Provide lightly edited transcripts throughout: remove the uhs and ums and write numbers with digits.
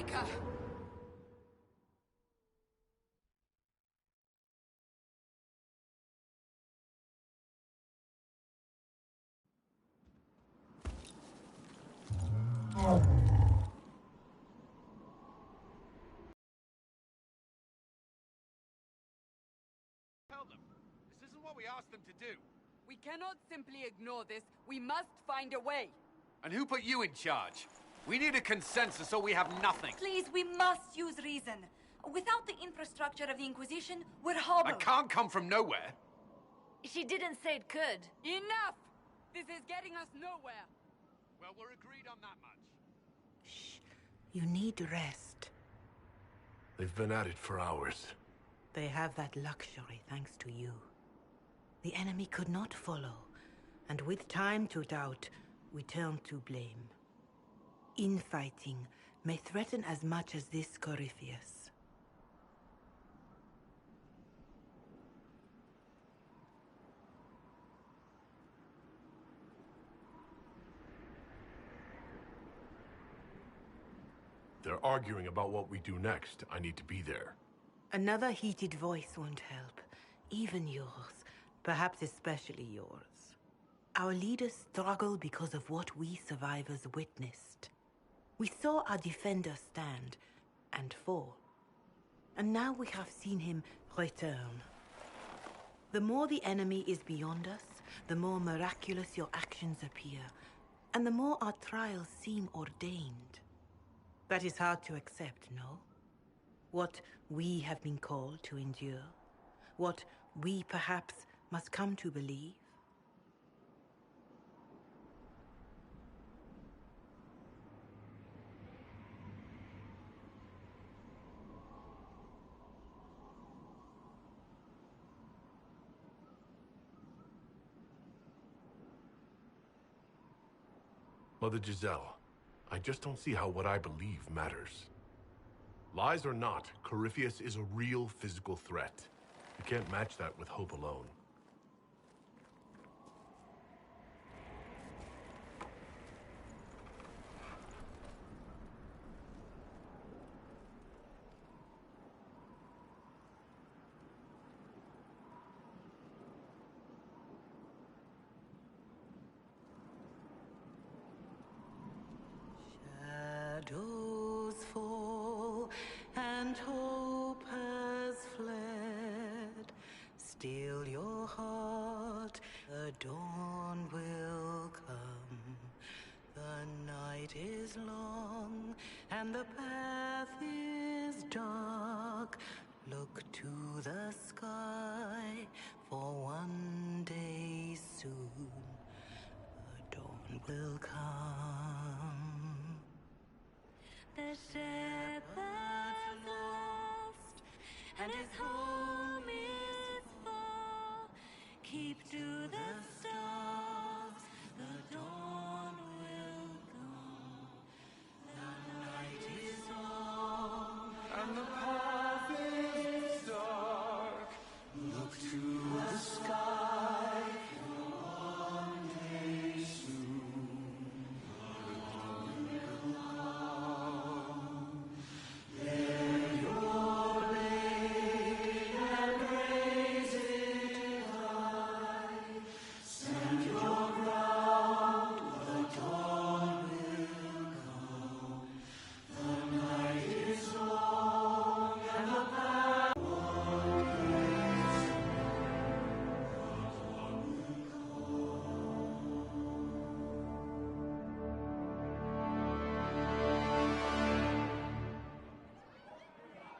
Maker! Tell them. This isn't what we asked them to do. We cannot simply ignore this. We must find a way. And who put you in charge? We need a consensus or we have nothing. Please, we must use reason. Without the infrastructure of the Inquisition, we're hobbled. I can't come from nowhere. She didn't say it could. Enough! This is getting us nowhere. Well, we're agreed on that much. Shh. You need rest. They've been at it for hours. They have that luxury thanks to you. The enemy could not follow, and with time to doubt, we turn to blame. Infighting may threaten as much as this Corypheus. They're arguing about what we do next. I need to be there. Another heated voice won't help. Even yours. Perhaps especially yours. Our leaders struggle because of what we survivors witnessed. We saw our defender stand and fall. And now we have seen him return. The more the enemy is beyond us, the more miraculous your actions appear, and the more our trials seem ordained. That is hard to accept, no? What we have been called to endure, what we perhaps must come to believe. Mother Giselle, I just don't see how what I believe matters. Lies or not, Corypheus is a real physical threat. You can't match that with hope alone. Shadows fall and hope has fled. Still your heart, the dawn will come. The night is long and the path is dark. Look to the sky, for one day soon the dawn will come. The shepherd's lost, and his home is far. Keep to the stars, the dawn will come. The night is long, And the path is dark. Look to the sky, for one day soon the dawn will come. Let your blade and raise it high. Stand your ground, the dawn will come. The night is long and the path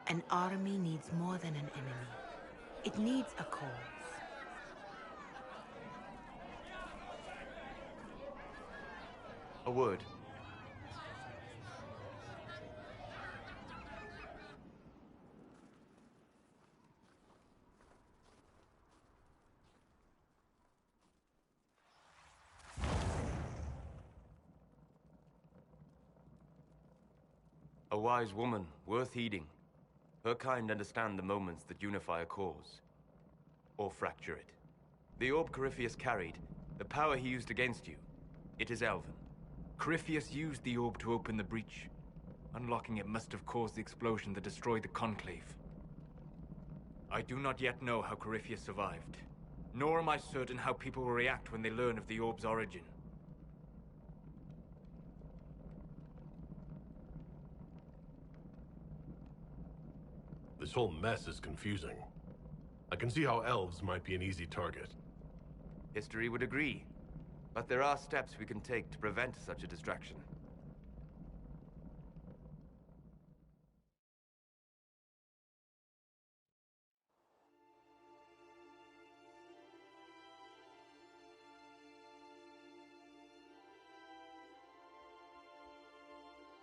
An army needs more than an enemy. It needs a cause. A word. A wise woman, worth heeding. Her kind understand the moments that unify a cause. Or fracture it. The orb Corypheus carried, the power he used against you, it is Elven. Corypheus used the orb to open the breach. Unlocking it must have caused the explosion that destroyed the Conclave. I do not yet know how Corypheus survived, nor am I certain how people will react when they learn of the orb's origin. This whole mess is confusing. I can see how elves might be an easy target. History would agree. But there are steps we can take to prevent such a distraction.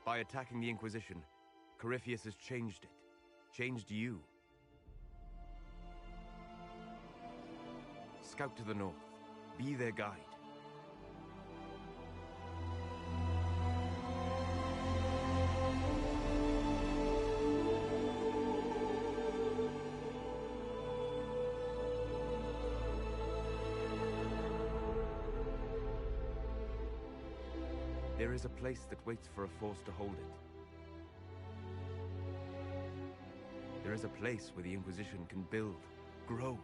By attacking the Inquisition, Corypheus has changed it. Changed you. Scout to the north. Be their guide. There is a place that waits for a force to hold it. There is a place where the Inquisition can build, grow.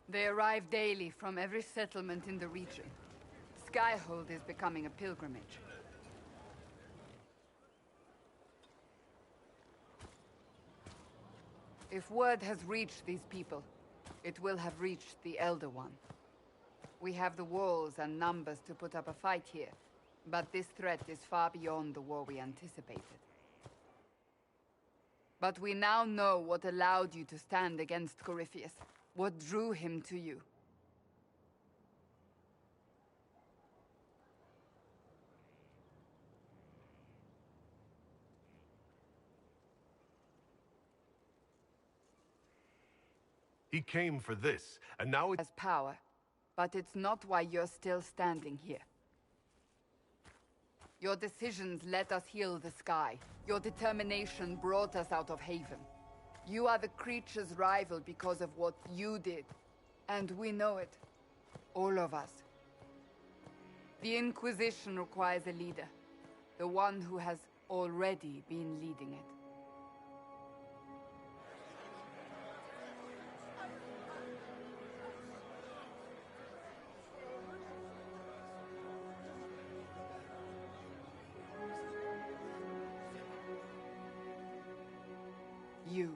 They arrive daily from every settlement in the region. Skyhold is becoming a pilgrimage. If word has reached these people, it will have reached the Elder One. We have the walls and numbers to put up a fight here, but this threat is far beyond the war we anticipated. But we now know what allowed you to stand against Corypheus. What drew him to you? He came for this, and now Has power, but it's not why you're still standing here. Your decisions let us heal the sky. Your determination brought us out of Haven. You are the creature's rival because of what you did. And we know it. All of us. The Inquisition requires a leader. The one who has already been leading it. You.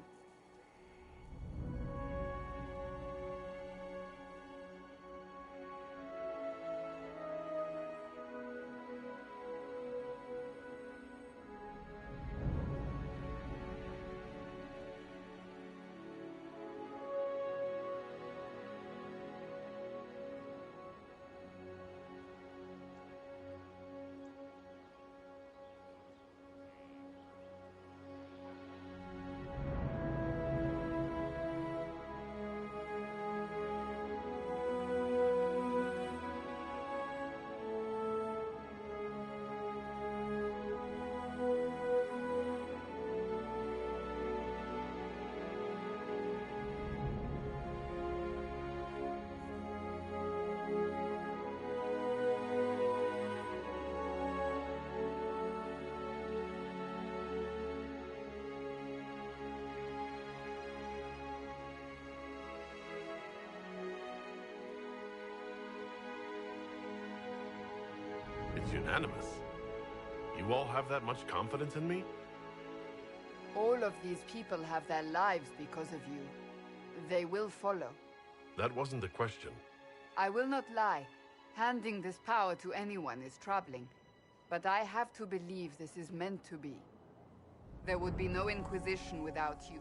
seems unanimous. You all have that much confidence in me? All of these people have their lives because of you. They will follow. That wasn't the question. I will not lie. Handing this power to anyone is troubling. But I have to believe this is meant to be. There would be no Inquisition without you.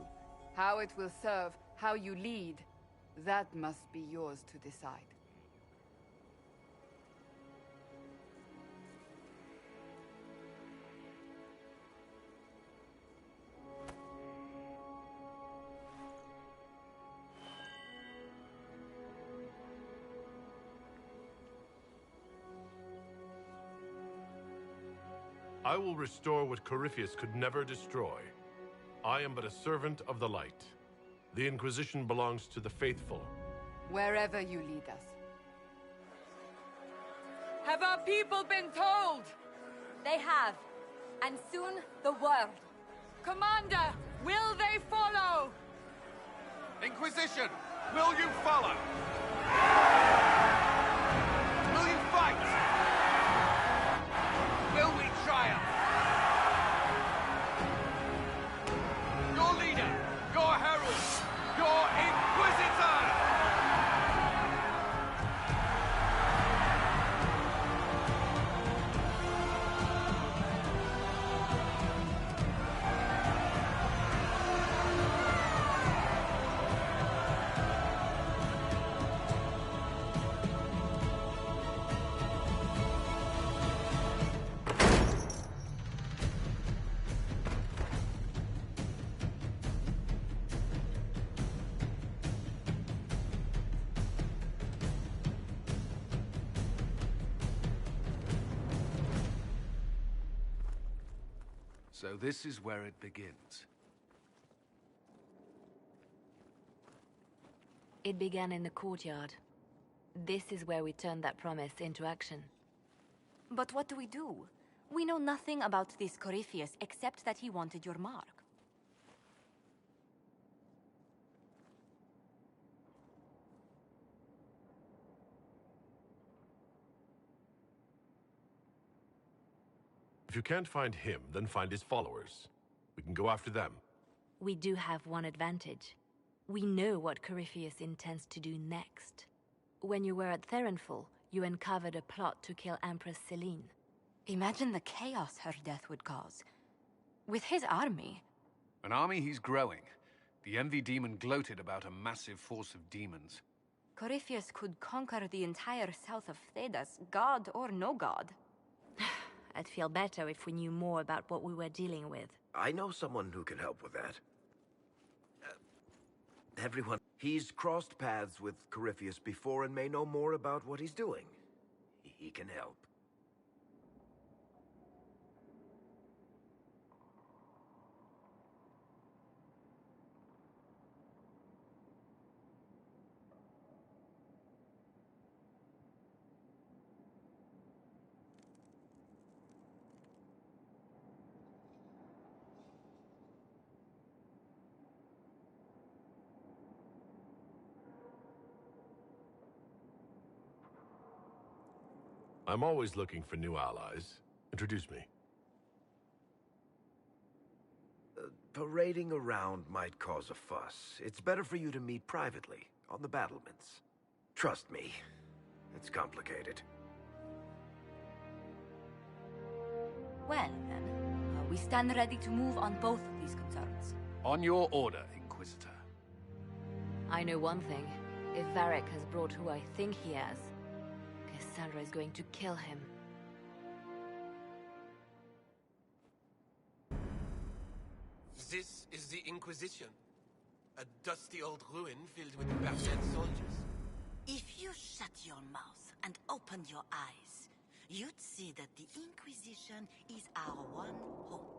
How it will serve, how you lead, that must be yours to decide. I will restore what Corypheus could never destroy. I am but a servant of the light. The Inquisition belongs to the faithful. Wherever you lead us. Have our people been told? They have. And soon, the world. Commander, will they follow? Inquisition, will you follow? Will you fight? Will we triumph? Your leader, your herald, your Inquisitor! So this is where it begins. It began in the courtyard. This is where we turned that promise into action. But what do? We know nothing about this Corypheus except that he wanted your mark. If you can't find him, then find his followers. We can go after them. We do have one advantage. We know what Corypheus intends to do next. When you were at Therenfall, you uncovered a plot to kill Empress Celine. Imagine the chaos her death would cause. With his army. An army he's growing. The Envy Demon gloated about a massive force of demons. Corypheus could conquer the entire south of Thedas, god or no god. I'd feel better if we knew more about what we were dealing with. I know someone who can help with that. Everyone... He's crossed paths with Corypheus before and may know more about what he's doing. He can help. I'm always looking for new allies. Introduce me. Parading around might cause a fuss. It's better for you to meet privately, on the battlements. Trust me, it's complicated. Well, then, we stand ready to move on both of these concerns. On your order, Inquisitor. I know one thing. If Varric has brought who I think he has, Cassandra is going to kill him. This is the Inquisition. A dusty old ruin filled with bastard soldiers. If you shut your mouth and open your eyes, you'd see that the Inquisition is our one hope.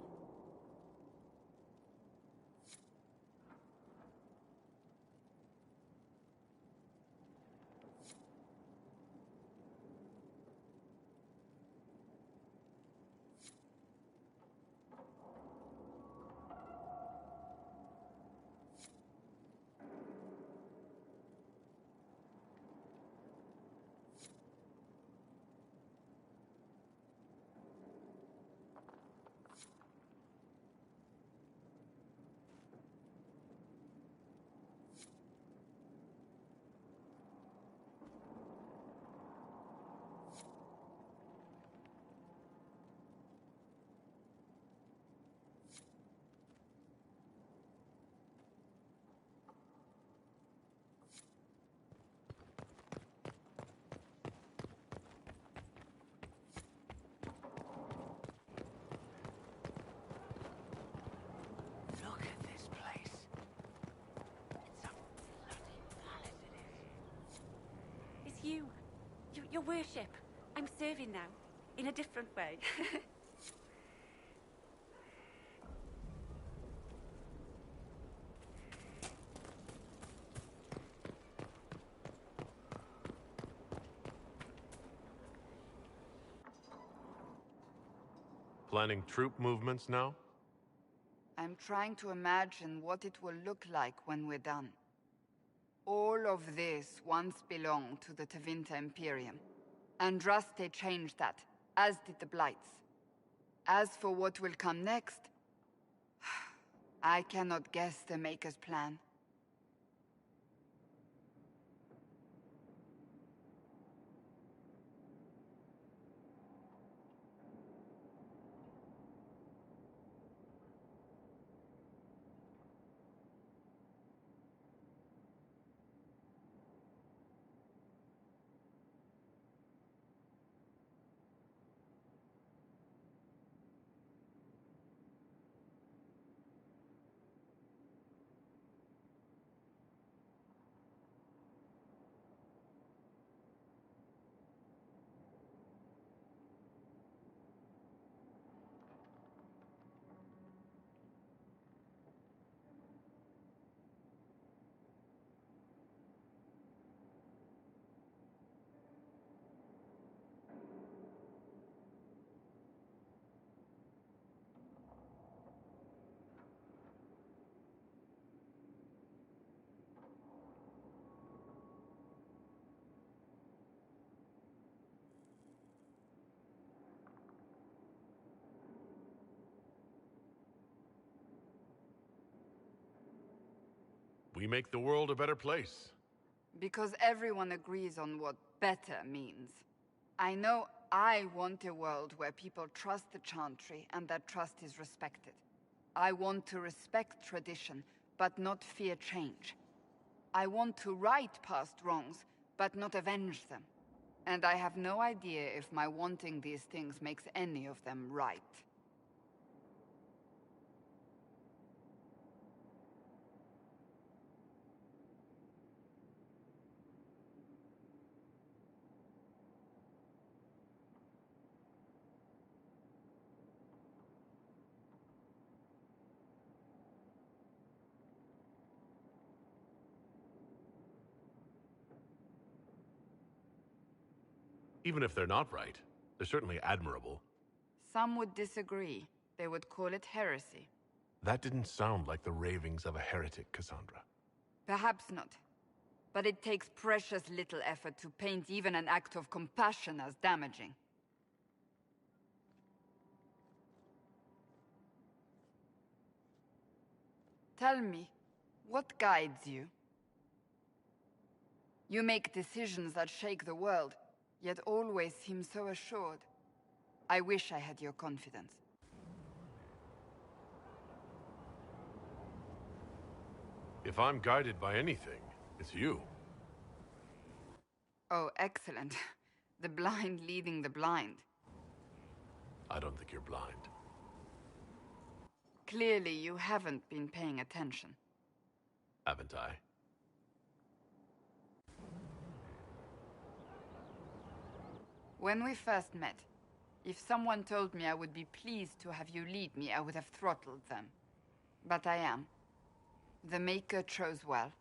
Your worship, I'm serving now, in a different way. Planning troop movements now? I'm trying to imagine what it will look like when we're done. All of this once belonged to the Tevinter Imperium. Andraste changed that, as did the Blights. As for what will come next, I cannot guess the Maker's plan. We make the world a better place. Because everyone agrees on what better means. I know I want a world where people trust the Chantry and that trust is respected. I want to respect tradition, but not fear change. I want to right past wrongs, but not avenge them. And I have no idea if my wanting these things makes any of them right. Even if they're not right, they're certainly admirable. Some would disagree. They would call it heresy. That didn't sound like the ravings of a heretic, Cassandra. Perhaps not. But it takes precious little effort to paint even an act of compassion as damaging. Tell me, what guides you? You make decisions that shake the world, yet always seem so assured. I wish I had your confidence. If I'm guided by anything, it's you. Oh, excellent. The blind leading the blind. I don't think you're blind. Clearly, you haven't been paying attention. Haven't I? When we first met, if someone told me I would be pleased to have you lead me, I would have throttled them. But I am. The Maker chose well.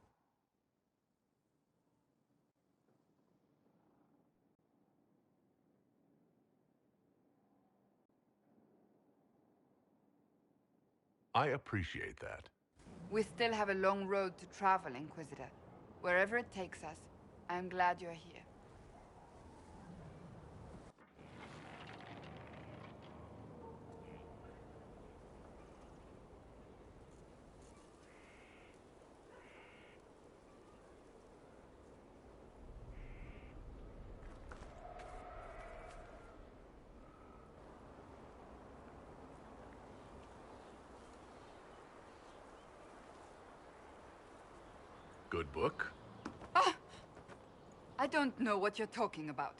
I appreciate that. We still have a long road to travel, Inquisitor. Wherever it takes us, I'm glad you're here. Good book? Ah! I don't know what you're talking about.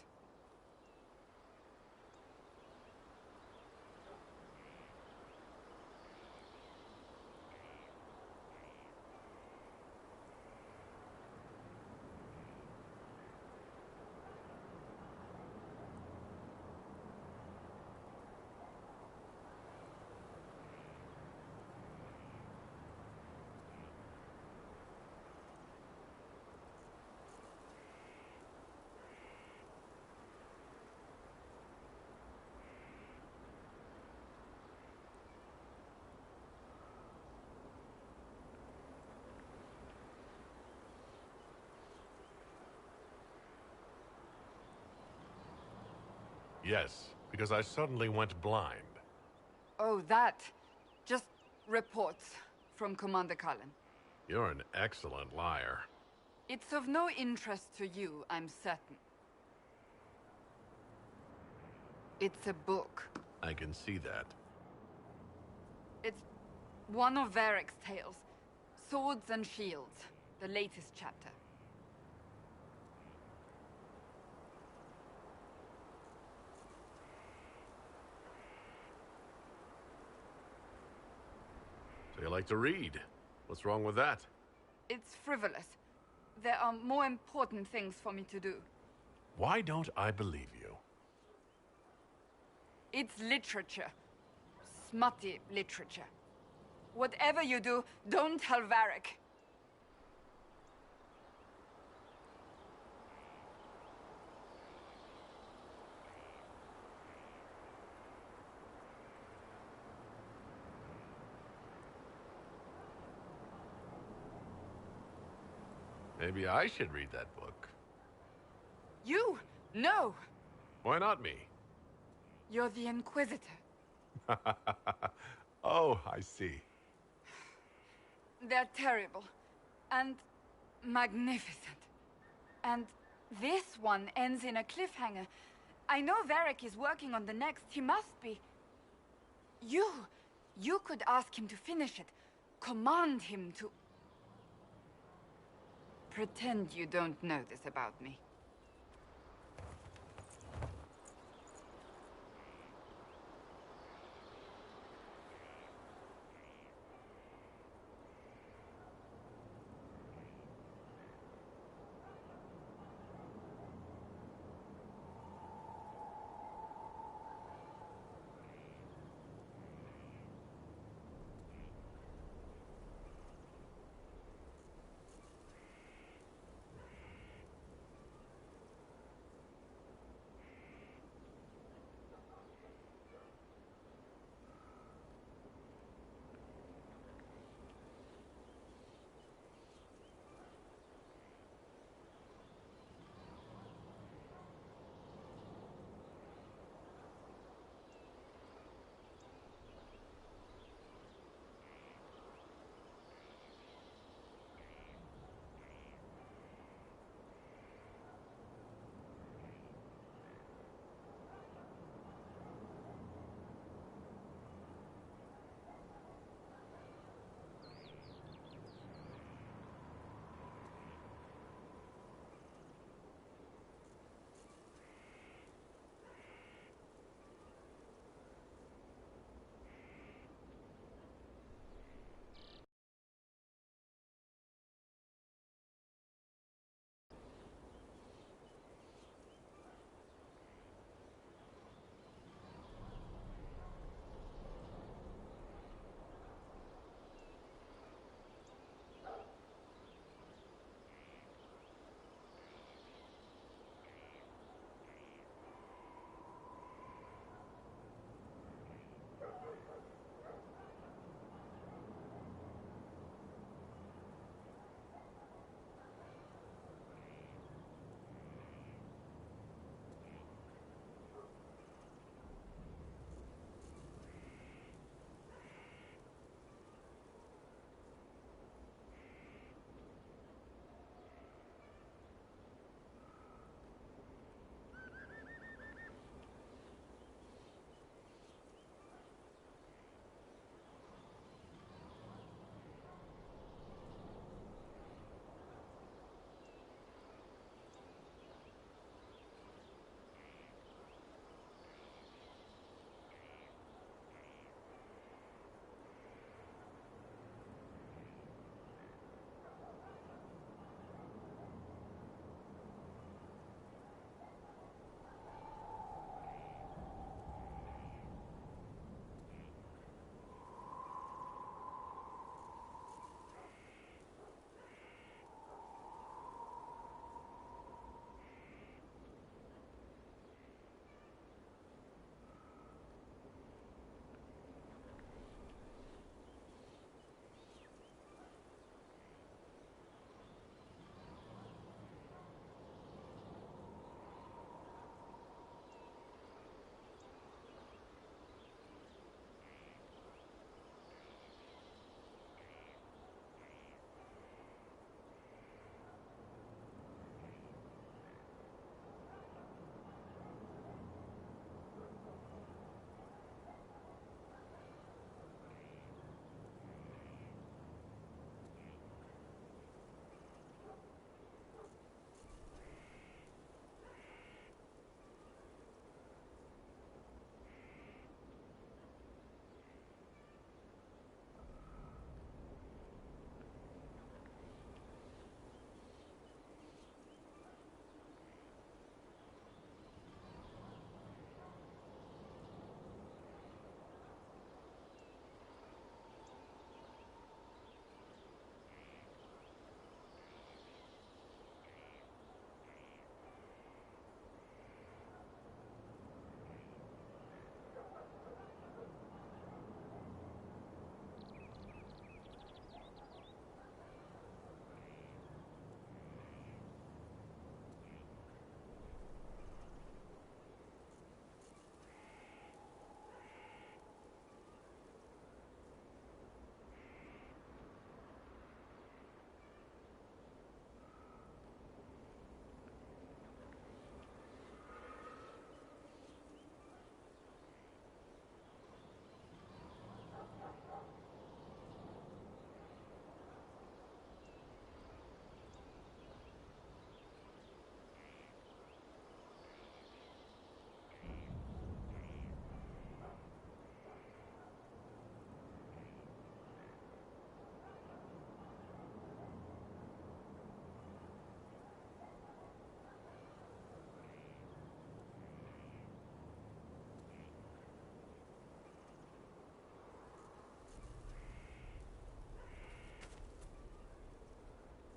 Yes, because I suddenly went blind. Oh, that. Just reports from Commander Cullen. You're an excellent liar. It's of no interest to you, I'm certain. It's a book. I can see that. It's one of Varric's tales. Swords and Shields, the latest chapter. So you like to read? What's wrong with that? It's frivolous. There are more important things for me to do. Why don't I believe you? It's literature. Smutty literature. Whatever you do, don't tell Varric. Maybe I should read that book. You? No! Why not me? You're the Inquisitor. Oh, I see. They're terrible. And magnificent. And this one ends in a cliffhanger. I know Varric is working on the next. He must be. You could ask him to finish it. Command him to... Pretend you don't know this about me.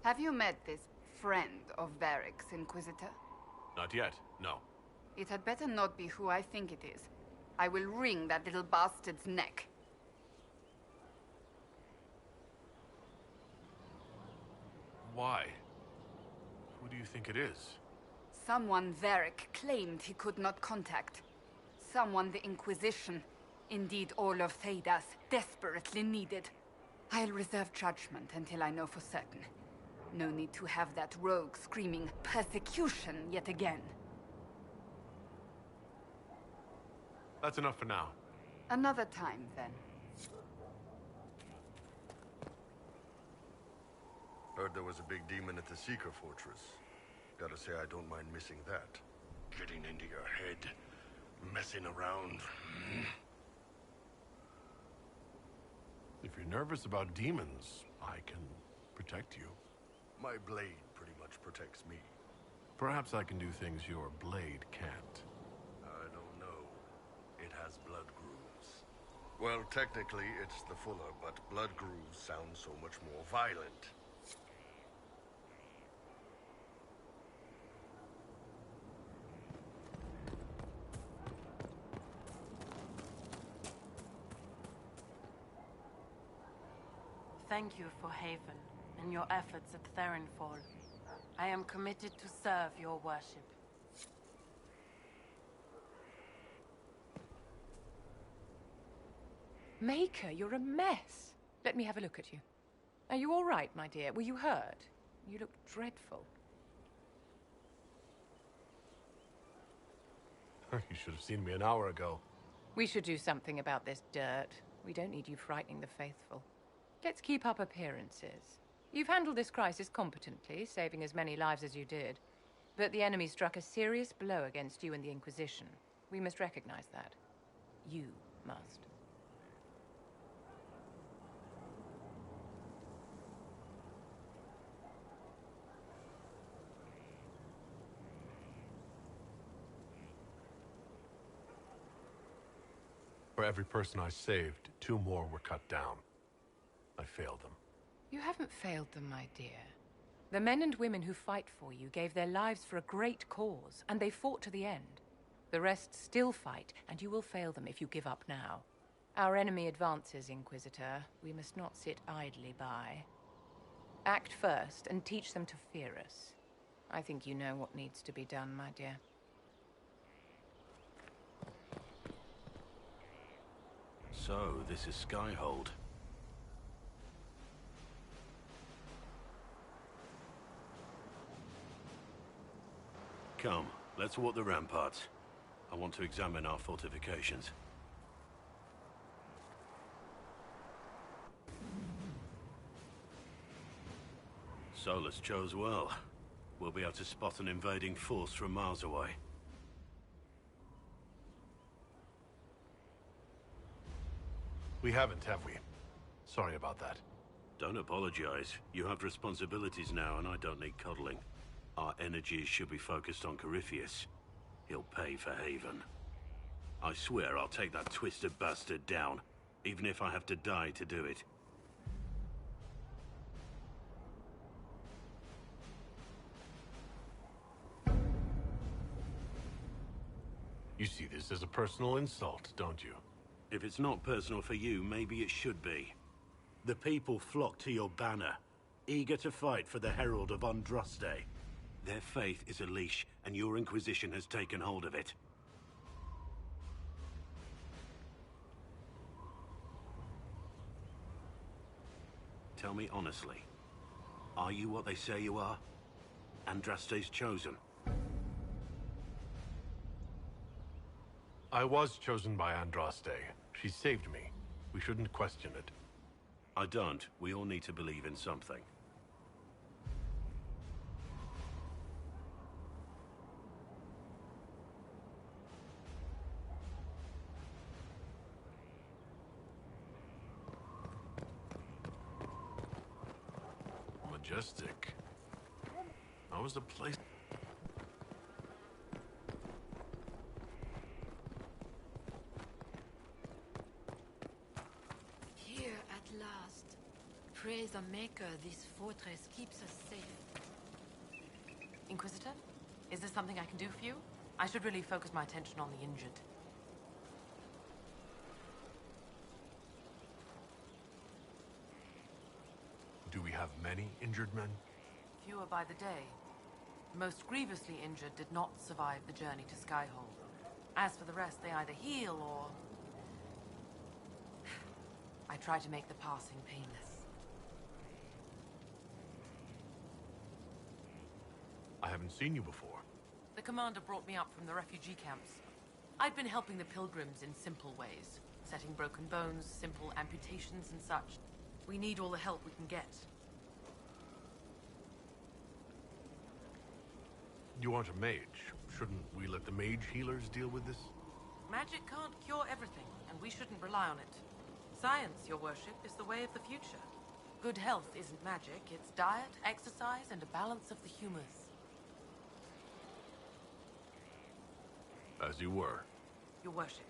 Have you met this friend of Varric's, Inquisitor? Not yet, no. It had better not be who I think it is. I will wring that little bastard's neck. Why? Who do you think it is? Someone Varric claimed he could not contact. Someone the Inquisition, indeed all of Theidas, desperately needed. I'll reserve judgment until I know for certain. No need to have that rogue screaming persecution yet again. That's enough for now. Another time, then. Heard there was a big demon at the Seeker Fortress. Gotta say, I don't mind missing that. Getting into your head, messing around. If you're nervous about demons, I can protect you. My blade pretty much protects me. Perhaps I can do things your blade can't. I don't know. It has blood grooves. Well, technically, it's the Fuller, but blood grooves sound so much more violent. Thank you for Haven and your efforts at Therenfall. I am committed to serve your worship. Maker, you're a mess. Let me have a look at you. Are you all right, my dear? Were you hurt? You look dreadful. You should have seen me an hour ago. We should do something about this dirt. We don't need you frightening the faithful. Let's keep up appearances. You've handled this crisis competently, saving as many lives as you did. But the enemy struck a serious blow against you and the Inquisition. We must recognize that. You must. For every person I saved, 2 more were cut down. I failed them. You haven't failed them, my dear. The men and women who fight for you gave their lives for a great cause, and they fought to the end. The rest still fight, and you will fail them if you give up now. Our enemy advances, Inquisitor. We must not sit idly by. Act first, and teach them to fear us. I think you know what needs to be done, my dear. So, this is Skyhold. Come, let's walk the ramparts. I want to examine our fortifications. Solus chose well. We'll be able to spot an invading force from miles away. We haven't, have we? Sorry about that. Don't apologize. You have responsibilities now, and I don't need coddling. Our energies should be focused on Corypheus. He'll pay for Haven. I swear I'll take that twisted bastard down, even if I have to die to do it. You see this as a personal insult, don't you? If it's not personal for you, maybe it should be. The people flock to your banner, eager to fight for the Herald of Andraste. Their faith is a leash, and your Inquisition has taken hold of it. Tell me honestly, are you what they say you are? Andraste's chosen? I was chosen by Andraste. She saved me. We shouldn't question it. I don't. We all need to believe in something. Majestic. How was the place? Here at last. Praise the Maker, this fortress keeps us safe. Inquisitor, is there something I can do for you? I should really focus my attention on the injured. Do we have many injured men? Fewer by the day. The most grievously injured did not survive the journey to Skyhold. As for the rest, they either heal or... I try to make the passing painless. I haven't seen you before. The commander brought me up from the refugee camps. I'd been helping the pilgrims in simple ways. Setting broken bones, simple amputations and such. We need all the help we can get. You aren't a mage. Shouldn't we let the mage healers deal with this? Magic can't cure everything, and we shouldn't rely on it. Science, your worship, is the way of the future. Good health isn't magic, it's diet, exercise, and a balance of the humors. As you were. Your worship.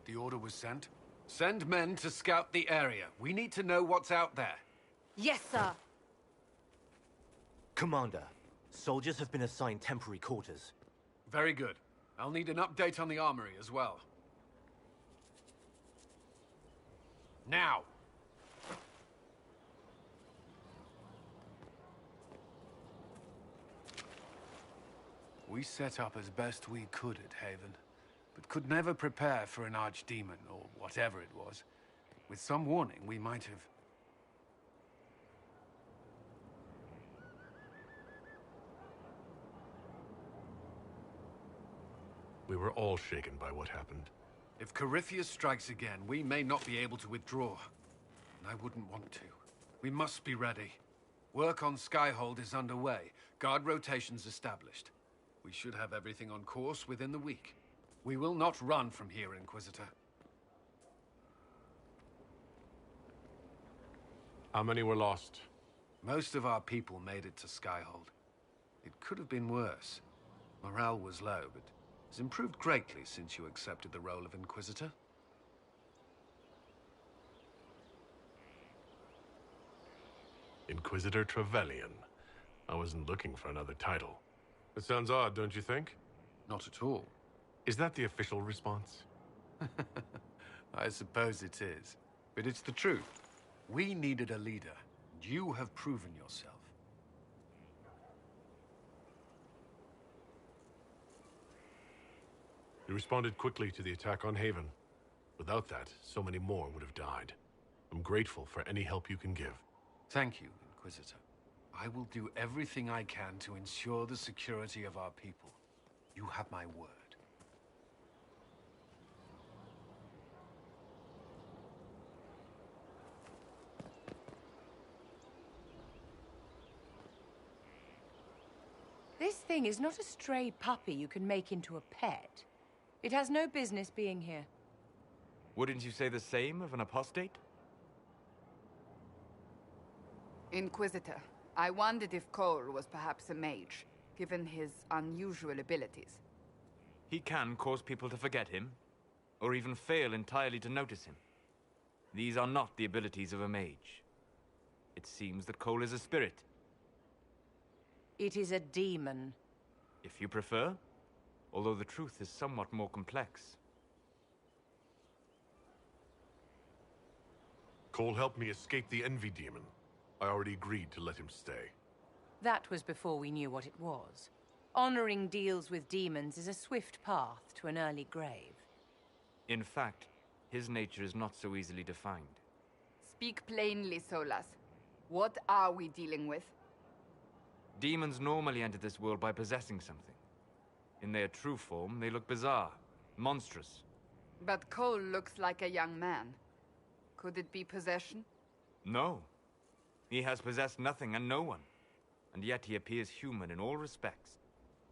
The order was sent. Send men to scout the area. We need to know what's out there. Yes, sir. Commander, soldiers have been assigned temporary quarters. Very good. I'll need an update on the armory as well. Now! We set up as best we could at Haven, but could never prepare for an archdemon, or whatever it was. With some warning, we might have... We were all shaken by what happened. If Corypheus strikes again, we may not be able to withdraw. And I wouldn't want to. We must be ready. Work on Skyhold is underway. Guard rotations established. We should have everything on course within the week. We will not run from here, Inquisitor. How many were lost? Most of our people made it to Skyhold. It could have been worse. Morale was low, but has improved greatly since you accepted the role of Inquisitor. Inquisitor Trevelyan. I wasn't looking for another title. It sounds odd, don't you think? Not at all. Is that the official response? I suppose it is. But it's the truth. We needed a leader. And you have proven yourself. You responded quickly to the attack on Haven. Without that, so many more would have died. I'm grateful for any help you can give. Thank you, Inquisitor. I will do everything I can to ensure the security of our people. You have my word. This thing is not a stray puppy you can make into a pet. It has no business being here. Wouldn't you say the same of an apostate? Inquisitor, I wondered if Cole was perhaps a mage, given his unusual abilities. He can cause people to forget him, or even fail entirely to notice him. These are not the abilities of a mage. It seems that Cole is a spirit. It is a demon. If you prefer, although the truth is somewhat more complex. Cole helped me escape the Envy Demon. I already agreed to let him stay. That was before we knew what it was. Honoring deals with demons is a swift path to an early grave. In fact, his nature is not so easily defined. Speak plainly, Solas. What are we dealing with? Demons normally enter this world by possessing something. In their true form, they look bizarre, monstrous. But Cole looks like a young man. Could it be possession? No. He has possessed nothing and no one. And yet he appears human in all respects.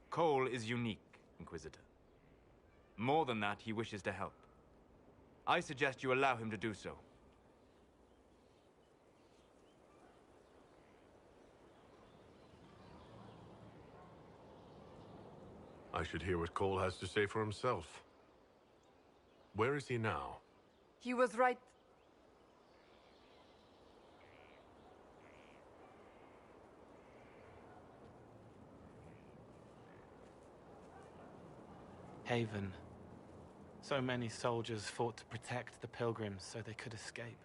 Cole is unique, Inquisitor. More than that, he wishes to help. I suggest you allow him to do so. I should hear what Cole has to say for himself. Where is he now? He was right. Haven. So many soldiers fought to protect the pilgrims so they could escape.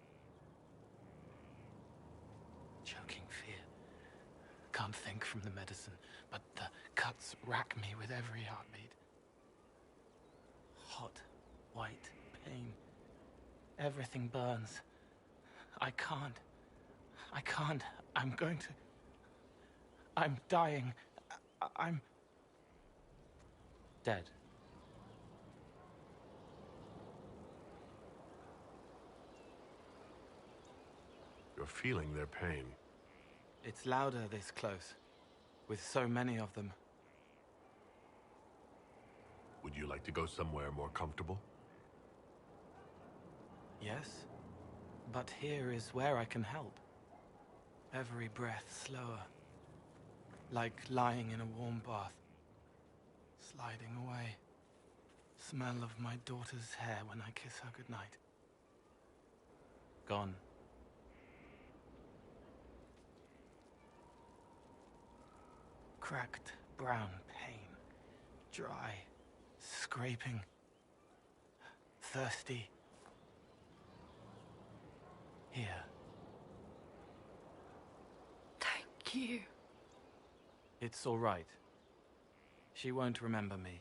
Choking fear. Can't think from the medicine, but the cuts rack me with every heartbeat. Hot, white pain. Everything burns. I can't. I'm going to... I'm dying. I'm... dead. You're feeling their pain. It's louder this close, with so many of them. Would you like to go somewhere more comfortable? Yes, but here is where I can help. Every breath slower, like lying in a warm bath, sliding away. Smell of my daughter's hair when I kiss her goodnight. Gone. Cracked brown pain, dry, scraping, thirsty. Here. Thank you. It's all right. She won't remember me.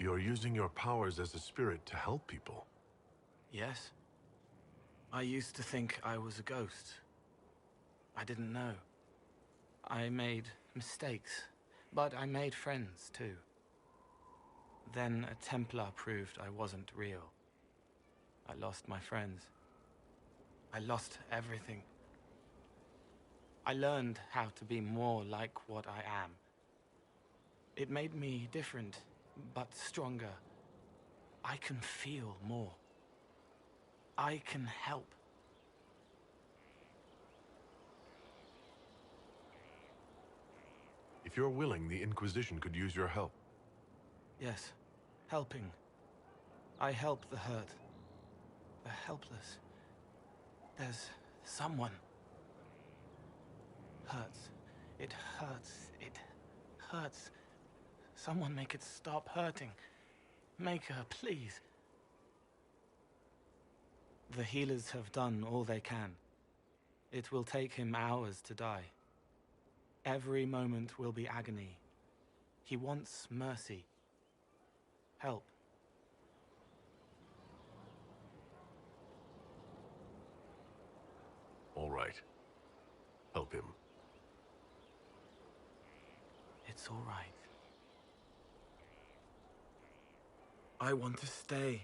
You're using your powers as a spirit to help people. Yes? I used to think I was a ghost. I didn't know. I made mistakes, but I made friends too. Then a Templar proved I wasn't real. I lost my friends. I lost everything. I learned how to be more like what I am. It made me different, but stronger. I can feel more. I can help. If you're willing, the Inquisition could use your help. Yes, helping. I help the hurt, the helpless. There's someone. Hurts. It hurts. It hurts. Someone make it stop hurting. Make her, please. The healers have done all they can. It will take him hours to die. Every moment will be agony. He wants mercy. Help. All right. Help him. It's all right. I want to stay.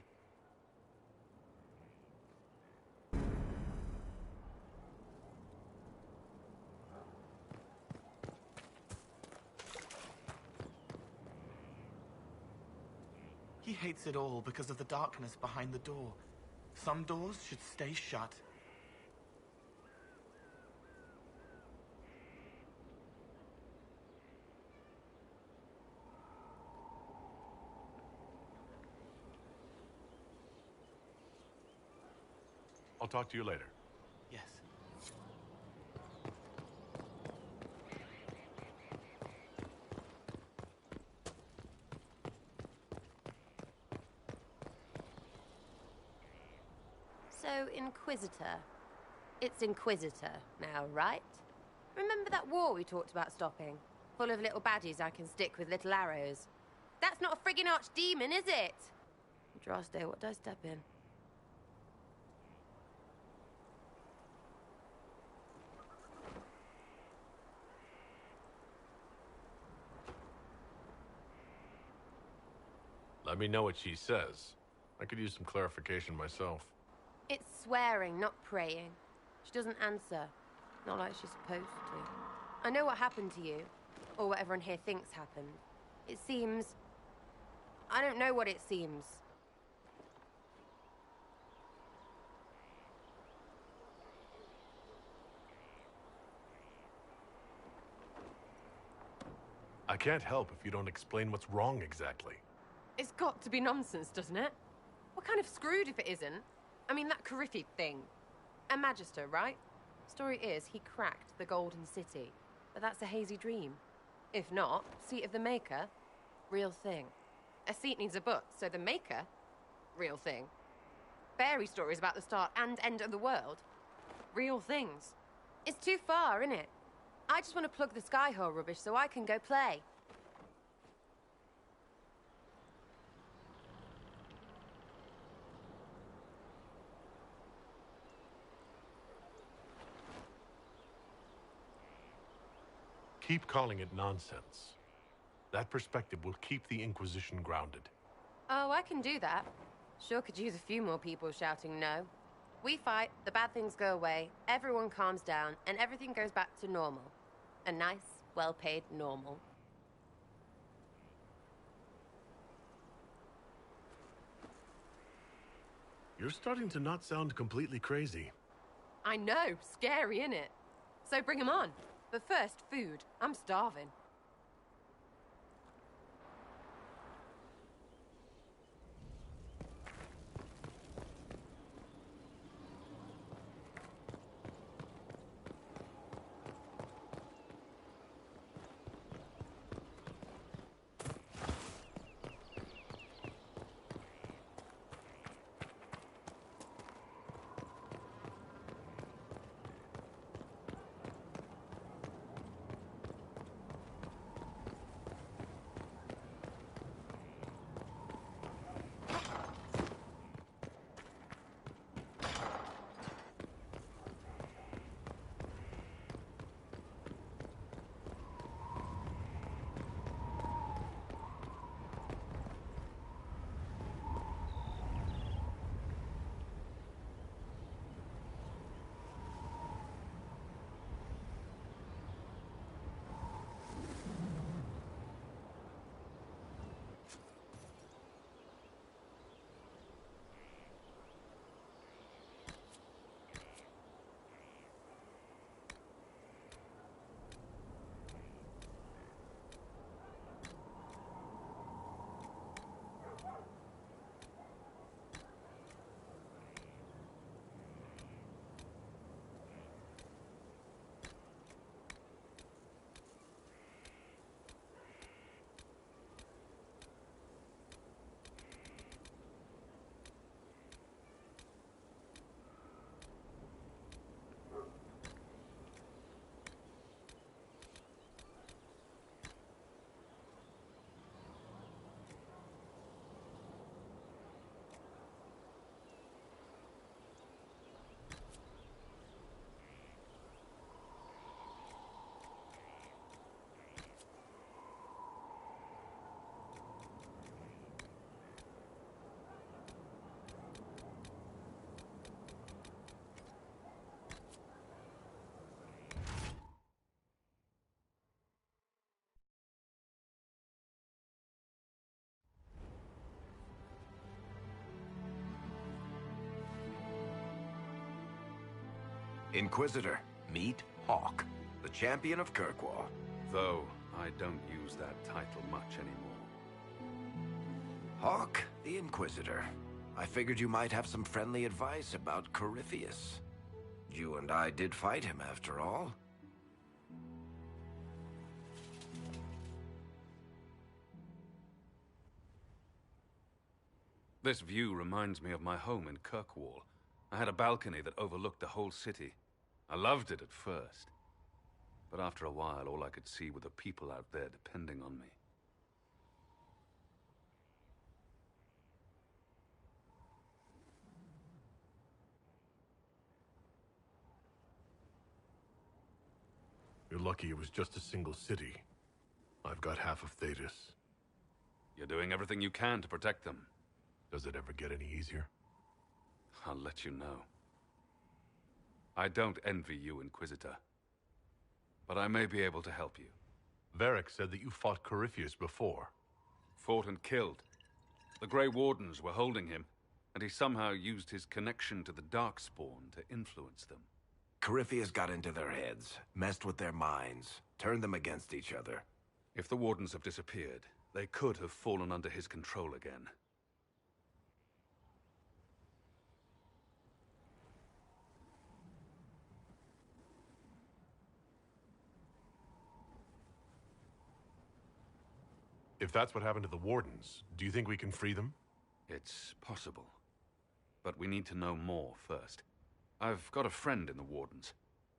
He hates it all because of the darkness behind the door. Some doors should stay shut. I'll talk to you later. Yes. So, Inquisitor. It's Inquisitor now, right? Remember that war we talked about stopping? Full of little baddies I can stick with little arrows. That's not a friggin' archdemon, is it? Droste, what did I step in? Let me know what she says. I could use some clarification myself. It's swearing, not praying. She doesn't answer. Not like she's supposed to. I know what happened to you. Or what everyone here thinks happened. It seems... I don't know what it seems. I can't help if you don't explain what's wrong exactly. It's got to be nonsense, doesn't it? We're kind of screwed if it isn't. I mean, that Coryphi thing. A Magister, right? Story is, he cracked the Golden City. But that's a hazy dream. If not, Seat of the Maker, real thing. A seat needs a book, so the Maker, real thing. Fairy stories about the start and end of the world, real things. It's too far, innit? I just want to plug the Skyhole rubbish so I can go play. Keep calling it nonsense. That perspective will keep the Inquisition grounded. Oh, I can do that. Sure could use a few more people shouting no. We fight, the bad things go away, everyone calms down, and everything goes back to normal. A nice, well-paid normal. You're starting to not sound completely crazy. I know, scary, innit? So bring 'em on. But first, food. I'm starving. Inquisitor, meet Hawke, the champion of Kirkwall. Though I don't use that title much anymore. Hawke, the Inquisitor. I figured you might have some friendly advice about Corypheus. You and I did fight him, after all. This view reminds me of my home in Kirkwall. I had a balcony that overlooked the whole city. I loved it at first. But after a while, all I could see were the people out there depending on me. You're lucky it was just a single city. I've got half of Thedas. You're doing everything you can to protect them. Does it ever get any easier? I'll let you know. I don't envy you, Inquisitor. But I may be able to help you. Varric said that you fought Corypheus before. Fought and killed. The Grey Wardens were holding him, and he somehow used his connection to the Darkspawn to influence them. Corypheus got into their heads, messed with their minds, turned them against each other. If the Wardens have disappeared, they could have fallen under his control again. If that's what happened to the Wardens, do you think we can free them? It's possible. But we need to know more first. I've got a friend in the Wardens.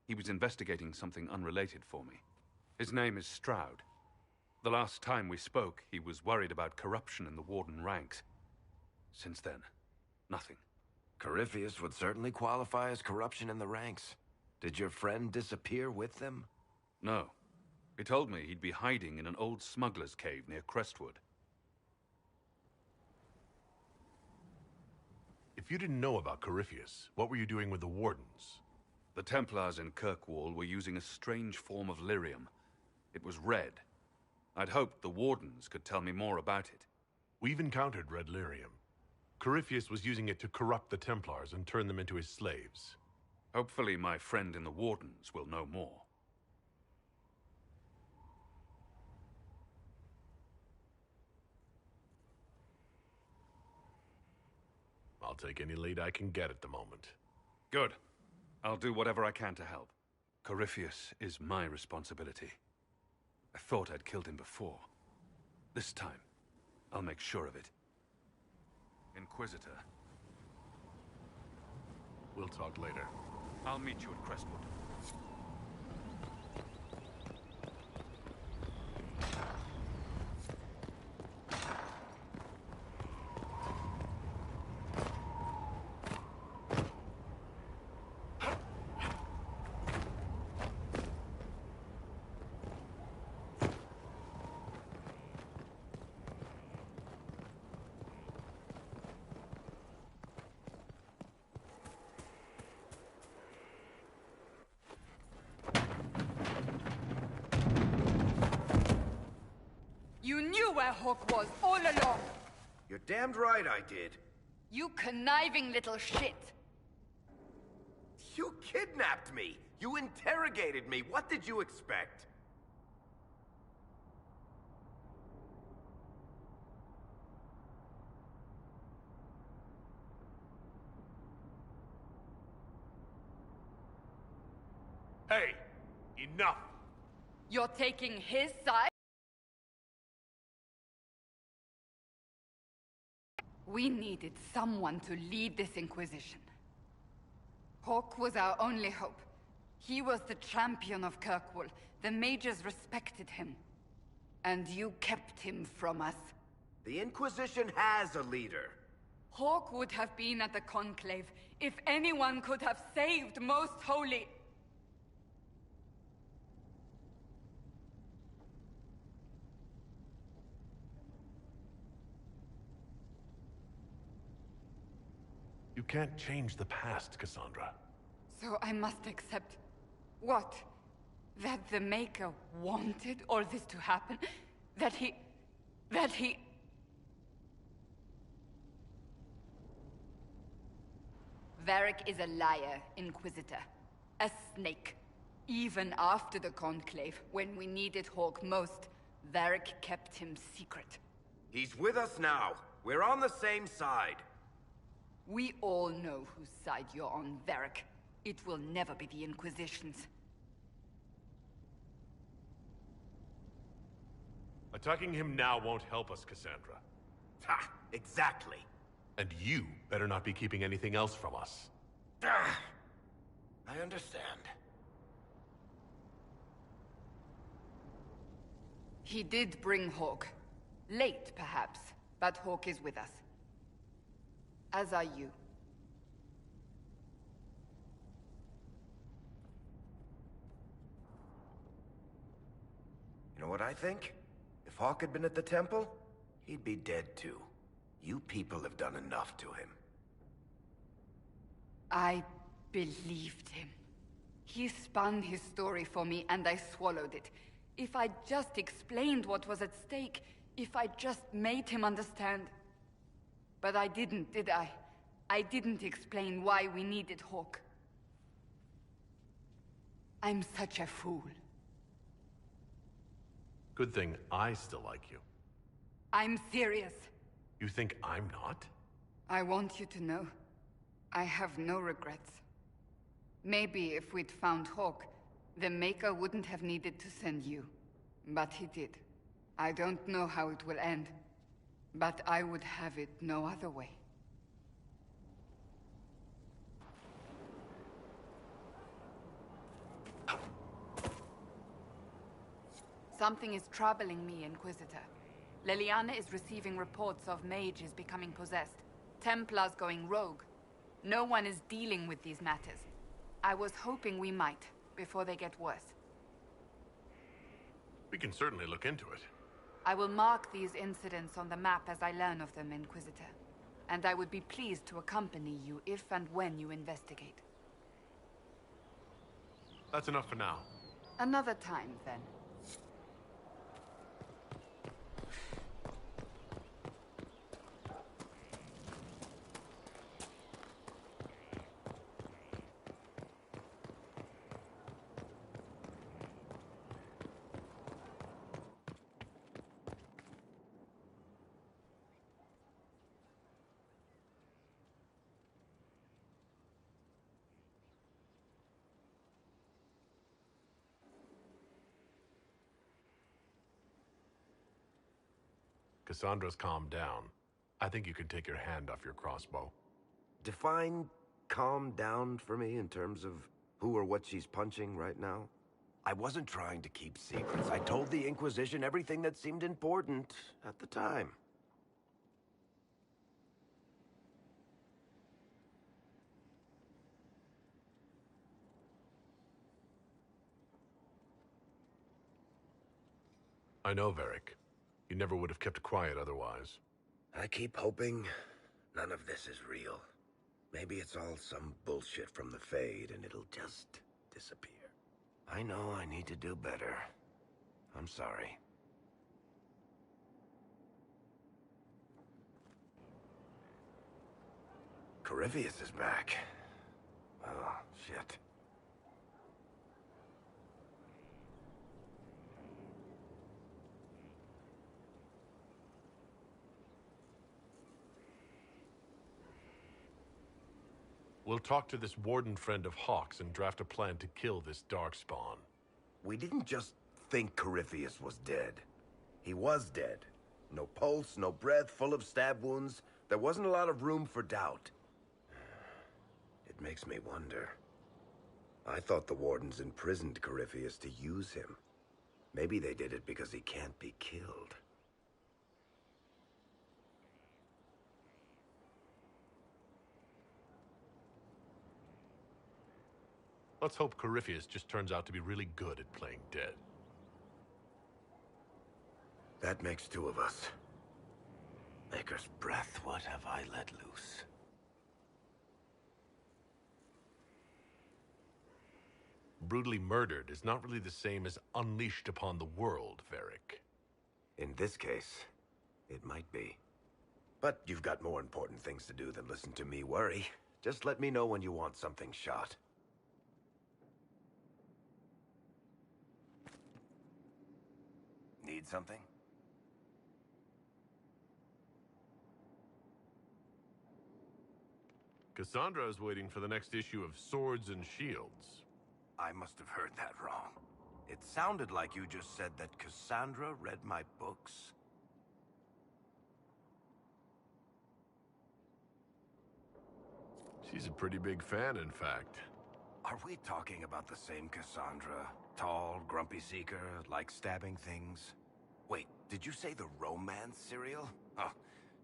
He was investigating something unrelated for me. His name is Stroud. The last time we spoke, he was worried about corruption in the Warden ranks. Since then, nothing. Corypheus would certainly qualify as corruption in the ranks. Did your friend disappear with them? No. He told me he'd be hiding in an old smuggler's cave near Crestwood. If you didn't know about Corypheus, what were you doing with the Wardens? The Templars in Kirkwall were using a strange form of lyrium. It was red. I'd hoped the Wardens could tell me more about it. We've encountered red lyrium. Corypheus was using it to corrupt the Templars and turn them into his slaves. Hopefully my friend in the Wardens will know more. I'll take any lead I can get at the moment. Good. I'll do whatever I can to help. Corypheus is my responsibility. I thought I'd killed him before. This time, I'll make sure of it. Inquisitor. We'll talk later. I'll meet you at Crestwood. You knew where Hawke was all along! You're damned right I did. You conniving little shit! You kidnapped me! You interrogated me! What did you expect? Hey! Enough! You're taking his side? We needed someone to lead this Inquisition. Hawke was our only hope. He was the champion of Kirkwall. The mages respected him. And you kept him from us. The Inquisition has a leader. Hawke would have been at the Conclave if anyone could have saved Most Holy. You can't change the past, Cassandra. So I must accept... what? That the Maker wanted all this to happen? That he... Varric is a liar, Inquisitor. A snake. Even after the Conclave, when we needed Hawke most, Varric kept him secret. He's with us now. We're on the same side. We all know whose side you're on, Varric. It will never be the Inquisition's. Attacking him now won't help us, Cassandra. Ha! Exactly. And you better not be keeping anything else from us. I understand. He did bring Hawke. Late, perhaps, but Hawke is with us. As are you. You know what I think? If Hawke had been at the temple, he'd be dead too. You people have done enough to him. I believed him. He spun his story for me, and I swallowed it. If I just explained what was at stake, if I just made him understand... But I didn't, did I? I didn't explain why we needed Hawke. I'm such a fool. Good thing I still like you. I'm serious. You think I'm not? I want you to know, I have no regrets. Maybe if we'd found Hawke, the Maker wouldn't have needed to send you. But he did. I don't know how it will end, but I would have it no other way. Something is troubling me, Inquisitor. Leliana is receiving reports of mages becoming possessed, Templars going rogue. No one is dealing with these matters. I was hoping we might, before they get worse. We can certainly look into it. I will mark these incidents on the map as I learn of them, Inquisitor. And I would be pleased to accompany you if and when you investigate. That's enough for now. Another time, then. Cassandra's calmed down. I think you can take your hand off your crossbow. Define calm down for me in terms of who or what she's punching right now. I wasn't trying to keep secrets. I told the Inquisition everything that seemed important at the time. I know, Varric. You never would have kept quiet otherwise. I keep hoping none of this is real. Maybe it's all some bullshit from the Fade and it'll just disappear. I know I need to do better. I'm sorry. Corypheus is back. Oh, shit. We'll talk to this warden friend of Hawke's and draft a plan to kill this Darkspawn. We didn't just think Corypheus was dead. He was dead. No pulse, no breath, full of stab wounds. There wasn't a lot of room for doubt. It makes me wonder. I thought the wardens imprisoned Corypheus to use him. Maybe they did it because he can't be killed. Let's hope Corypheus just turns out to be really good at playing dead. That makes two of us. Maker's breath, what have I let loose? Brutally murdered is not really the same as unleashed upon the world, Varric. In this case, it might be. But you've got more important things to do than listen to me worry. Just let me know when you want something shot. Need something? Cassandra is waiting for the next issue of Swords and Shields. I must have heard that wrong. It sounded like you just said that Cassandra read my books. She's a pretty big fan, in fact. Are we talking about the same Cassandra? Tall, grumpy seeker, like stabbing things? Wait, did you say the romance serial? Oh,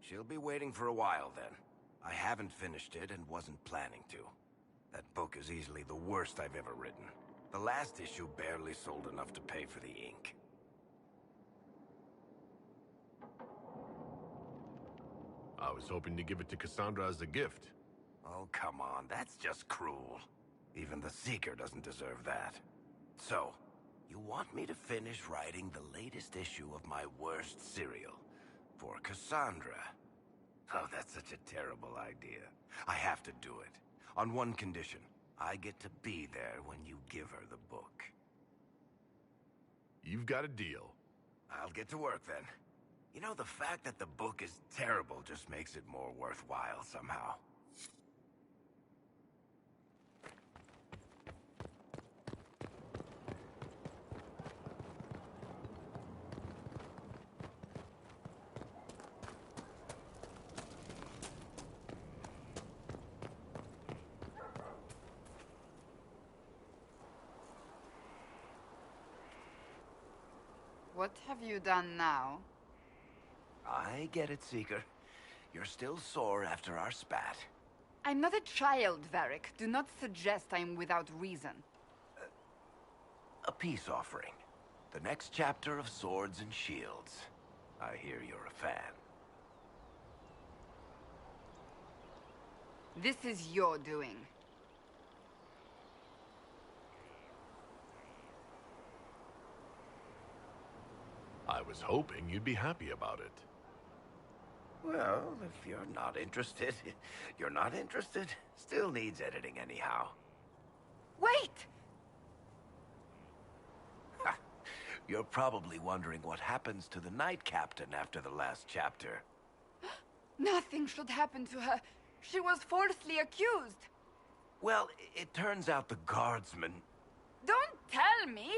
she'll be waiting for a while then. I haven't finished it and wasn't planning to. That book is easily the worst I've ever written. The last issue barely sold enough to pay for the ink. I was hoping to give it to Cassandra as a gift. Oh, come on, that's just cruel. Even the Seeker doesn't deserve that. So, you want me to finish writing the latest issue of my worst serial for Cassandra? Oh, that's such a terrible idea. I have to do it. On one condition. I get to be there when you give her the book. You've got a deal. I'll get to work then. You know, the fact that the book is terrible just makes it more worthwhile somehow. What have you done now? I get it, Seeker. You're still sore after our spat. I'm not a child, Varric. Do not suggest I'm without reason. A peace offering. The next chapter of Swords and Shields. I hear you're a fan. This is your doing. I was hoping you'd be happy about it. Well, if you're not interested, you're not interested. Still needs editing anyhow. Wait! You're probably wondering what happens to the Knight Captain after the last chapter. Nothing should happen to her. She was falsely accused. Well, it turns out the guardsmen... Don't tell me!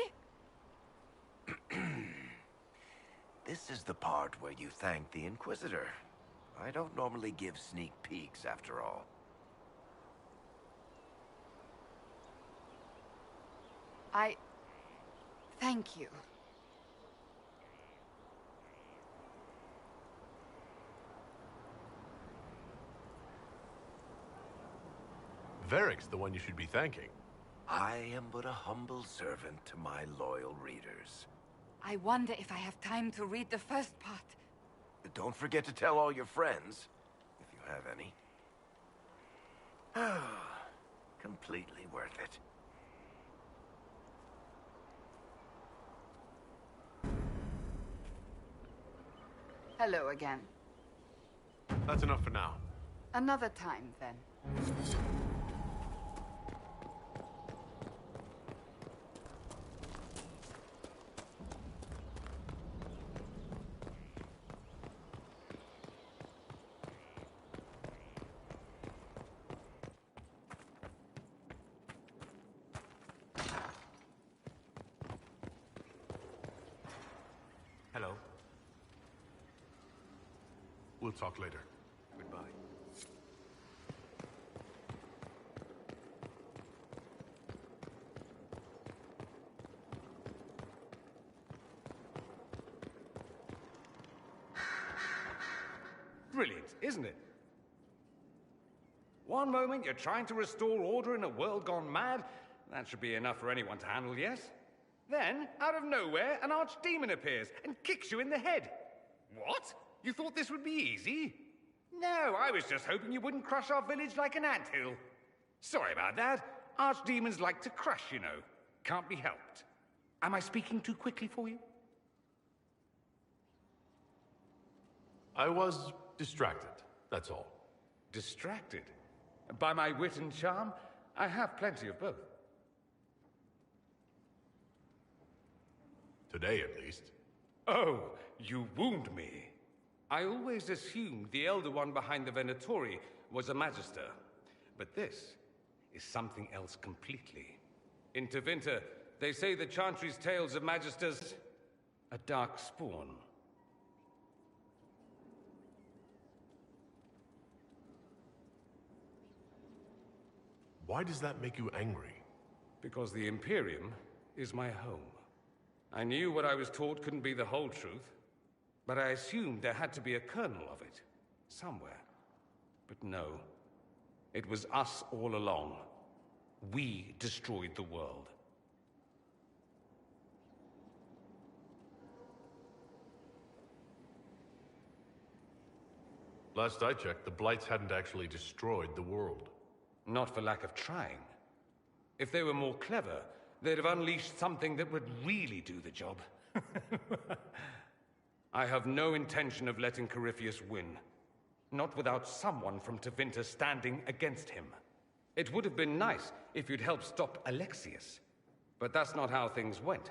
This is the part where you thank the Inquisitor. I don't normally give sneak peeks, after all. Thank you. Varric's the one you should be thanking. I am but a humble servant to my loyal readers. I wonder if I have time to read the first part. Don't forget to tell all your friends, if you have any. Completely worth it. Hello again. That's enough for now. Another time, then. Hello. We'll talk later. Goodbye. Brilliant, isn't it? One moment you're trying to restore order in a world gone mad. That should be enough for anyone to handle, yes? Then, out of nowhere, an archdemon appears and kicks you in the head. What? You thought this would be easy? No, I was just hoping you wouldn't crush our village like an anthill. Sorry about that. Archdemons like to crush, you know. Can't be helped. Am I speaking too quickly for you? I was distracted, that's all. Distracted? By my wit and charm? I have plenty of both. Today, at least. Oh, you wound me. I always assumed the Elder One behind the Venatori was a Magister. But this is something else completely. In Tevinter, they say the Chantry's tales of Magisters... a dark spawn. Why does that make you angry? Because the Imperium is my home. I knew what I was taught couldn't be the whole truth, but I assumed there had to be a kernel of it, somewhere. But no, it was us all along. We destroyed the world. Last I checked, the Blights hadn't actually destroyed the world. Not for lack of trying. If they were more clever, they'd have unleashed something that would really do the job. I have no intention of letting Corypheus win. Not without someone from Tevinter standing against him. It would have been nice if you'd helped stop Alexius. But that's not how things went.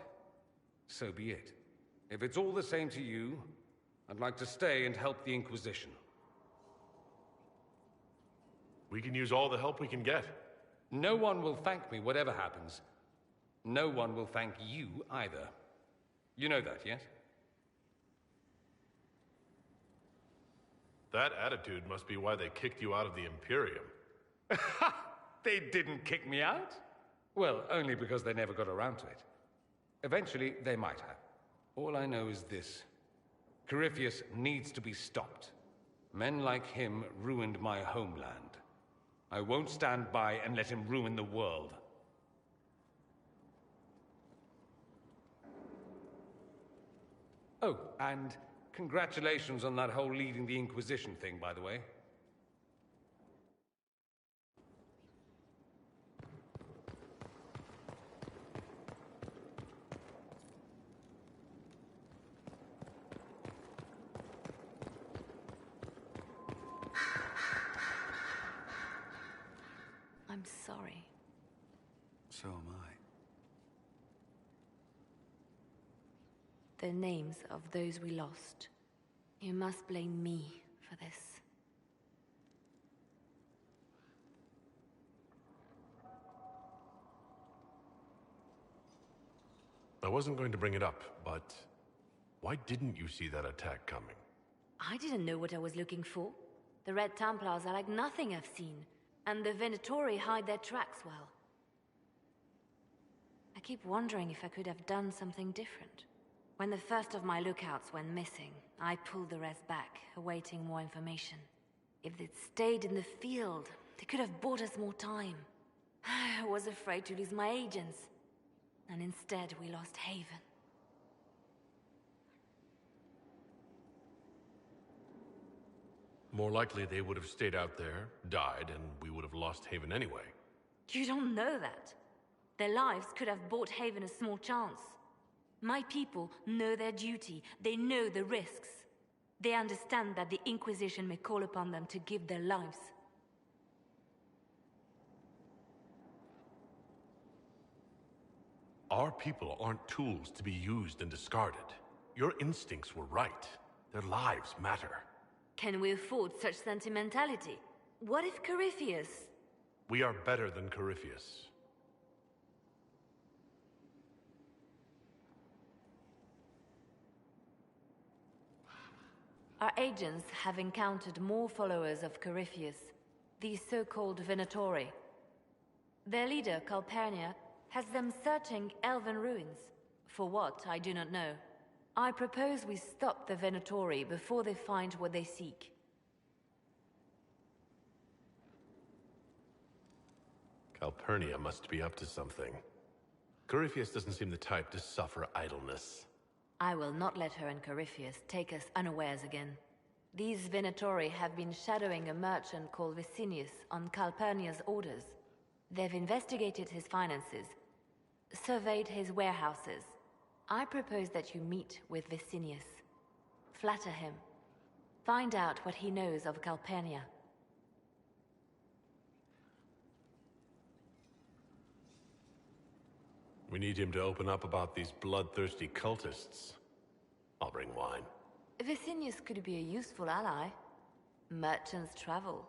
So be it. If it's all the same to you, I'd like to stay and help the Inquisition. We can use all the help we can get. No one will thank me, whatever happens. No one will thank you either. You know that, yes? That attitude must be why they kicked you out of the Imperium. They didn't kick me out? Well, only because they never got around to it. Eventually, they might have. All I know is this. Corypheus needs to be stopped. Men like him ruined my homeland. I won't stand by and let him ruin the world. Oh, and congratulations on that whole leading the Inquisition thing, by the way. I'm sorry. So am I. The names of those we lost. You must blame me for this. I wasn't going to bring it up, but why didn't you see that attack coming? I didn't know what I was looking for. The Red Templars are like nothing I've seen, and the Venatori hide their tracks well. I keep wondering if I could have done something different. When the first of my lookouts went missing, I pulled the rest back, awaiting more information. If they'd stayed in the field, they could have bought us more time. I was afraid to lose my agents, and instead we lost Haven. More likely they would have stayed out there, died, and we would have lost Haven anyway. You don't know that. Their lives could have bought Haven a small chance. My people know their duty. They know the risks. They understand that the Inquisition may call upon them to give their lives. Our people aren't tools to be used and discarded. Your instincts were right. Their lives matter. Can we afford such sentimentality? What if Corypheus... We are better than Corypheus. Our agents have encountered more followers of Corypheus, these so-called Venatori. Their leader, Calpurnia, has them searching elven ruins. For what, I do not know. I propose we stop the Venatori before they find what they seek. Calpurnia must be up to something. Corypheus doesn't seem the type to suffer idleness. I will not let her and Corypheus take us unawares again. These Venatori have been shadowing a merchant called Vicinius on Calpurnia's orders. They've investigated his finances, surveyed his warehouses. I propose that you meet with Vicinius. Flatter him. Find out what he knows of Calpurnia. We need him to open up about these bloodthirsty cultists. I'll bring wine. Vicinius could be a useful ally. Merchants travel,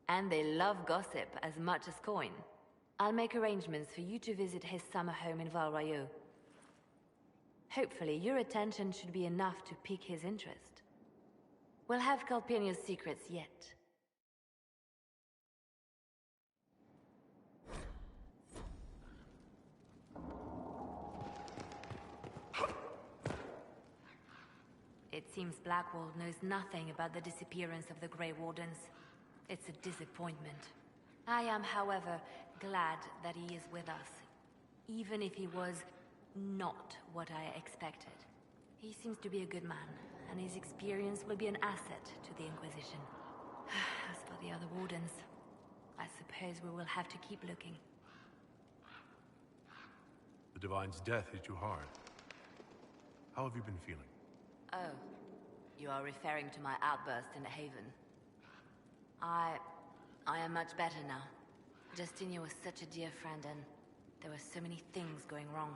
and they love gossip as much as coin. I'll make arrangements for you to visit his summer home in Val Royeaux. Hopefully, your attention should be enough to pique his interest. We'll have Calpurnia's secrets yet. It seems Blackwall knows nothing about the disappearance of the Grey Wardens. It's a disappointment. I am, however, glad that he is with us, even if he was not what I expected. He seems to be a good man, and his experience will be an asset to the Inquisition. As for the other Wardens, I suppose we will have to keep looking. The Divine's death hit you hard. How have you been feeling? Oh, you are referring to my outburst in the Haven. I am much better now. Justinia was such a dear friend, and there were so many things going wrong.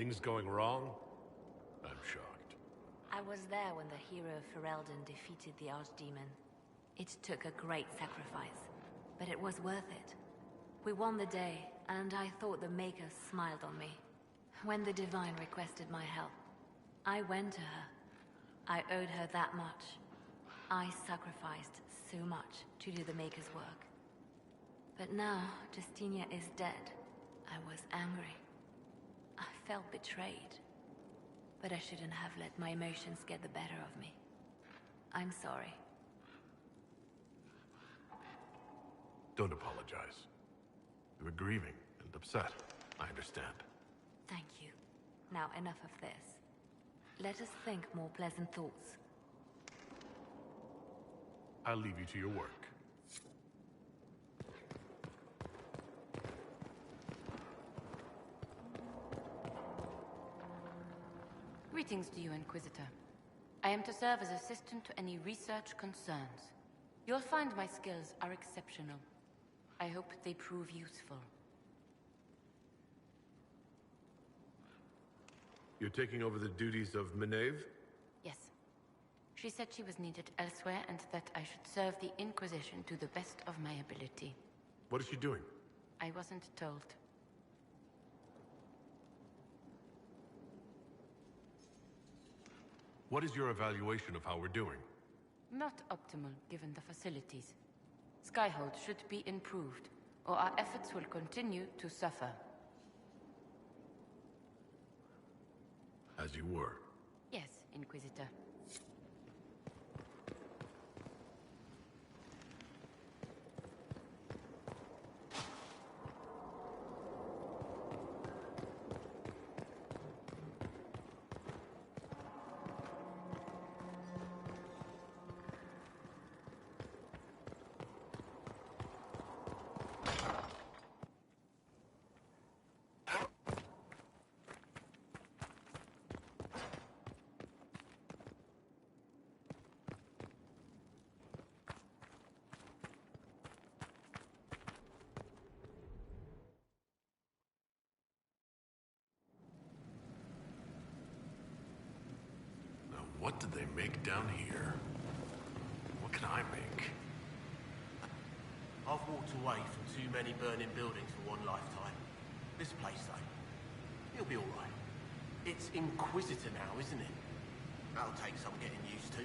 Things going wrong? I'm shocked. I was there when the hero Ferelden defeated the Archdemon. It took a great sacrifice, but it was worth it. We won the day, and I thought the Maker smiled on me. When the Divine requested my help, I went to her. I owed her that much. I sacrificed so much to do the Maker's work. But now, Justinia is dead. I was angry. I felt betrayed. But I shouldn't have let my emotions get the better of me. I'm sorry. Don't apologize. You were grieving and upset. I understand. Thank you. Now enough of this. Let us think more pleasant thoughts. I'll leave you to your work. Greetings to you, Inquisitor. I am to serve as assistant to any research concerns. You'll find my skills are exceptional. I hope they prove useful. You're taking over the duties of Maeve? Yes. She said she was needed elsewhere and that I should serve the Inquisition to the best of my ability. What is she doing? I wasn't told. What is your evaluation of how we're doing? Not optimal, given the facilities. Skyhold should be improved, or our efforts will continue to suffer. As you were. Yes, Inquisitor. What did they make down here? What can I make? I've walked away from too many burning buildings for one lifetime. This place, though, it'll be all right. It's Inquisitor now, isn't it? That'll take some getting used to.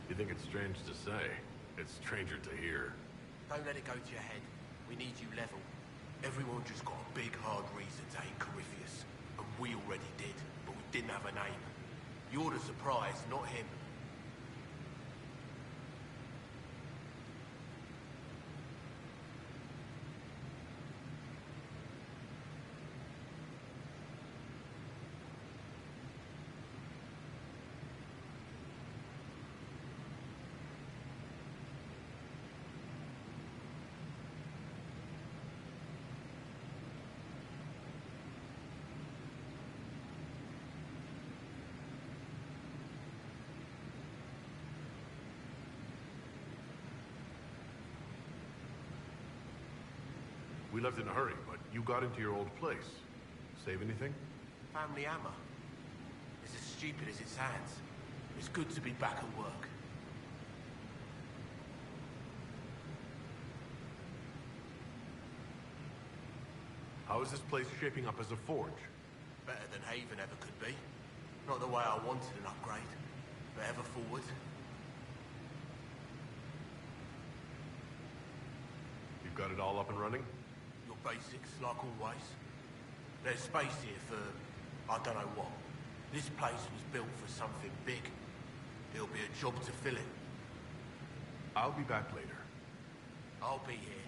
You think it's strange to say? It's stranger to hear. Don't let it go to your head. We need you level. Everyone just got a big, hard reason to hate Corypheus. And we already did, but we didn't have a name. You're the surprise, not him. We left in a hurry, but you got into your old place. Save anything? Family hammer. It's as stupid as it sounds. It's good to be back at work. How is this place shaping up as a forge? Better than Haven ever could be. Not the way I wanted an upgrade, but ever forward. You've got it all up and running? Your basics, like always. There's space here for, I don't know what. This place was built for something big. It'll be a job to fill it. I'll be back later. I'll be here.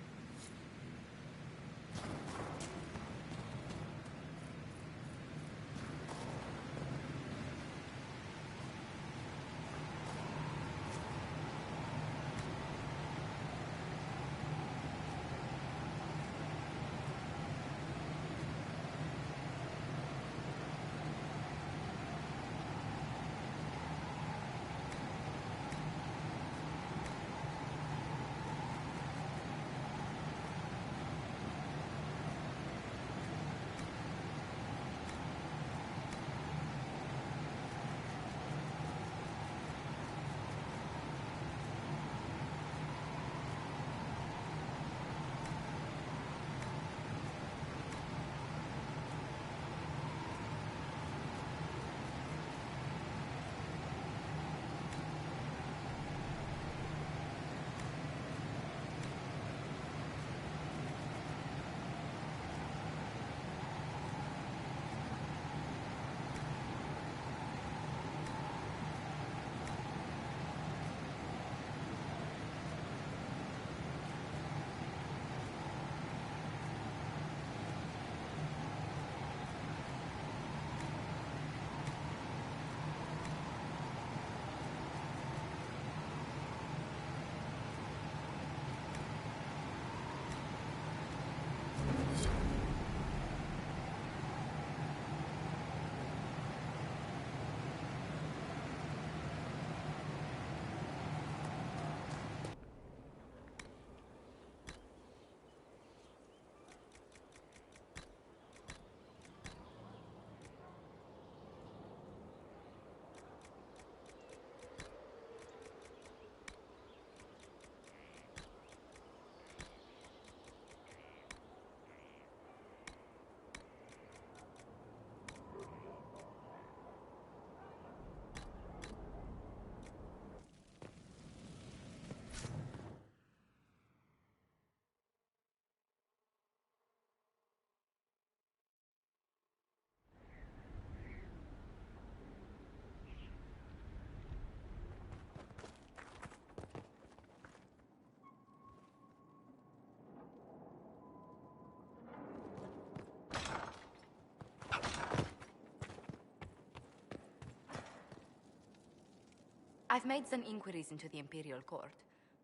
I've made some inquiries into the Imperial Court.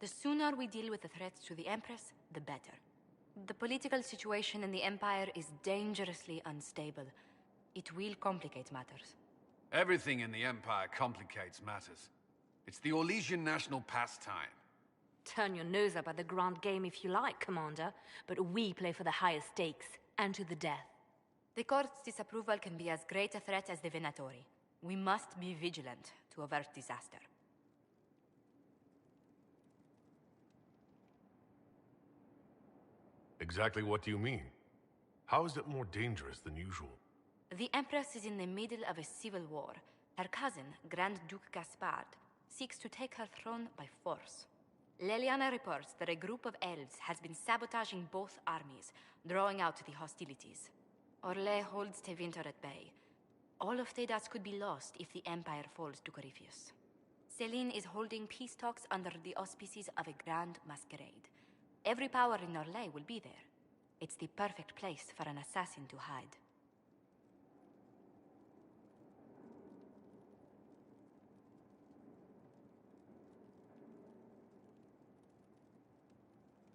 The sooner we deal with the threats to the Empress, the better. The political situation in the Empire is dangerously unstable. It will complicate matters. Everything in the Empire complicates matters. It's the Orlesian national pastime. Turn your nose up at the grand game if you like, Commander, but we play for the highest stakes, and to the death. The Court's disapproval can be as great a threat as the Venatori. We must be vigilant to avert disaster. Exactly what do you mean? How is it more dangerous than usual? The Empress is in the middle of a civil war. Her cousin, Grand Duke Gaspard, seeks to take her throne by force. Leliana reports that a group of elves has been sabotaging both armies, drawing out the hostilities. Orlais holds Tevinter at bay. All of Thedas could be lost if the Empire falls to Corypheus. Celine is holding peace talks under the auspices of a grand masquerade. Every power in Orlais will be there. It's the perfect place for an assassin to hide.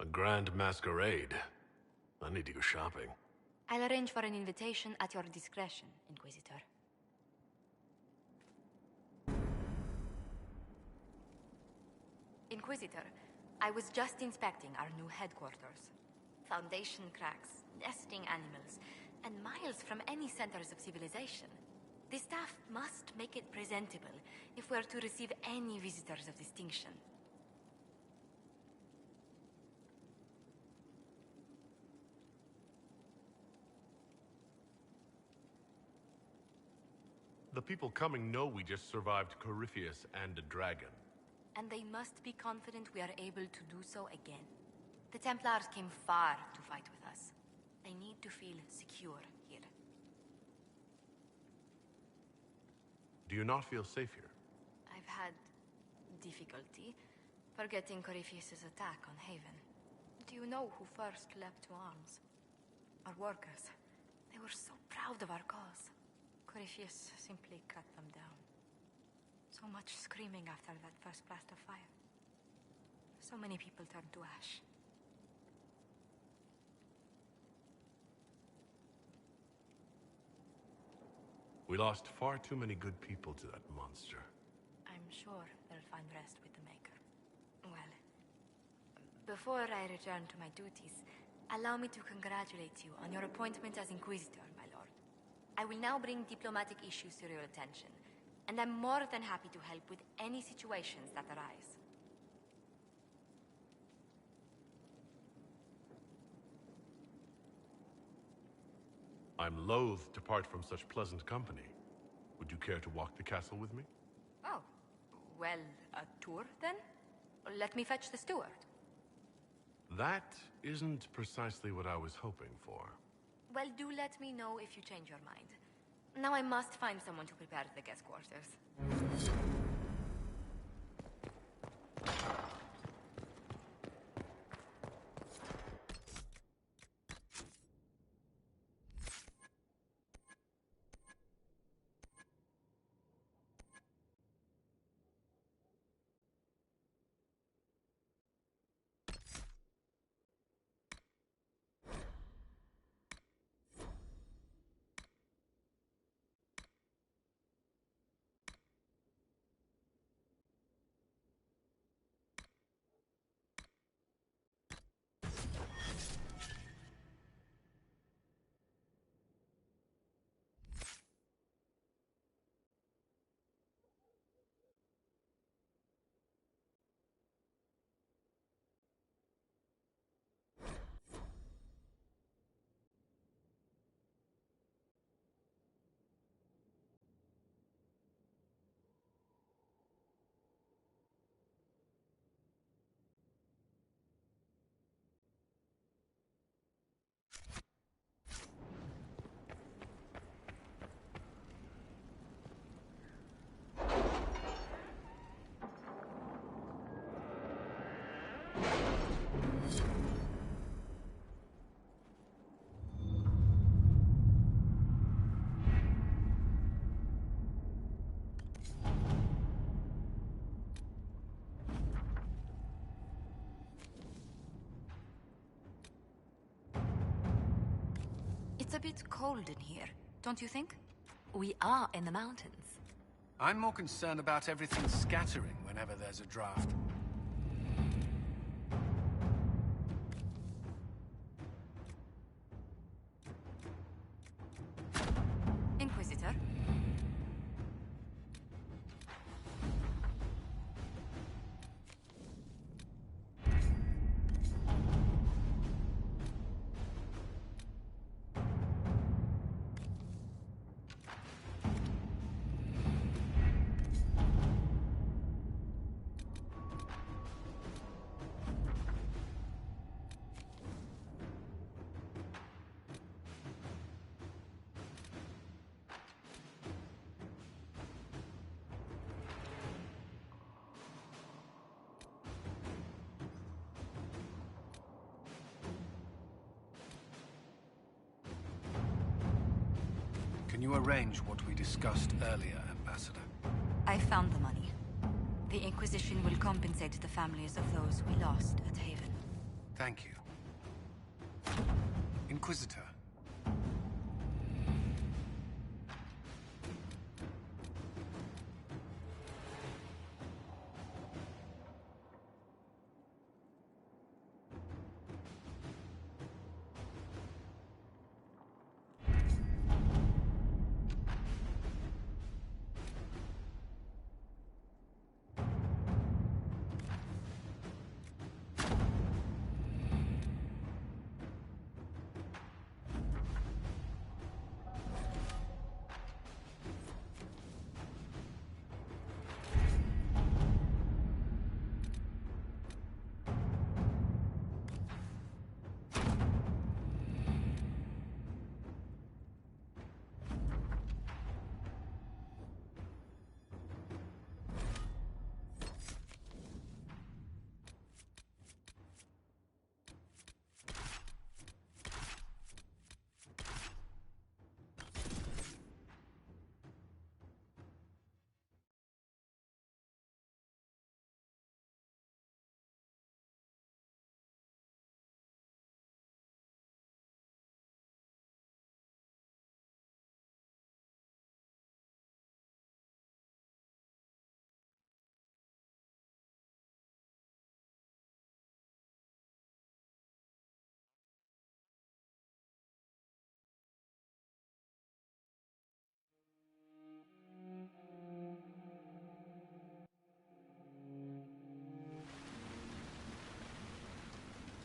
A grand masquerade. I need to go shopping. I'll arrange for an invitation at your discretion, Inquisitor. Inquisitor, I was just inspecting our new headquarters. Foundation cracks, nesting animals, and miles from any centers of civilization. The staff must make it presentable if we're to receive any visitors of distinction. The people coming know we just survived Corypheus and a dragon. And they must be confident we are able to do so again. The Templars came far to fight with us. They need to feel secure here. Do you not feel safe here? I've had difficulty forgetting Corypheus's attack on Haven. Do you know who first leapt to arms? Our workers. They were so proud of our cause. Corypheus simply cut them down. So much screaming after that first blast of fire. So many people turned to ash. We lost far too many good people to that monster. I'm sure they'll find rest with the Maker. Well, before I return to my duties, allow me to congratulate you on your appointment as Inquisitor, my lord. I will now bring diplomatic issues to your attention, and I'm more than happy to help with any situations that arise. I'm loath to part from such pleasant company. Would you care to walk the castle with me? Oh, well, a tour then? Let me fetch the steward. That isn't precisely what I was hoping for. Well, do let me know if you change your mind. Now I must find someone to prepare the guest quarters. a bit cold in here, don't you think? We are in the mountains. I'm more concerned about everything scattering whenever there's a draft. Inquisitor? Can you arrange what we discussed earlier, Ambassador? I found the money. The Inquisition will compensate the families of those we lost at Haven. Thank you. Inquisitor.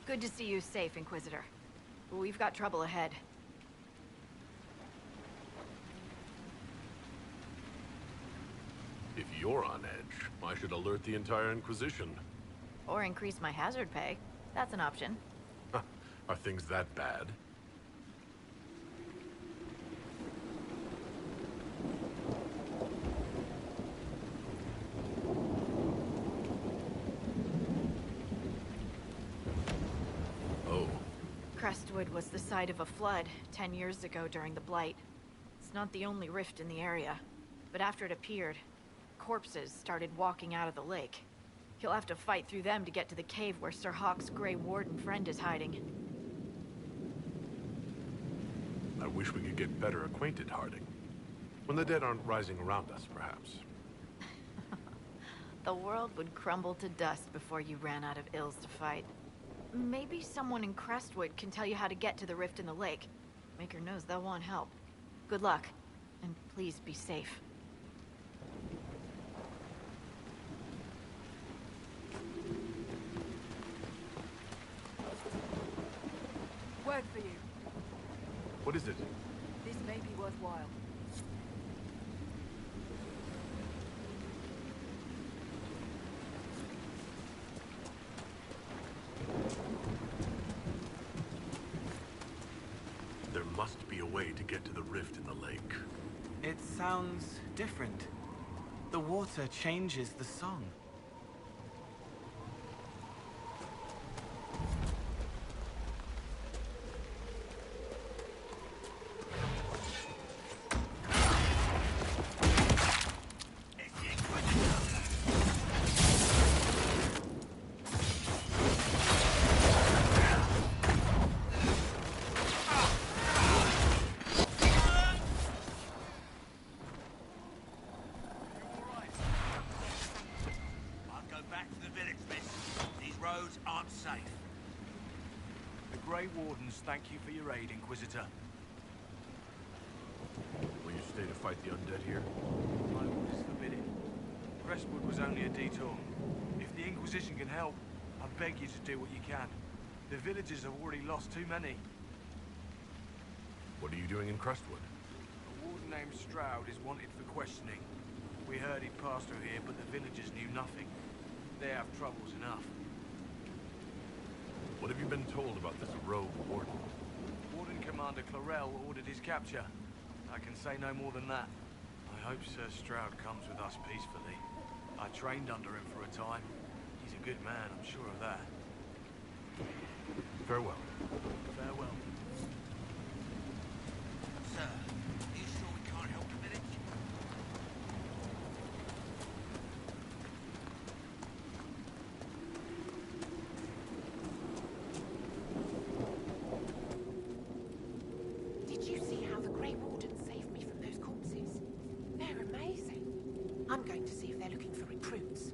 Good to see you safe, Inquisitor. We've got trouble ahead. If you're on edge, I should alert the entire Inquisition. Or increase my hazard pay. That's an option. Are things that bad? Crestwood was the site of a flood 10 years ago during the Blight. It's not the only rift in the area, but after it appeared, corpses started walking out of the lake. You'll have to fight through them to get to the cave where Sir Hawke's Grey Warden friend is hiding. I wish we could get better acquainted, Harding. When the dead aren't rising around us, perhaps. The world would crumble to dust before you ran out of ills to fight. Maybe someone in Crestwood can tell you how to get to the rift in the lake. Maker knows they'll want help. Good luck, and please be safe. Word for you. What is it? This may be worthwhile. There must be a way to get to the rift in the lake. It sounds different. The water changes the song. Grey Wardens thank you for your aid, Inquisitor. Will you stay to fight the undead here? My orders forbid it. Crestwood was only a detour. If the Inquisition can help, I beg you to do what you can. The villagers have already lost too many. What are you doing in Crestwood? A warden named Stroud is wanted for questioning. We heard he'd passed through here, but the villagers knew nothing. They have troubles enough. What have you been told about this rogue warden? Warden Commander Clarel ordered his capture. I can say no more than that. I hope Sir Stroud comes with us peacefully. I trained under him for a time. He's a good man, I'm sure of that. Farewell. Farewell. Sir, are you sure we can't help the village? Did you see how the Grey Wardens saved me from those corpses? They're amazing. I'm going to see if they're looking for recruits.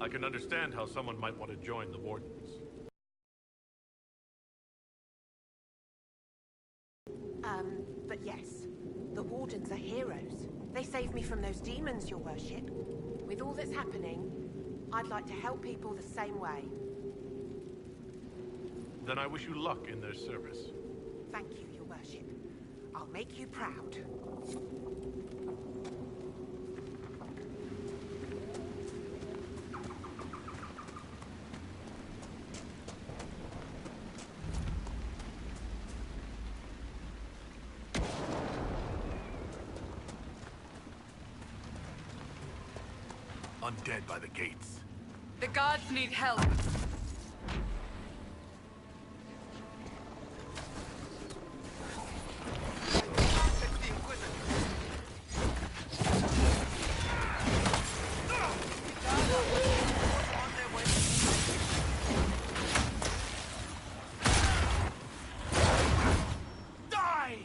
I can understand how someone might want to join the Wardens. But yes, the Wardens are heroes. They saved me from those demons, your worship. With all that's happening, I'd like to help people the same way. Then I wish you luck in their service. Thank you, your worship. I'll make you proud. Undead by the gates. The guards need help. Die!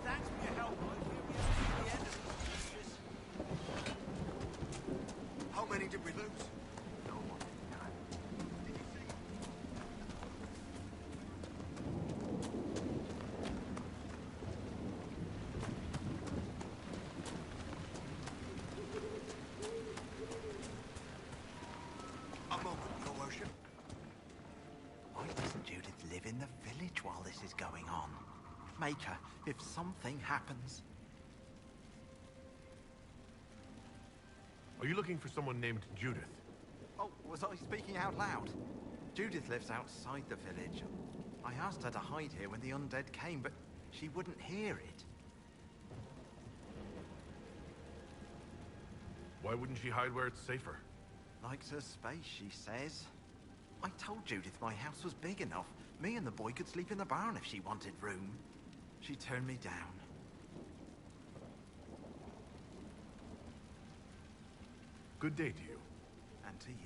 Thanks for your help. I feel we have to the end of these creatures. How many did we lose? No one. Did you see? A moment, your worship. Why doesn't Judith live in the village while this is going on? Make her, if something happens. Are you looking for someone named Judith? Oh, was I speaking out loud? Judith lives outside the village. I asked her to hide here when the undead came, but she wouldn't hear it. Why wouldn't she hide where it's safer? Likes her space, she says. I told Judith my house was big enough. Me and the boy could sleep in the barn if she wanted room. She turned me down. Good day to you. And to you.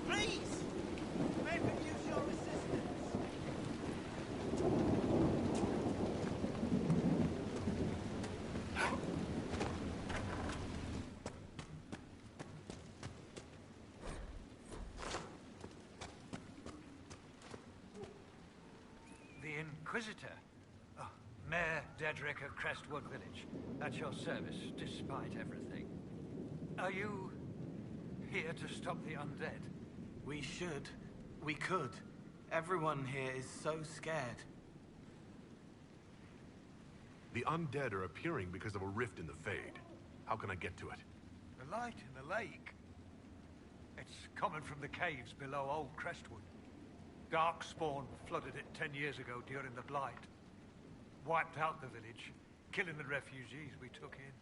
Please! May we use your assistance? The Inquisitor? Oh, Mayor Dedrick of Crestwood Village. At your service, despite everything. Are you here to stop the undead? We should. We could. Everyone here is so scared. The undead are appearing because of a rift in the Fade. How can I get to it? The light in the lake. It's coming from the caves below Old Crestwood. Darkspawn flooded it 10 years ago during the Blight. Wiped out the village, killing the refugees we took in.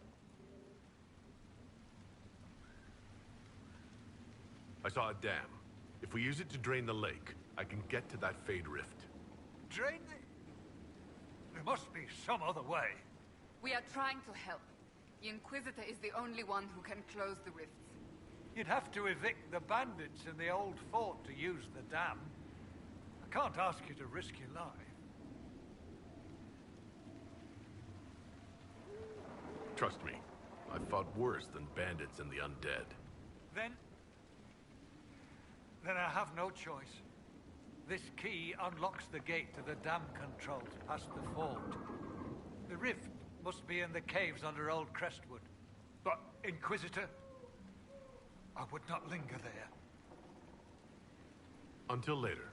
I saw a dam. If we use it to drain the lake, I can get to that Fade rift. Drain the... There must be some other way. We are trying to help. The Inquisitor is the only one who can close the rifts. You'd have to evict the bandits in the old fort to use the dam. I can't ask you to risk your life. Trust me, I've fought worse than bandits and the undead. Then I have no choice. This key unlocks the gate to the dam controls past the fort. The rift must be in the caves under Old Crestwood. But, Inquisitor, I would not linger there. Until later.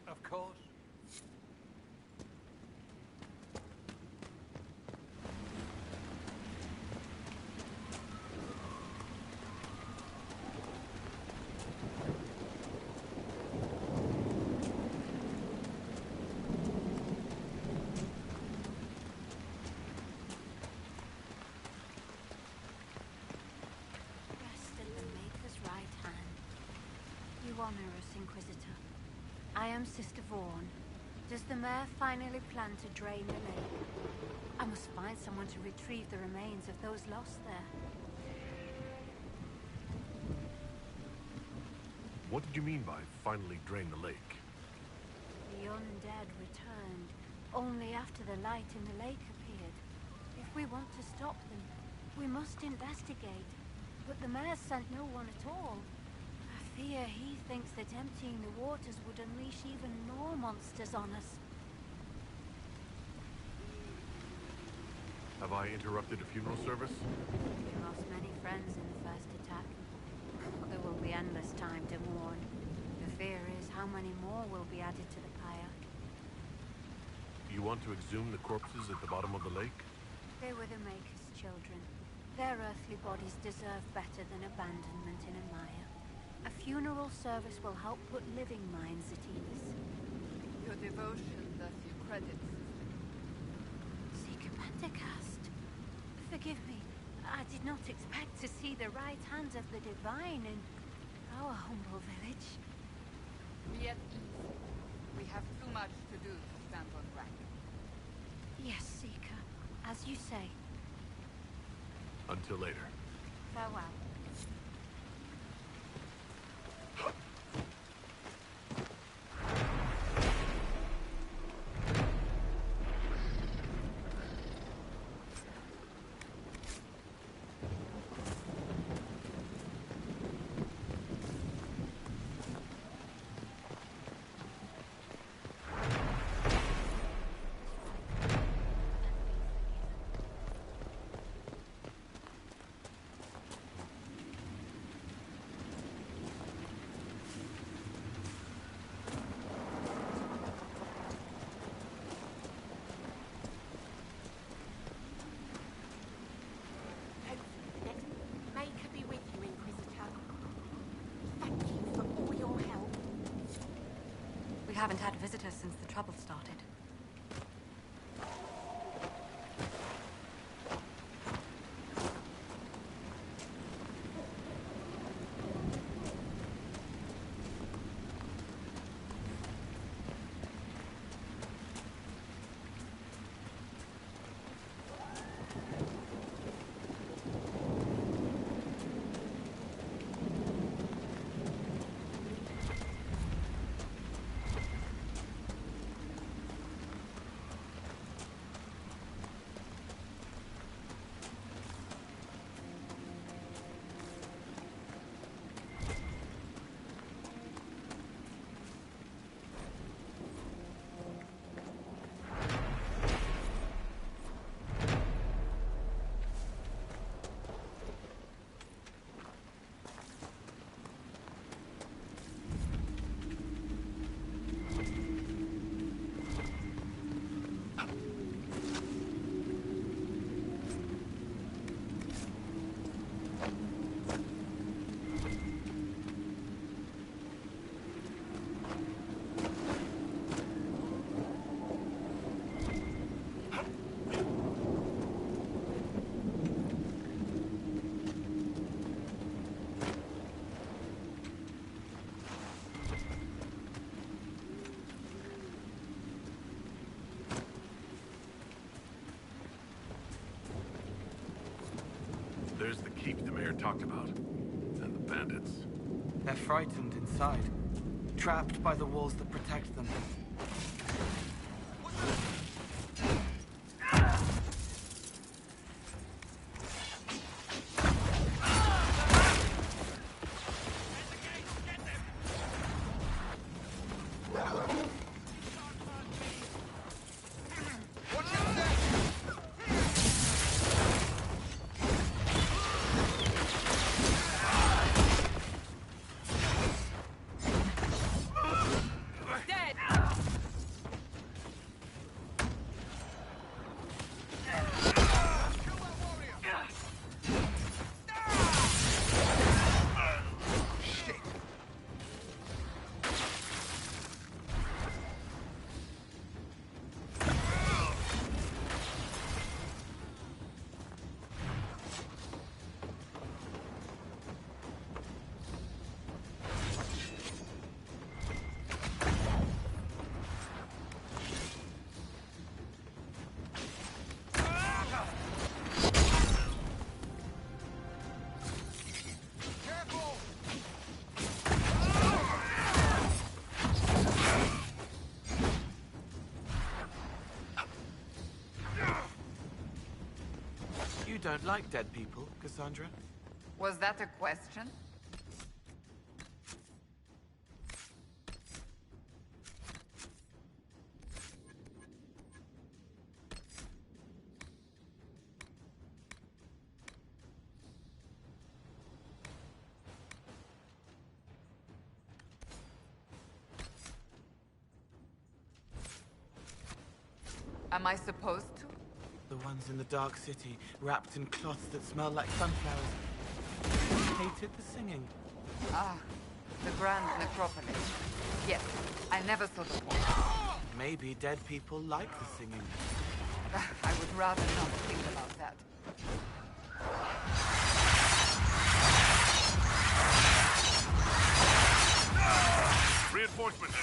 Of course. Honor us, Inquisitor. I am Sister Vaughn. Does the mayor finally plan to drain the lake? I must find someone to retrieve the remains of those lost there. What did you mean by finally drain the lake? The undead returned, only after the light in the lake appeared. If we want to stop them, we must investigate. But the mayor sent no one at all. I fear he thinks that emptying the waters would unleash even more monsters on us. Have I interrupted a funeral service? We lost many friends in the first attack. There will be endless time to mourn. The fear is how many more will be added to the pyre. You want to exhume the corpses at the bottom of the lake? They were the Maker's children. Their earthly bodies deserve better than abandonment in a mire. A funeral service will help put living minds at ease. Your devotion does you credit. Seeker Pentacast. Forgive me. I did not expect to see the right hand of the Divine in our humble village. Be at ease. We have too much to do to stand on rank. Yes, Seeker. As you say. Until later. Farewell. We haven't had visitors since the trouble started. keeps the mayor talked about. And the bandits. They're frightened inside, trapped by the walls that protect them. You don't like dead people, Cassandra? Was that a question? Am I supposed to? The ones in the Dark City, wrapped in cloths that smell like sunflowers. Hated the singing. Ah, the Grand Necropolis. Yes, I never saw the point. Maybe dead people like the singing. I would rather not think about that. Reinforcements!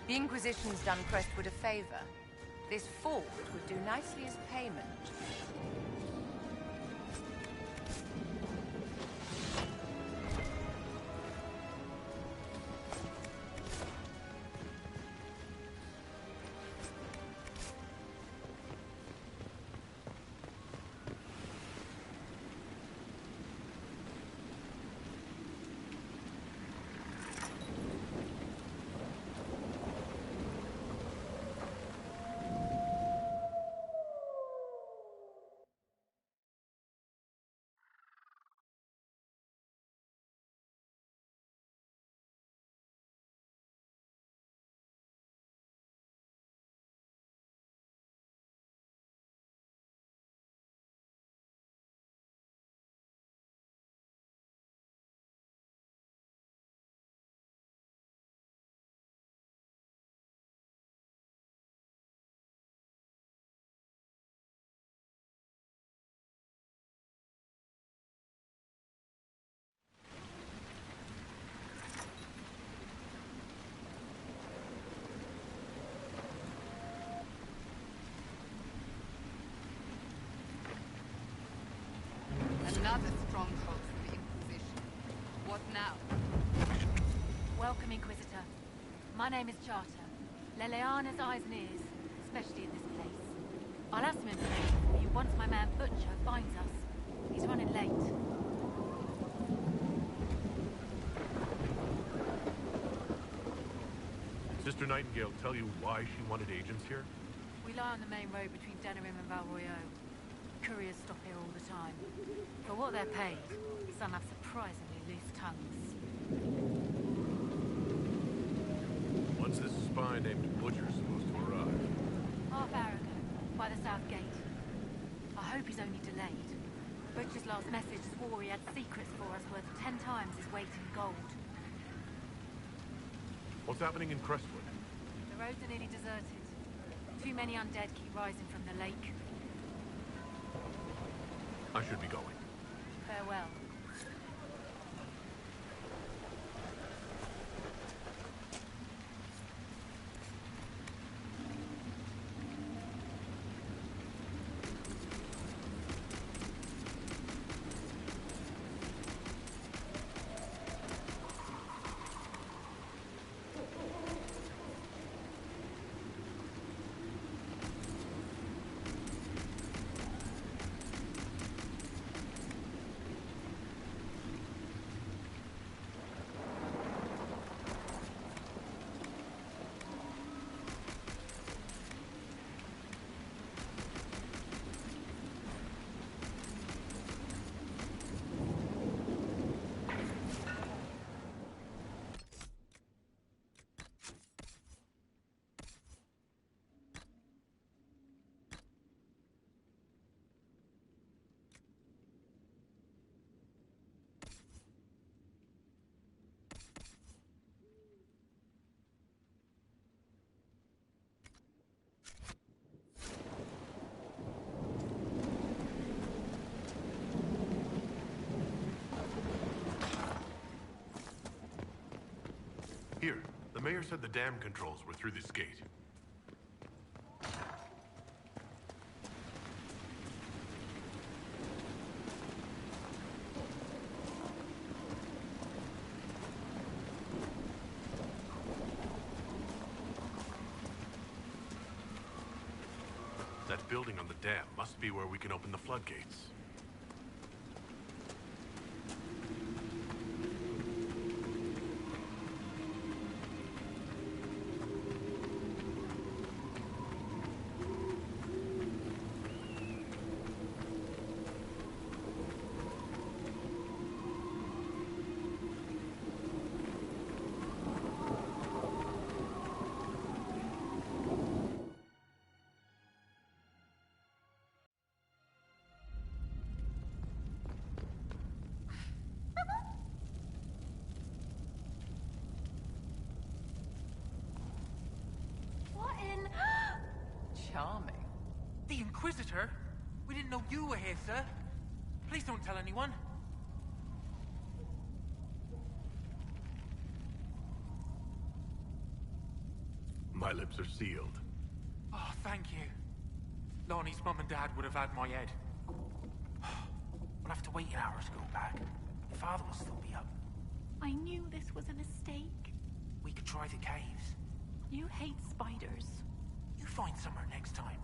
The Inquisition's done Crestwood a favor. This fort would do nicely as payment. Another stronghold for the Inquisition. What now? Welcome, Inquisitor. My name is Charter. Leliana's eyes and ears, especially in this place. I'll have some information for you once my man Butcher finds us. He's running late. Sister Nightingale tell you why she wanted agents here? We lie on the main road between Denerim and Val Royeaux. Couriers stop here all the time. For what they're paid, some have surprisingly loose tongues. When's this spy named Butcher supposed to arrive? Half hour ago, by the south gate. I hope he's only delayed. Butcher's last message swore he had secrets for us worth 10 times his weight in gold. What's happening in Crestwood? The roads are nearly deserted. Too many undead keep rising from the lake. I should be going. Farewell. Here, the mayor said the dam controls were through this gate. That building on the dam must be where we can open the floodgates. Charming. The Inquisitor? We didn't know you were here, sir. Please don't tell anyone. My lips are sealed. Oh, thank you. Lonnie's mum and dad would have had my head. We'll have to wait an hour to go back. Your father will still be up. I knew this was a mistake. We could try the caves. You hate spiders. You find somewhere next time.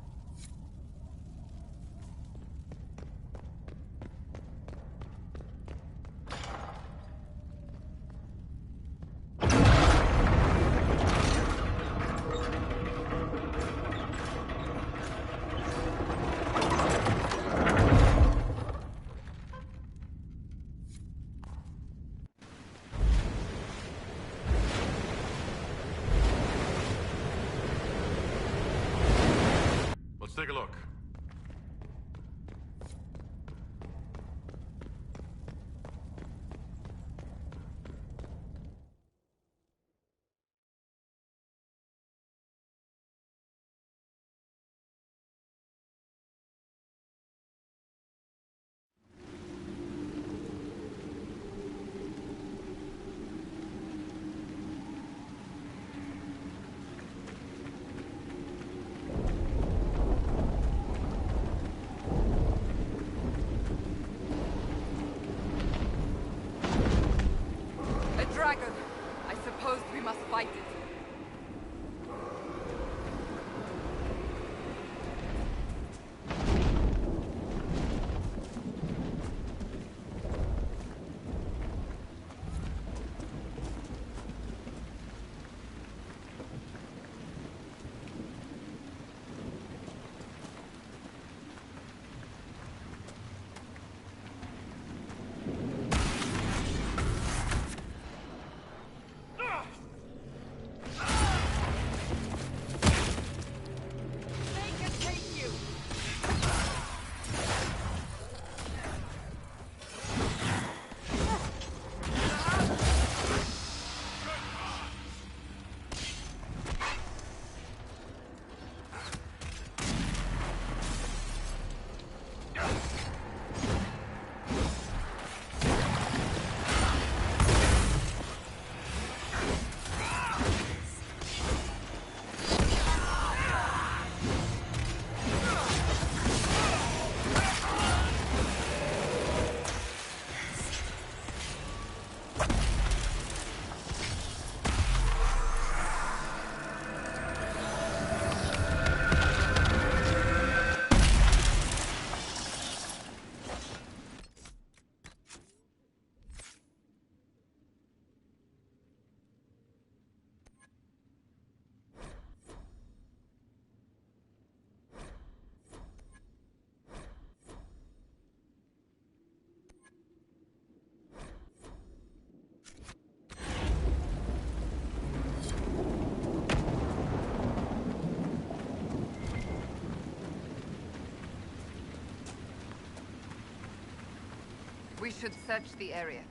We should search the area.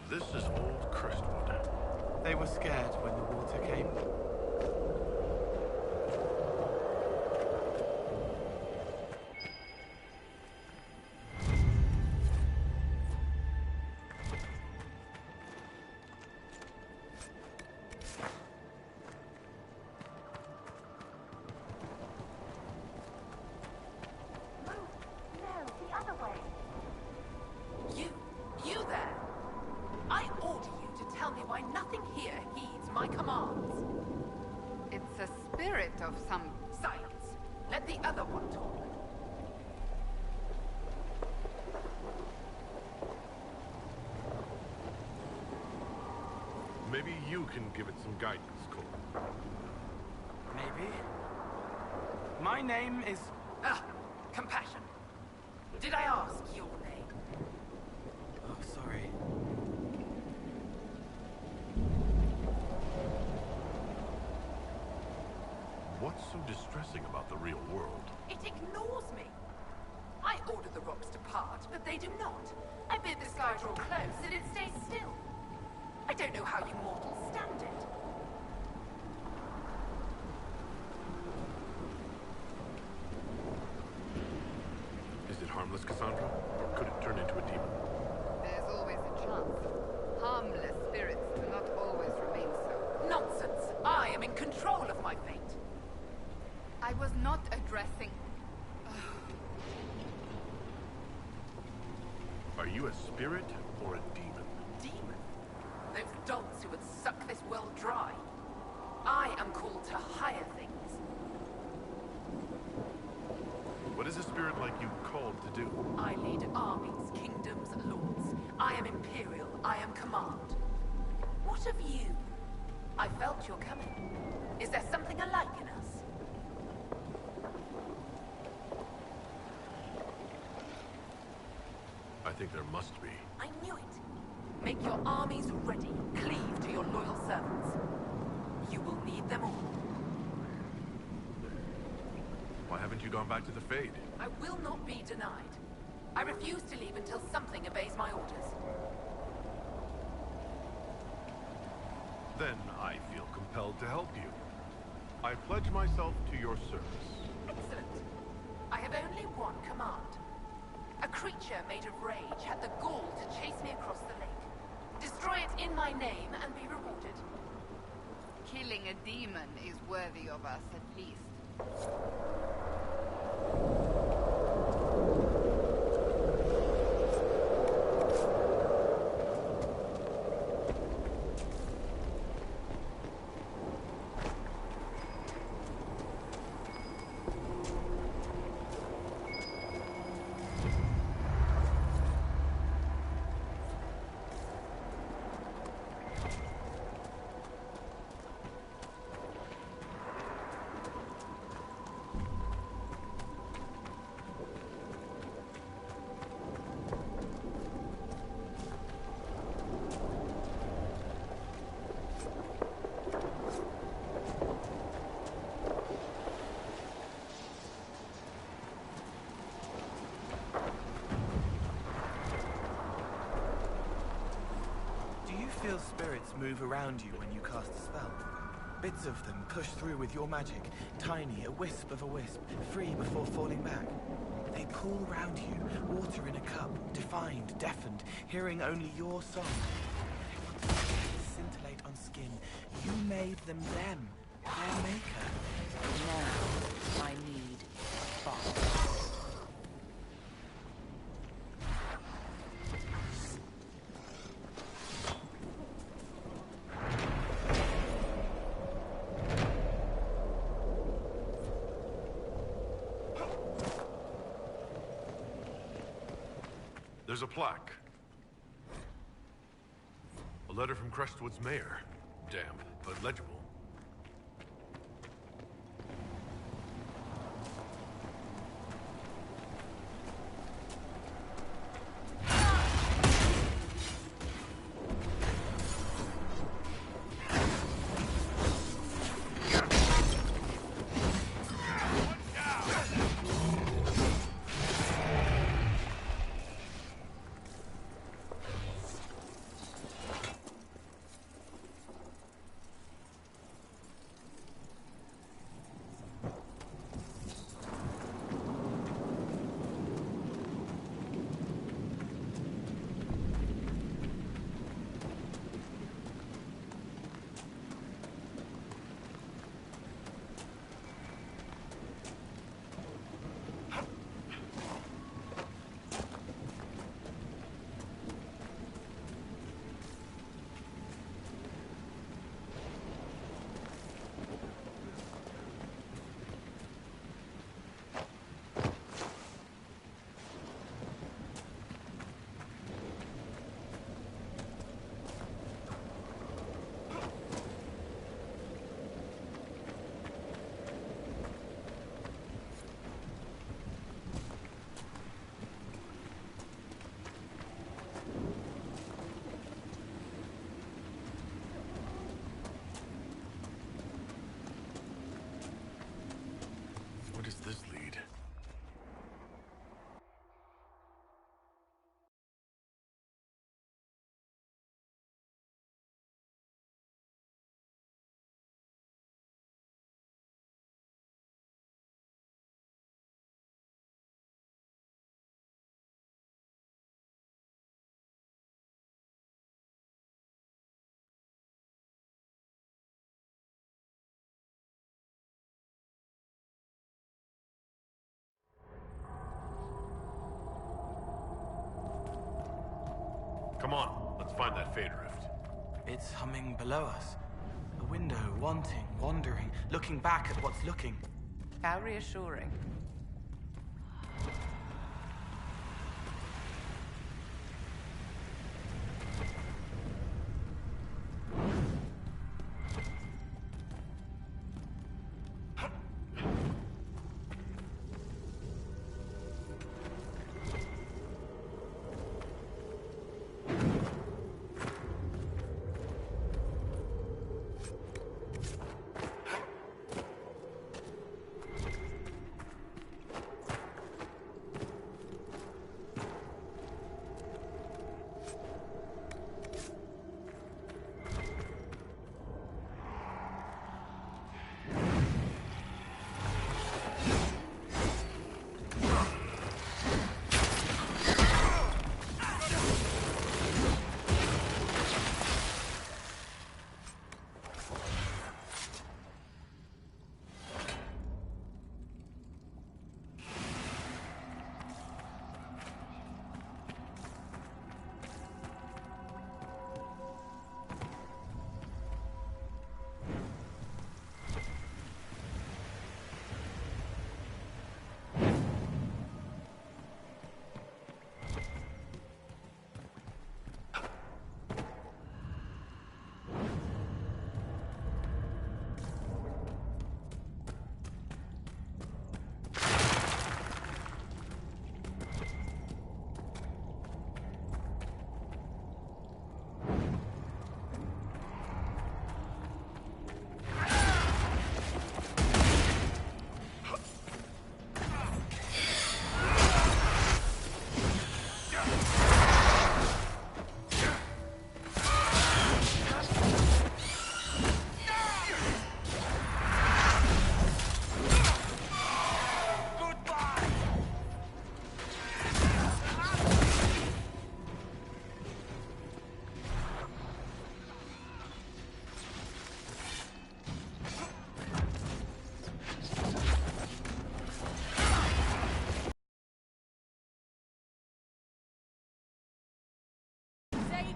This is old Crestwood. They were scared when the water came. Of some... Silence! Let the other one talk. Maybe you can give it some guidance, Cole. Maybe. My name is... Compassion. Did I ask your name? Oh, sorry. What's so distressing about the real world? It ignores me. I order the rocks to part, but they do not. I bid the sky draw close, and it stays still. I don't know how you mortals stand it. Is it harmless, Cassandra? Or could it turn into a demon? There's always a chance. Harmless spirits do not always remain so. Nonsense! I am in control of my fate. I was not addressing... Are you a spirit or a demon? Demon? Those dogs who would suck this world dry. I am called to higher things. What is a spirit like you called to do? I lead armies, kingdoms, lords. I am imperial. I am command. What of you? I felt your coming. Is there something alike in us? I think there must be. I knew it. Make your armies ready. Cleave to your loyal servants. You will need them all. Why haven't you gone back to the Fade? I will not be denied. I refuse to leave until something obeys my orders. Then I feel compelled to help you. I pledge myself to your service. Excellent. I have only one command. A creature made of rage had the gall to chase me across the lake. Destroy it in my name and be rewarded. Killing a demon is worthy of us, at least. Feel spirits move around you when you cast a spell. Bits of them push through with your magic, tiny, a wisp of a wisp, free before falling back. They pull around you, water in a cup, defined, deafened, hearing only your song. They want to scintillate on skin. You made them, their maker. Now, I need fire. There's a plaque. A letter from Crestwood's mayor. Damp, but legible. Where does this lead? Come on, let's find that Fade Rift. It's humming below us. A window, wanting, wandering, looking back at what's looking. How reassuring.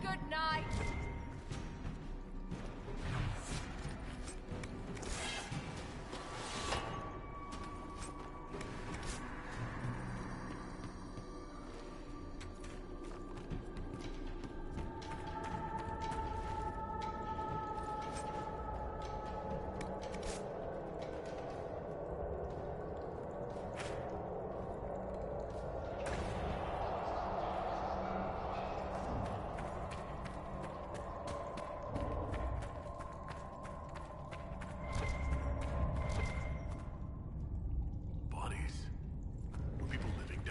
Good night.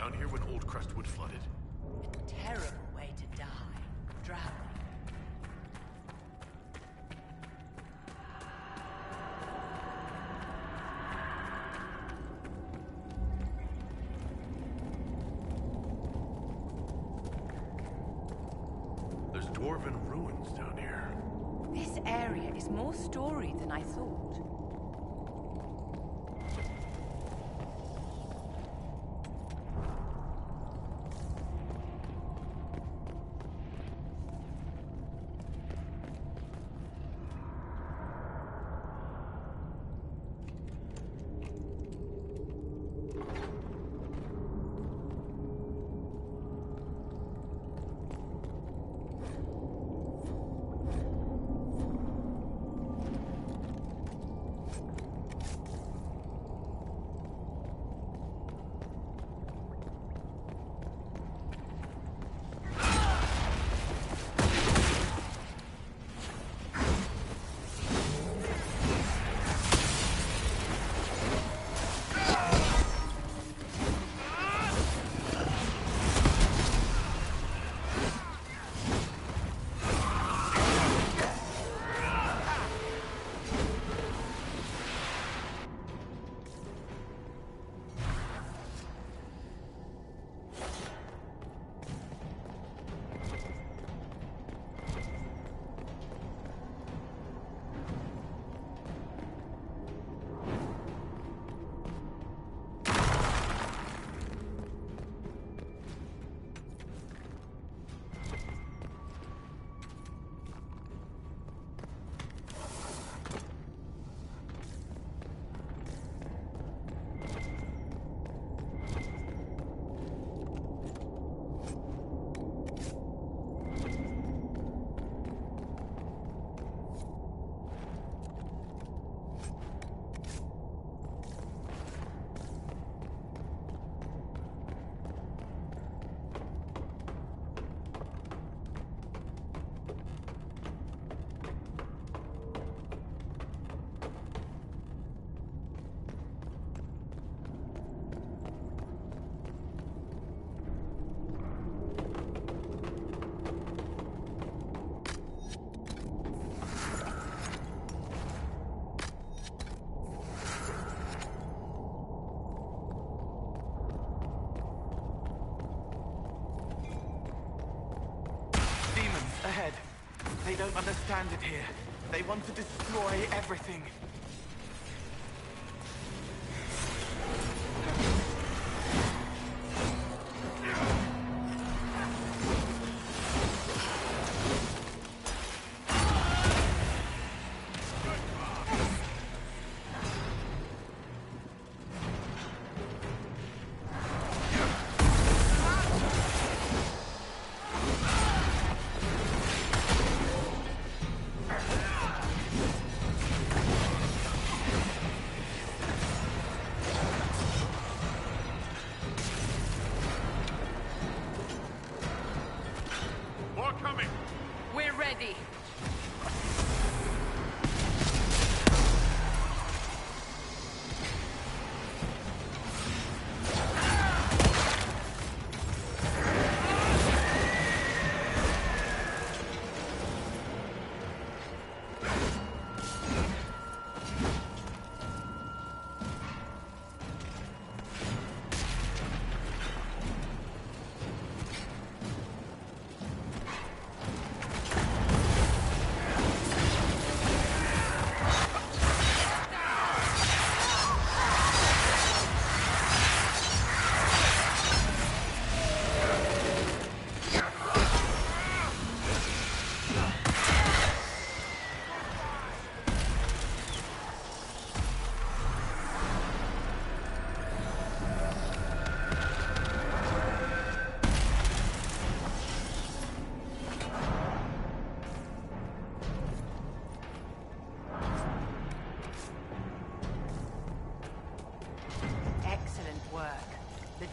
down here when Old Crestwood flooded? Terrible way to die. Drowning. There's dwarven ruins down here. This area is more storied than I thought. Ahead. They don't understand it here. They want to destroy everything.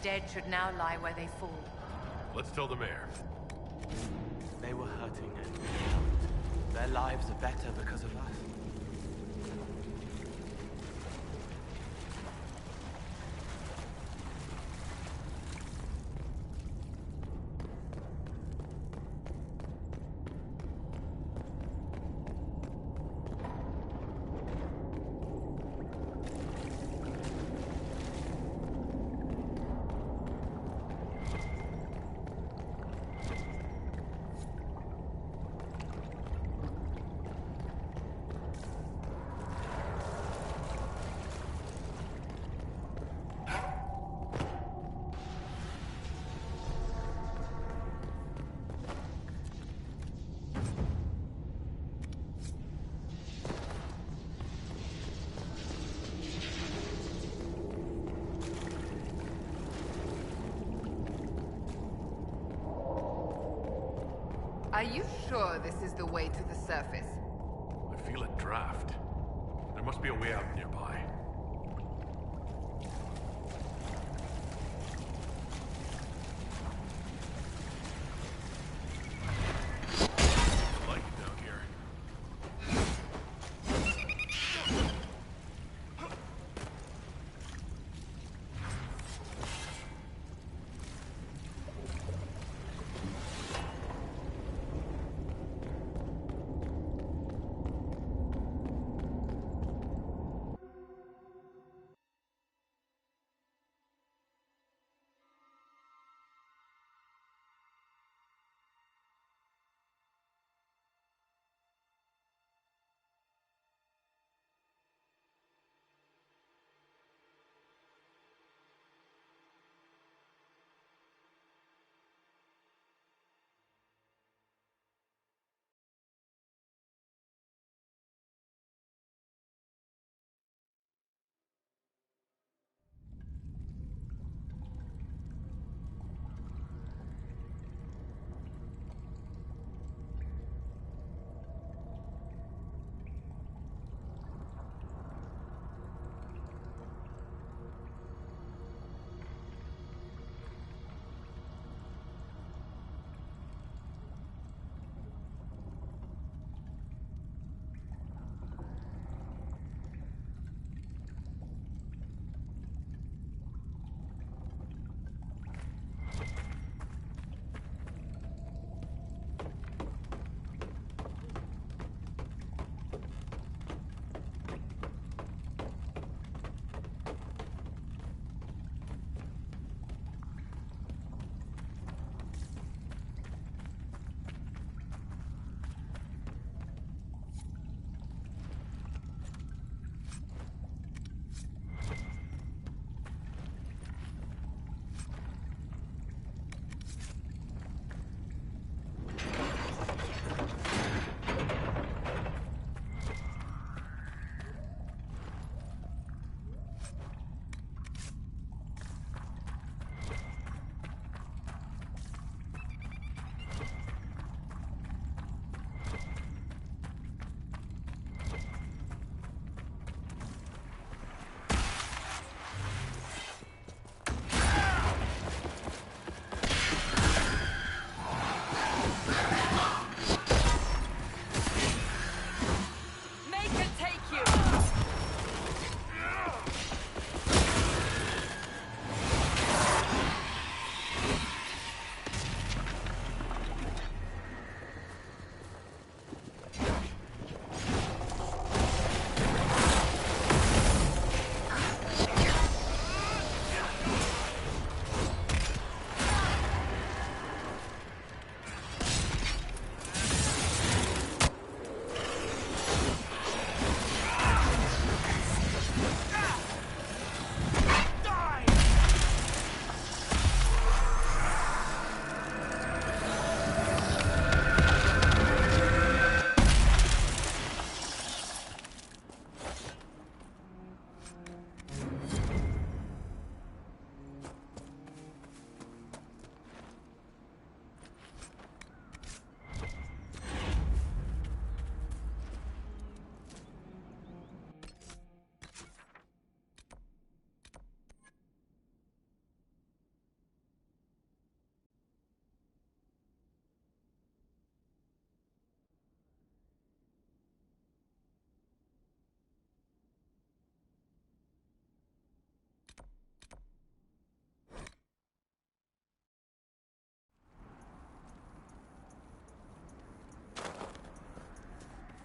Dead should now lie where they fall. Let's tell the mayor. They were hurting and we helped. Their lives are better because of us. Are you sure this is the way to the surface? I feel a draft. There must be a way out nearby. Light down here.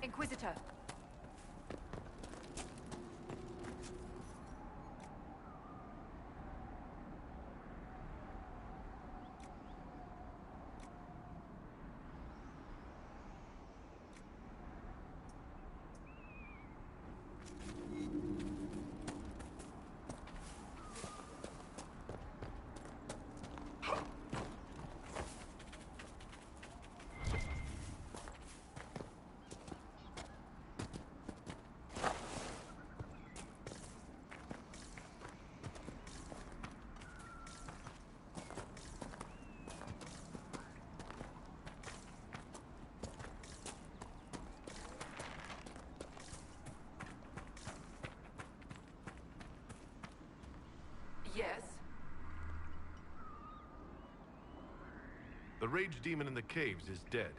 Inquisitor. The rage demon in the caves is dead,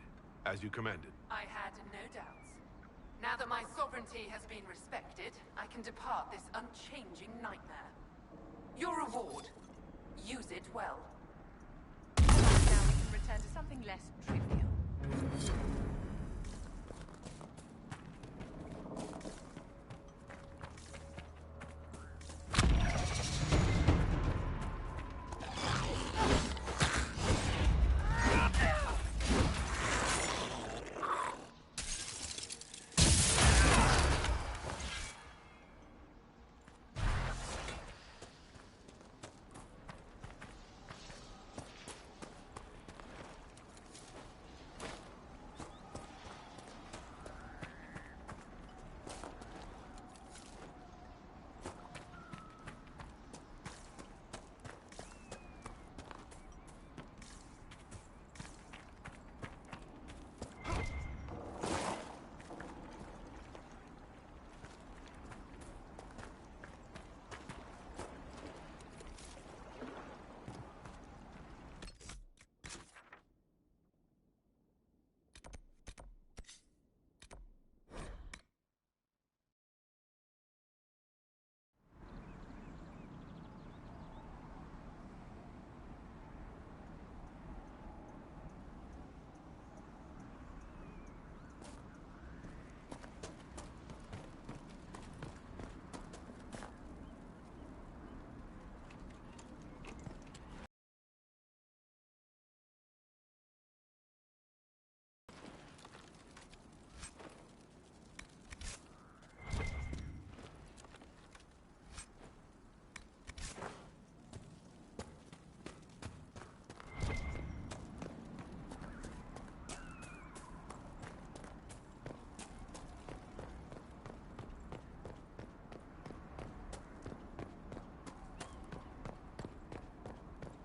as you commanded. I had no doubts. Now that my sovereignty has been respected, I can depart this unchanging nightmare. Your reward. Use it well. Now we can return to something less trivial.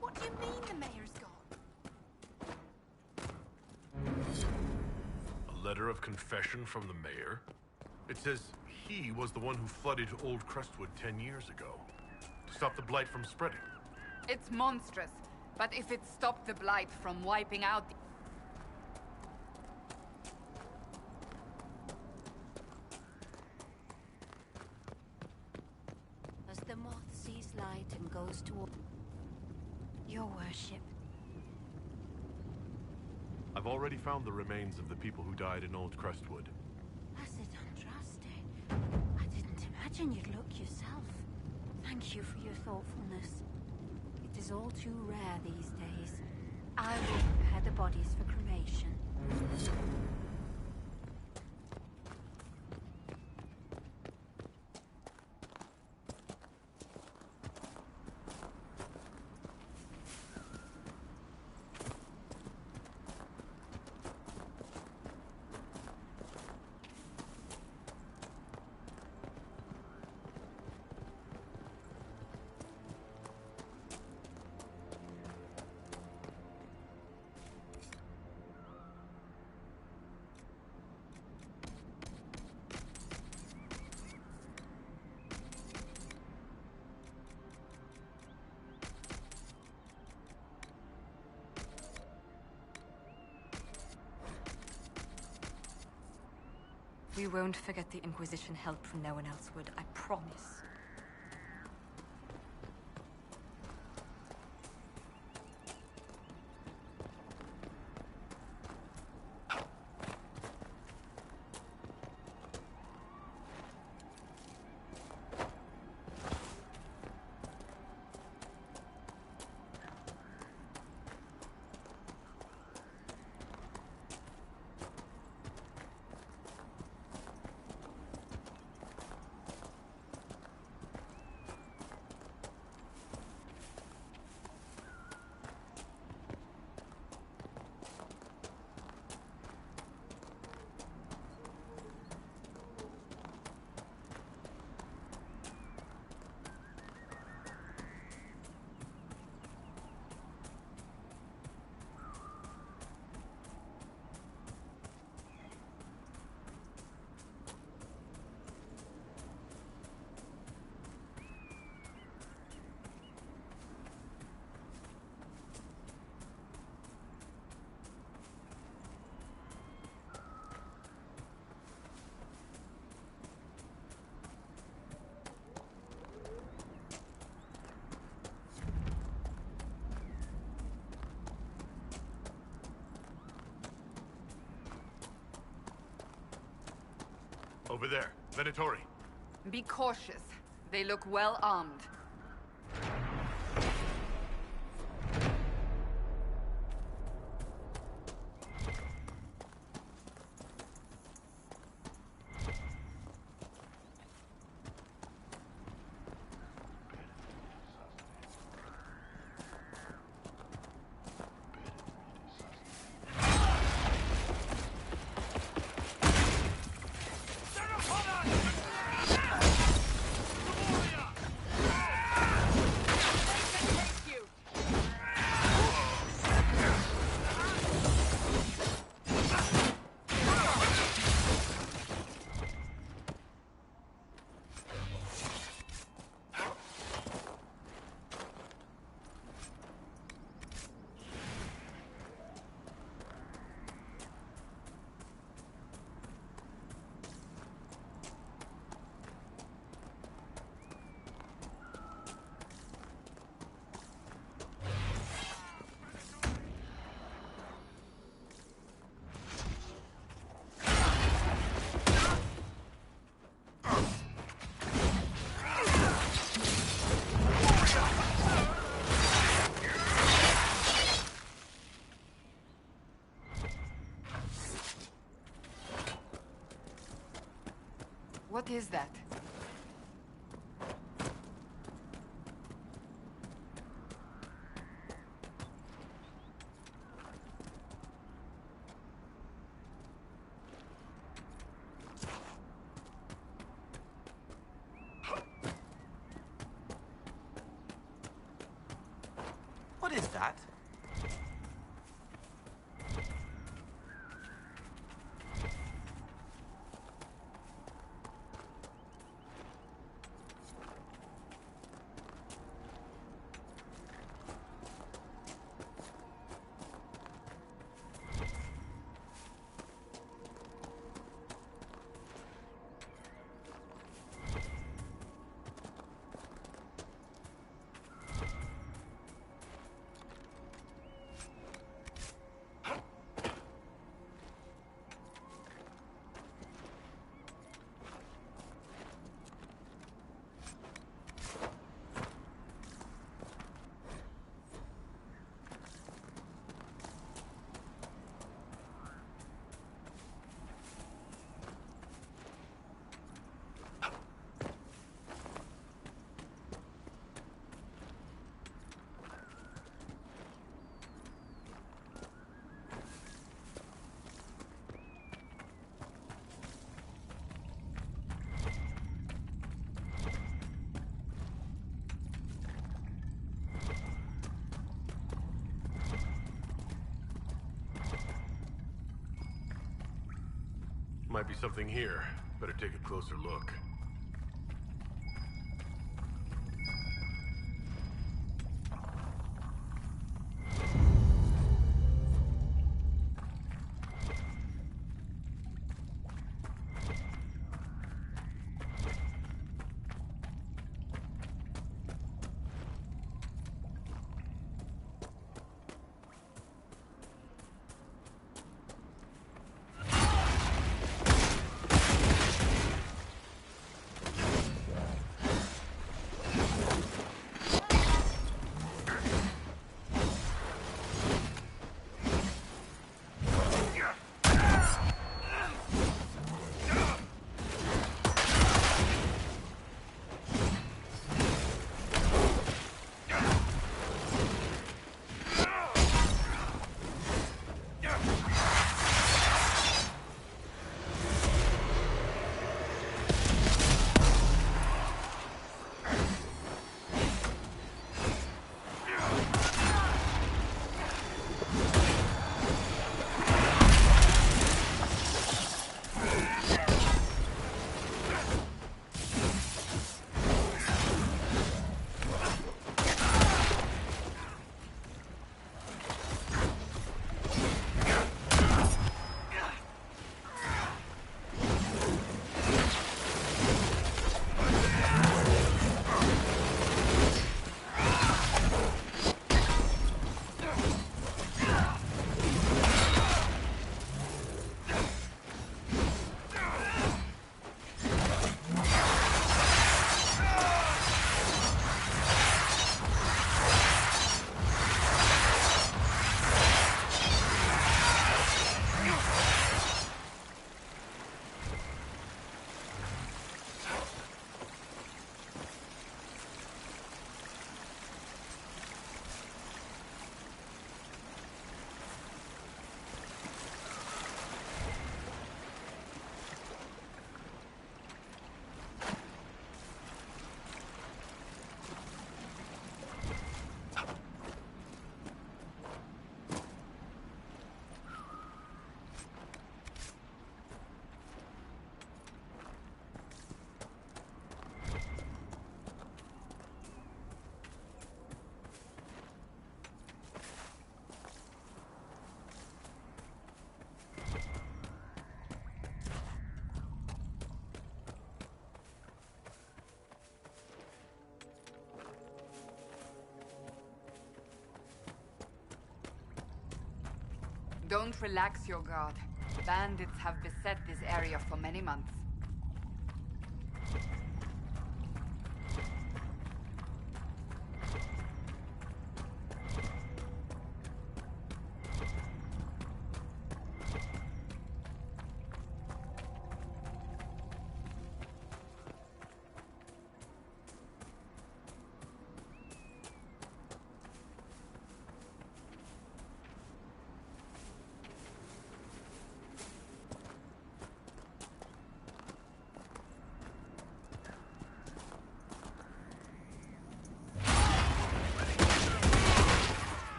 What do you mean the mayor's gone? A letter of confession from the mayor? It says he was the one who flooded Old Crestwood 10 years ago, to stop the blight from spreading. It's monstrous, but if it stopped the blight from wiping out the... As the moth sees light and goes toward your worship. I've already found the remains of the people who died in Old Crestwood. Blessed Andraste. I didn't imagine you'd look yourself. Thank you for your thoughtfulness. It is all too rare these days. I will prepare the bodies for cremation. We won't forget the Inquisition help from no one else would, I promise. Over there. Venatori. Be cautious. They look well armed. What is that? What is that? Might be something here. Better take a closer look. Don't relax your guard. Bandits have beset this area for many months.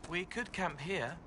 We could camp here.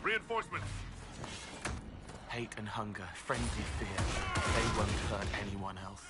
Reinforcements! Hate and hunger, frenzied fear. They won't hurt anyone else.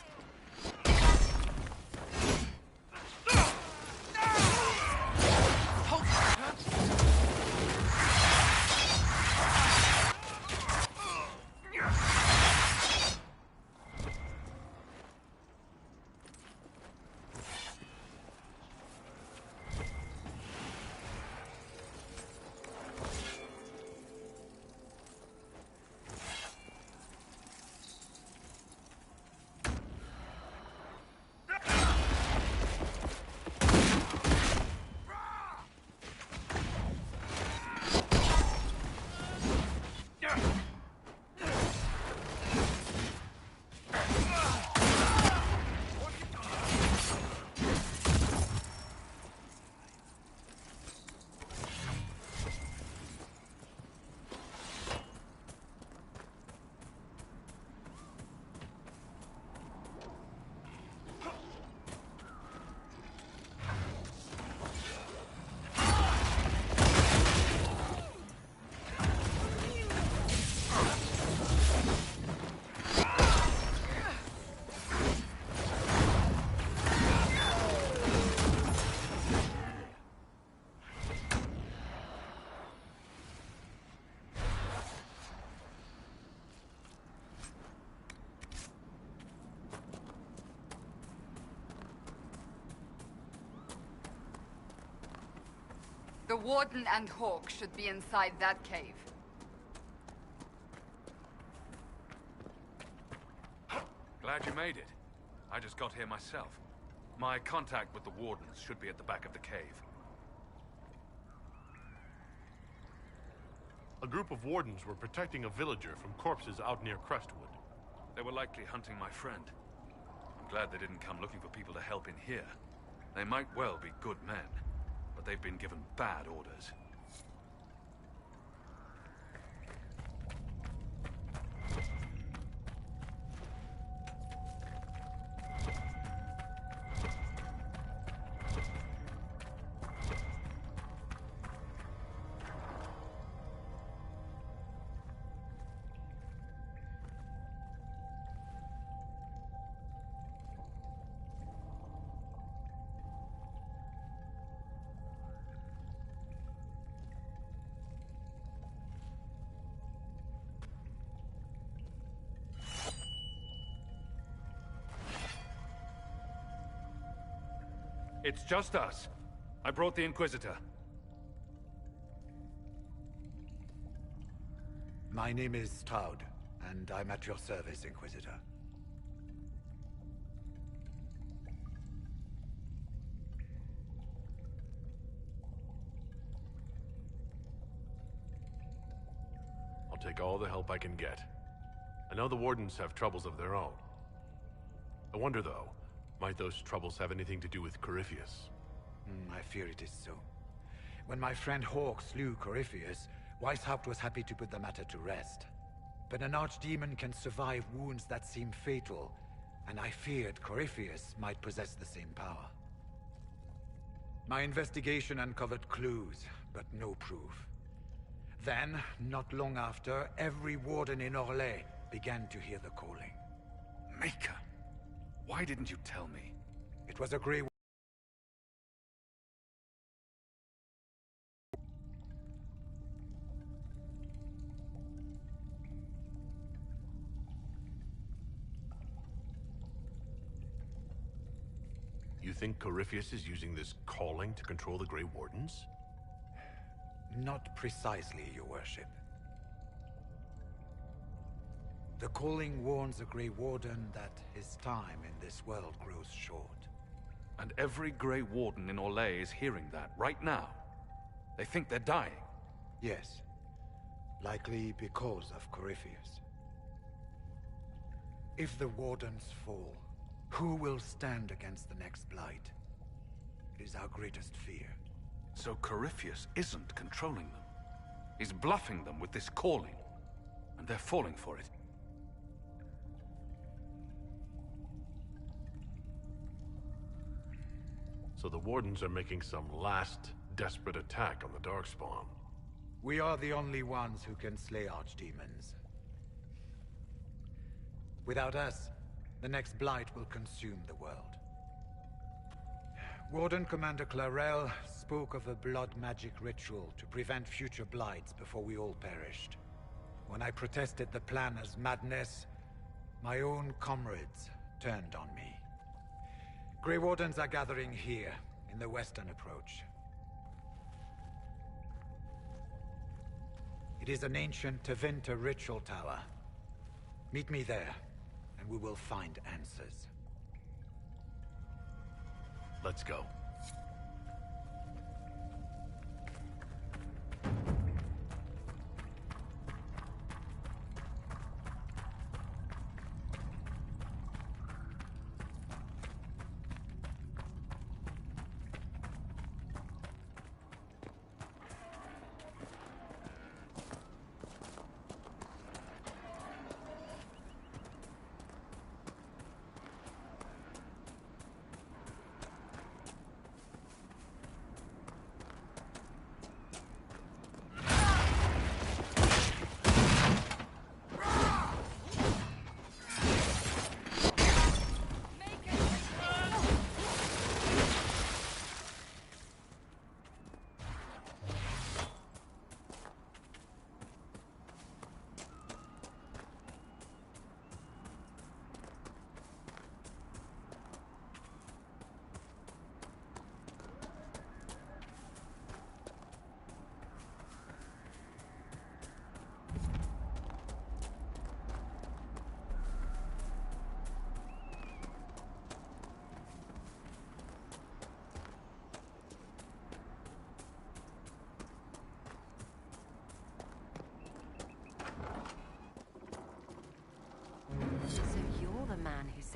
The Warden and Hawk should be inside that cave. Glad you made it. I just got here myself. My contact with the Wardens should be at the back of the cave. A group of Wardens were protecting a villager from corpses out near Crestwood. They were likely hunting my friend. I'm glad they didn't come looking for people to help in here. They might well be good men, but they've been given bad orders. It's just us. I brought the Inquisitor. My name is Stroud, and I'm at your service, Inquisitor. I'll take all the help I can get. I know the Wardens have troubles of their own. I wonder, though, might those troubles have anything to do with Corypheus? I fear it is so. When my friend Hawk slew Corypheus, Weishaupt was happy to put the matter to rest. But an archdemon can survive wounds that seem fatal, and I feared Corypheus might possess the same power. My investigation uncovered clues, but no proof. Then, not long after, every warden in Orlais began to hear the calling. Maker! Why didn't you tell me? It was a Grey... You think Corypheus is using this calling to control the Grey Wardens? Not precisely, Your Worship. The calling warns a Grey Warden that his time in this world grows short. And every Grey Warden in Orlais is hearing that right now. They think they're dying. Yes. Likely because of Corypheus. If the Wardens fall, who will stand against the next Blight? It is our greatest fear. So Corypheus isn't controlling them. He's bluffing them with this calling. And they're falling for it. So the Wardens are making some last, desperate attack on the Darkspawn. We are the only ones who can slay archdemons. Without us, the next Blight will consume the world. Warden Commander Clarel spoke of a blood magic ritual to prevent future Blights before we all perished. When I protested the plan as madness, my own comrades turned on me. Grey Wardens are gathering here, in the western approach. It is an ancient Tevinter ritual tower. Meet me there, and we will find answers. Let's go.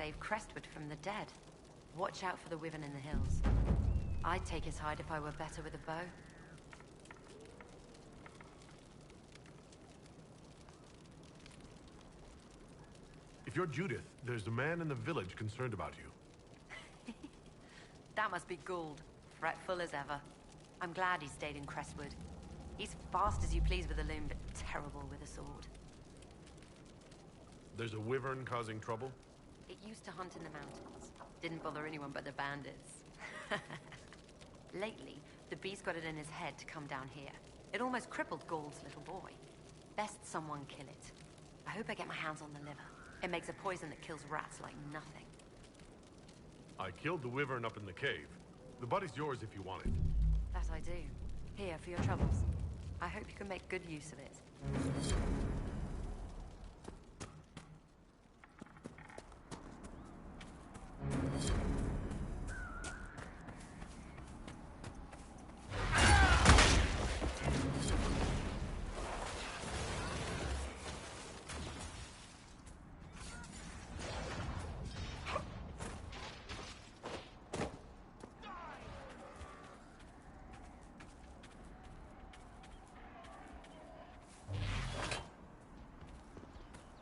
save Crestwood from the dead. Watch out for the Wyvern in the hills. I'd take his hide if I were better with a bow. If you're Judith, there's a man in the village concerned about you. That must be Gould, fretful as ever. I'm glad he stayed in Crestwood. He's fast as you please with a loom, but terrible with a sword. There's a wyvern causing trouble? It used to hunt in the mountains. Didn't bother anyone but the bandits. Lately, the beast got it in his head to come down here. It almost crippled Gould's little boy. Best someone kill it. I hope I get my hands on the liver. It makes a poison that kills rats like nothing. I killed the wyvern up in the cave. The body's yours if you want it. That I do. Here, for your troubles. I hope you can make good use of it.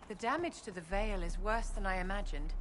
The damage to the Vale is worse than I imagined.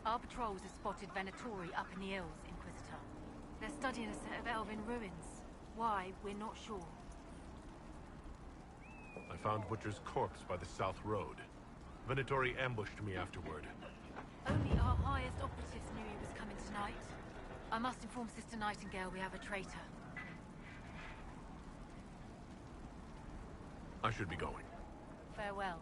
Our patrols have spotted Venatori up in the hills, Inquisitor. They're studying a set of elven ruins. Why, we're not sure. I found Butcher's corpse by the South Road. Venatori ambushed me afterward. Only our highest operatives knew he was coming tonight. I must inform Sister Nightingale we have a traitor. I should be going. Farewell.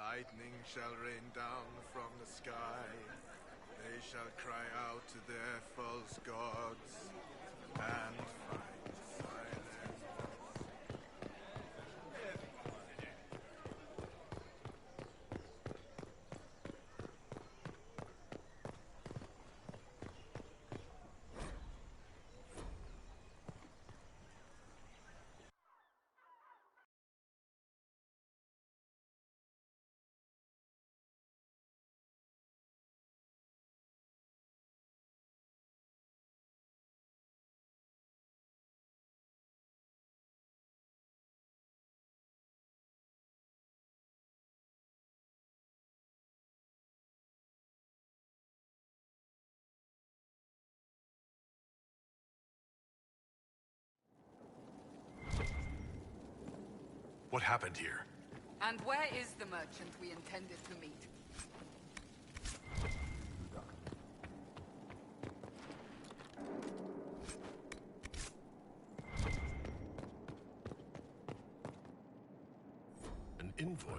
Lightning shall rain down from the sky. They shall cry out to their false gods and find silence. What happened here? And where is the merchant we intended to meet? An invoice.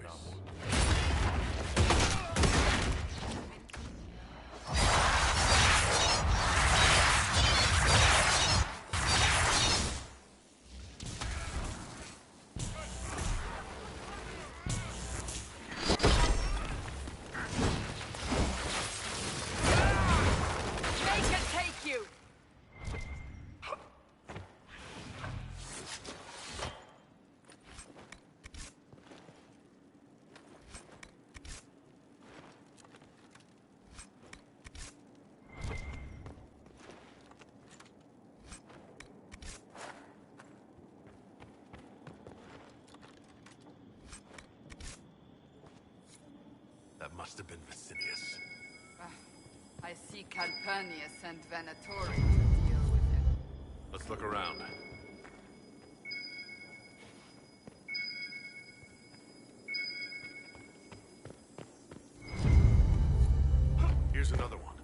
That must have been Vicinius. I see Calpurnius and Venatori to deal with him. Let's look around. Here's another one.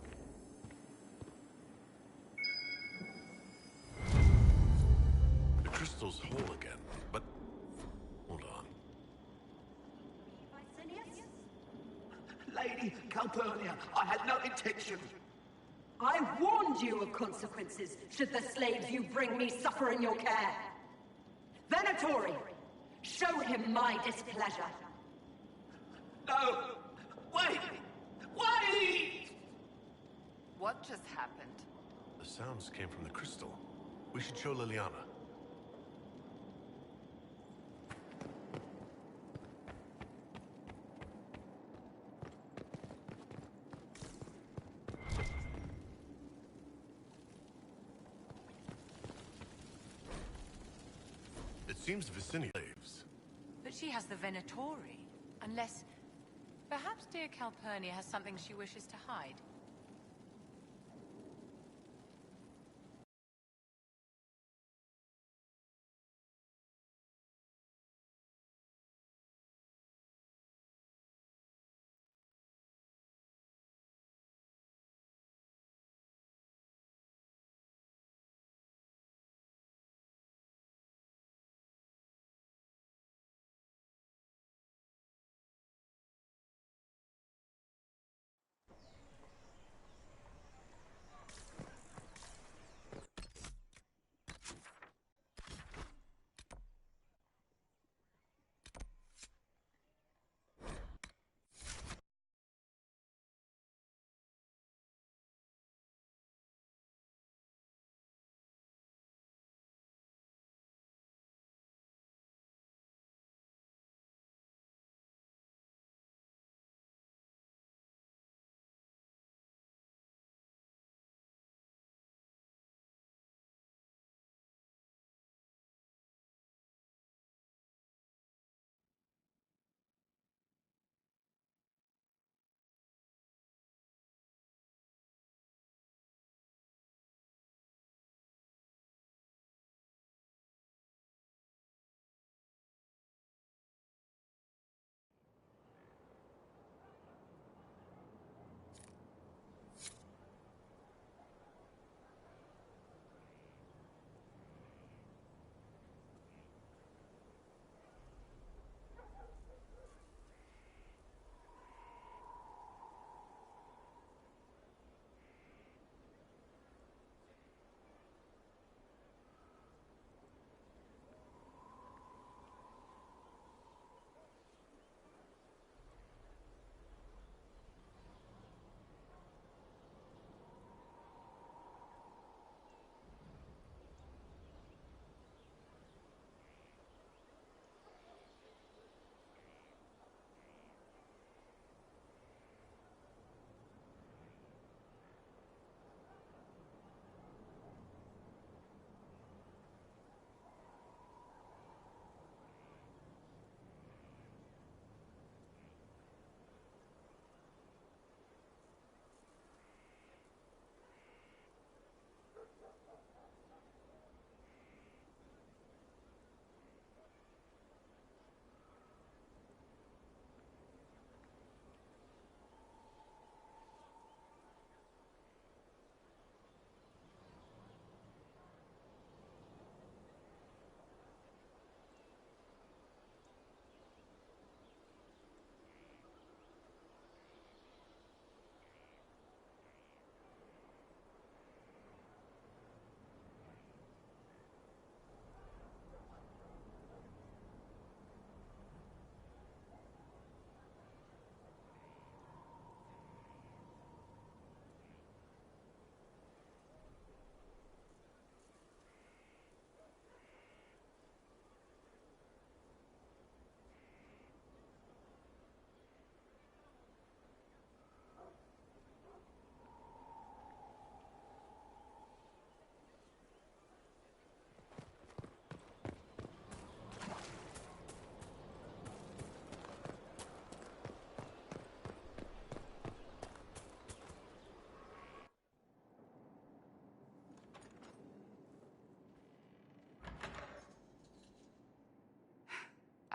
The crystal's whole again, but hold on. Lady Calpurnia, I had no intention. I warned you of consequences should the slaves you bring me suffer in your care. Venatori, show him my displeasure. No! Wait! Wait! What just happened? The sounds came from the crystal. We should show Leliana. It seems Vicinius slaves. But she has the Venatori. Unless... Perhaps dear Calpurnia has something she wishes to hide.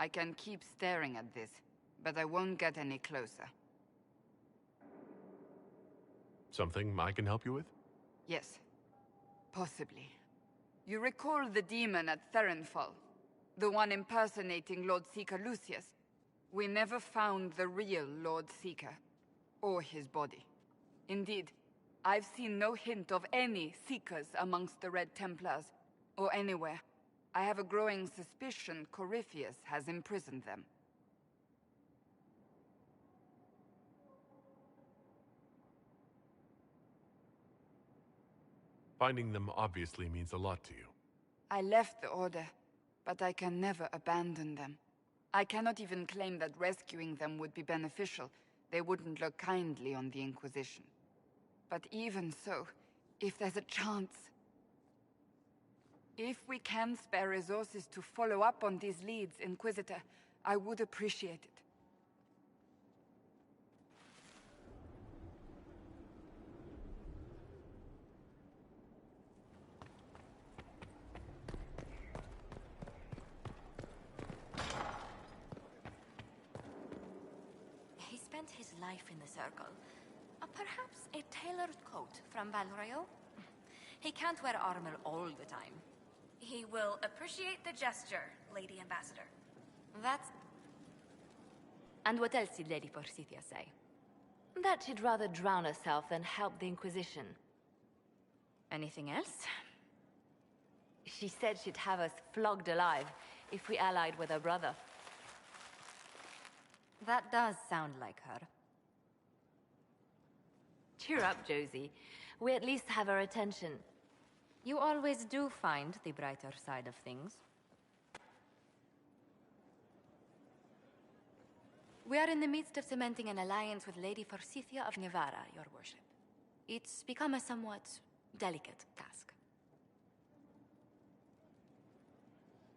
I can keep staring at this, but I won't get any closer. Something I can help you with? Yes. Possibly. You recall the demon at Therenfall? The one impersonating Lord Seeker Lucius? We never found the real Lord Seeker, or his body. Indeed, I've seen no hint of any Seekers amongst the Red Templars, or anywhere. I have a growing suspicion Corypheus has imprisoned them. Finding them obviously means a lot to you. I left the Order, but I can never abandon them. I cannot even claim that rescuing them would be beneficial. They wouldn't look kindly on the Inquisition. But even so, if there's a chance... If we can spare resources to follow up on these leads, Inquisitor, I would appreciate it. He spent his life in the Circle. Perhaps a tailored coat from Val Royeaux? He can't wear armor all the time. He will appreciate the gesture, Lady Ambassador. That's... And what else did Lady Forsythia say? That she'd rather drown herself than help the Inquisition. Anything else? She said she'd have us flogged alive if we allied with her brother. That does sound like her. Cheer up, Josie. We at least have her attention. You always do find the brighter side of things. We are in the midst of cementing an alliance with Lady Forsythia of Nevarra, your worship. It's become a somewhat delicate task.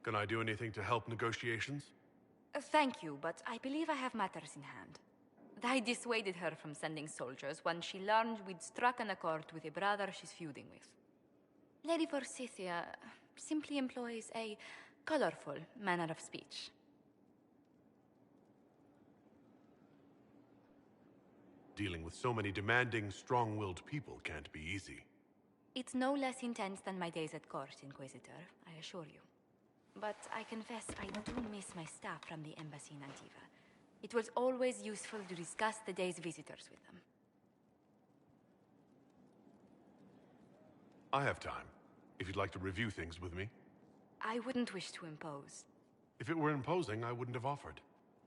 Can I do anything to help negotiations? Thank you, but I believe I have matters in hand. I dissuaded her from sending soldiers when she learned we'd struck an accord with a brother she's feuding with. Lady Forsythia simply employs a colorful manner of speech. Dealing with so many demanding, strong-willed people can't be easy. It's no less intense than my days at court, Inquisitor, I assure you. But I confess I do miss my staff from the embassy in Antiva. It was always useful to discuss the day's visitors with them. I have time, if you'd like to review things with me. I wouldn't wish to impose. If it were imposing, I wouldn't have offered.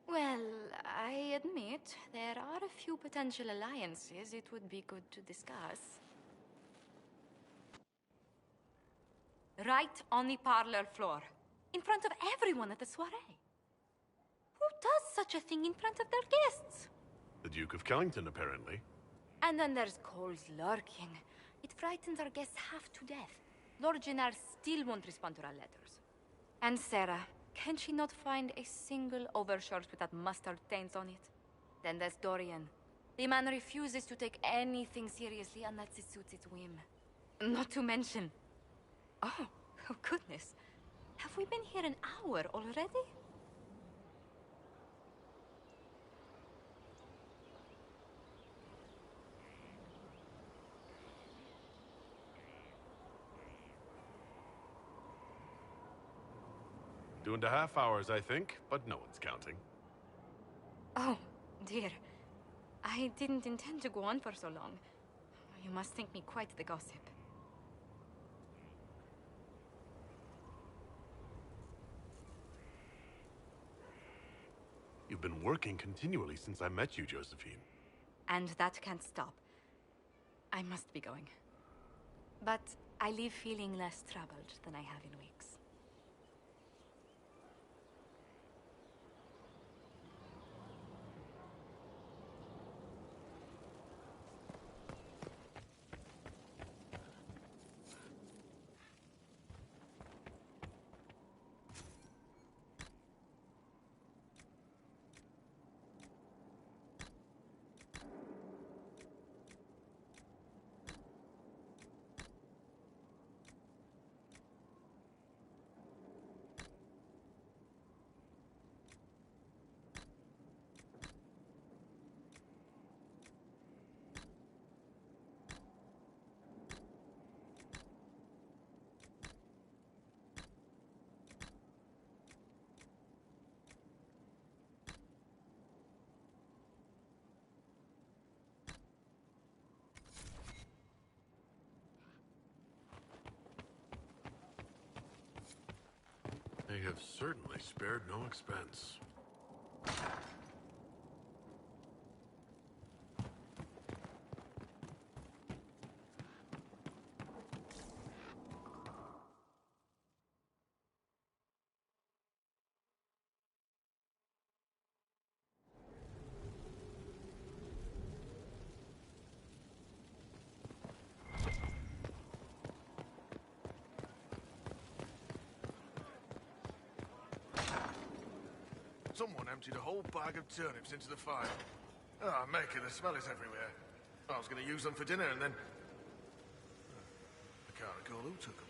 Well, I admit there are a few potential alliances it would be good to discuss. Right on the parlor floor, in front of everyone at the soiree. Who does such a thing in front of their guests? The Duke of Kellington, apparently. And then there's Cole's lurking. It frightens our guests half to death. Lord Jennar still won't respond to our letters. And Sarah, can she not find a single overshirt without mustard stains on it? Then there's Dorian. The man refuses to take anything seriously unless it suits its whim. Not to mention... Oh goodness. Have we been here an hour already? Two and a half hours, I think, but no one's counting. Oh, dear. I didn't intend to go on for so long. You must think me quite the gossip. You've been working continually since I met you, Josephine. And that can't stop. I must be going. But I leave feeling less troubled than I have in weeks. have certainly spared no expense. Someone emptied a whole bag of turnips into the fire. Ah, Maker, the smell is everywhere. I was going to use them for dinner and then... I can't recall who took them.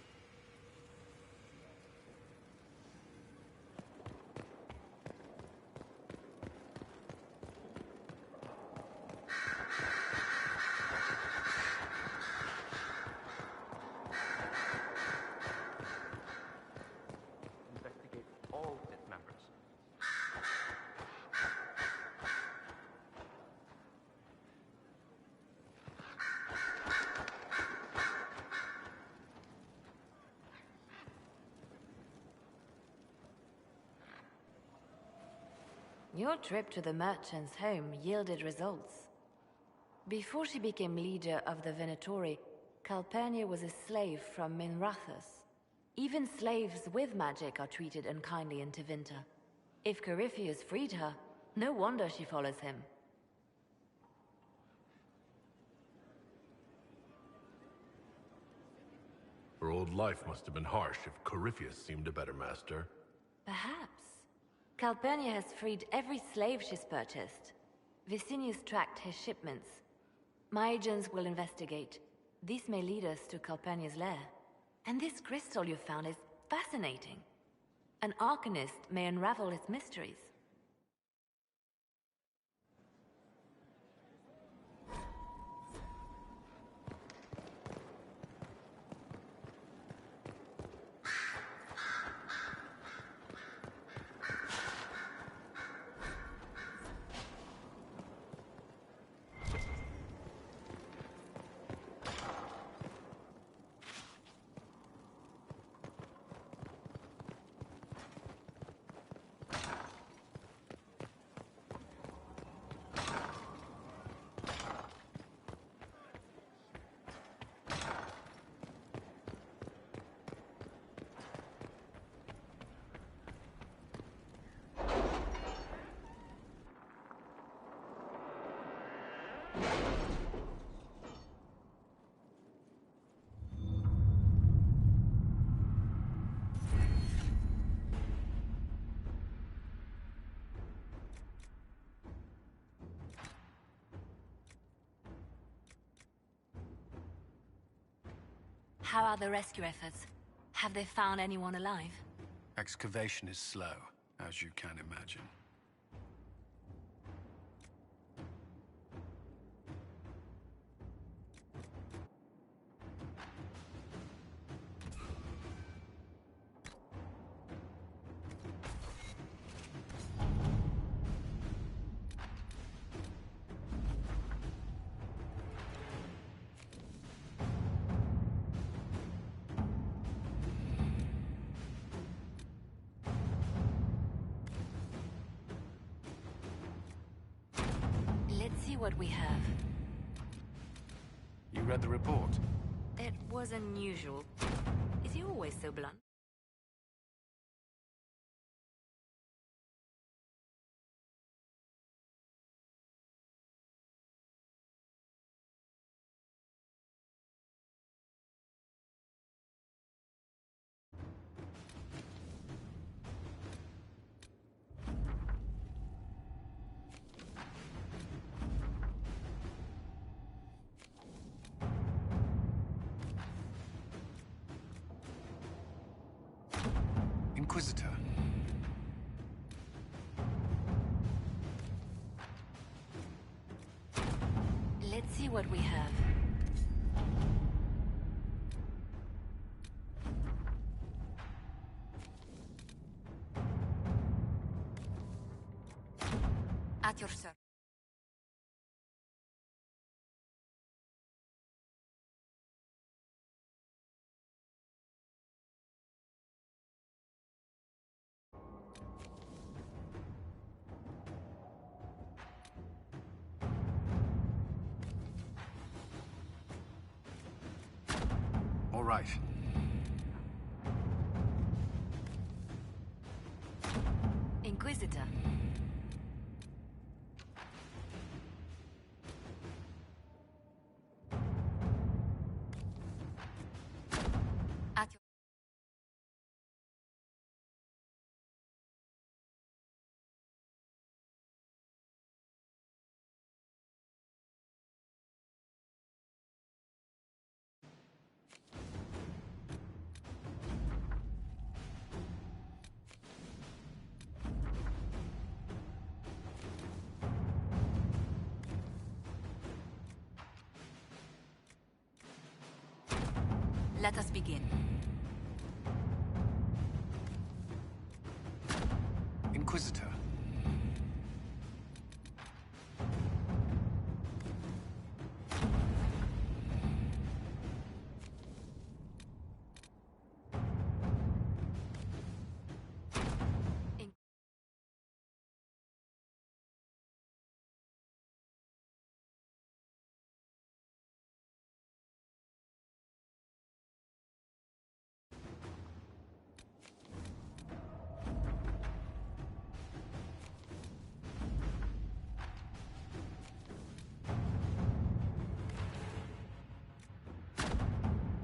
Investigate all its members. Your trip to the merchant's home yielded results. Before she became leader of the Venatori, Calpurnia was a slave from Minrathous. Even slaves with magic are treated unkindly in Tevinter. If Corypheus freed her, no wonder she follows him. Her old life must have been harsh if Corypheus seemed a better master. Perhaps. Calpurnia has freed every slave she's purchased. Vicinius tracked his shipments. My agents will investigate. This may lead us to Calpurnia's lair. And this crystal you found is fascinating. An arcanist may unravel its mysteries. How are the rescue efforts? Have they found anyone alive? Excavation is slow, as you can imagine. Let's see what we have. You read the report? It was unusual. Is he always so blunt? Inquisitor. Let's see what we have. At your service. right. Inquisitor. At your... Let us begin. Inquisitor.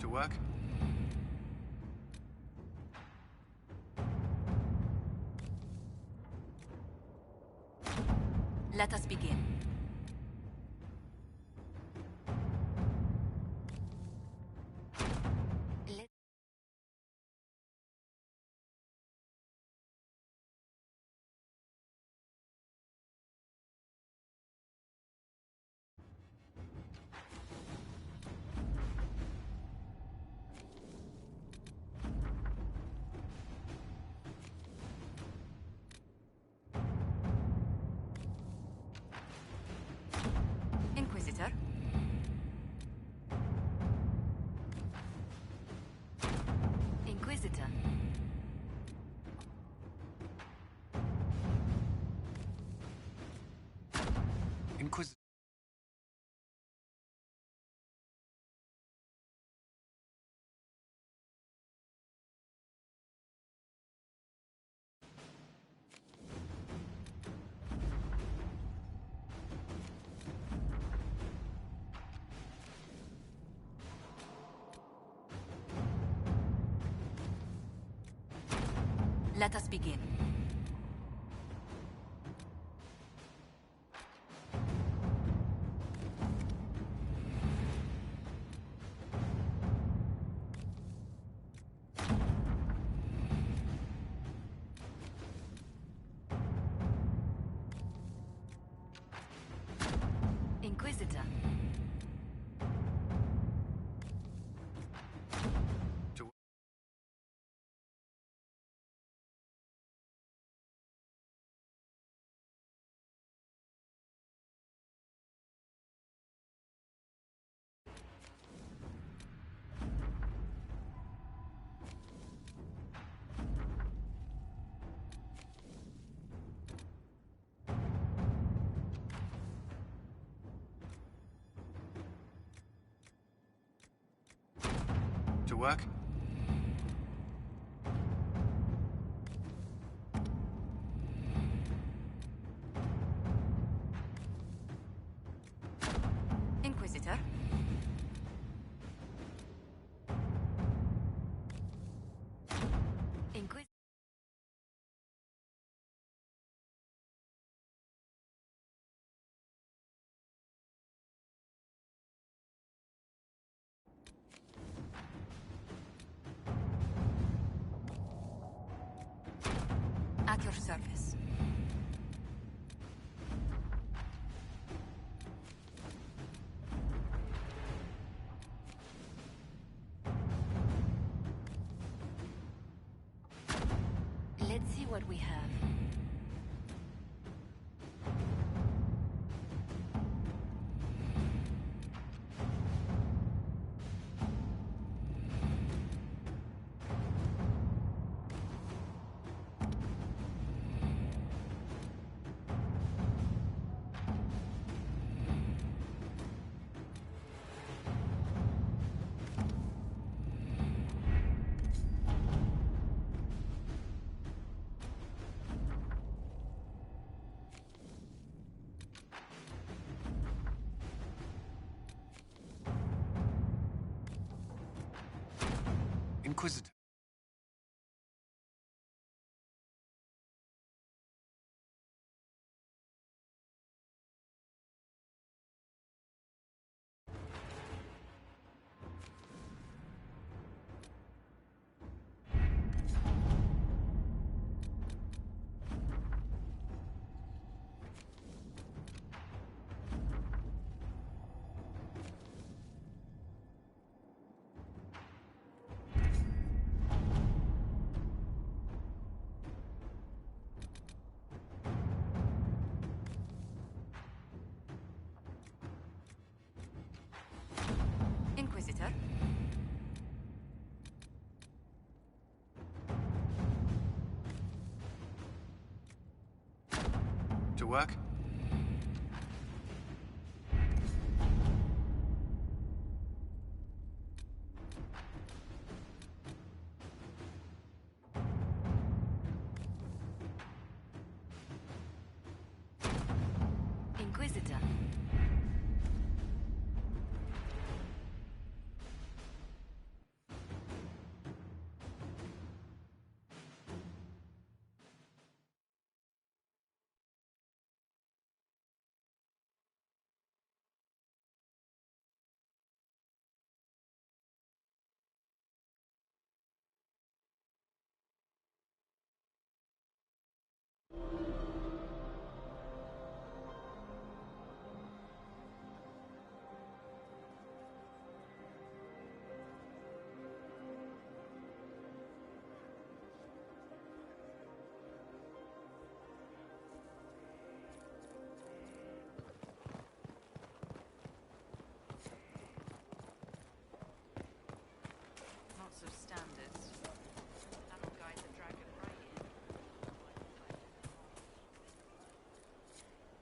To work? Let us begin. Inquisitor. Inquisitor. Inquisitor. Let us begin. Inquisitor. To work? Inquisitor. Inquisitor. At your service. Let's see what we have. Inquisitor. Inquisitor? To work? Inquisitor. Lots of standards. That'll guide the dragon right in.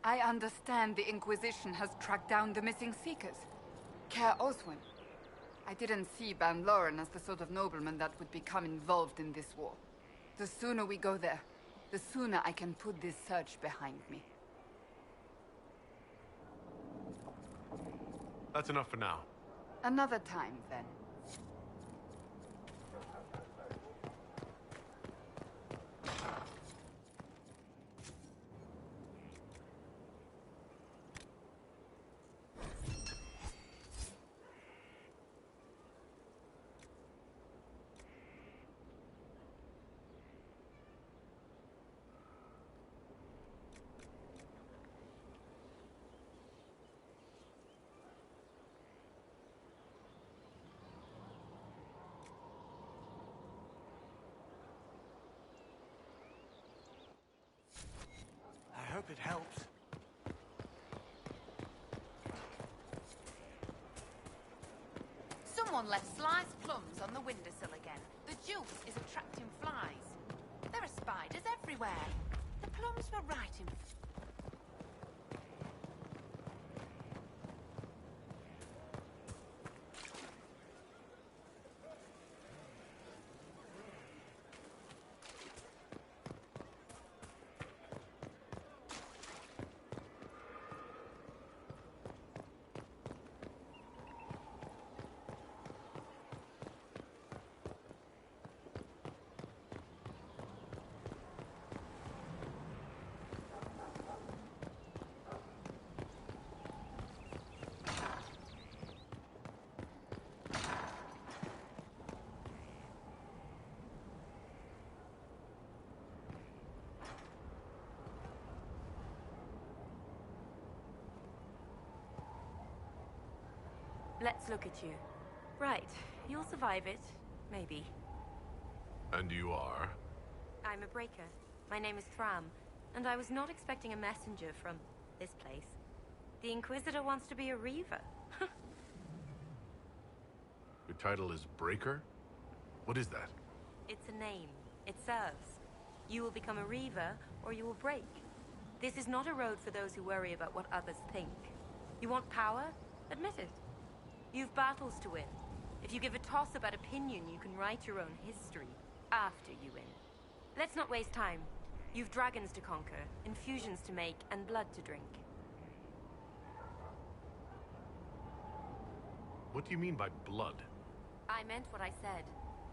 I understand the Inquisition has tracked down the missing Seekers. Caer Oswin. I didn't see Ban Loren as the sort of nobleman that would become involved in this war. The sooner we go there, the sooner I can put this search behind me. That's enough for now. Another time, then. I hope it helps. Someone left sliced plums on the windowsill again. The juice is attracting flies. There are spiders everywhere. The plums were right in... Let's look at you. Right. You'll survive it. Maybe. And you are? I'm a breaker. My name is Thram, and I was not expecting a messenger from this place. The Inquisitor wants to be a Reaver. Your title is Breaker? What is that? It's a name. It serves. You will become a Reaver, or you will break. This is not a road for those who worry about what others think. You want power? Admit it. You've battles to win. If you give a toss about opinion, you can write your own history after you win. Let's not waste time. You've dragons to conquer, infusions to make, and blood to drink. What do you mean by blood? I meant what I said.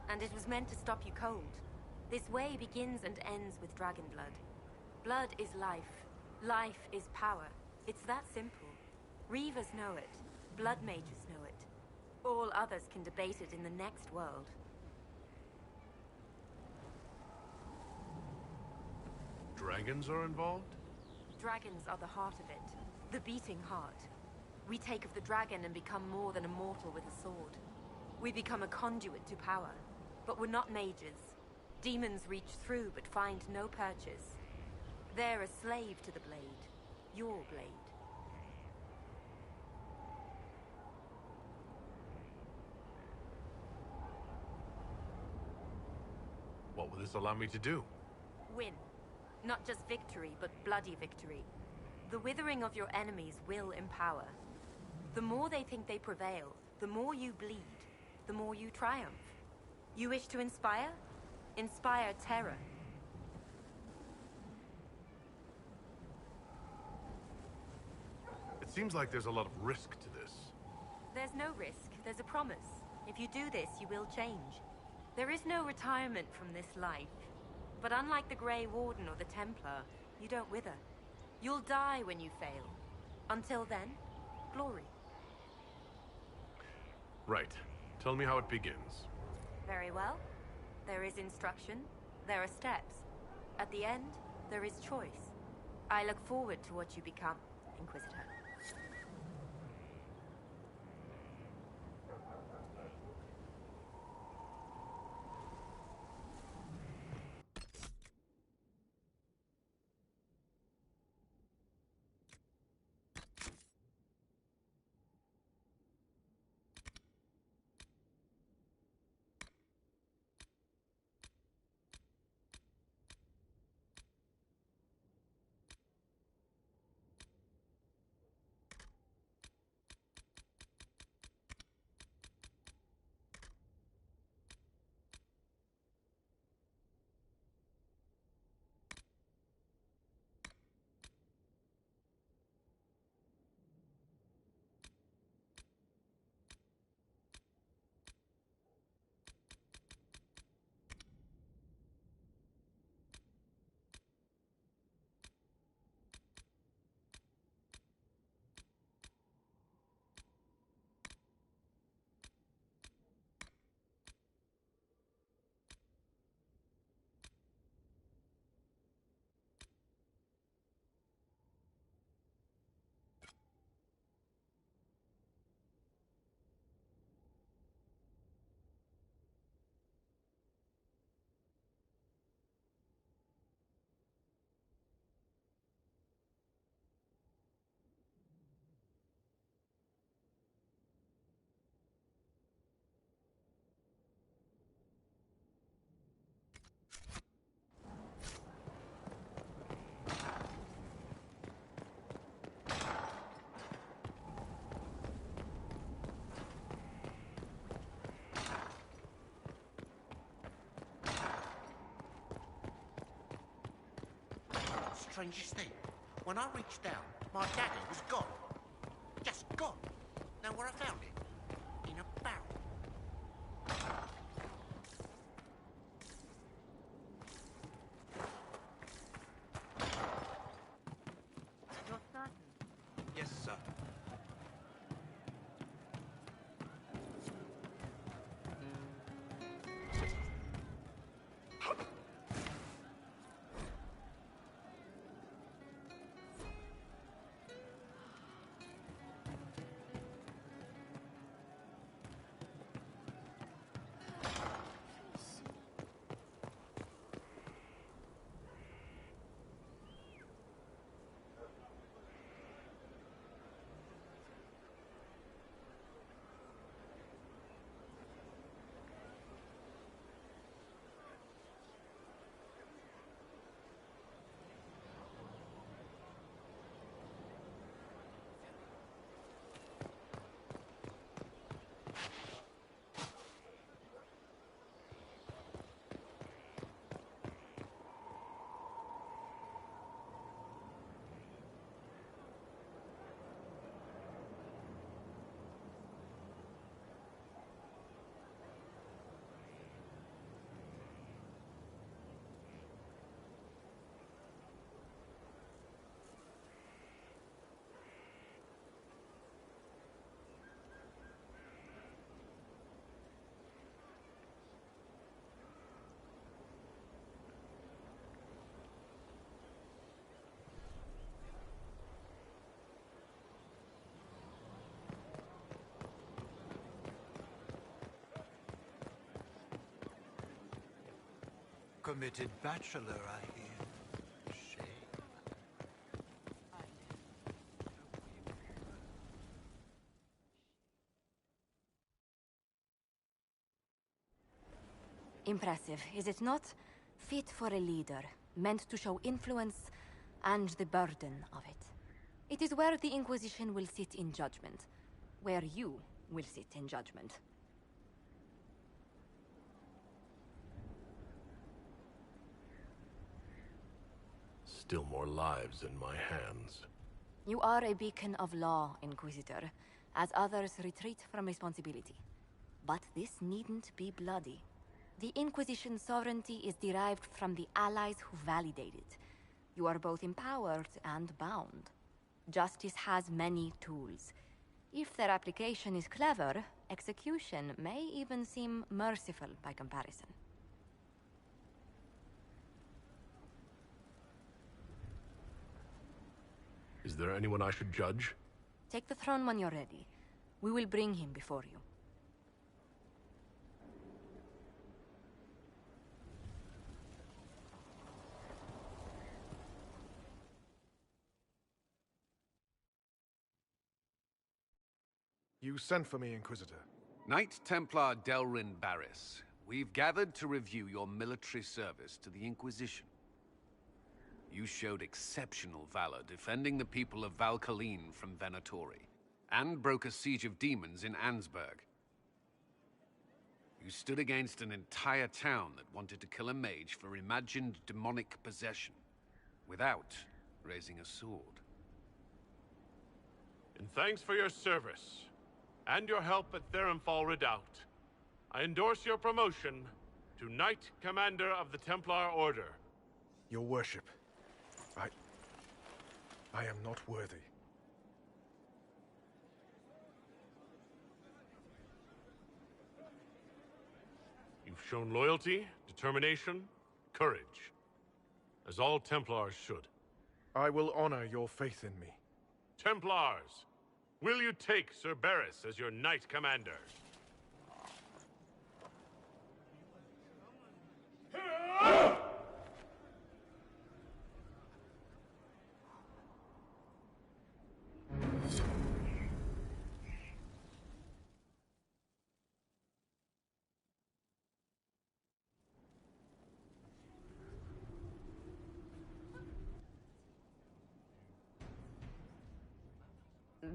And it was meant to stop you cold. This way begins and ends with dragon blood. Blood is life. Life is power. It's that simple. Reavers know it. Blood mages know it. All others can debate it in the next world. Dragons are involved? Dragons are the heart of it. The beating heart. We take of the dragon and become more than a mortal with a sword. We become a conduit to power. But we're not mages. Demons reach through but find no purchase. They're a slave to the blade. Your blade. What will this allow me to do? Win. Not just victory, but bloody victory. The withering of your enemies will empower. The more they think they prevail, the more you bleed, the more you triumph. You wish to inspire? Inspire terror. It seems like there's a lot of risk to this. There's no risk, there's a promise. If you do this, you will change. There is no retirement from this life. But unlike the Grey Warden or the Templar, you don't wither. You'll die when you fail. Until then, glory. Right. Tell me how it begins. Very well. There is instruction. There are steps. At the end, there is choice. I look forward to what you become, Inquisitor. Strangest thing, when I reached down, my dagger was gone. Just gone. Know where I found it? In a barrel. You're certain? Yes, sir. committed bachelor, I hear. Shame. Impressive, is it not? Fit for a leader, meant to show influence and the burden of it. It is where the Inquisition will sit in judgment, where you will sit in judgment. Still more lives in my hands. You are a beacon of law, Inquisitor, as others retreat from responsibility. But this needn't be bloody. The Inquisition's sovereignty is derived from the allies who validate it. You are both empowered and bound. Justice has many tools. If their application is clever, execution may even seem merciful by comparison. Is there anyone I should judge? Take the throne when you're ready. We will bring him before you. You sent for me, Inquisitor. Knight Templar Delrin Barris, we've gathered to review your military service to the Inquisition. You showed exceptional valor defending the people of Valkaline from Venatori, and broke a siege of demons in Ansburg. You stood against an entire town that wanted to kill a mage for imagined demonic possession, without raising a sword. And thanks for your service, and your help at Therenfall Redoubt. I endorse your promotion to Knight Commander of the Templar Order. Your worship, I am not worthy. You've shown loyalty, determination, courage, as all Templars should. I will honor your faith in me. Templars, will you take Sir Barris as your Knight Commander?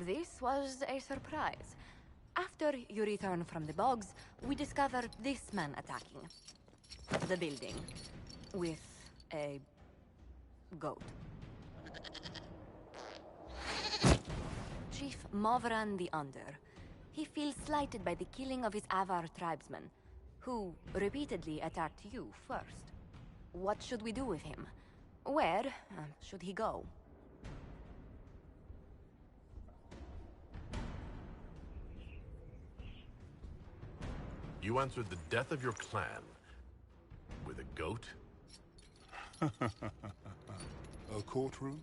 This was a surprise. After you return from the bogs, we discovered this man attacking the building with a goat. Chief Movran the Under. He feels slighted by the killing of his Avar tribesmen, who repeatedly attacked you first. What should we do with him? Where should he go? You answered the death of your clan with a goat? A courtroom?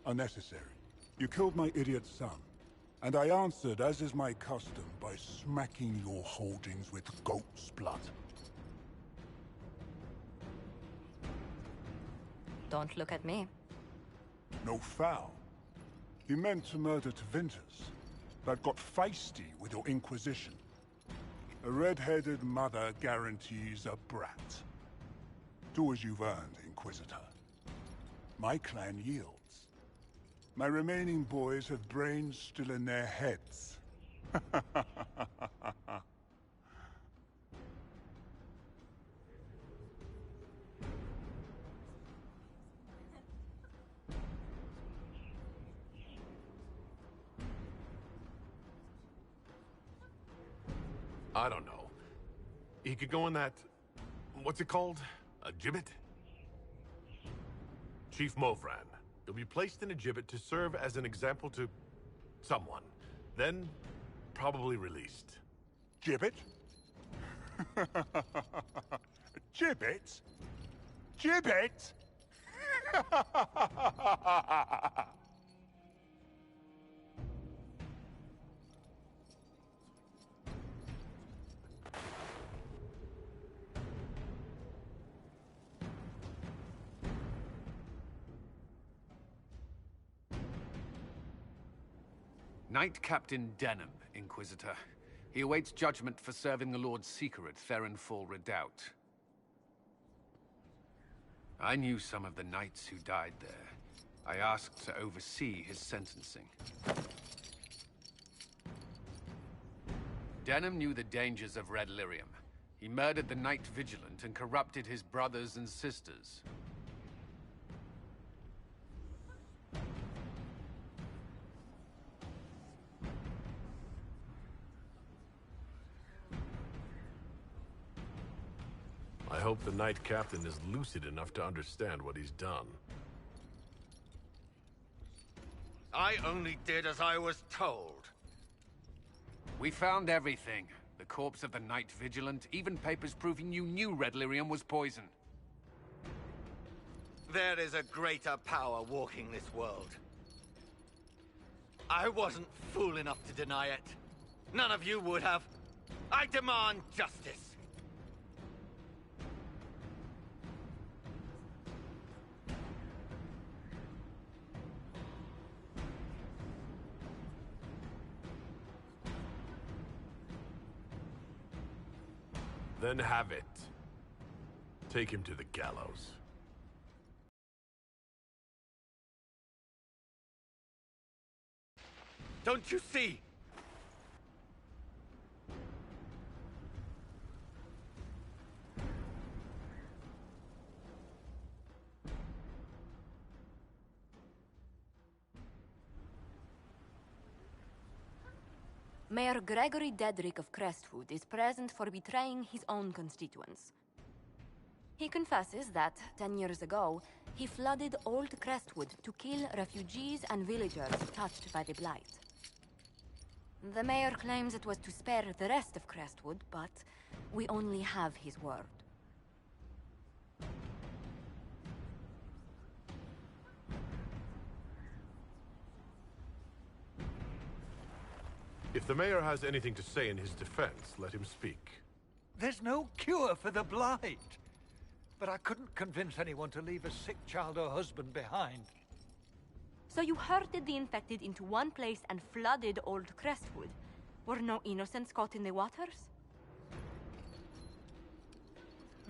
Unnecessary. You killed my idiot son, and I answered, as is my custom, by smacking your holdings with goat's blood. Don't look at me. No foul. You meant to murder Tevinter, but got feisty with your Inquisition. A red-headed mother guarantees a brat. Do as you've earned, Inquisitor. My clan yields. My remaining boys have brains still in their heads. I don't know. He could go in that... what's it called? A gibbet? Chief Movran. He'll be placed in a gibbet to serve as an example to... someone. Then, probably released. Gibbet? Gibbet? Gibbet? Knight Captain Denham, Inquisitor. He awaits judgment for serving the Lord Seeker at Therenfall Redoubt. I knew some of the knights who died there. I asked to oversee his sentencing. Denham knew the dangers of Red Lyrium. He murdered the Knight Vigilant and corrupted his brothers and sisters. I hope the Knight Captain is lucid enough to understand what he's done. I only did as I was told. We found everything. The corpse of the Knight Vigilant, even papers proving you knew Red Lyrium was poison. There is a greater power walking this world. I wasn't fool enough to deny it. None of you would have. I demand justice. Then have it. Take him to the gallows. Don't you see? Mayor Gregory Dedrick of Crestwood is present for betraying his own constituents. He confesses that, 10 years ago, he flooded Old Crestwood to kill refugees and villagers touched by the Blight. The mayor claims it was to spare the rest of Crestwood, but we only have his word. If the mayor has anything to say in his defense, let him speak. There's no cure for the Blight. But I couldn't convince anyone to leave a sick child or husband behind. So you herded the infected into one place and flooded Old Crestwood? Were no innocents caught in the waters?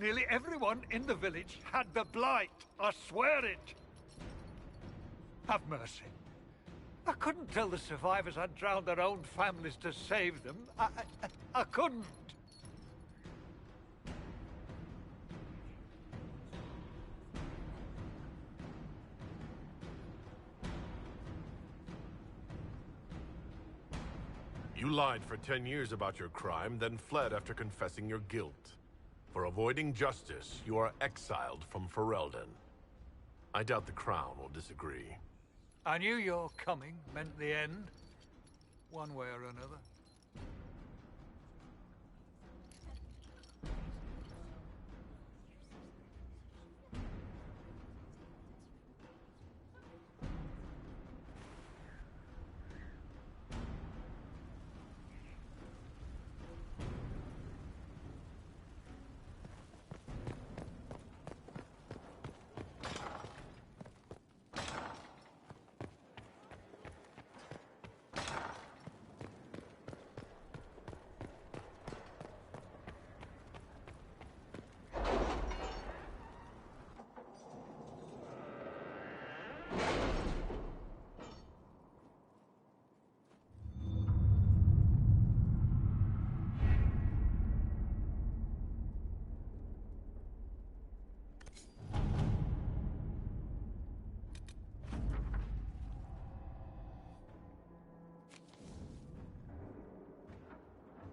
Nearly everyone in the village had the Blight. I swear it. Have mercy. I couldn't tell the survivors I'd drowned their own families to save them. I couldn't. You lied for 10 years about your crime, then fled after confessing your guilt. For avoiding justice, you are exiled from Ferelden. I doubt the Crown will disagree. I knew your coming meant the end, one way or another.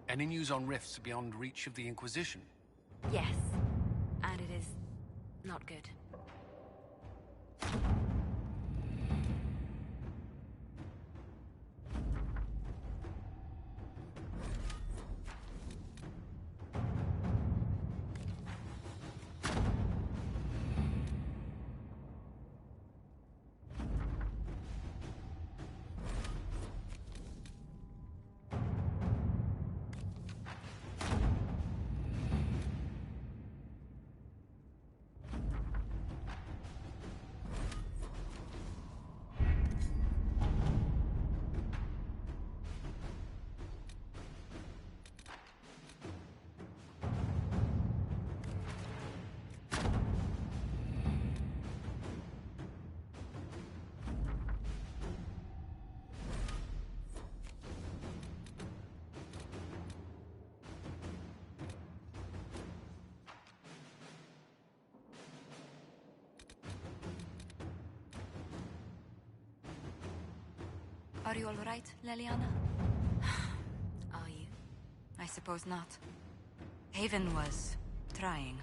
Any news on rifts beyond reach of the Inquisition? Yes. And it is not good. Are you all right, Leliana? Are you? I suppose not. Haven was trying.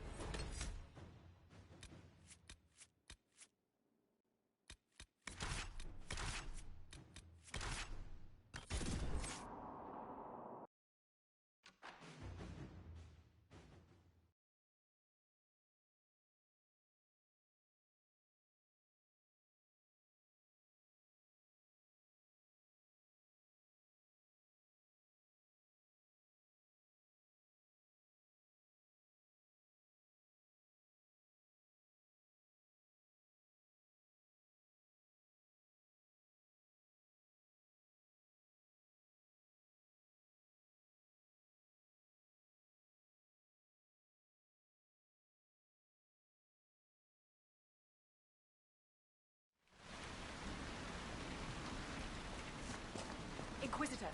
Inquisitor,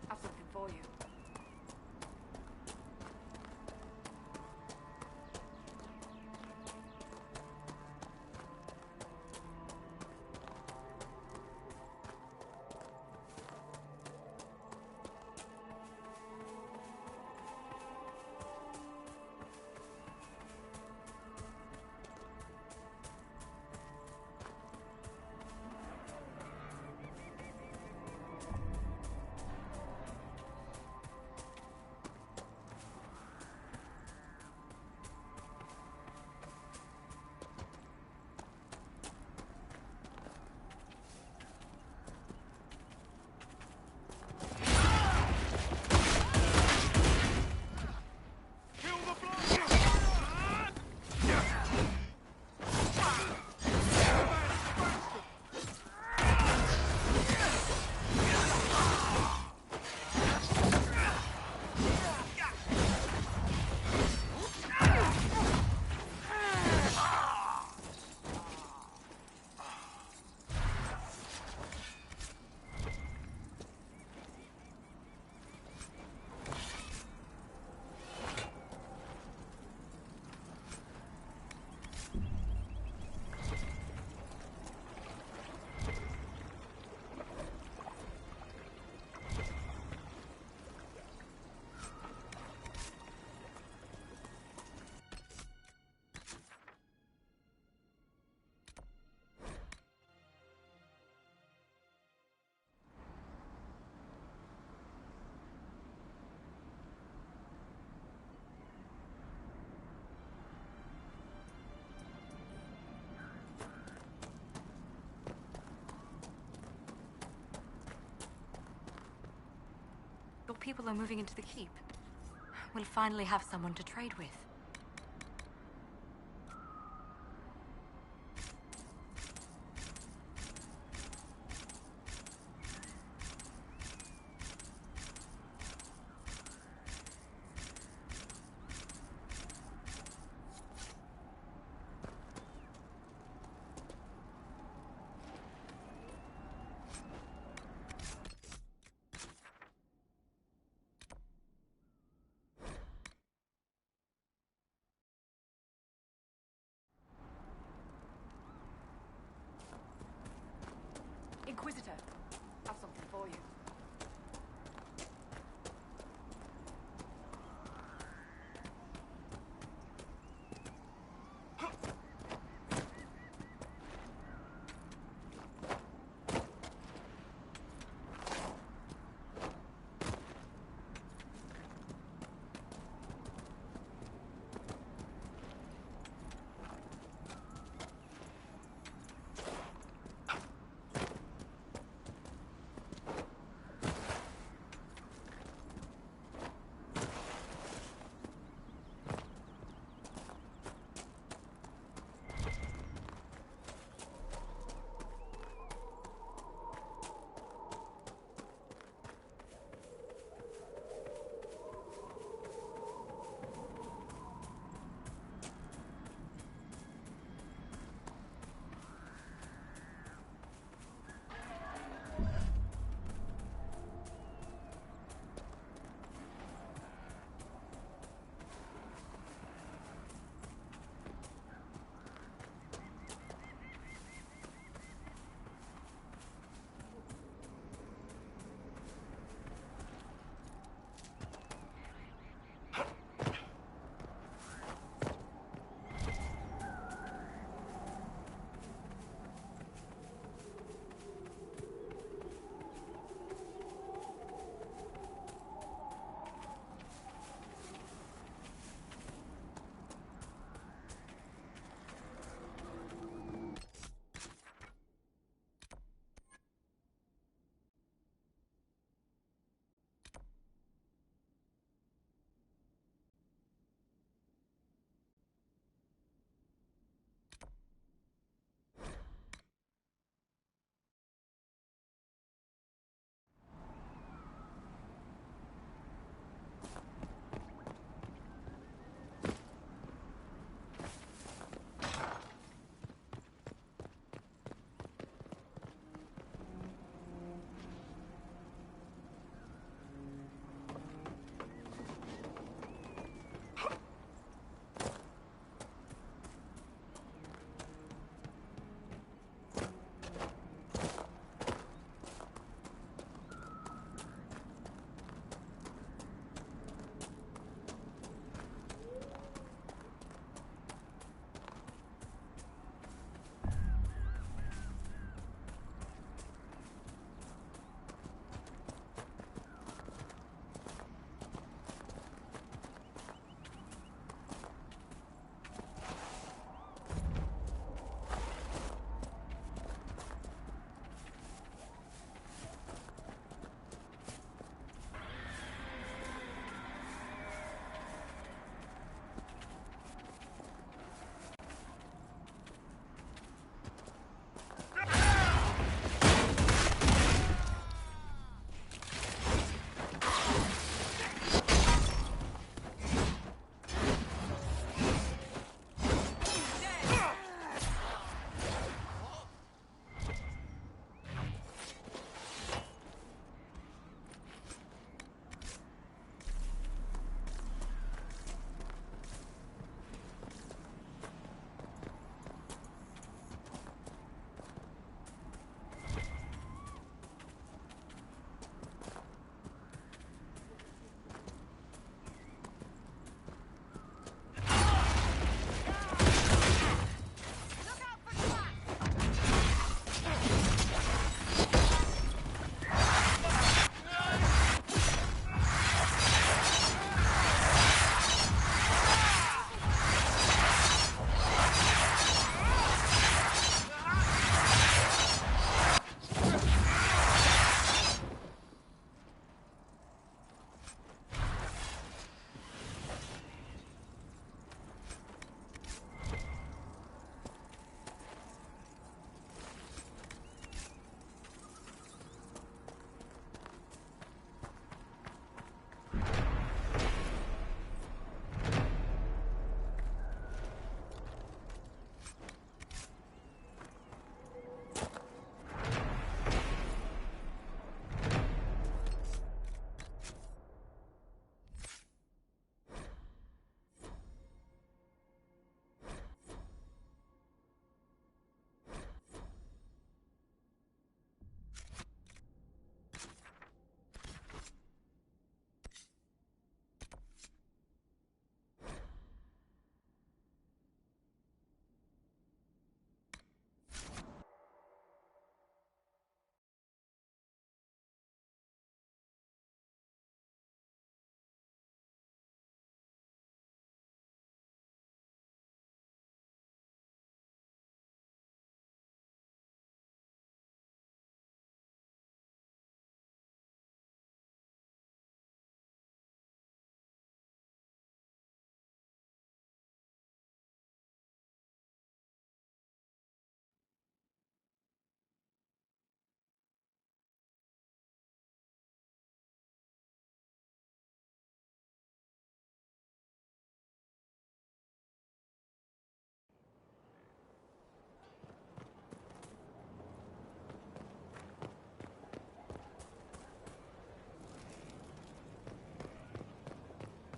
I've something for you. Your people are moving into the keep. We'll finally have someone to trade with. Inquisitor, I've something for you.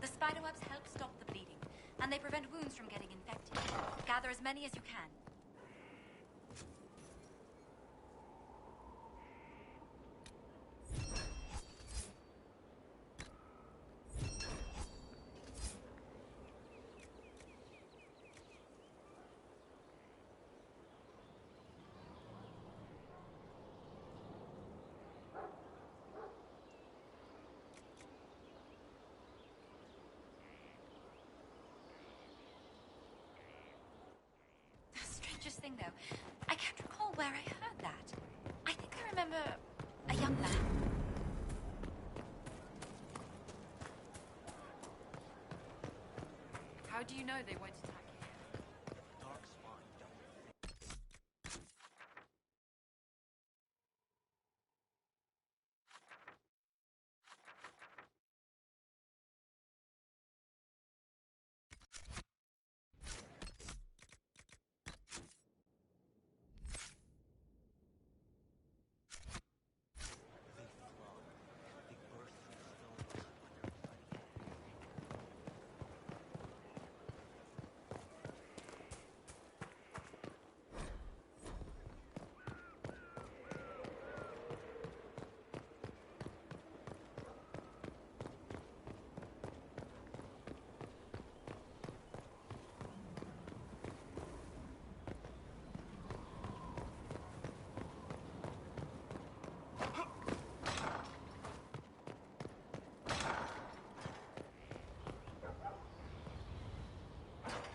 The spiderwebs help stop the bleeding, and they prevent wounds from getting infected. Gather as many as you can. Strangest thing, though, I can't recall where I heard that. I think I remember a young man. How do you know they won't attack you?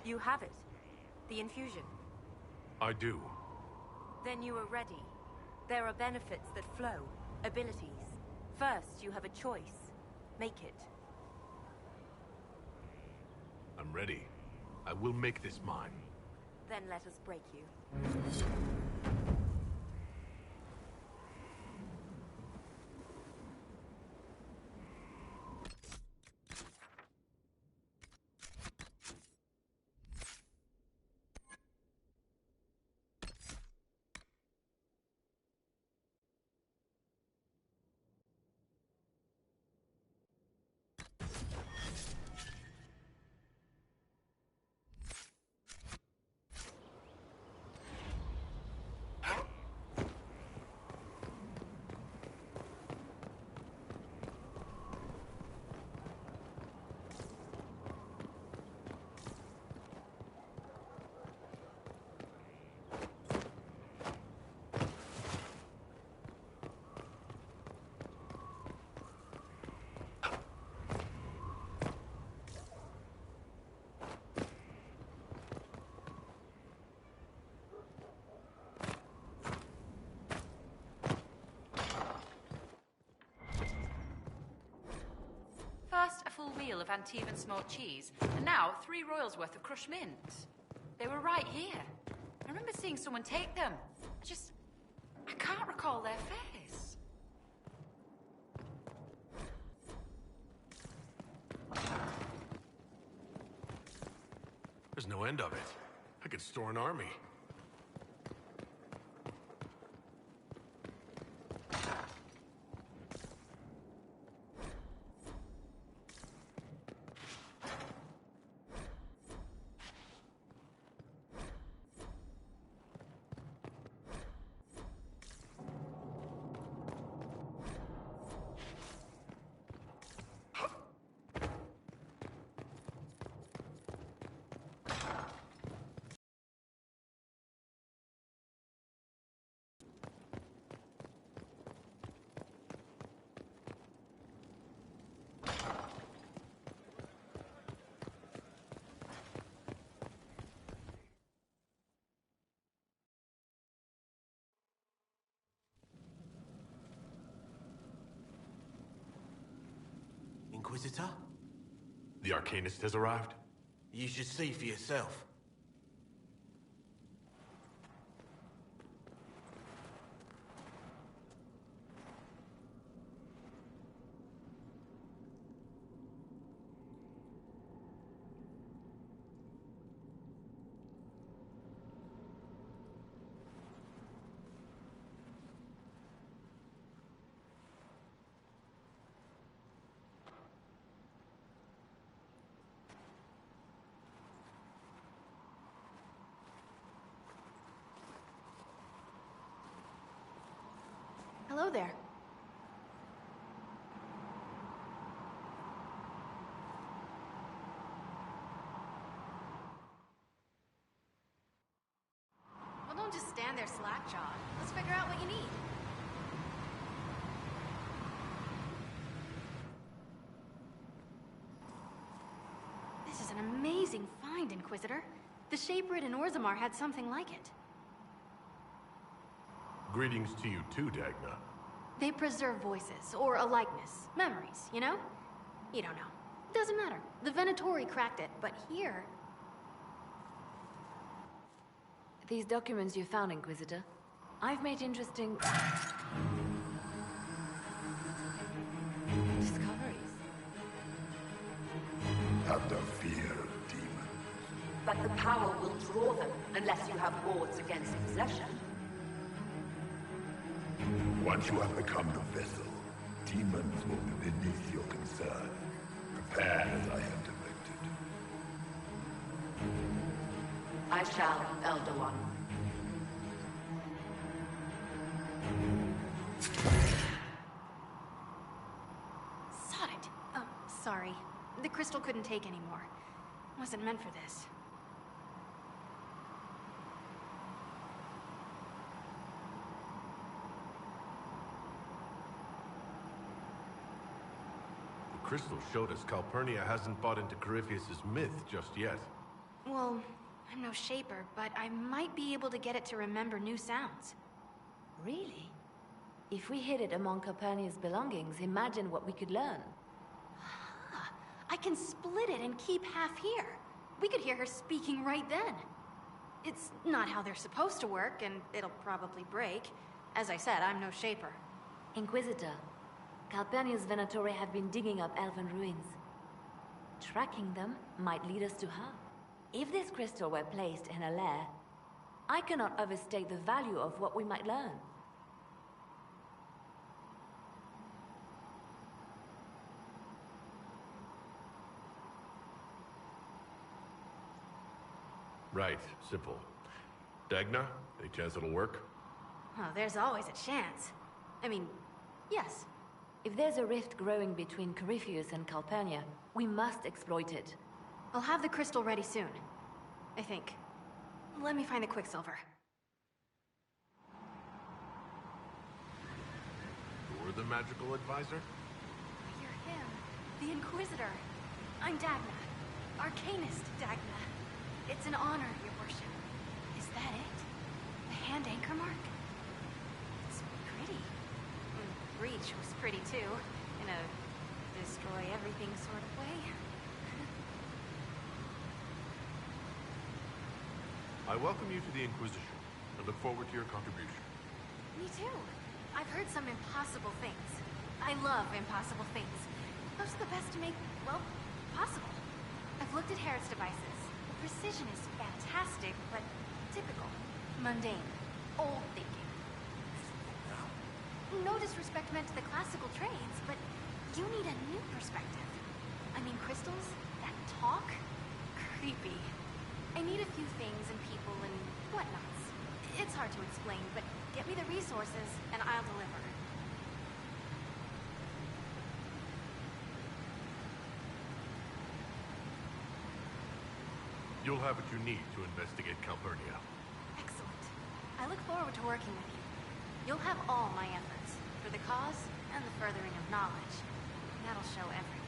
You have it. The infusion. I do. Then you are ready. There are benefits that flow. Abilities. First, you have a choice. Make it. I'm ready. I will make this mine. Then let us break you. First, a full wheel of Antivan small cheese, and now 3 royals worth of crushed mint. They were right here. I remember seeing someone take them. I can't recall their face. There's no end of it. I could store an army. Inquisitor? The Arcanist has arrived? You should see for yourself. go there. Well, don't just stand there slack-jawed. Let's figure out what you need. This is an amazing find, Inquisitor. The Shaperid in Orzammar had something like it. Greetings to you too, Dagna. They preserve voices, or a likeness, memories, you know? You don't know. Doesn't matter. The Venatori cracked it, but here... These documents you found, Inquisitor, I've made interesting... discoveries. Have no fear of demons. But the power will draw them unless you have wards against possession. Once you have become the vessel, demons will be beneath your concern. Prepare as I have directed. I shall, Elder One. Sod it. Oh, sorry. The crystal couldn't take anymore. Wasn't meant for this. The crystal showed us Calpurnia hasn't bought into Corypheus' myth just yet. Well, I'm no shaper, but I might be able to get it to remember new sounds. Really? If we hid it among Calpurnia's belongings, imagine what we could learn. I can split it and keep half here. We could hear her speaking right then. It's not how they're supposed to work, and it'll probably break. As I said, I'm no shaper. Inquisitor, Calpurnia's Venatori have been digging up elven ruins. Tracking them might lead us to her. If this crystal were placed in a lair, I cannot overstate the value of what we might learn. Right, simple. Dagna, any chance it'll work? Oh, there's always a chance. I mean, yes. If there's a rift growing between Corypheus and Calpurnia, we must exploit it. I'll have the crystal ready soon. I think. Let me find the Quicksilver. You're the magical advisor? You're him. The Inquisitor. I'm Dagna. Arcanist Dagna. It's an honor, your worship. Is that it? The hand anchor mark? It's pretty. Breach was pretty too, in a destroy-everything sort of way. I welcome you to the Inquisition, and look forward to your contribution. Me too. I've heard some impossible things. I love impossible things. Those are the best to make, well, possible. I've looked at Herod's devices. The precision is fantastic, but typical. Mundane. Old thinking. No disrespect meant to the classical trades, but you need a new perspective. I mean, crystals? That talk? Creepy. I need a few things and people and whatnots. It's hard to explain, but get me the resources and I'll deliver. You'll have what you need to investigate Calpurnia. Excellent. I look forward to working with you. You'll have all my efforts, for the cause and the furthering of knowledge. That'll show everyone.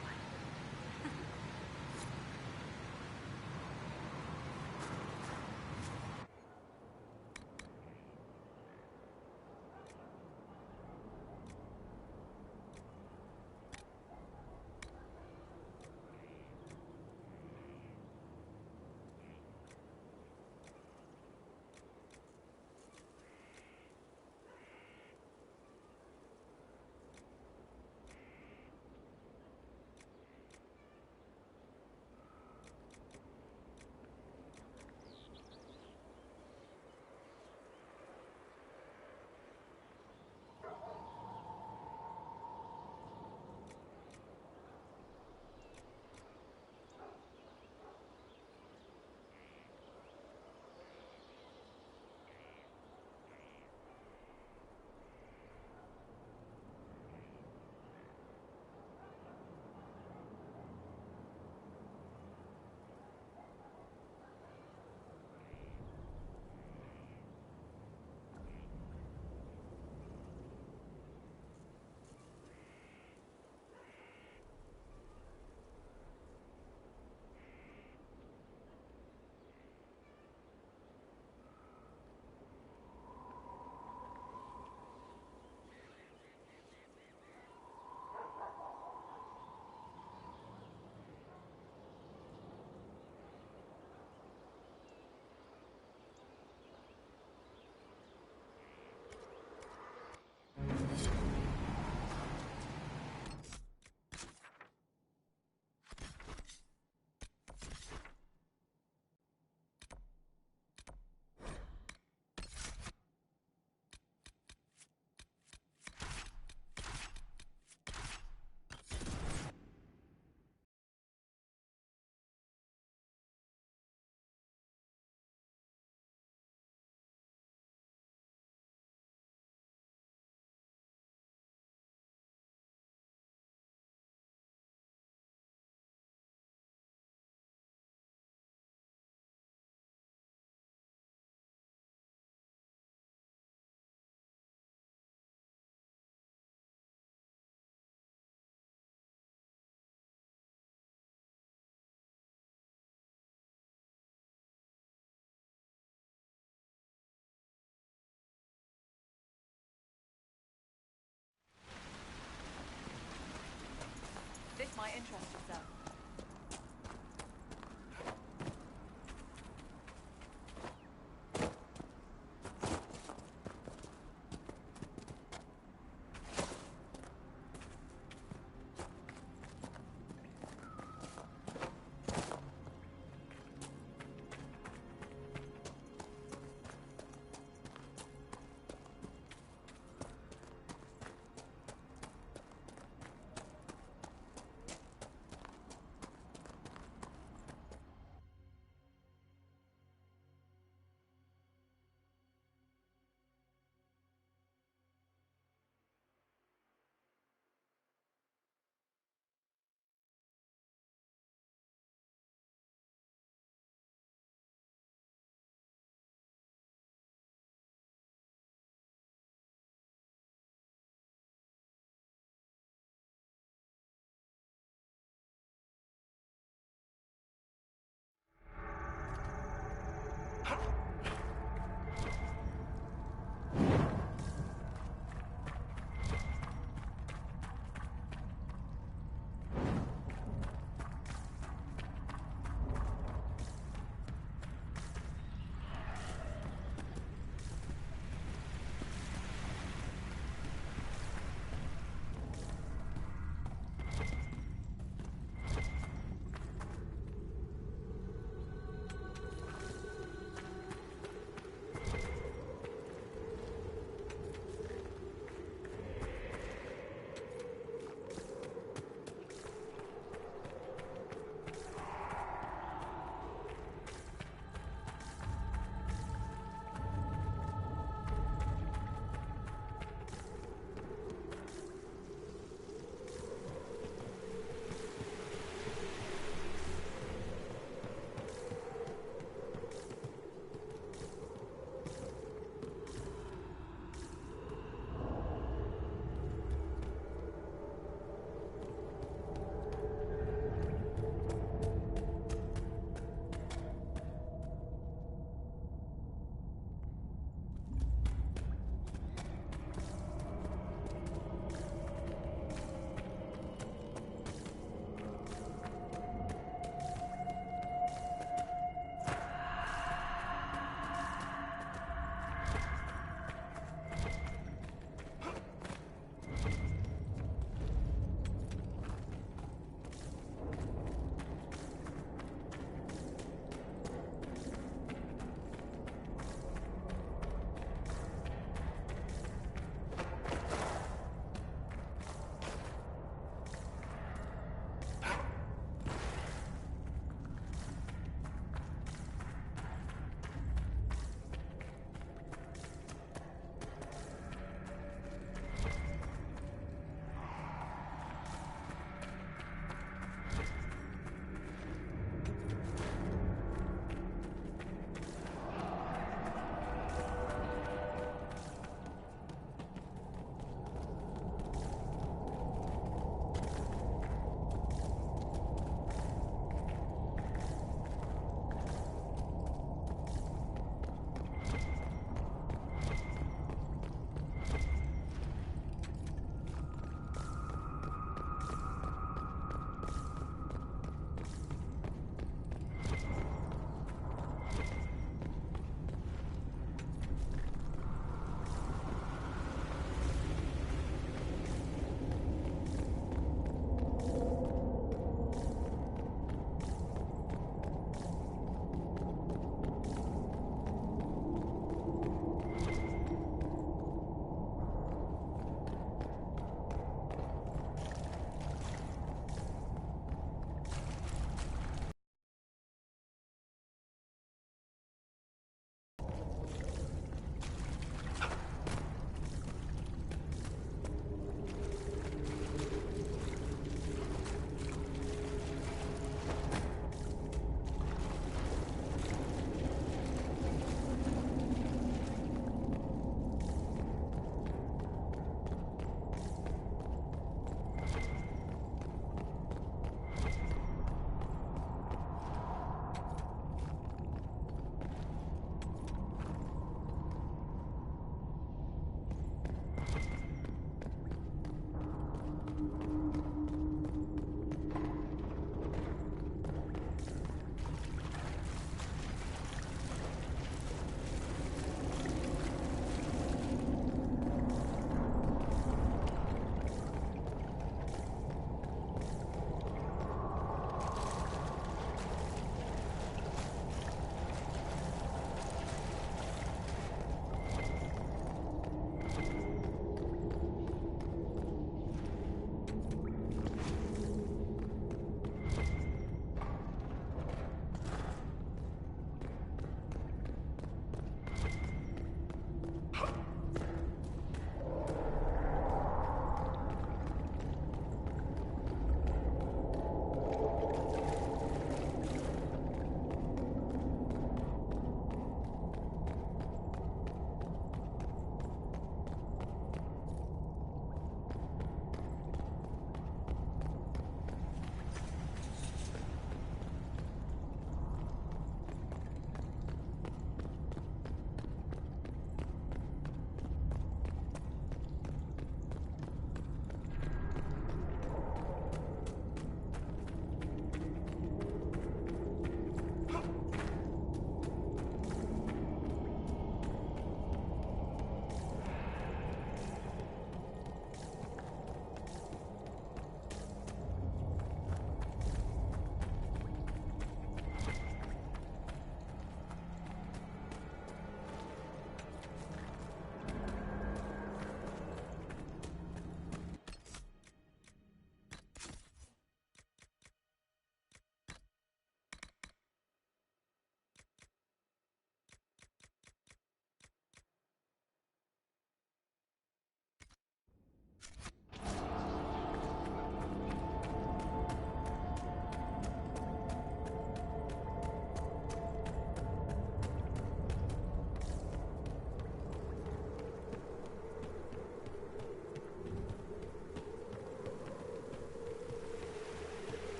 this might interest yourself.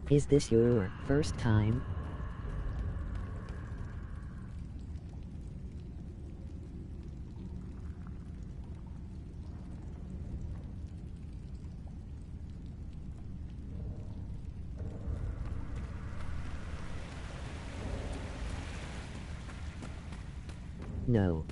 Is this your first time? No.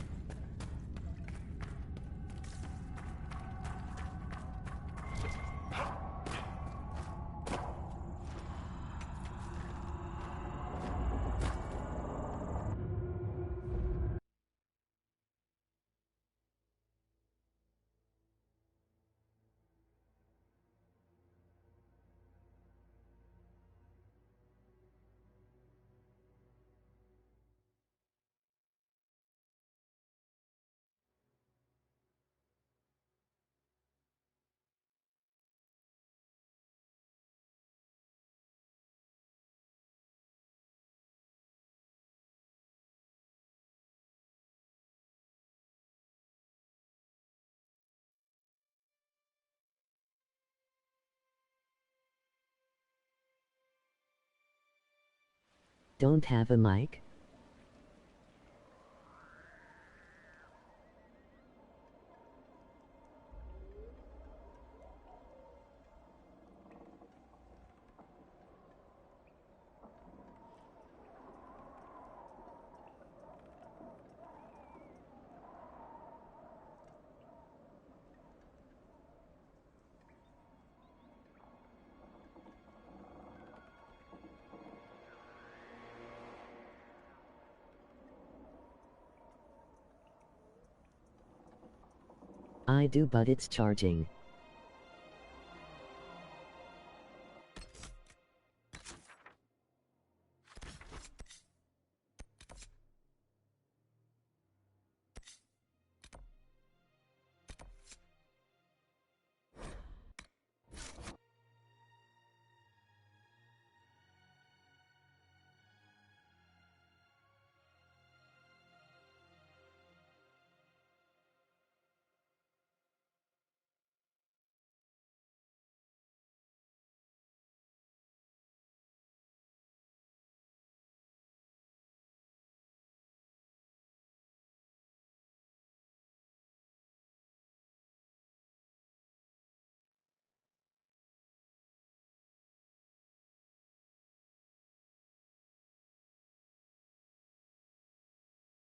Don't have a mic? I do, but it's charging.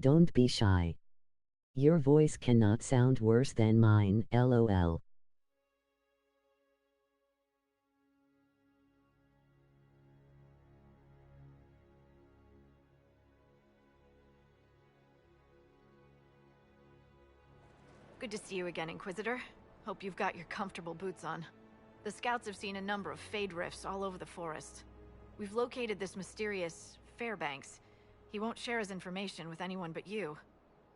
Don't be shy. Your voice cannot sound worse than mine, lol. Good to see you again, Inquisitor. Hope you've got your comfortable boots on. The scouts have seen a number of Fade rifts all over the forest. We've located this mysterious Fairbanks. He won't share his information with anyone but you.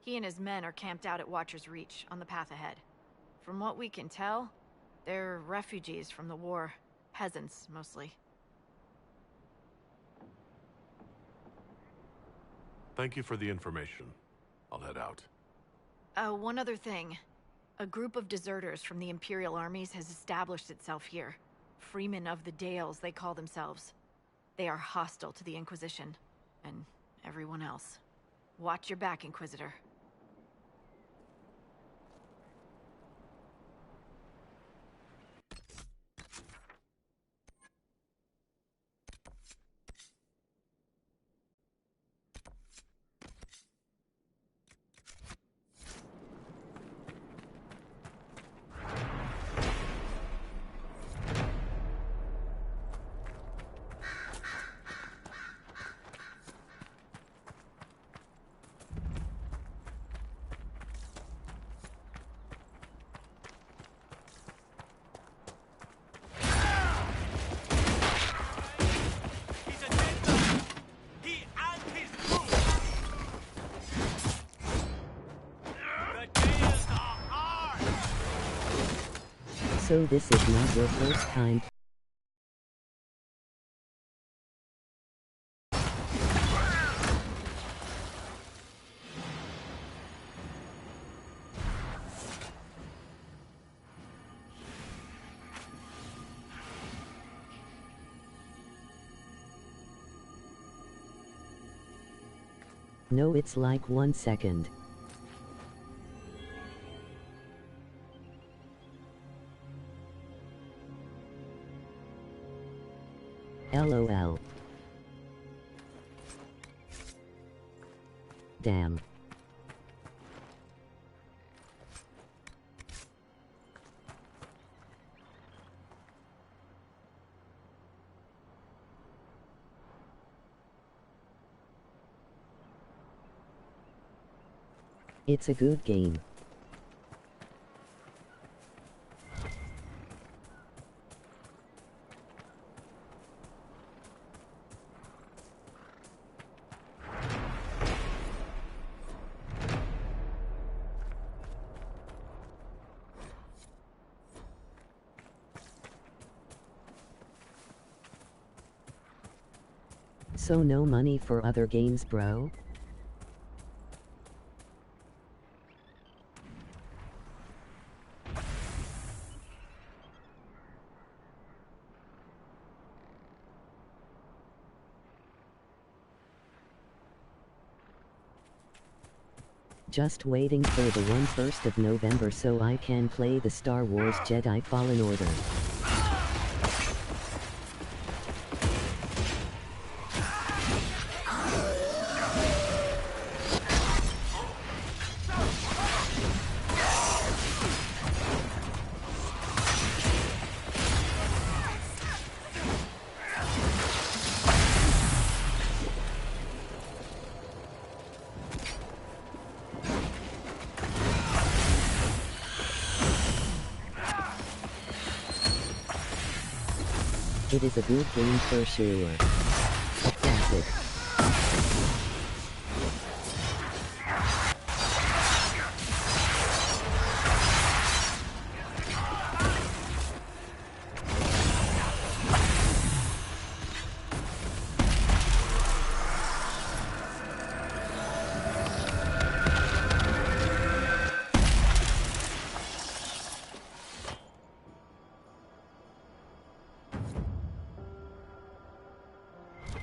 He and his men are camped out at Watcher's Reach, on the path ahead. From what we can tell, they're refugees from the war. Peasants, mostly. Thank you for the information. I'll head out. One other thing. A group of deserters from the Imperial armies has established itself here. Freemen of the Dales, they call themselves. They are hostile to the Inquisition, and everyone else. Watch your back, Inquisitor. So this is not your first time. No, it's like 1 second. LOL. Damn. It's a good game. So no money for other games, bro? Just waiting for the 1st of November so I can play the Star Wars Jedi Fallen Order. It is a good game for sure. A classic.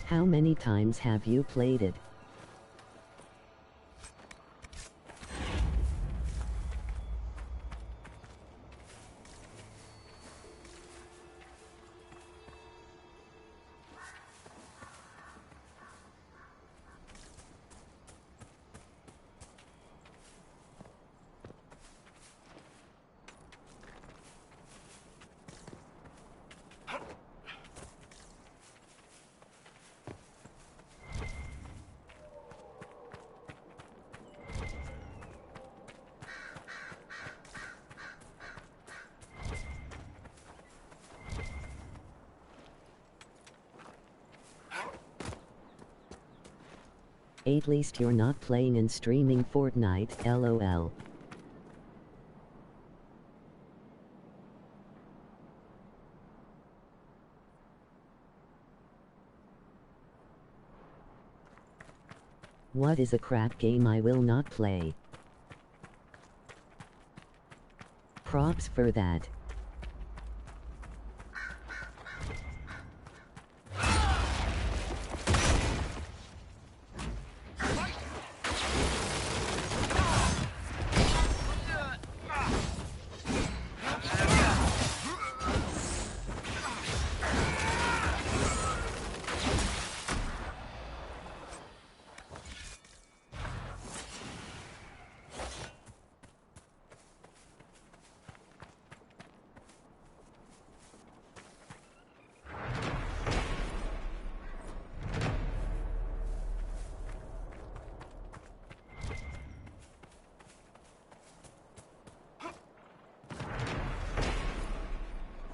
How many times have you played it? At least you're not playing and streaming Fortnite, lol. What is a crap game I will not play? Props for that.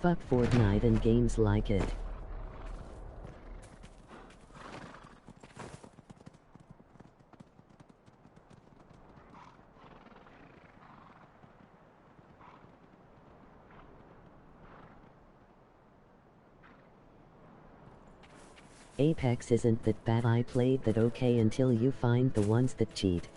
Fuck Fortnite and games like it. Apex isn't that bad, I played that okay until you find the ones that cheat.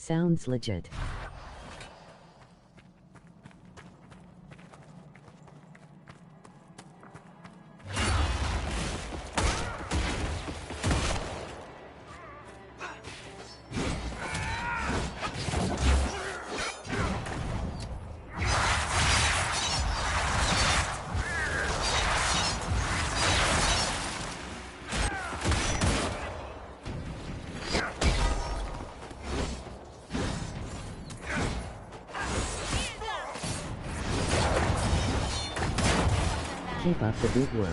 Sounds legit. Keep up the good work.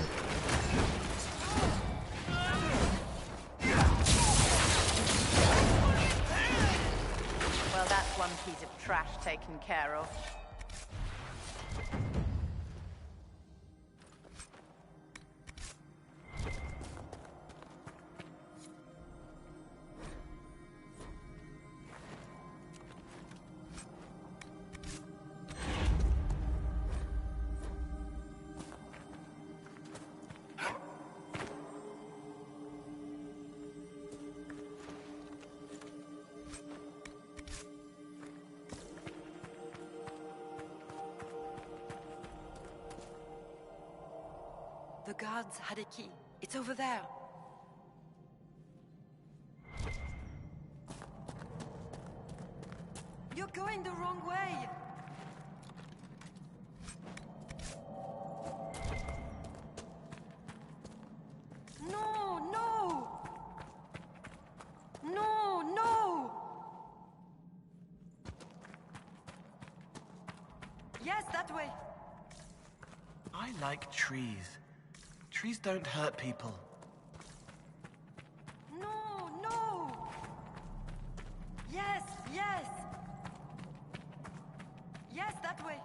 Well, that's one piece of trash taken care of. The guards had a key. It's over there. You're going the wrong way! No, no! No, no! Yes, that way! I like trees. Trees don't hurt people. No, no! Yes, yes! Yes, that way!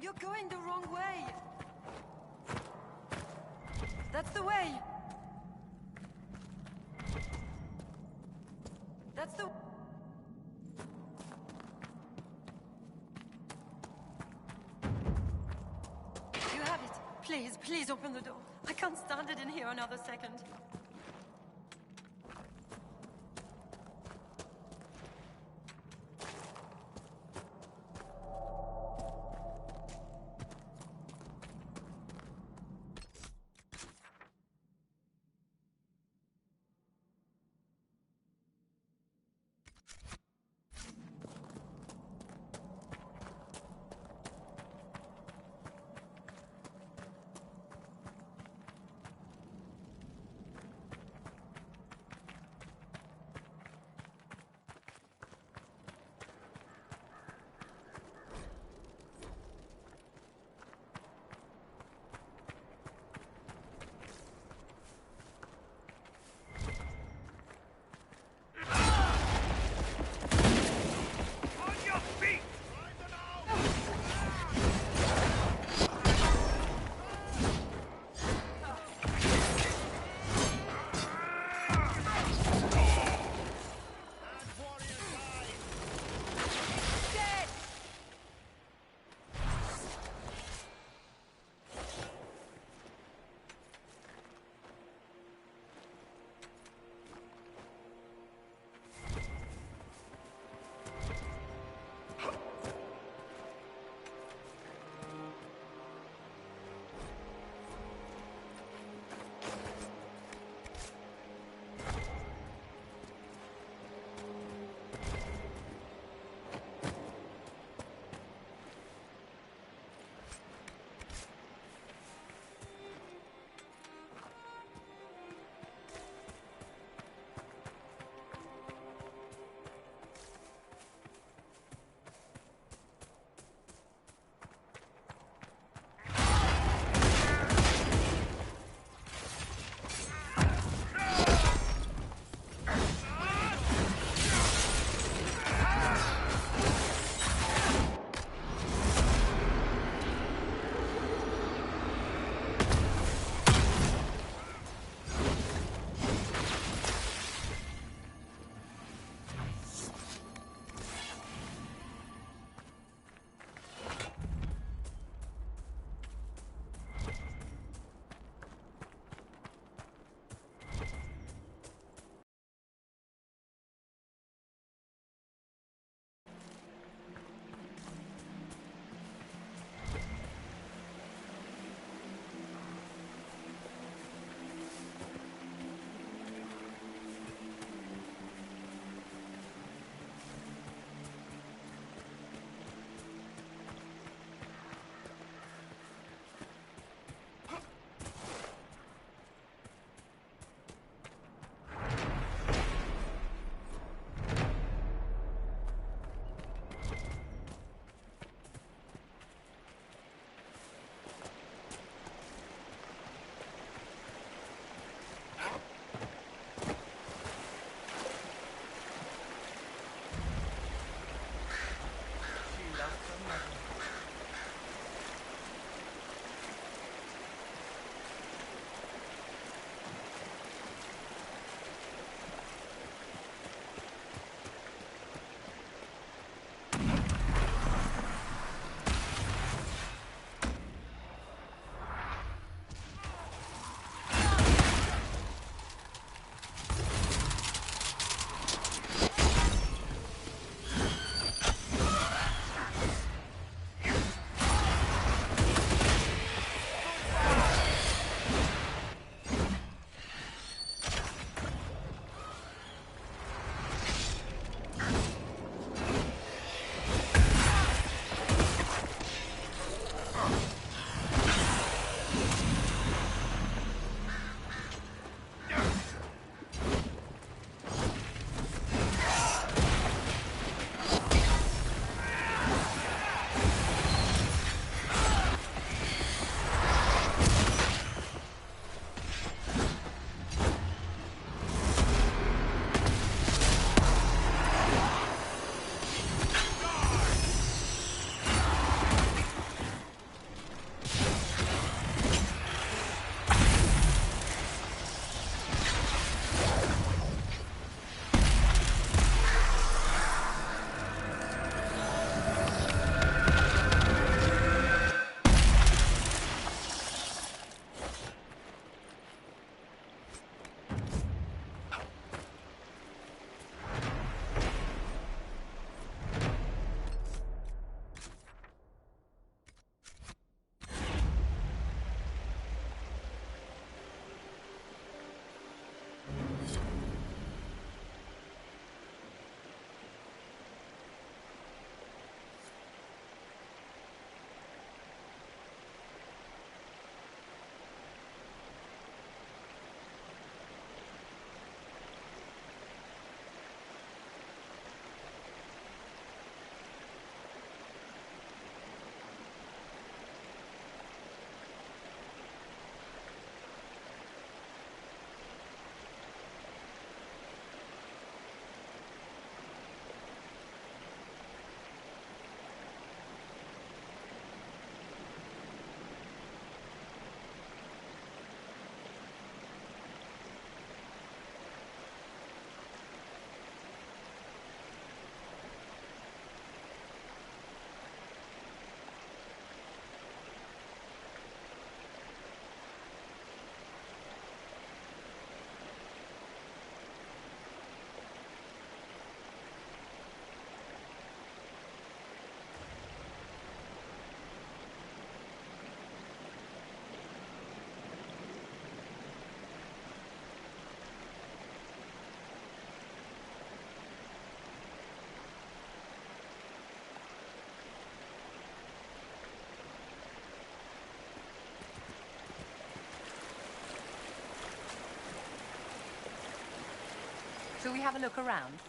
You're going the wrong way! That's the way! That's the... You have it. Please, please open the door. I can't stand it in here another second. we have a look around?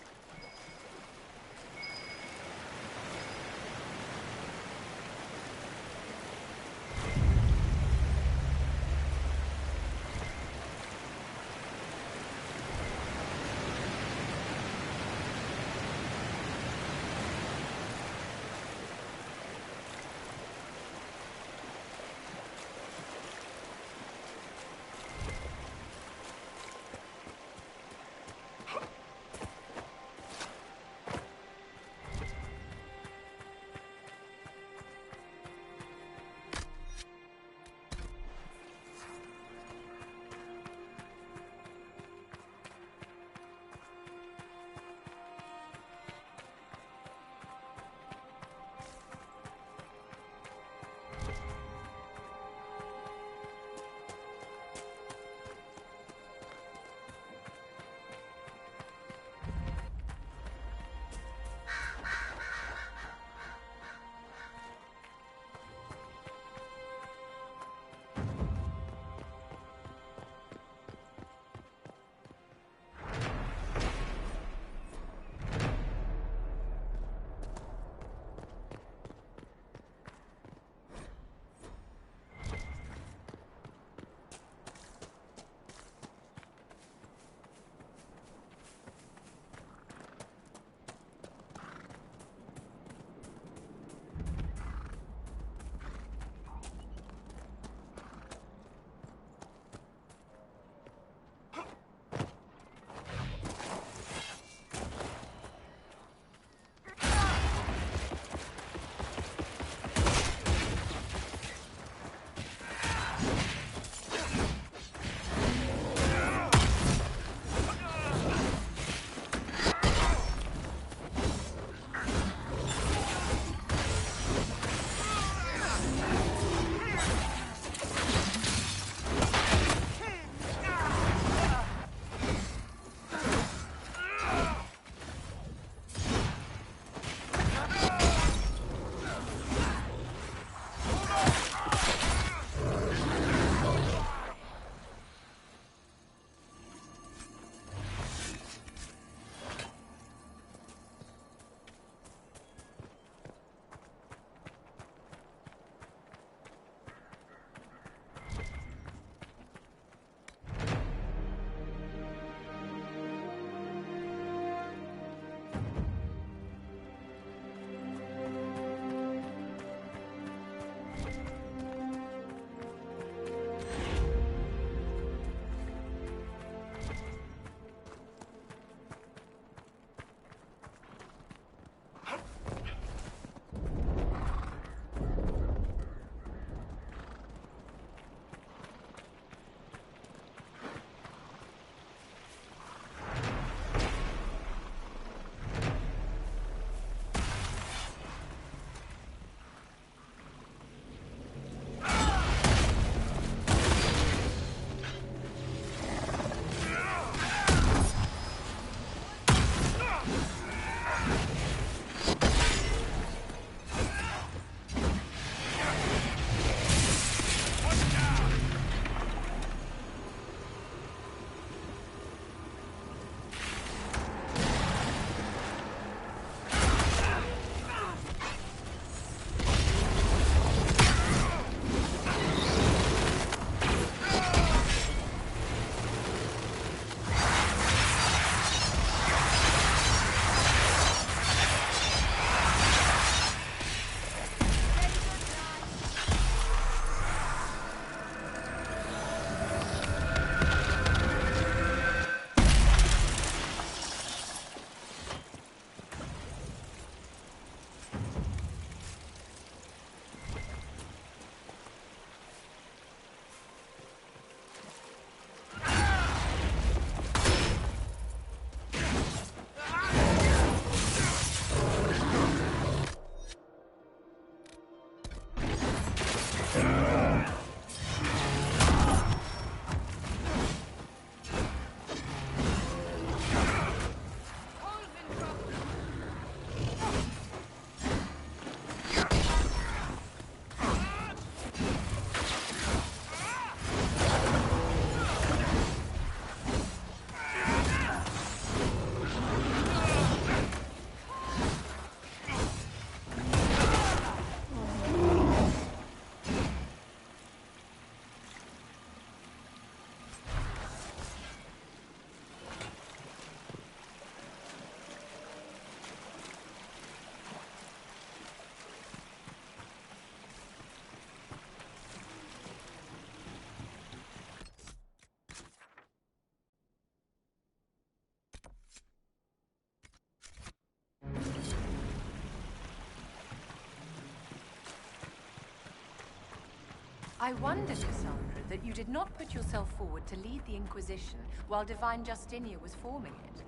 I wonder, Cassandra, that you did not put yourself forward to lead the Inquisition while Divine Justinia was forming it.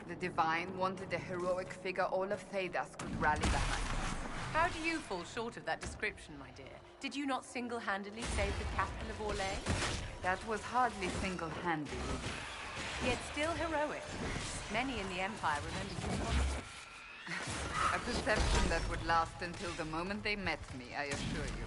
The Divine wanted a heroic figure all of Thedas could rally behind. How do you fall short of that description, my dear? Did you not single-handedly save the capital of Orlais? That was hardly single-handed. Yet still heroic. Many in the Empire remember you fondly. A perception that would last until the moment they met me, I assure you.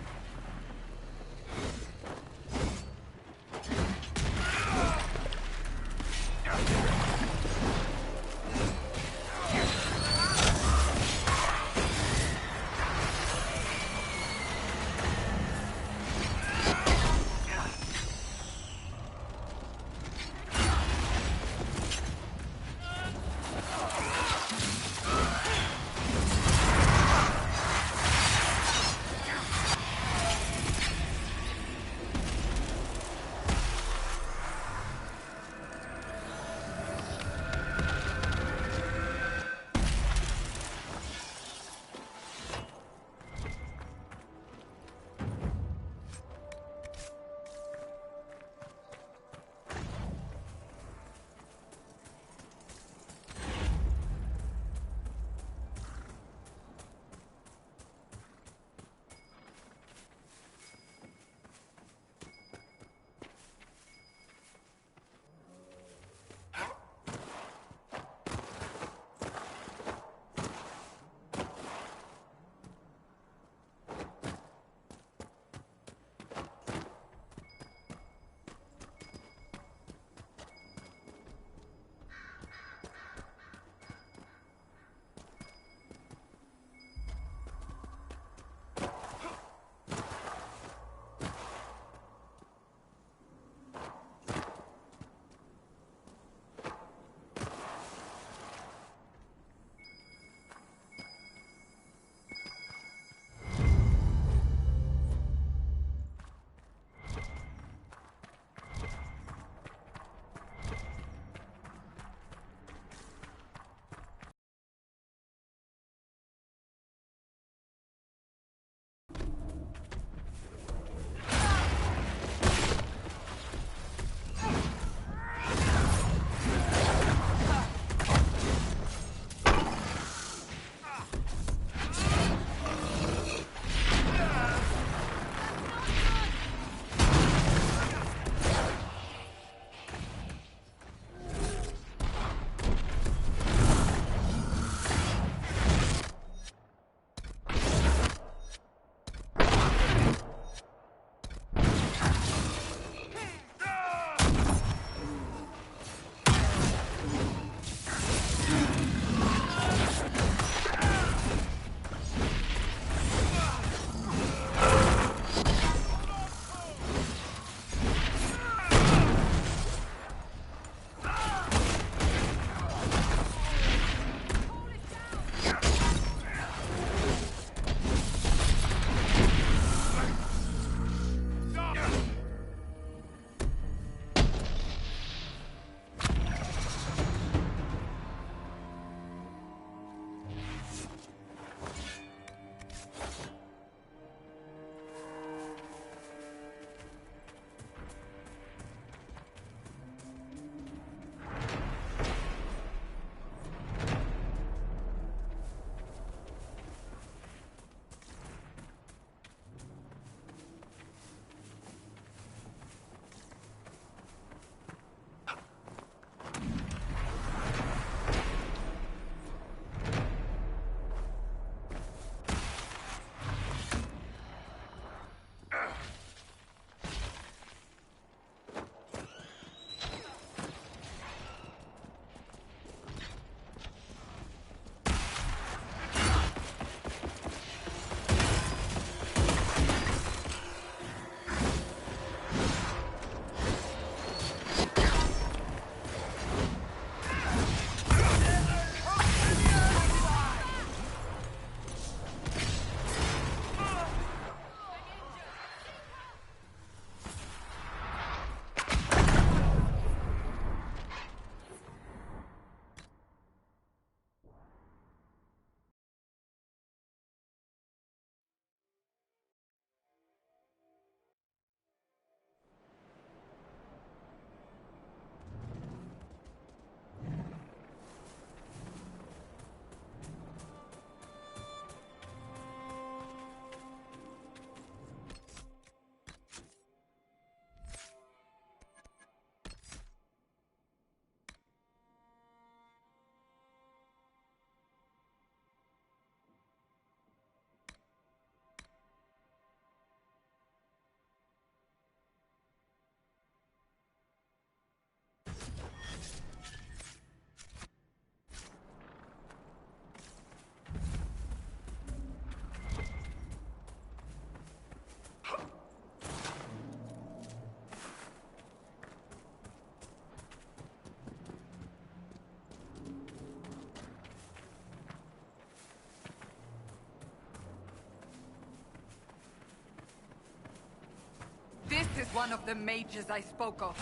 is one of the mages I spoke of.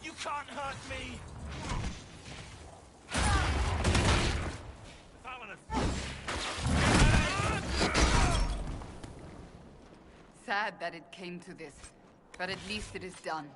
You can't hurt me! Sad that it came to this, but at least it is done.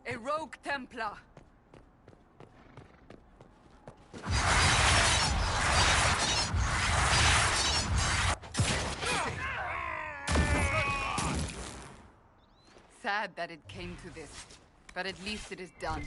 A rogue Templar. Sad that it came to this, but at least it is done.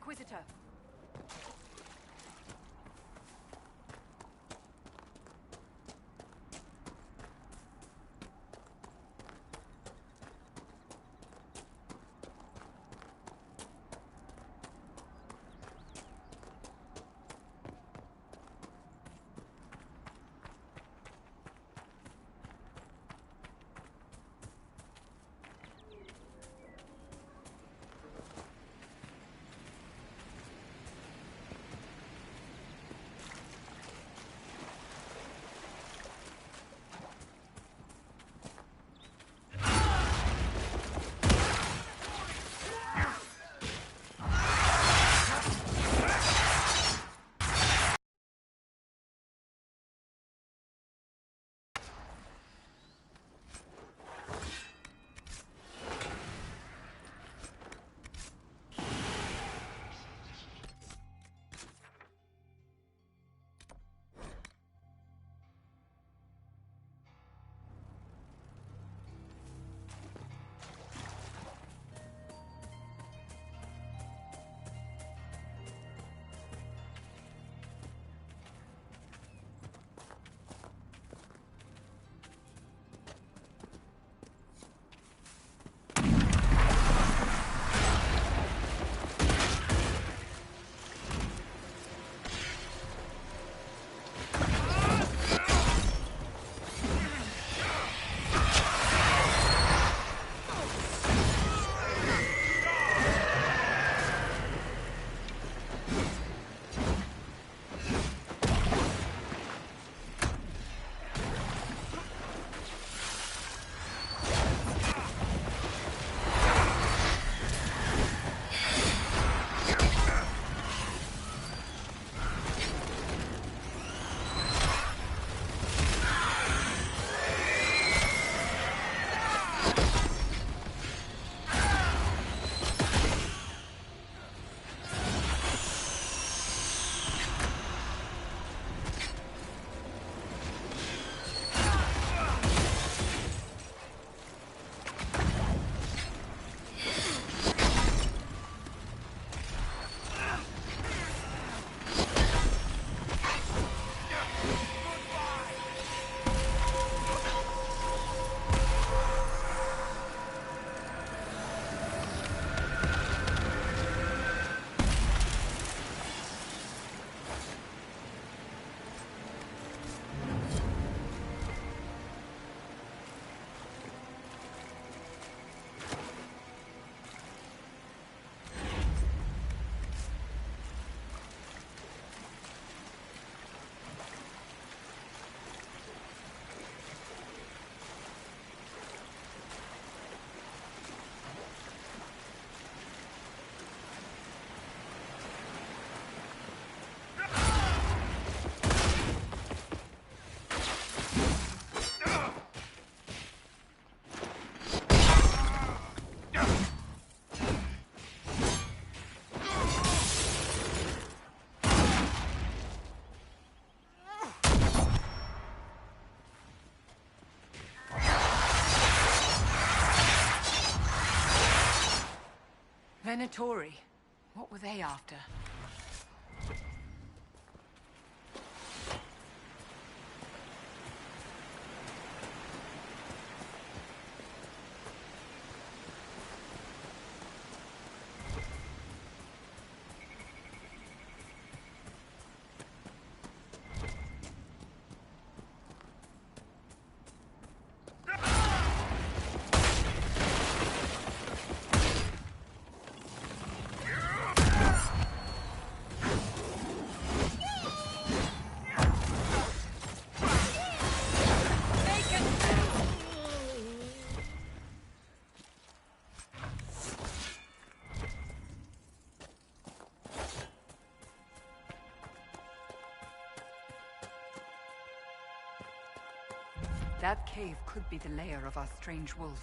Inquisitor. Venatori. What were they after? That cave could be the lair of our strange wolves.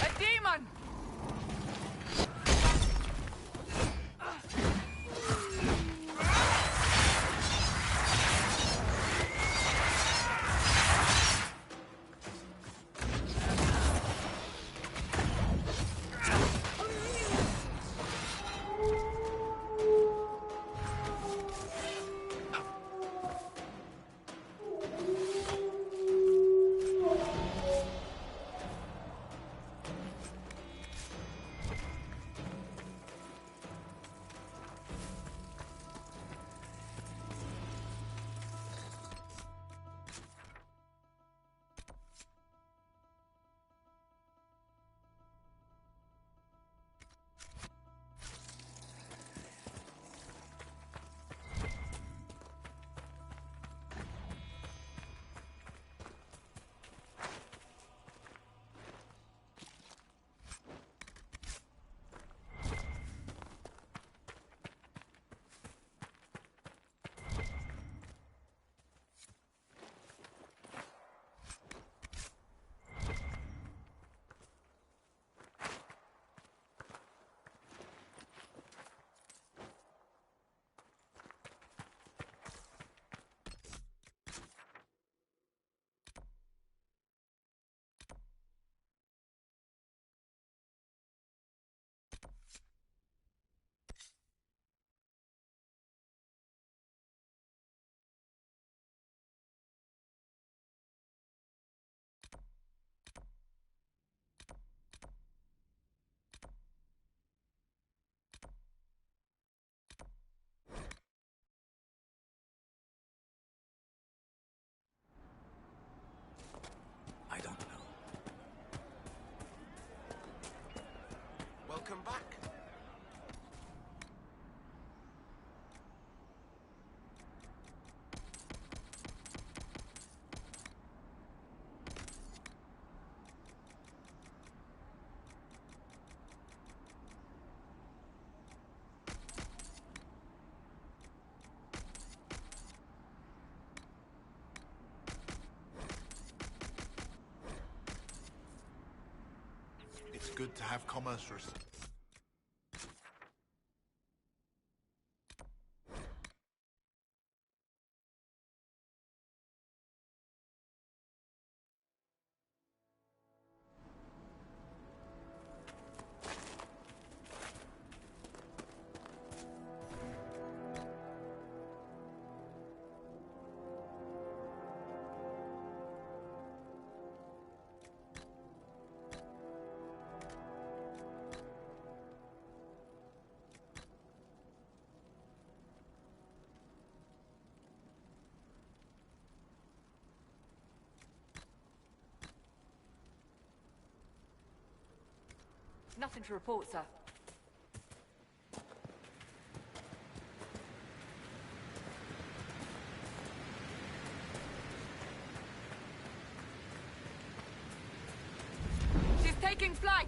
A demon! ordered to have commerce restored. Nothing to report, sir. She's taking flight!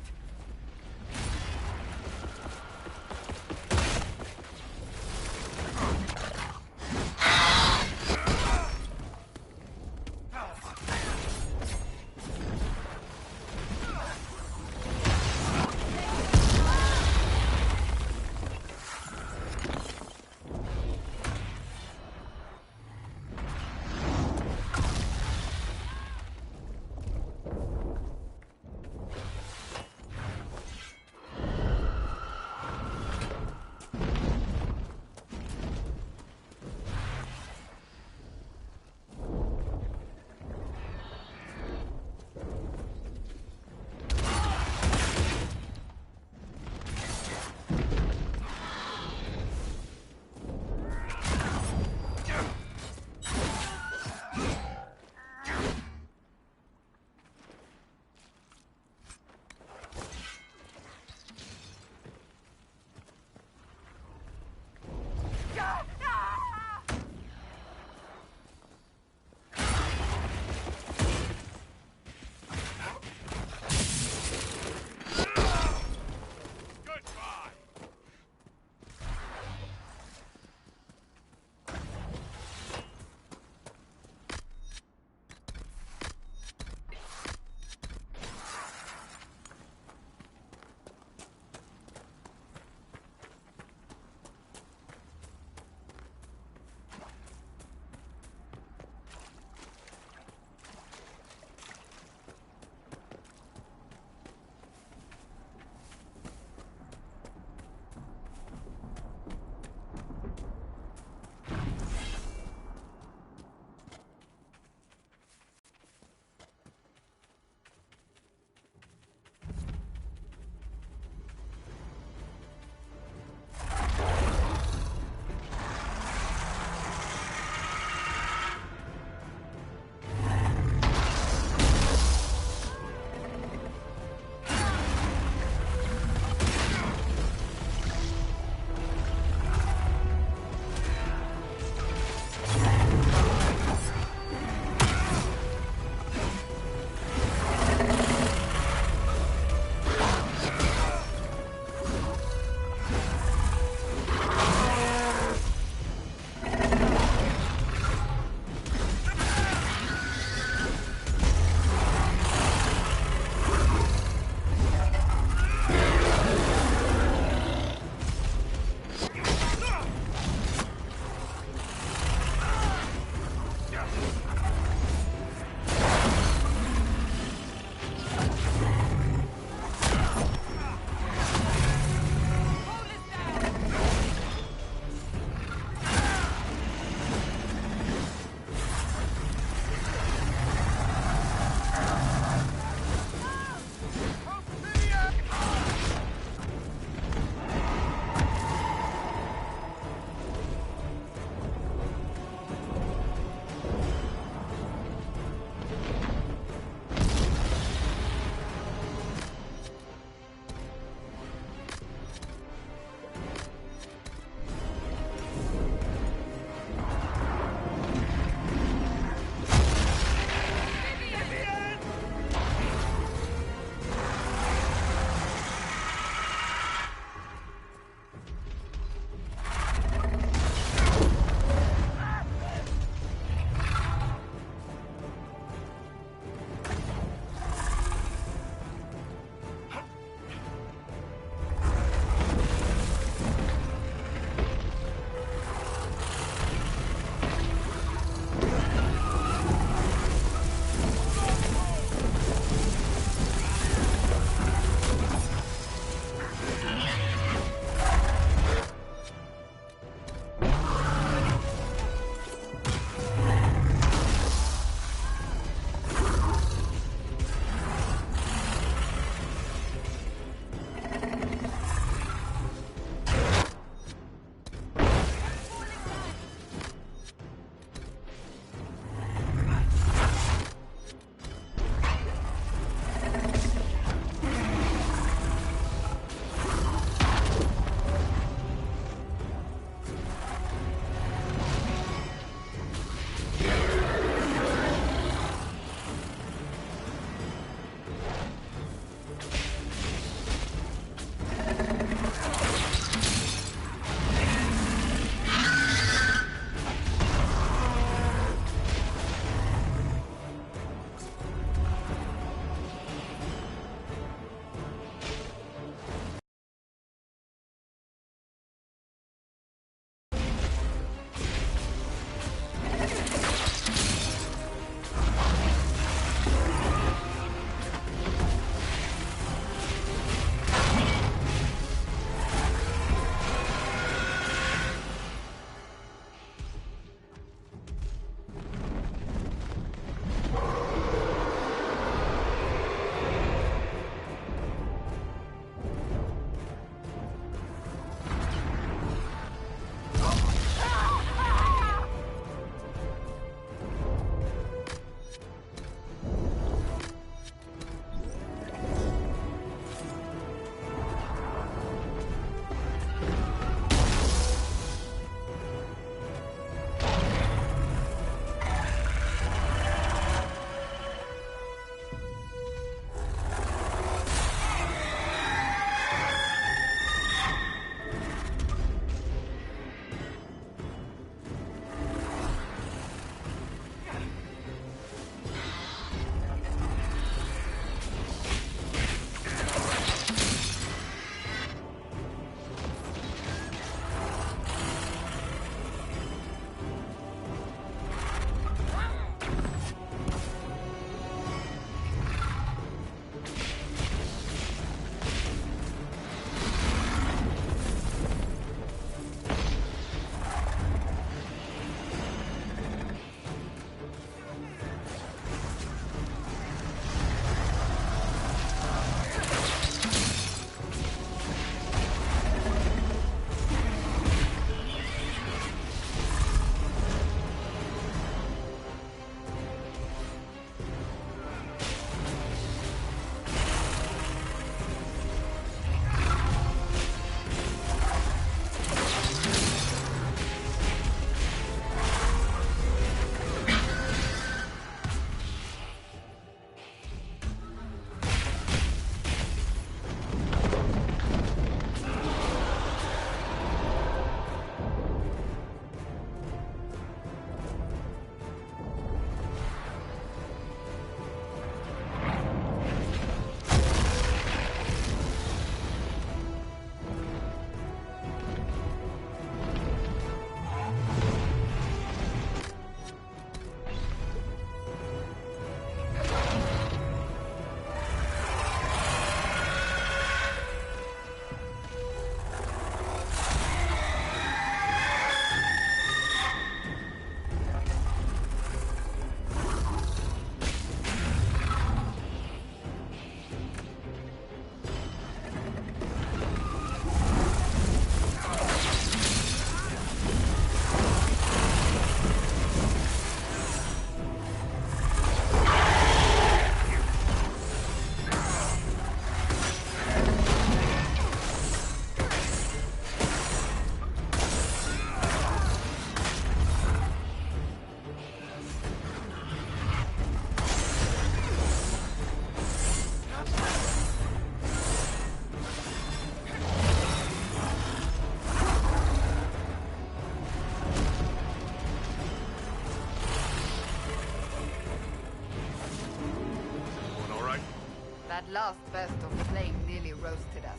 last burst of flame nearly roasted us.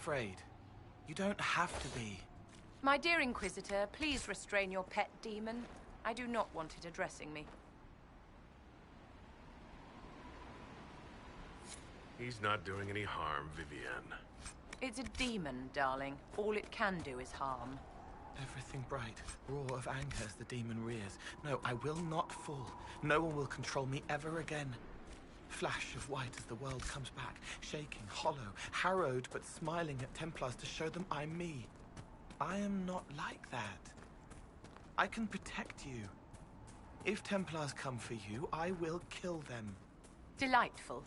Afraid. You don't have to be. My dear Inquisitor, please restrain your pet demon. I do not want it addressing me. He's not doing any harm, Vivienne. It's a demon, darling. All it can do is harm. Everything bright, roar of anger as the demon rears. No, I will not fall. No one will control me ever again. Flash of white as the world comes back, shaking, hollow, harrowed but smiling at Templars to show them I'm me. I am not like that. I can protect you. If Templars come for you, I will kill them. Delightful.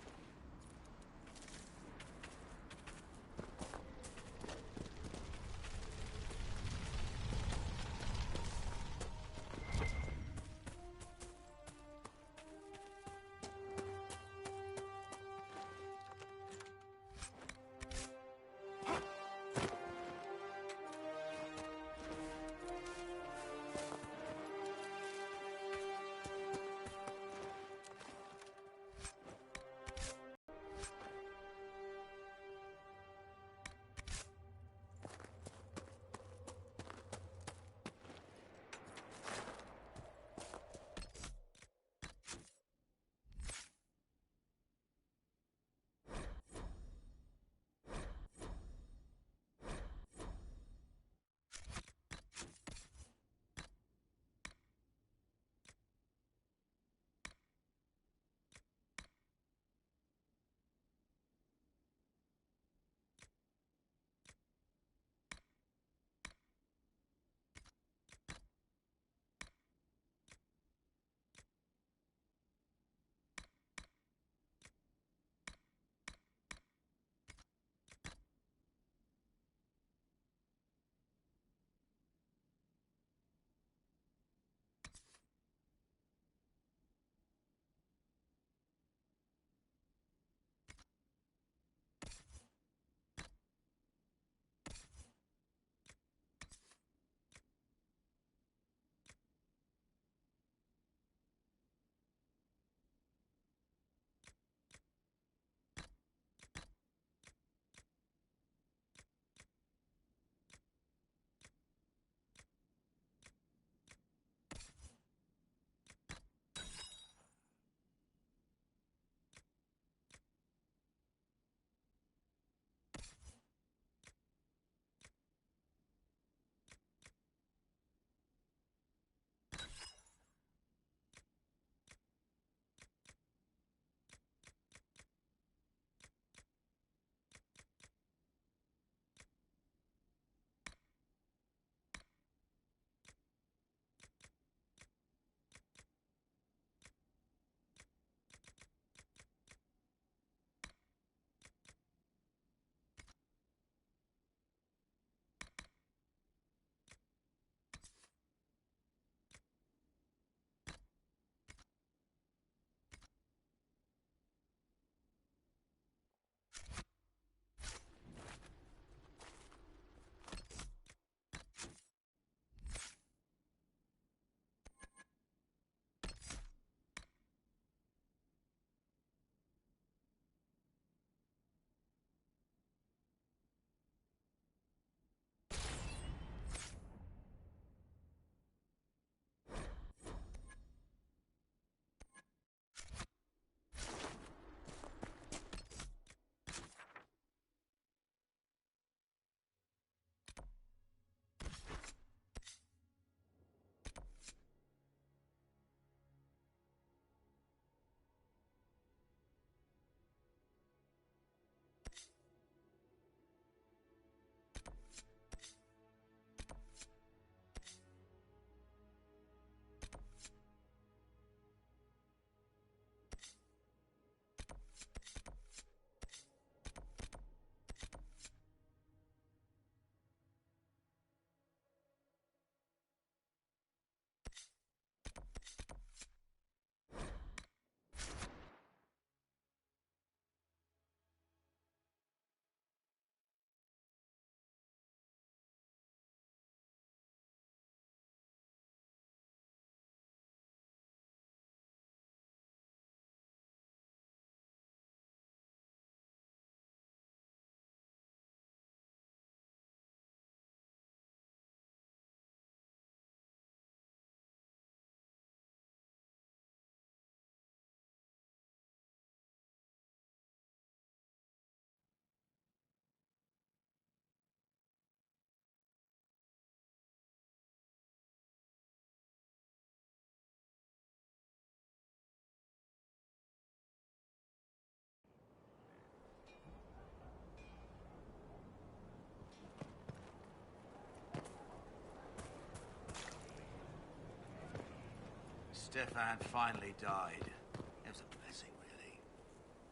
Stefan finally died. It was a blessing, really.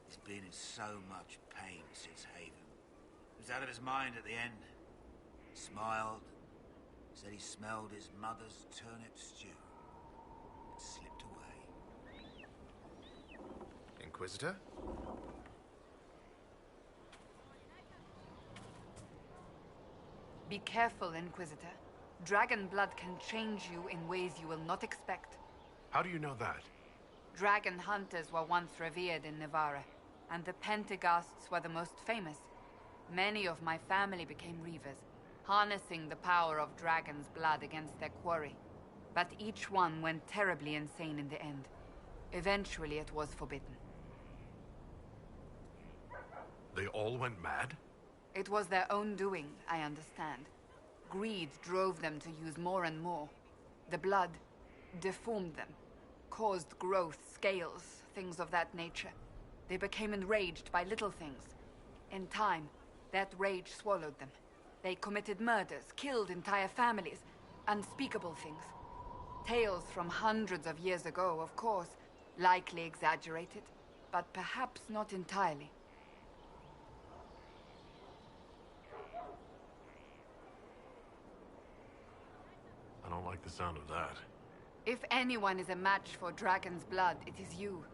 He's been in so much pain since Haven. He was out of his mind at the end. Smiled, said he smelled his mother's turnip stew, and slipped away. Inquisitor? Be careful, Inquisitor. Dragon blood can change you in ways you will not expect. How do you know that? Dragon hunters were once revered in Nevarra, and the Pentaghasts were the most famous. Many of my family became Reavers, harnessing the power of dragon's blood against their quarry. But each one went terribly insane in the end. Eventually it was forbidden. They all went mad? It was their own doing, I understand. Greed drove them to use more and more. The blood deformed them, caused growth, scales, things of that nature. They became enraged by little things. In time, that rage swallowed them. They committed murders, killed entire families, unspeakable things. Tales from hundreds of years ago, of course, likely exaggerated, but perhaps not entirely. I don't like the sound of that. If anyone is a match for dragon's blood, it is you.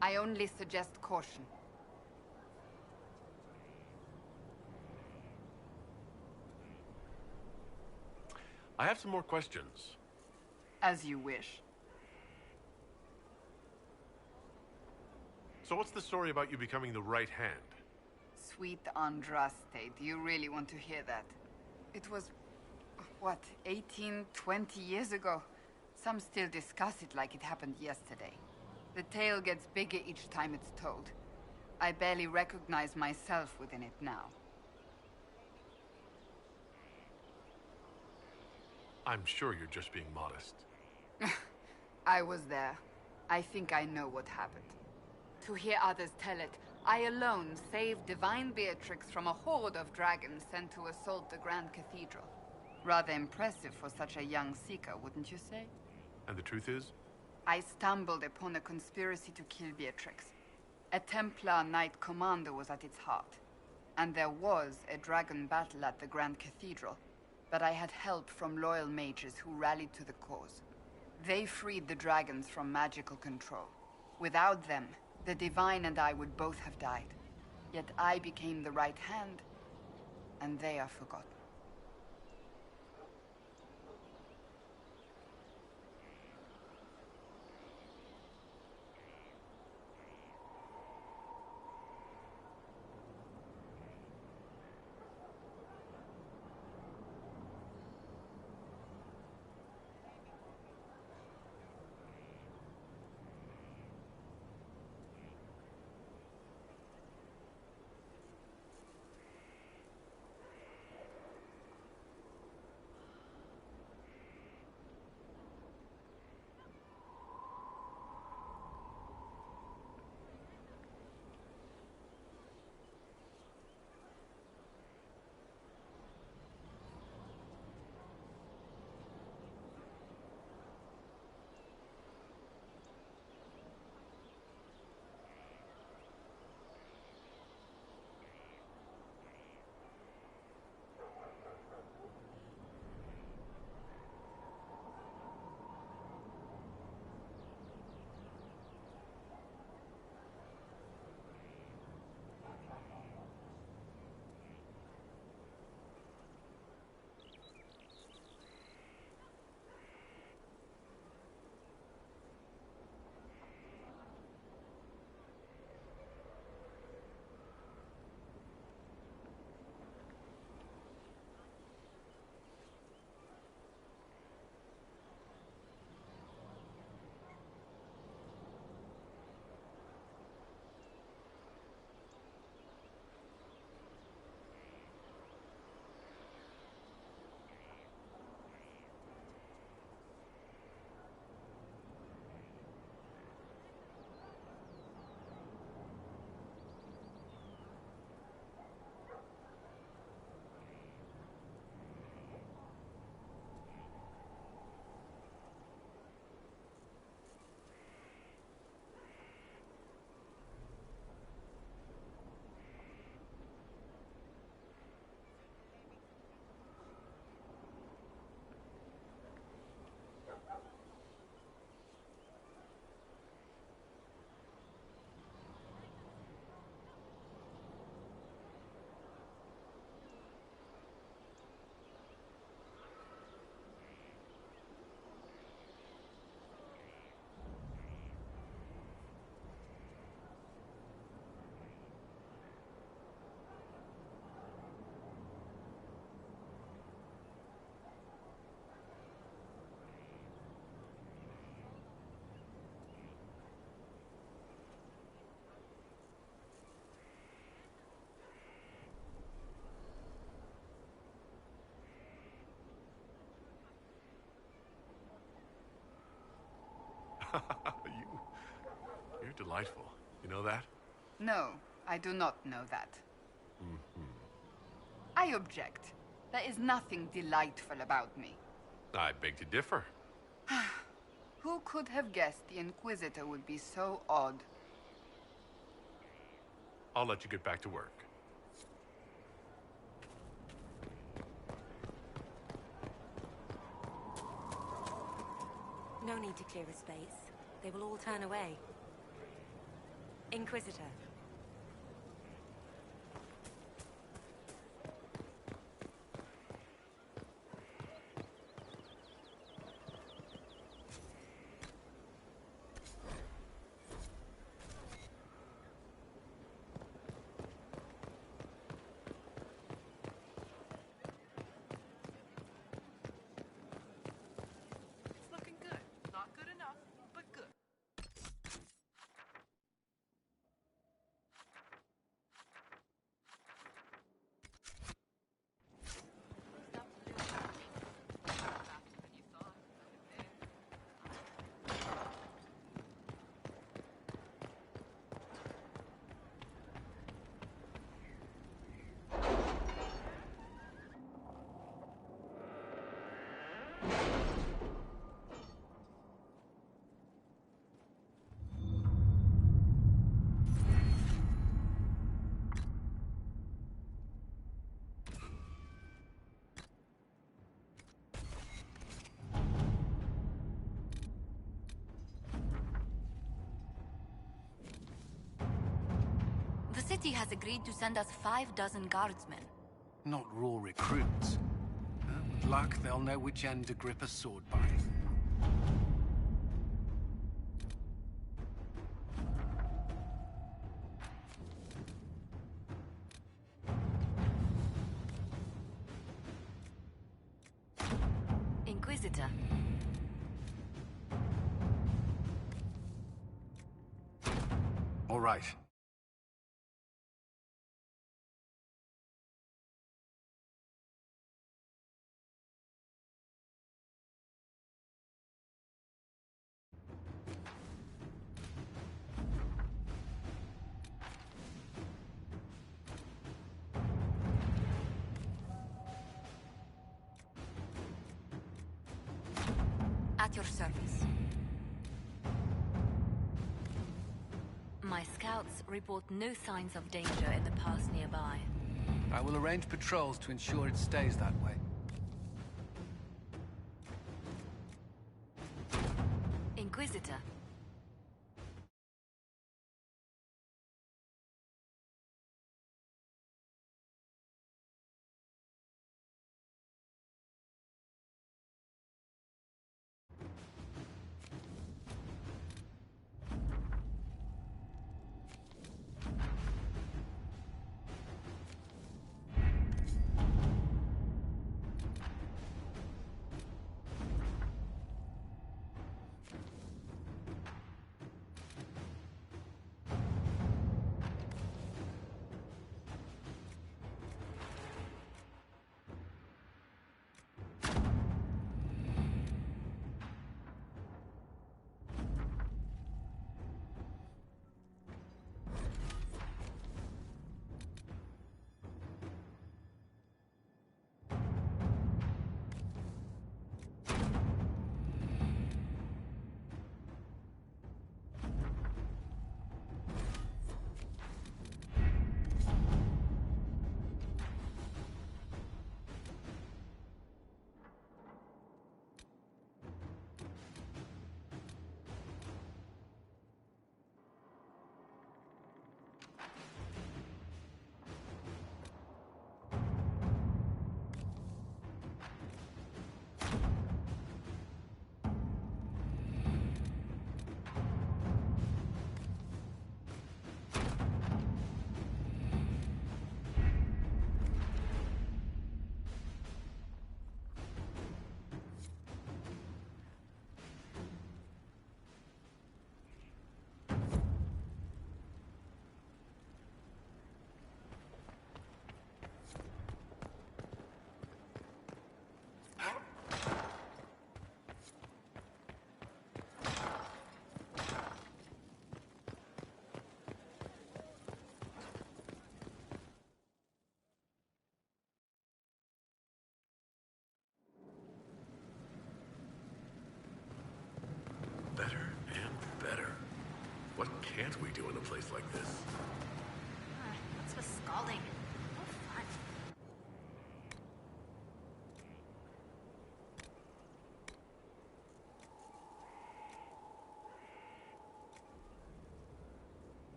I only suggest caution. I have some more questions. As you wish. So what's the story about you becoming the right hand? Sweet Andraste, do you really want to hear that? It was, what, 18, 20 years ago? Some still discuss it like it happened yesterday. The tale gets bigger each time it's told. I barely recognize myself within it now. I'm sure you're just being modest. I was there. I think I know what happened. To hear others tell it, I alone saved Divine Beatrix from a horde of dragons sent to assault the Grand Cathedral. Rather impressive for such a young seeker, wouldn't you say? And the truth is? I stumbled upon a conspiracy to kill Beatrix. A Templar Knight Commander was at its heart. And there was a dragon battle at the Grand Cathedral. But I had help from loyal mages who rallied to the cause. They freed the dragons from magical control. Without them, the Divine and I would both have died. Yet I became the right hand, and they are forgotten. delightful. You know that? No, I do not know that. I object. There is nothing delightful about me. I beg to differ. Who could have guessed the Inquisitor would be so odd? I'll let you get back to work. No need to clear a space. They will all turn away. Inquisitor. It's looking good. Not good enough, but good. The city has agreed to send us 6 guardsmen. Not raw recruits. With luck, they'll know which end to grip a sword by. Inquisitor. All right. At your service. My scouts report no signs of danger in the pass nearby. I will arrange patrols to ensure it stays that way. Inquisitor. And better. What can't we do in a place like this? What's with scalding? No fun.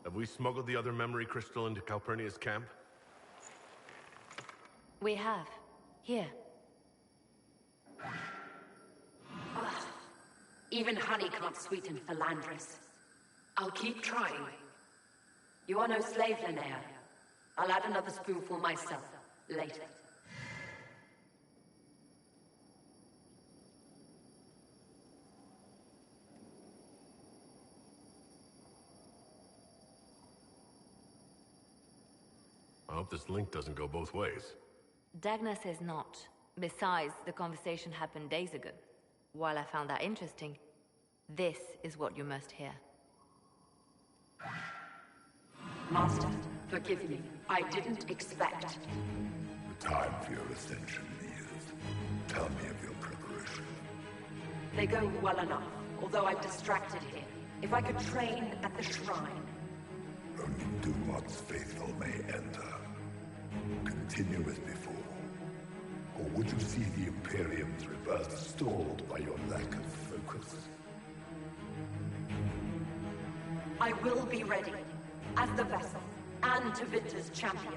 Have we smuggled the other memory crystal into Calpurnia's camp? We have. Here. Even honey can't sweeten Philandris. I'll keep trying. You are no slave, Linnea. I'll add another spoonful myself, later. I hope this link doesn't go both ways. Dagna says not. Besides, the conversation happened days ago. While I found that interesting, this is what you must hear. Master, forgive me. I didn't expect. The time for your ascension is. Tell me of your preparation. They go well enough, although I'm distracted here. If I could train at the shrine. Only Dumat's faithful may enter. Continue as before. Or would you see the Imperium's reverse stalled by your lack of focus? I will be ready, as the vessel, and Tevinter's champion.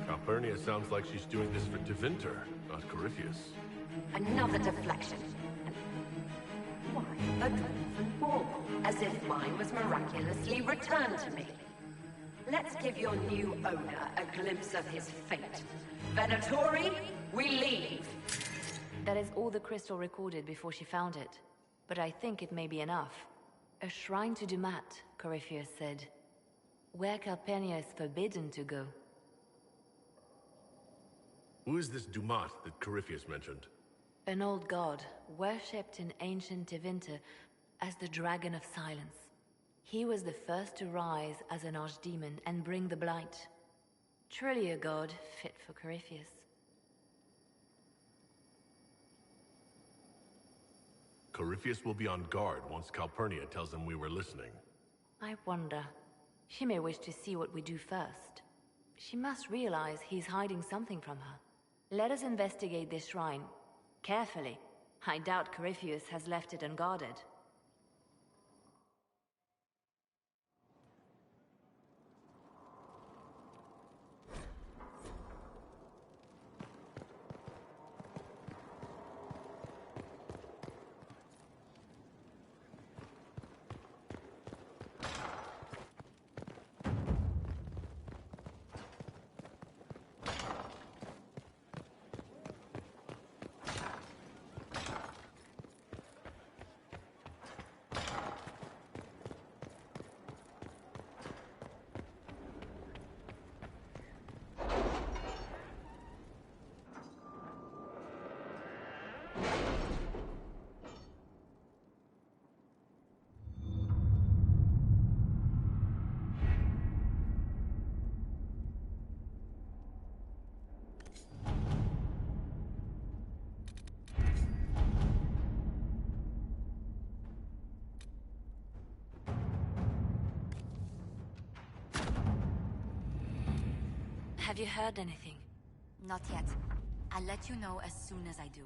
Calpurnia sounds like she's doing this for Tevinter, not Corypheus. Another deflection. Why, a dwarven ball, as if mine was miraculously returned to me. Let's give your new owner a glimpse of his fate. Venatori, we leave! That is all the crystal recorded before she found it. But I think it may be enough. A shrine to Dumat, Corypheus said. Where Calpurnia is forbidden to go. Who is this Dumat that Corypheus mentioned? An old god, worshipped in ancient Tevinter as the Dragon of Silence. He was the first to rise as an archdemon and bring the Blight. Truly a god fit for Corypheus. Corypheus will be on guard once Calpurnia tells him we were listening. I wonder. She may wish to see what we do first. She must realize he's hiding something from her. Let us investigate this shrine. Carefully. I doubt Corypheus has left it unguarded. Have you heard anything? Not yet. I'll let you know as soon as I do.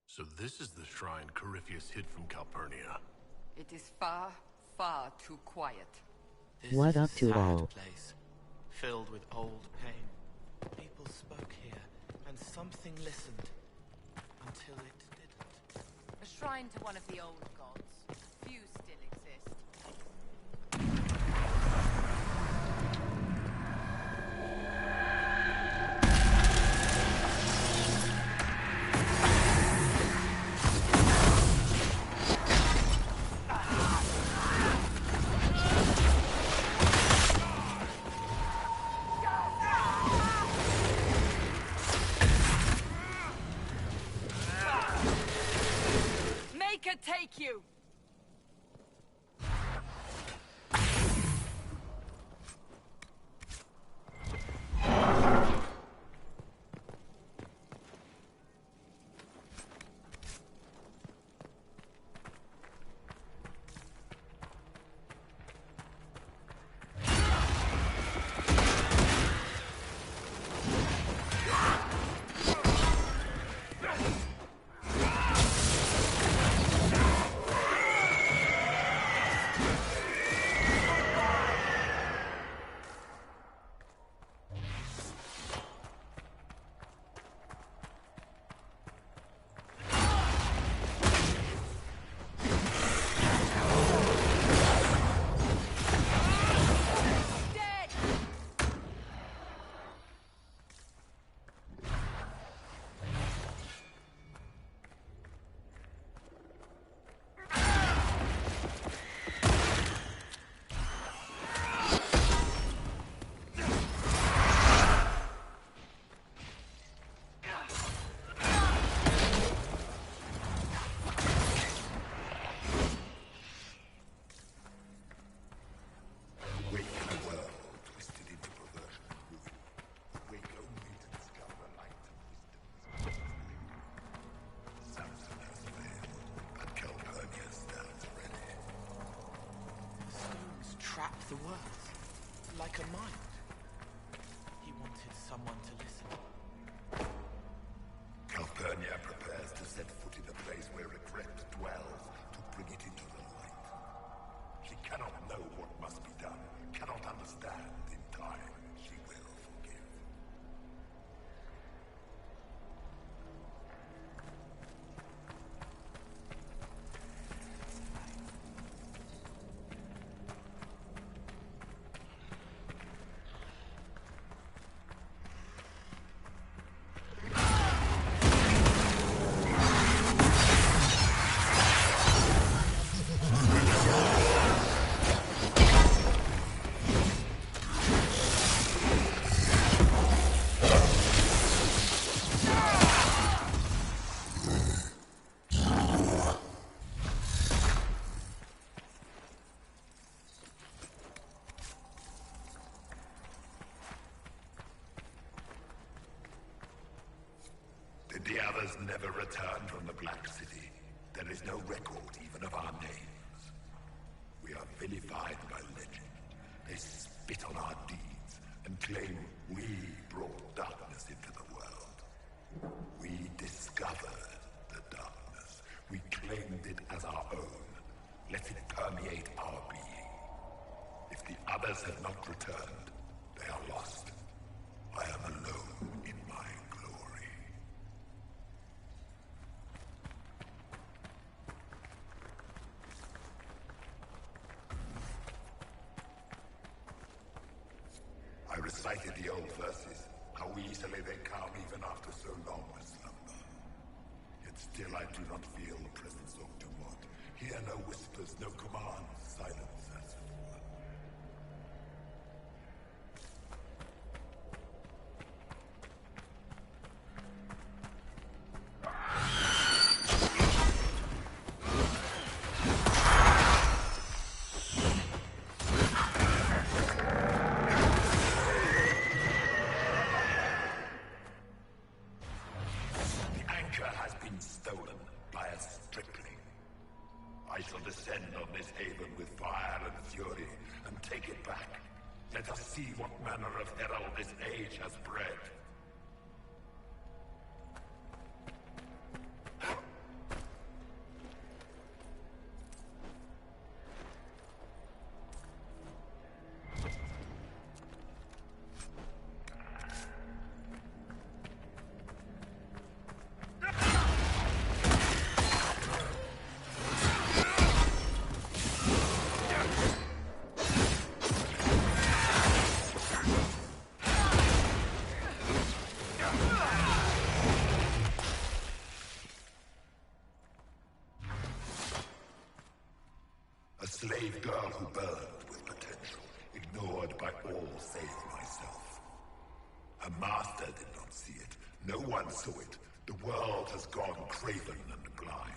So this is the shrine Corypheus hid from Calpurnia. It is far, far too quiet. This What is a up to sad all? place, filled with old pain. People spoke here, and something listened, until it didn't. A shrine to one of the old gods. Few still exist. Make it take you! The words, like a mind. He wanted someone to listen. Calpurnia prepares to set foot in the place where regret dwells to bring it into the light. She cannot know what must be done, cannot understand. In time, she will forgive. The others never returned from the Black City. There is no record even of our names. We are vilified by legend. They spit on our deeds and claim we brought darkness into the world. We discovered the darkness. We claimed it as our own. Let it permeate our being. If the others have not returned, they are lost. I am alone in my glory. I recited the old verses, how easily they come even after so long a slumber. Yet still I do not feel the presence of Dumont. Hear no whispers, no commands, silence has fallen. I shall descend on this haven with fire and fury, and take it back. Let us see what manner of herald this age has bred. Slave girl who burned with potential, ignored by all save myself. Her master did not see it. No one saw it. The world has gone craven and blind.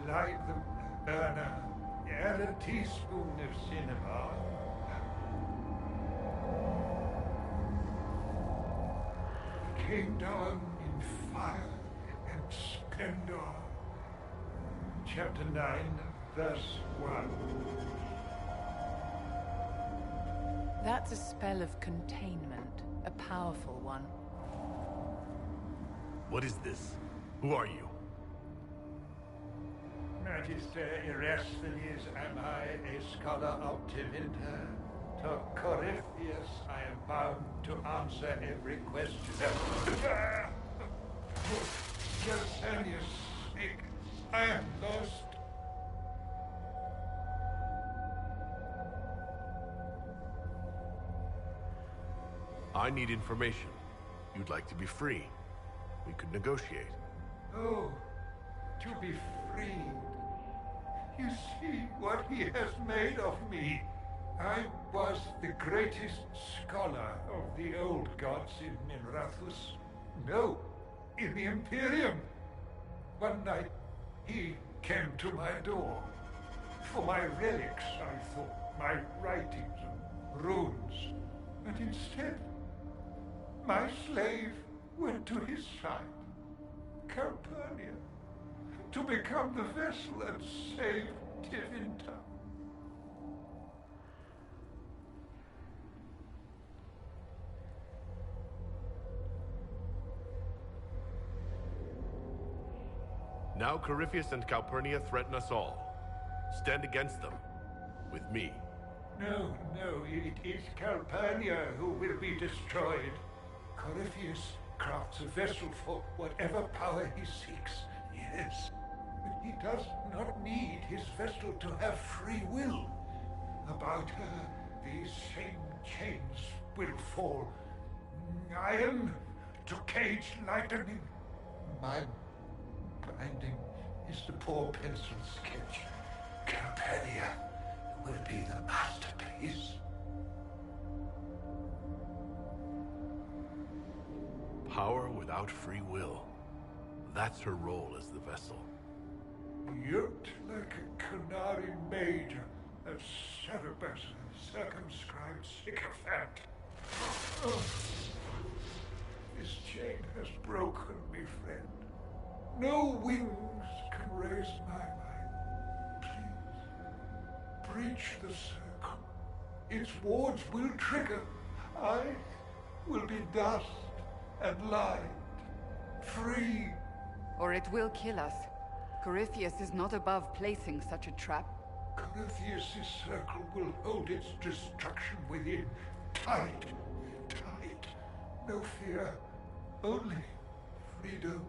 Light the burner, add a teaspoon of cinnamon. Came down in fire and splendor. Chapter 9, verse 1. That's a spell of containment, a powerful one. What is this? Who are you? Magister Erasthenes, am I a scholar of Tevinter? To Corypheus, I am bound to answer every question. Gersenius, speak. I am lost. I need information. You'd like to be free. We could negotiate. Oh, to be free. You see what he has made of me. I was the greatest scholar of the old gods in Minrathous. No, in the Imperium. One night, he came to my door. For my relics, I thought, my writings and runes. And instead, my slave went to his side, Calpurnia, to become the vessel and save Tevinter. Now Corypheus and Calpurnia threaten us all. Stand against them. With me. No, it is Calpurnia who will be destroyed. Corypheus crafts a vessel for whatever power he seeks, yes. But he does not need his vessel to have free will. About her, these same chains will fall. Iron to cage lightning. My binding is the poor pencil sketch. Calpurnia will be the masterpiece. Power without free will. That's her role as the vessel. Yoked like a Canary major, a Cerberus, a circumscribed sycophant. Oh. This chain has broken me, friend. No wings can raise my mind. Please, breach the circle. Its wards will trigger. I will be dust and light. Free. Or it will kill us. Corypheus is not above placing such a trap. Corypheus' circle will hold its destruction within. Tight. Tight. No fear. Only freedom.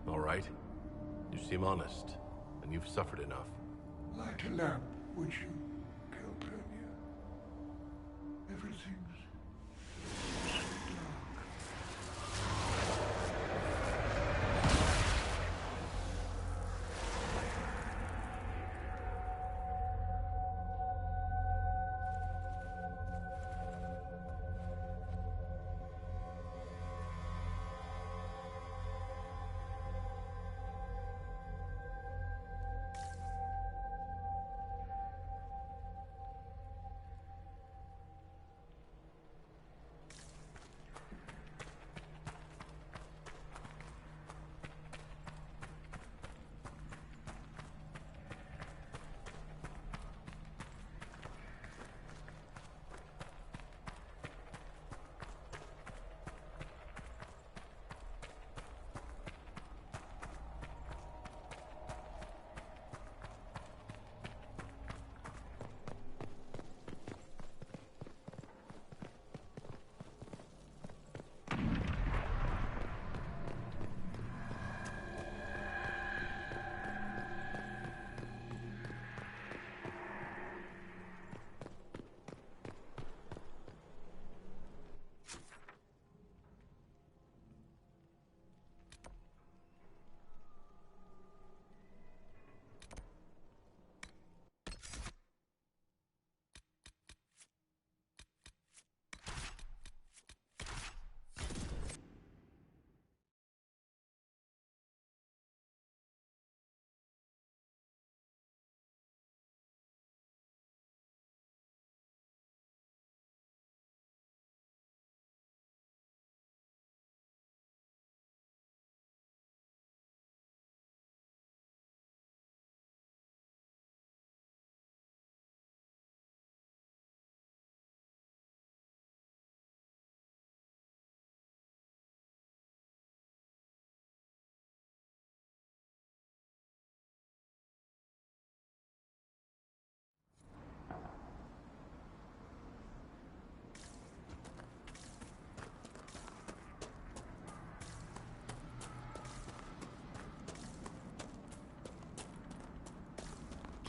All right. You seem honest, and you've suffered enough. Light a lamp, would you, Calpurnia? Everything's so dark.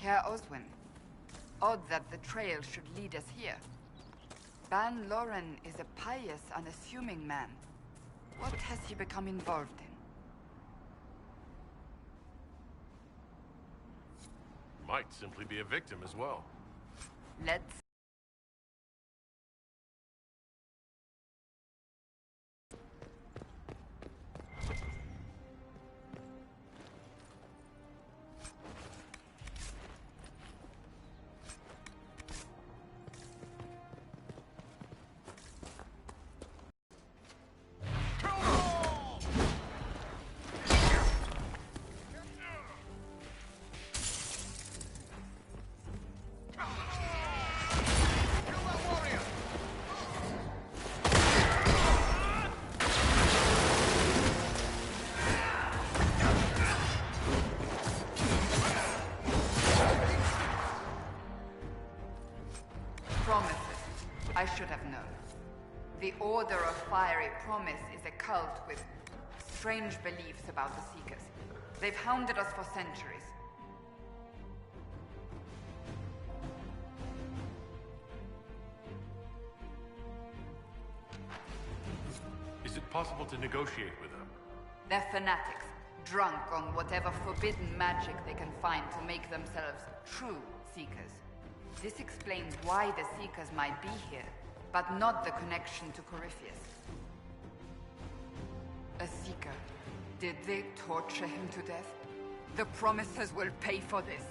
Kaer Oswin. Odd that the trail should lead us here. Ban Loren is a pious, unassuming man. What has he become involved in? Might simply be a victim as well. Let's... I should have known. The Order of Fiery Promise is a cult with strange beliefs about the Seekers. They've hounded us for centuries. Is it possible to negotiate with them? They're fanatics, drunk on whatever forbidden magic they can find to make themselves true Seekers. This explains why the Seekers might be here, but not the connection to Corypheus. A Seeker. Did they torture him to death? The Promisers will pay for this.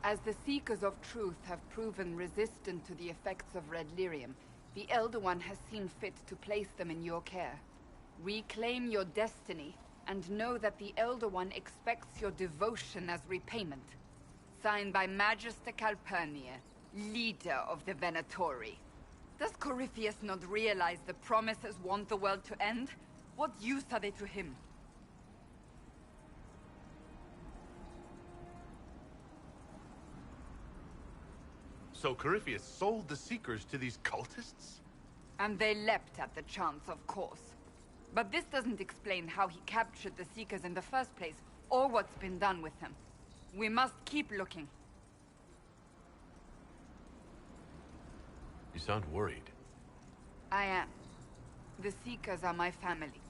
As the Seekers of Truth have proven resistant to the effects of Red Lyrium, the Elder One has seen fit to place them in your care. Reclaim your destiny, and know that the Elder One expects your devotion as repayment. Signed by Magister Calpurnia, leader of the Venatori. Does Corypheus not realize the Promisers want the world to end? What use are they to him? So Corypheus sold the Seekers to these cultists? And they leapt at the chance, of course. But this doesn't explain how he captured the Seekers in the first place, or what's been done with them. We must keep looking. You sound worried. I am. The Seekers are my family.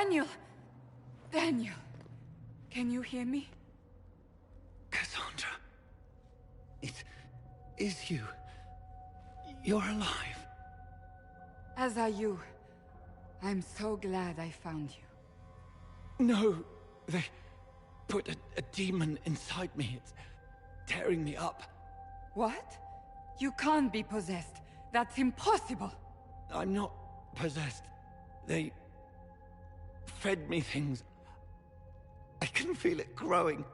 Daniel! Daniel! Can you hear me? Cassandra. It is you. You're alive. As are you. I'm so glad I found you. No, they put a demon inside me. It's tearing me up. What? You can't be possessed. That's impossible. I'm not possessed. They fed me things. I can feel it growing.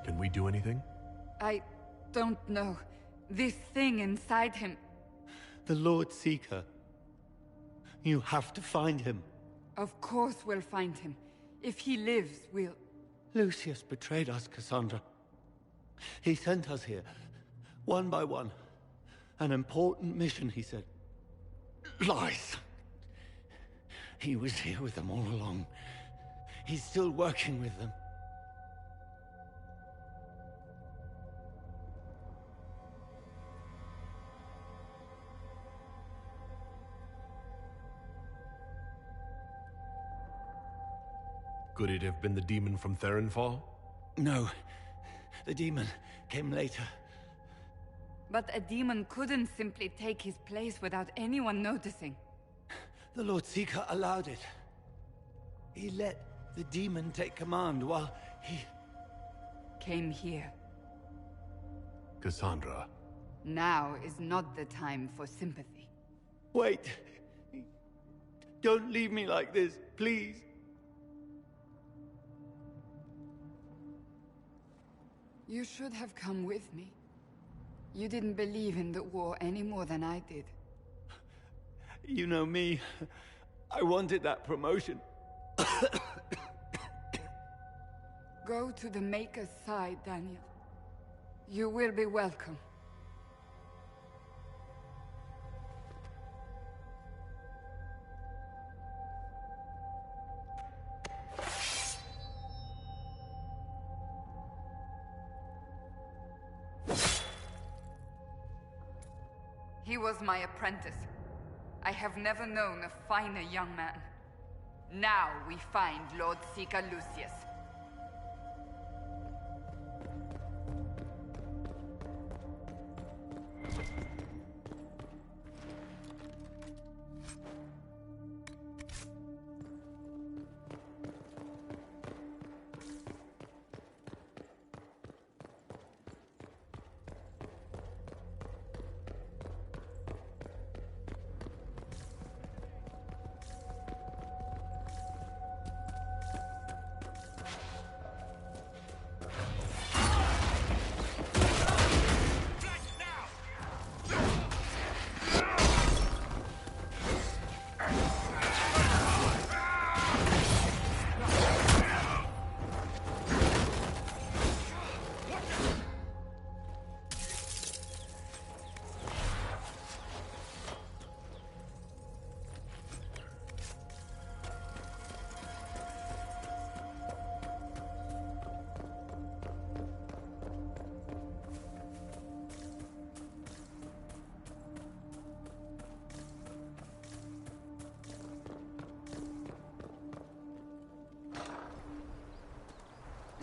Can we do anything? I don't know. This thing inside him... The Lord Seeker. You have to find him. Of course we'll find him. If he lives, we'll... Lucius betrayed us, Cassandra. He sent us here, one by one. An important mission, he said. Lies! He was here with them all along. He's still working with them. Could it have been the demon from Therenfall? No. The demon came later. But a demon couldn't simply take his place without anyone noticing. The Lord Seeker allowed it. He let the demon take command while he... came here. Cassandra. Now is not the time for sympathy. Wait. Don't leave me like this, please. You should have come with me. You didn't believe in the war any more than I did. You know me. I wanted that promotion. Go to the Maker's side, Daniel. You will be welcome. He was my apprentice. I have never known a finer young man. Now we find Lord Seeker Lucius.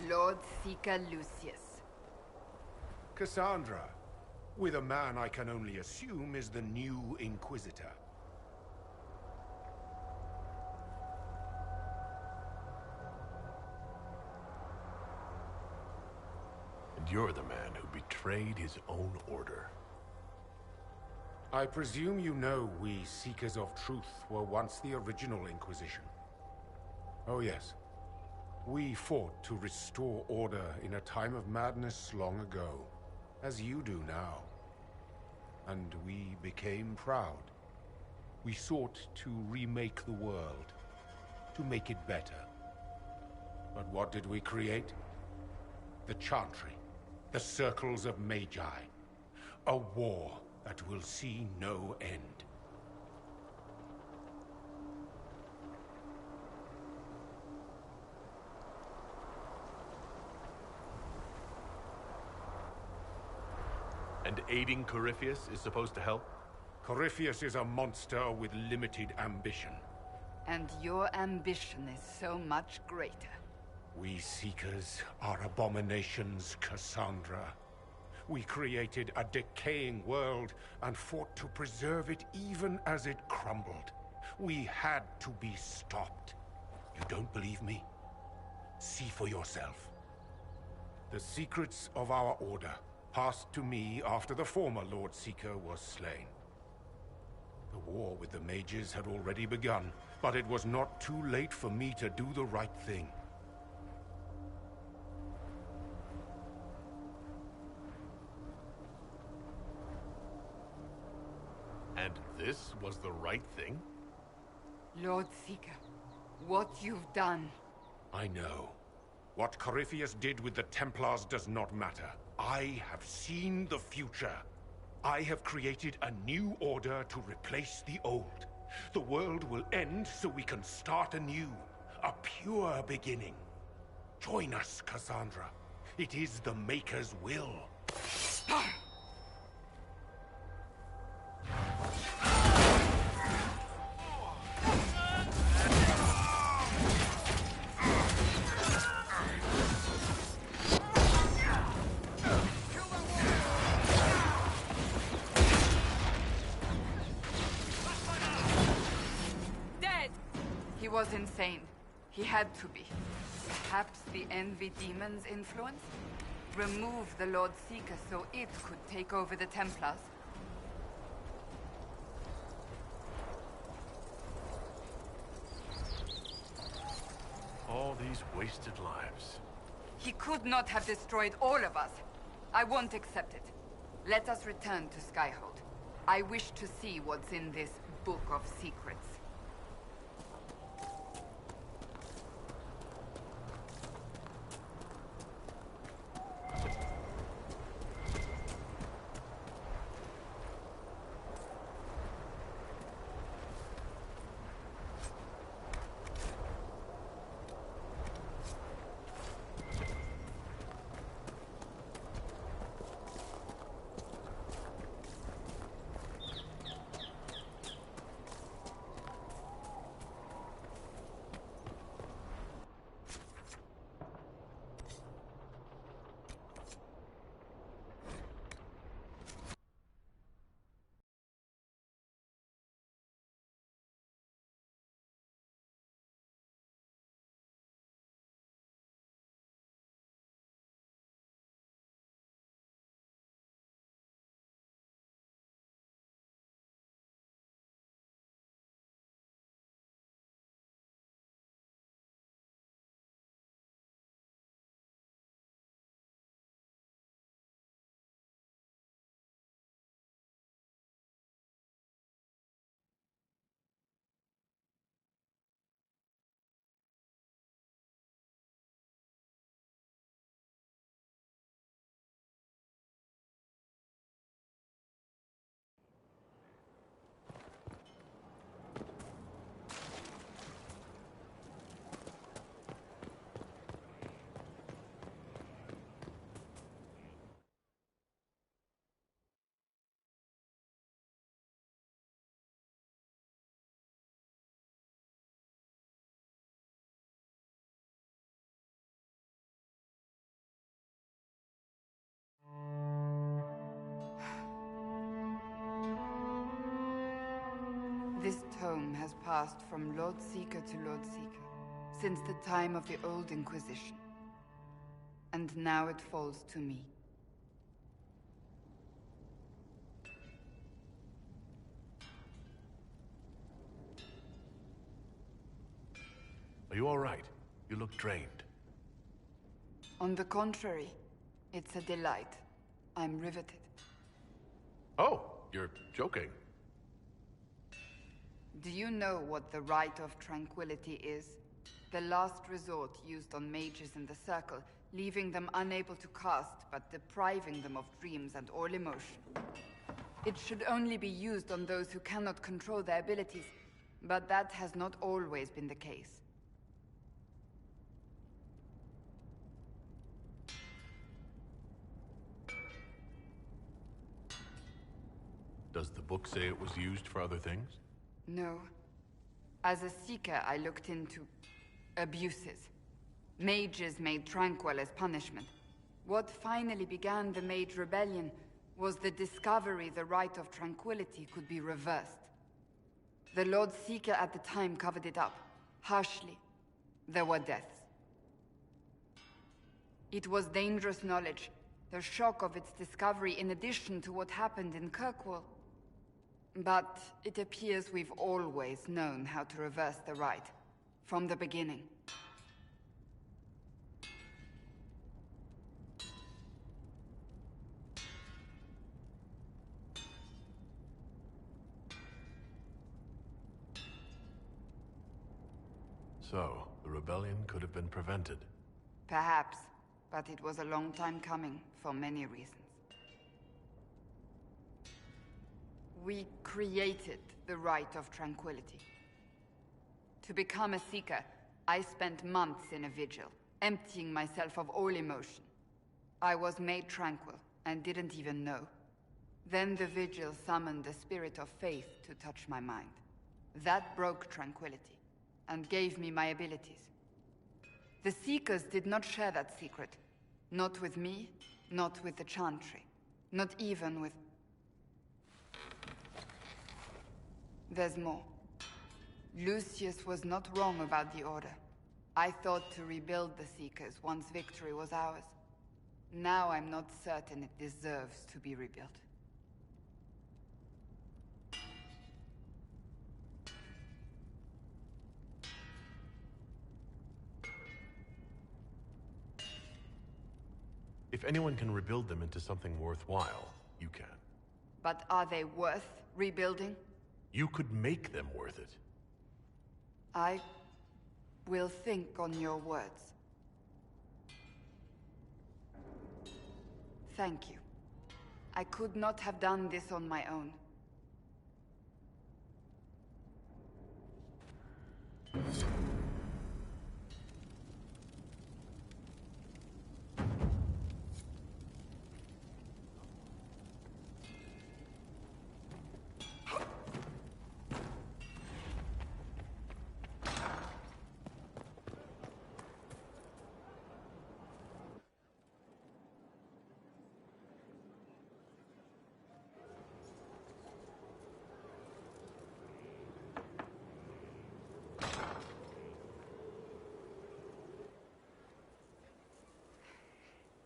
Lord Seeker Lucius. Cassandra, with a man I can only assume is the new Inquisitor. And you're the man who betrayed his own order. I presume you know we Seekers of Truth were once the original Inquisition. Oh yes. We fought to restore order in a time of madness long ago, as you do now. And we became proud. We sought to remake the world, to make it better. But what did we create? The Chantry, the Circles of Magi. A war that will see no end. And aiding Corypheus is supposed to help? Corypheus is a monster with limited ambition. And your ambition is so much greater. We Seekers are abominations, Cassandra. We created a decaying world and fought to preserve it even as it crumbled. We had to be stopped. You don't believe me? See for yourself. The secrets of our order passed to me after the former Lord Seeker was slain. The war with the mages had already begun, but it was not too late for me to do the right thing. And this was the right thing? Lord Seeker, what you've done... I know. What Corypheus did with the Templars does not matter. I have seen the future. I have created a new order to replace the old. The world will end so we can start anew. A pure beginning. Join us, Cassandra. It is the Maker's will. He was insane. He had to be. Perhaps the Envy Demon's influence? Remove the Lord Seeker so it could take over the Templars? All these wasted lives. He could not have destroyed all of us. I won't accept it. Let us return to Skyhold. I wish to see what's in this Book of Secrets. This tome has passed from Lord Seeker to Lord Seeker, since the time of the Old Inquisition. And now it falls to me. Are you all right? You look drained. On the contrary, it's a delight. I'm riveted. Oh, you're joking. Do you know what the Rite of Tranquility is? The last resort used on mages in the Circle, leaving them unable to cast, but depriving them of dreams and all emotion. It should only be used on those who cannot control their abilities, but that has not always been the case. Does the book say it was used for other things? No. As a Seeker, I looked into abuses. Mages made Tranquil as punishment. What finally began the Mage Rebellion was the discovery the Rite of Tranquility could be reversed. The Lord Seeker at the time covered it up, harshly. There were deaths. It was dangerous knowledge, the shock of its discovery in addition to what happened in Kirkwall. But it appears we've always known how to reverse the Rite, from the beginning. So, the rebellion could have been prevented. Perhaps, but it was a long time coming, for many reasons. We created the Rite of Tranquility. To become a Seeker, I spent months in a vigil, emptying myself of all emotion. I was made tranquil, and didn't even know. Then the vigil summoned the spirit of faith to touch my mind. That broke tranquility, and gave me my abilities. The Seekers did not share that secret. Not with me, not with the Chantry, not even with... There's more. Lucius was not wrong about the Order. I thought to rebuild the Seekers once victory was ours. Now I'm not certain it deserves to be rebuilt. If anyone can rebuild them into something worthwhile, you can. But are they worth rebuilding? You could make them worth it. I will think on your words. Thank you. I could not have done this on my own.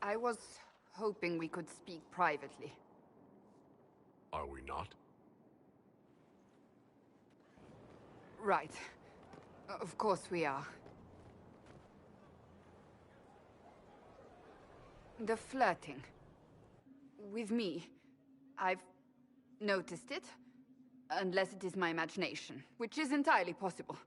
I was hoping we could speak privately. Are we not? Right. Of course we are. The flirting. With me. I've noticed it. Unless it is my imagination, which is entirely possible.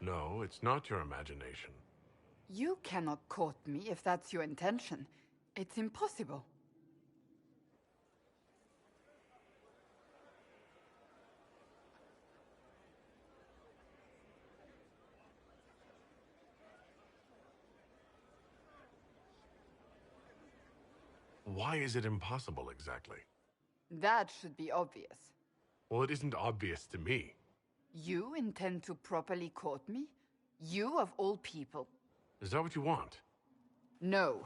No, it's not your imagination. You cannot court me if that's your intention. It's impossible. Why is it impossible, exactly? That should be obvious. Well, it isn't obvious to me. You intend to properly court me? You of all people. Is that what you want? No.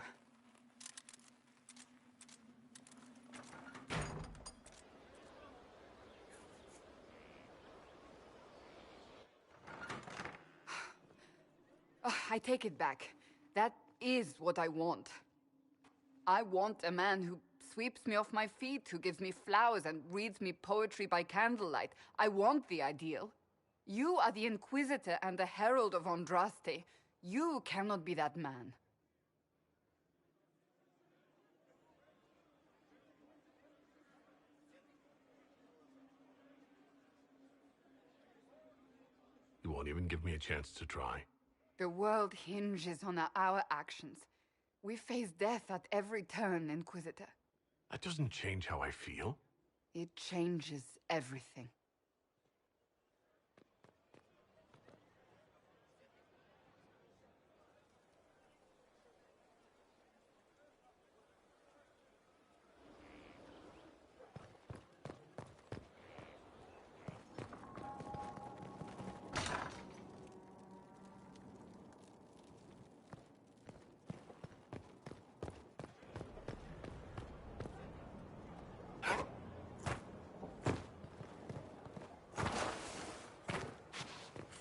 I take it back. That is what I want. I want a man who sweeps me off my feet, who gives me flowers and reads me poetry by candlelight. I want the ideal. You are the Inquisitor and the Herald of Andraste. You cannot be that man. You won't even give me a chance to try. The world hinges on our actions. We face death at every turn, Inquisitor. That doesn't change how I feel. It changes everything.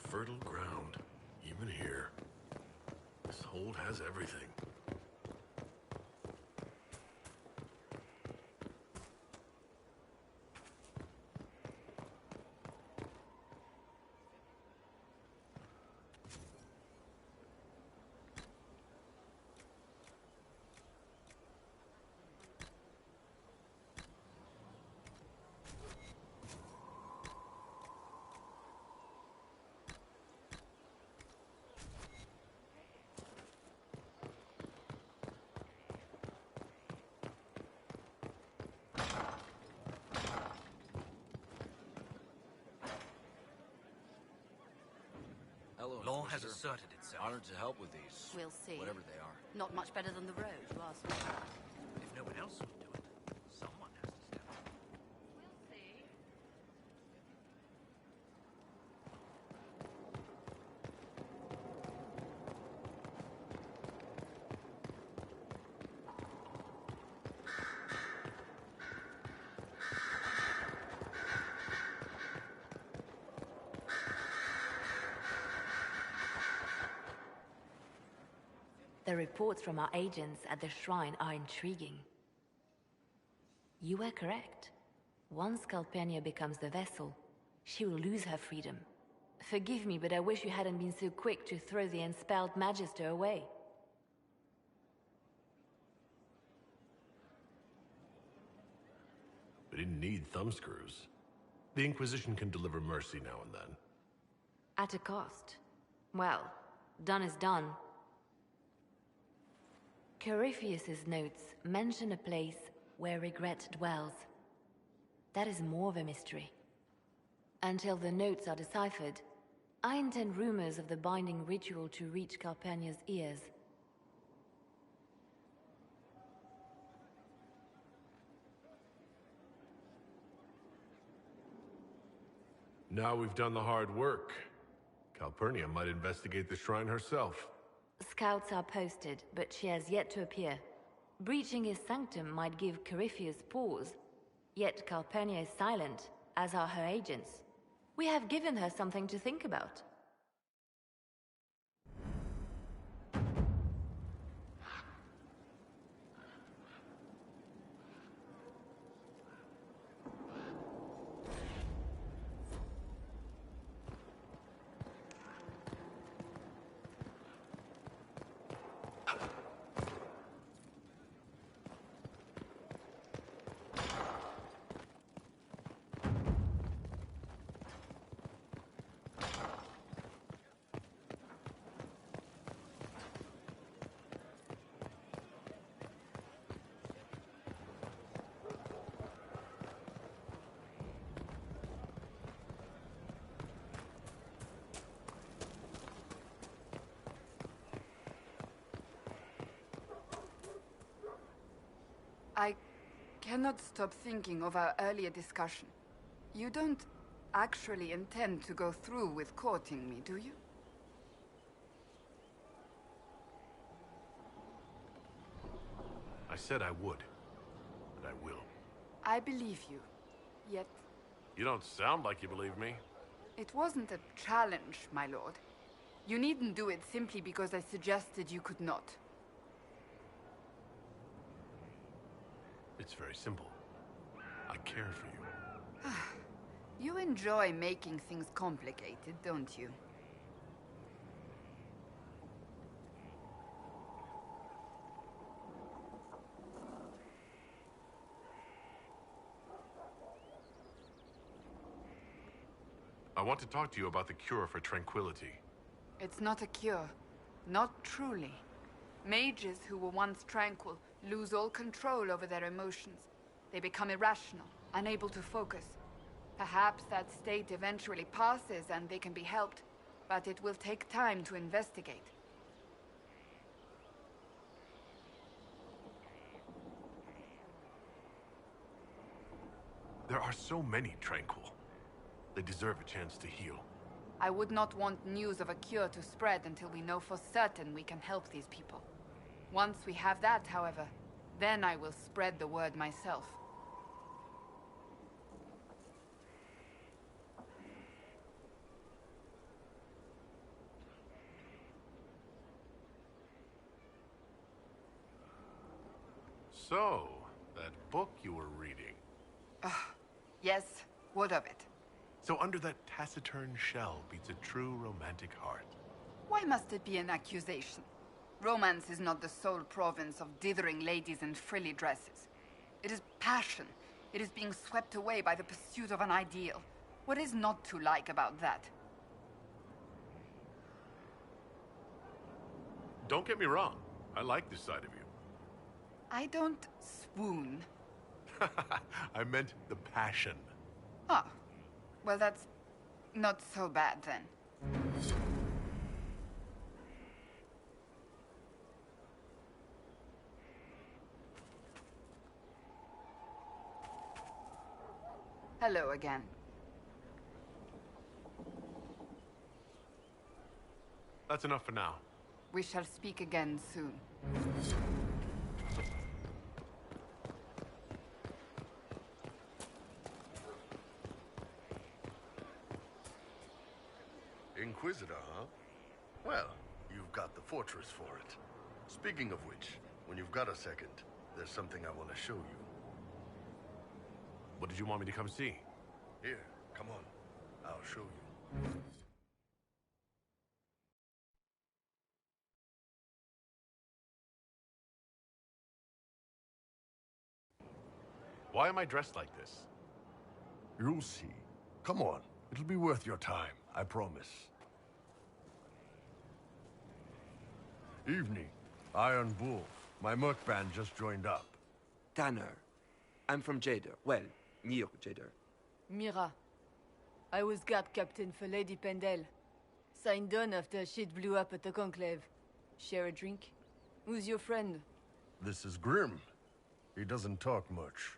Fertile ground, even here. This hold has everything. Law has asserted itself. Honored to help with these. We'll see. Whatever they are. Not much better than the road, you ask me. If no one else would do it, someone has to step up. We'll see. The reports from our agents at the shrine are intriguing. You were correct. Once Calpurnia becomes the vessel, she will lose her freedom. Forgive me, but I wish you hadn't been so quick to throw the Enspelled Magister away. We didn't need thumbscrews. The Inquisition can deliver mercy now and then. At a cost. Well, done is done. Corypheus's notes mention a place where regret dwells. That is more of a mystery. Until the notes are deciphered, I intend rumors of the binding ritual to reach Calpurnia's ears. Now we've done the hard work. Calpurnia might investigate the shrine herself. Scouts are posted, but she has yet to appear. Breaching his sanctum might give Corypheus pause. Yet Calpurnia is silent, as are her agents. We have given her something to think about. I cannot stop thinking of our earlier discussion. You don't actually intend to go through with courting me, do you? I said I would, and I will. I believe you. Yet, You don't sound like you believe me. it wasn't a challenge, my lord. You needn't do it simply because I suggested you could not. It's very simple. I care for you. You enjoy making things complicated, don't you? I want to talk to you about the cure for tranquility. It's not a cure. Not truly. Mages who were once tranquil lose all control over their emotions. They become irrational, unable to focus. Perhaps that state eventually passes and they can be helped, but it will take time to investigate. There are so many tranquil. They deserve a chance to heal. I would not want news of a cure to spread until we know for certain we can help these people. Once we have that, however, then I will spread the word myself. So, that book you were reading. Yes, what of it? So under that taciturn shell beats a true romantic heart. Why must it be an accusation? Romance is not the sole province of dithering ladies in frilly dresses. It is passion. It is being swept away by the pursuit of an ideal. What is not to like about that? Don't get me wrong. I like this side of you. I don't swoon. I meant the passion. Ah, well, that's not so bad then. Hello again. That's enough for now. We shall speak again soon. Inquisitor, huh? Well, you've got the fortress for it. Speaking of which, when you've got a second, there's something I want to show you. What did you want me to come see? Here, come on. I'll show you. Why am I dressed like this? You'll see. Come on. It'll be worth your time, I promise. Evening. Iron Bull. My merc band just joined up. Tanner. I'm from Jader. Well, near Jader. Mira. I was guard captain for Lady Pendel. Signed on after shit blew up at the Conclave. Share a drink? Who's your friend? This is Grim. He doesn't talk much.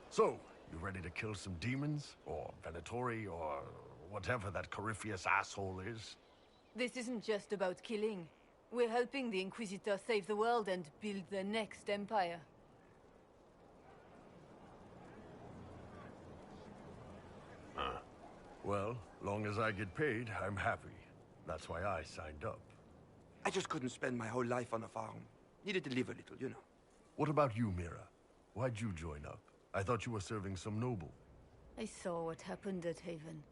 So, you ready to kill some demons? Or Venatori, or whatever that Corypheus asshole is? This isn't just about killing. We're helping the Inquisitor save the world and build the next empire. Well, long as I get paid, I'm happy. That's why I signed up. I just couldn't spend my whole life on a farm. Needed to live a little, you know. What about you, Mira? Why'd you join up? I thought you were serving some noble. I saw what happened at Haven.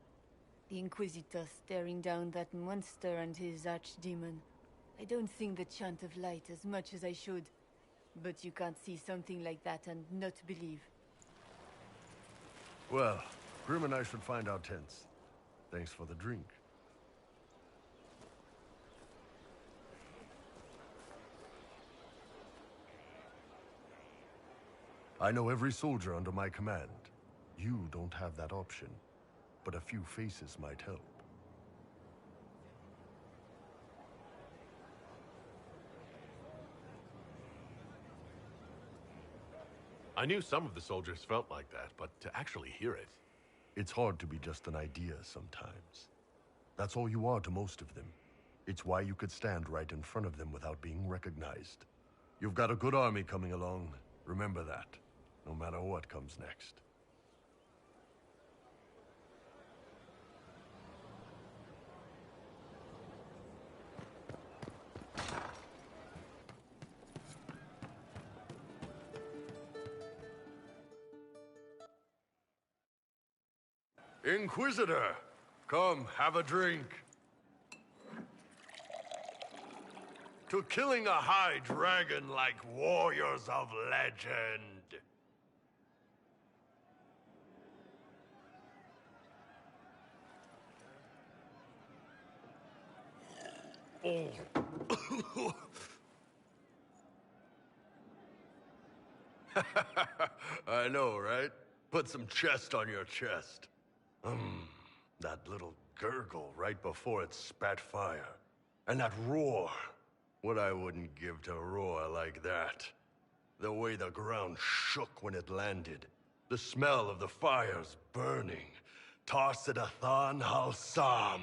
The Inquisitor staring down that monster and his archdemon. I don't sing the chant of light as much as I should. But you can't see something like that and not believe. Well, Grim and I should find our tents. Thanks for the drink. I know every soldier under my command. You don't have that option, but a few faces might help. I knew some of the soldiers felt like that, but to actually hear it... It's hard to be just an idea sometimes. That's all you are to most of them. It's why you could stand right in front of them without being recognized. You've got a good army coming along. Remember that, no matter what comes next. Inquisitor! Come, have a drink. To killing a high dragon like warriors of legend. Oh. I know, right? Put some chest on your chest. That little gurgle right before it spat fire. And that roar. What I wouldn't give to roar like that. The way the ground shook when it landed. The smell of the fires burning. Tarsidathan Halsam.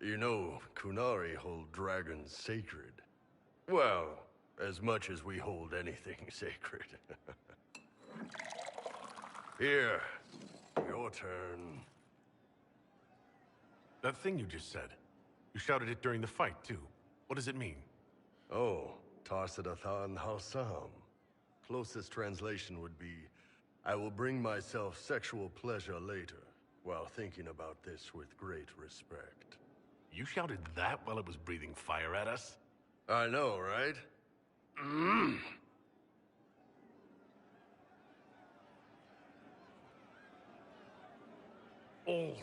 You know, Qunari hold dragons sacred. Well, as much as we hold anything sacred. Here, your turn. That thing you just said. You shouted it during the fight, too. What does it mean? Oh, Tarsidathan Halsam. Closest translation would be, I will bring myself sexual pleasure later, while thinking about this with great respect. You shouted that while it was breathing fire at us? I know, right? Oh.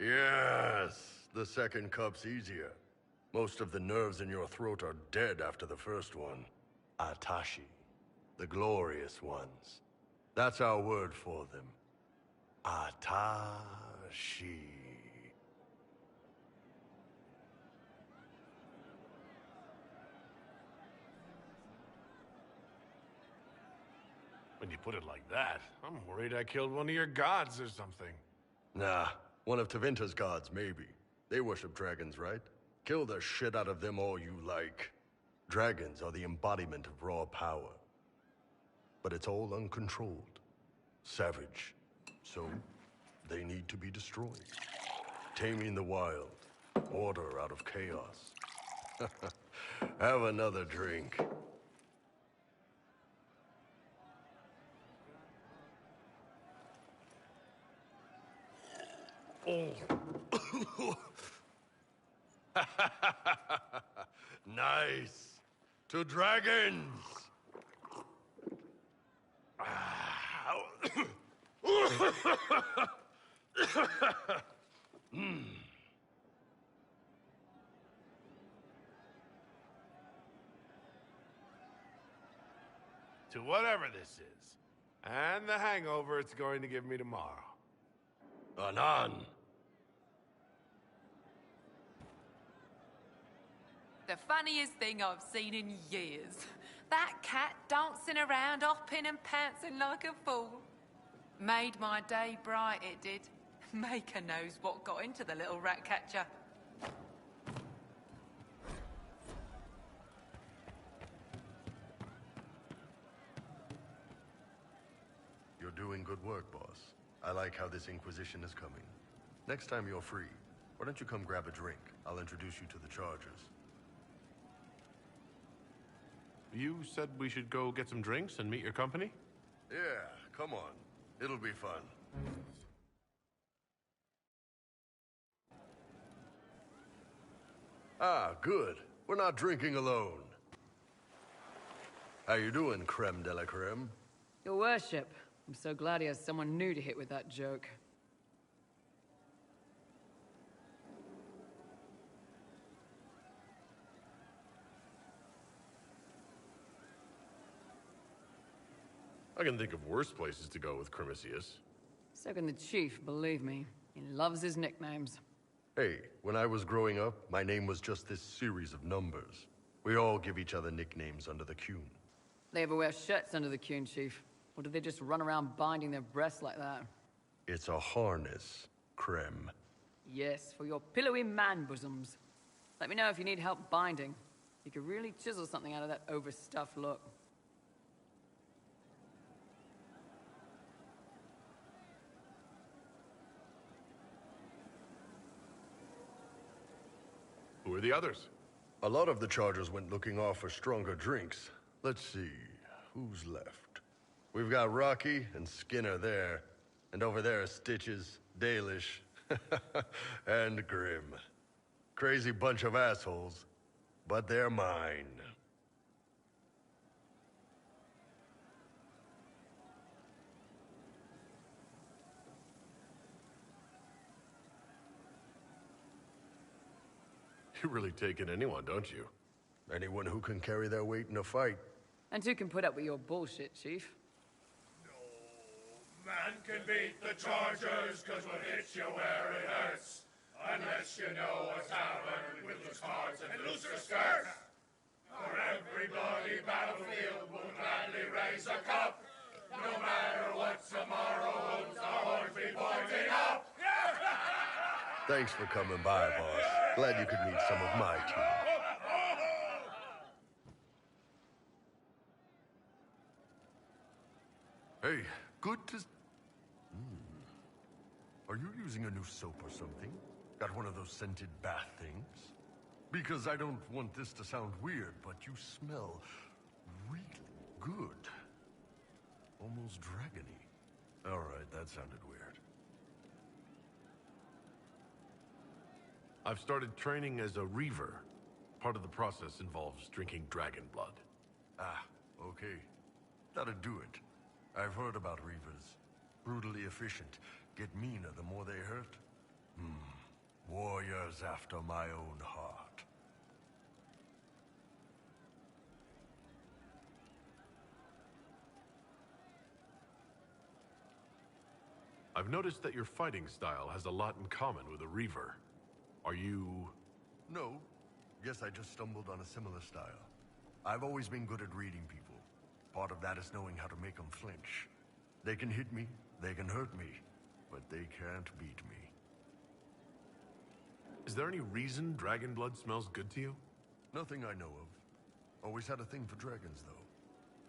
Yes, the second cup's easier. Most of the nerves in your throat are dead after the first one. Atashi, the glorious ones. That's our word for them. Atashi. When you put it like that, I'm worried I killed one of your gods or something. Nah, one of Tevinter's gods, maybe. They worship dragons, right? Kill the shit out of them all you like. Dragons are the embodiment of raw power. But it's all uncontrolled. Savage. So, they need to be destroyed. Taming the wild. Order out of chaos. Have another drink. Oh. Nice. To dragons. To whatever this is. And the hangover it's going to give me tomorrow. Anan. The funniest thing I've seen in years. That cat dancing around, hopping and pouncing like a fool. Made my day bright, it did. Maker knows what got into the little rat catcher. You're doing good work, boss. I like how this Inquisition is coming. Next time you're free, why don't you come grab a drink? I'll introduce you to the Chargers. You said we should go get some drinks and meet your company? Yeah, come on. It'll be fun. Ah, good. We're not drinking alone. How you doing, creme de la creme? Your worship. I'm so glad he has someone new to hit with that joke. I can think of worse places to go with Crimicius. So can the chief, believe me. He loves his nicknames. Hey, when I was growing up, my name was just this series of numbers. We all give each other nicknames under the Qun. They ever wear shirts under the Qun, Chief? Or do they just run around binding their breasts like that? It's a harness, Krem. Yes, for your pillowy man bosoms. Let me know if you need help binding. You could really chisel something out of that overstuffed look. Who are the others? A lot of the Chargers went looking off for stronger drinks. Let's see, who's left? We've got Rocky and Skinner there. And over there are Stitches, Dalish, and Grim. Crazy bunch of assholes, but they're mine. You really take in anyone, don't you? Anyone who can carry their weight in a fight. And who can put up with your bullshit, Chief? Man can beat the Chargers, cause what hits you where it hurts. Unless you know a tavern with loose cards and looser skirts. For every bloody battlefield will gladly raise a cup. No matter what tomorrow holds, our horns be pointing up. Thanks for coming by, boss. Glad you could meet some of my team. Hey, good to... Are you using a new soap or something? Got one of those scented bath things? Because I don't want this to sound weird, but you smell really good. Almost dragony. Alright, that sounded weird. I've started training as a Reaver. Part of the process involves drinking dragon blood. Ah, okay. That'll do it. I've heard about Reavers. Brutally efficient. Get meaner the more they hurt. Warriors after my own heart. I've noticed that your fighting style has a lot in common with a Reaver. Are you... No. Guess I just stumbled on a similar style. I've always been good at reading people. Part of that is knowing how to make them flinch. They can hit me, they can hurt me, but they can't beat me. Is there any reason dragon blood smells good to you? Nothing I know of. Always had a thing for dragons, though.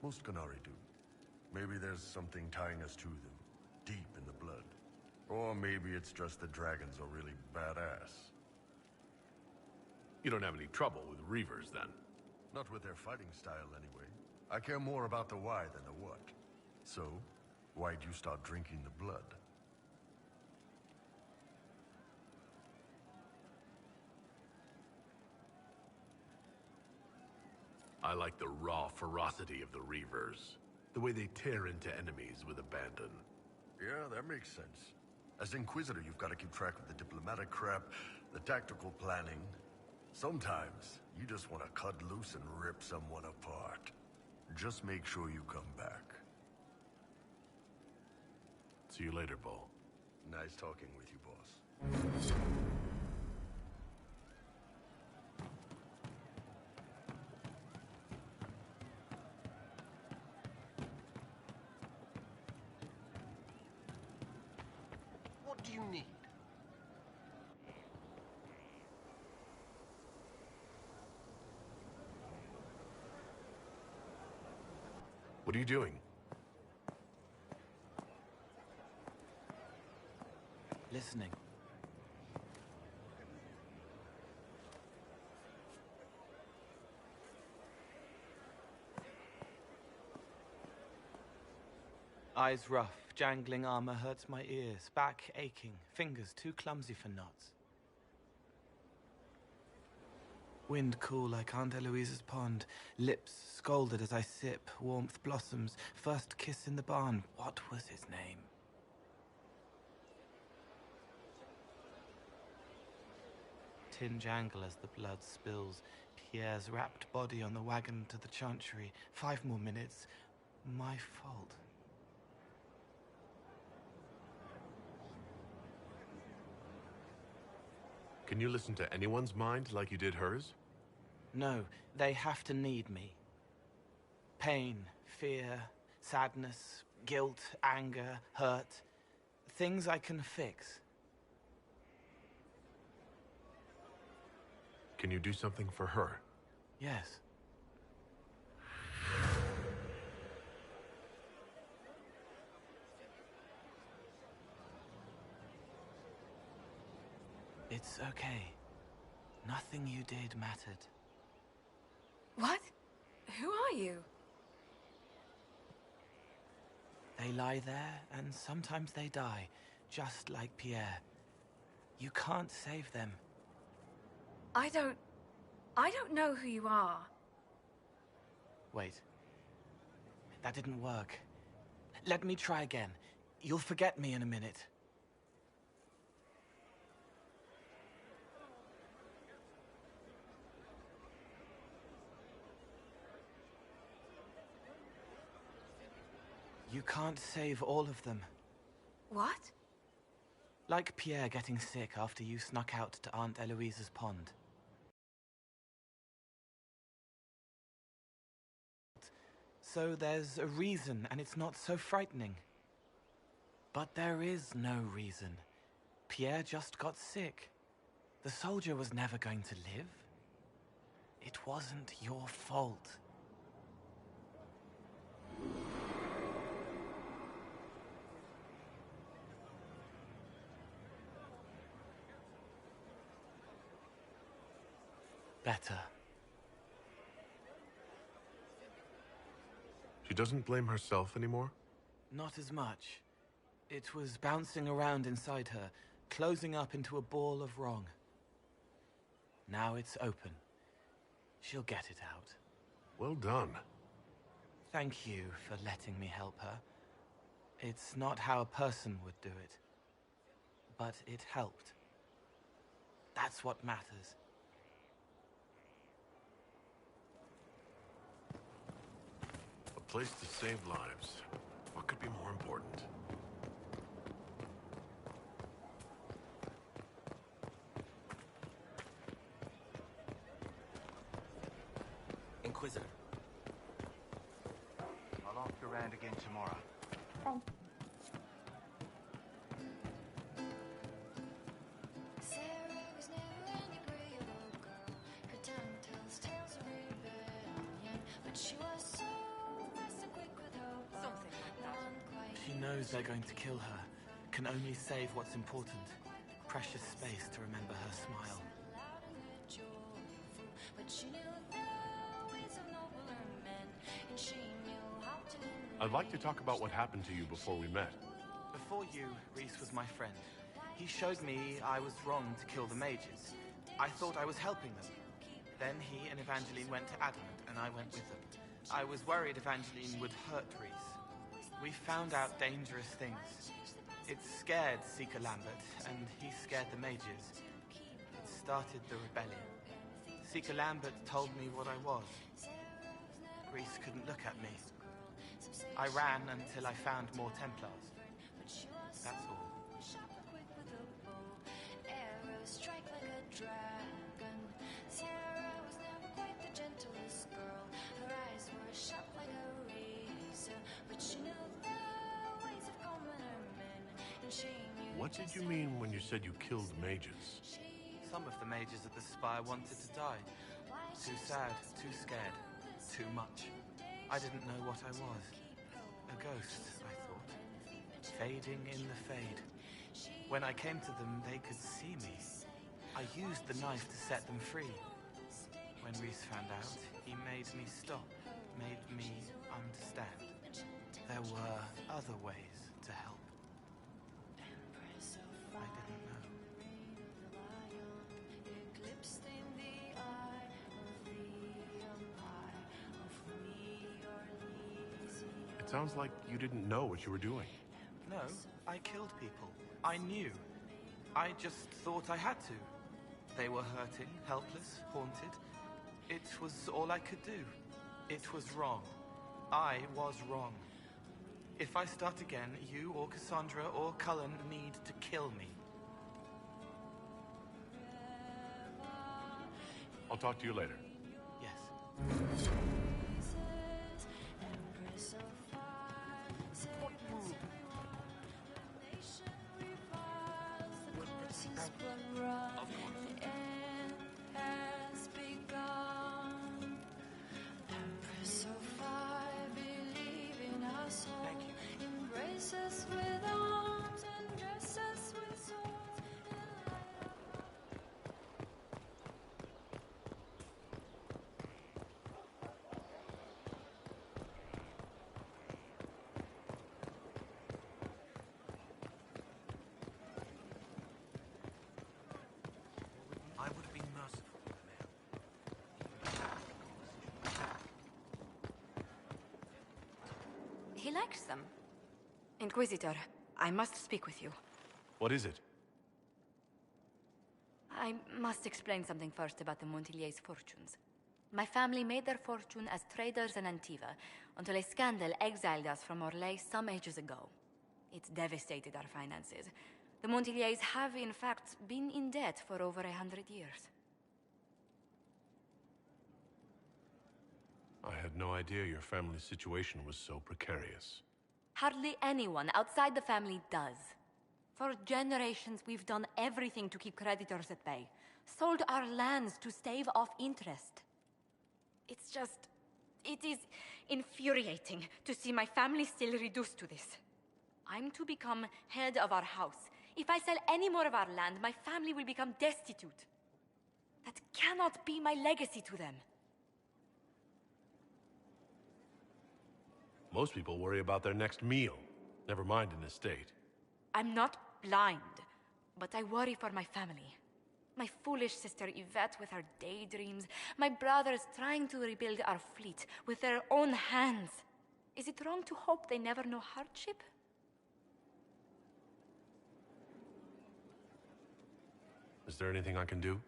Most Qunari do. Maybe there's something tying us to them, deep in the blood. Or maybe it's just that dragons are really badass. You don't have any trouble with Reavers, then? Not with their fighting style, anyway. I care more about the why than the what. So, why'd you start drinking the blood? I like the raw ferocity of the Reavers. The way they tear into enemies with abandon. Yeah, that makes sense. As Inquisitor, you've got to keep track of the diplomatic crap, the tactical planning. Sometimes, you just want to cut loose and rip someone apart. Just make sure you come back. See you later, Bull. Nice talking with you, boss. What do you need? What are you doing? Listening. Eyes rough, jangling armor hurts my ears, back aching, fingers too clumsy for knots. Wind cool like Aunt Eloise's pond, lips scalded as I sip, warmth blossoms, first kiss in the barn, what was his name? Tin jangle as the blood spills, Pierre's wrapped body on the wagon to the chantry, 5 more minutes, my fault. Can you listen to anyone's mind like you did hers? No, they have to need me. Pain, fear, sadness, guilt, anger, hurt. Things I can fix. Can you do something for her? Yes. It's okay. Nothing you did mattered. What? Who are you? They lie there, and sometimes they die, just like Pierre. You can't save them. I don't know who you are. Wait. That didn't work. Let me try again. You'll forget me in a minute. You can't save all of them. What? Like Pierre getting sick after you snuck out to Aunt Eloise's pond. So there's a reason, and it's not so frightening. But there is no reason. Pierre just got sick. The soldier was never going to live. It wasn't your fault. Better. She doesn't blame herself anymore? Not as much. It was bouncing around inside her, closing up into a ball of wrong. Now it's open. She'll get it out. Well done. Thank you for letting me help her. It's not how a person would do it. But it helped. That's what matters. A place to save lives. What could be more important? Inquisitor. I'll ask around again tomorrow. She knows they're going to kill her. Can only save what's important. Precious space to remember her smile. I'd like to talk about what happened to you before we met. Before you, Rhys was my friend. He showed me I was wrong to kill the mages. I thought I was helping them. Then he and Evangeline went to Adamant, and I went with them. I was worried Evangeline would hurt Rhys. We found out dangerous things. It scared Seeker Lambert, and he scared the mages. It started the rebellion. Seeker Lambert told me what I was. Rhys couldn't look at me. I ran until I found more Templars. That's all. What did you mean when you said you killed mages? Some of the mages at the Spire wanted to die. Too sad, too scared, too much. I didn't know what I was. A ghost, I thought. Fading in the fade. When I came to them, they could see me. I used the knife to set them free. When Rhys found out, he made me stop, made me understand. There were other ways to help. I didn't know. It sounds like you didn't know what you were doing. No, I killed people. I knew. I just thought I had to. They were hurting, helpless, haunted. It was all I could do. It was wrong. I was wrong. If I start again, you or Cassandra or Cullen need to kill me. I'll talk to you later. Yes. I would have been merciful to the man. He likes them. Inquisitor, I must speak with you. What is it? I must explain something first about the Montiliers' fortunes. My family made their fortune as traders in Antiva until a scandal exiled us from Orlais some ages ago. It devastated our finances. The Montiliers have, in fact, been in debt for over 100 years. I had no idea your family's situation was so precarious. Hardly anyone outside the family does. For generations, we've done everything to keep creditors at bay. Sold our lands to stave off interest. It is infuriating to see my family still reduced to this. I'm to become head of our house. If I sell any more of our land, my family will become destitute. That cannot be my legacy to them. Most people worry about their next meal, never mind an estate. I'm not blind, but I worry for my family. My foolish sister Yvette with her daydreams, my brothers trying to rebuild our fleet with their own hands. Is it wrong to hope they never know hardship? Is there anything I can do?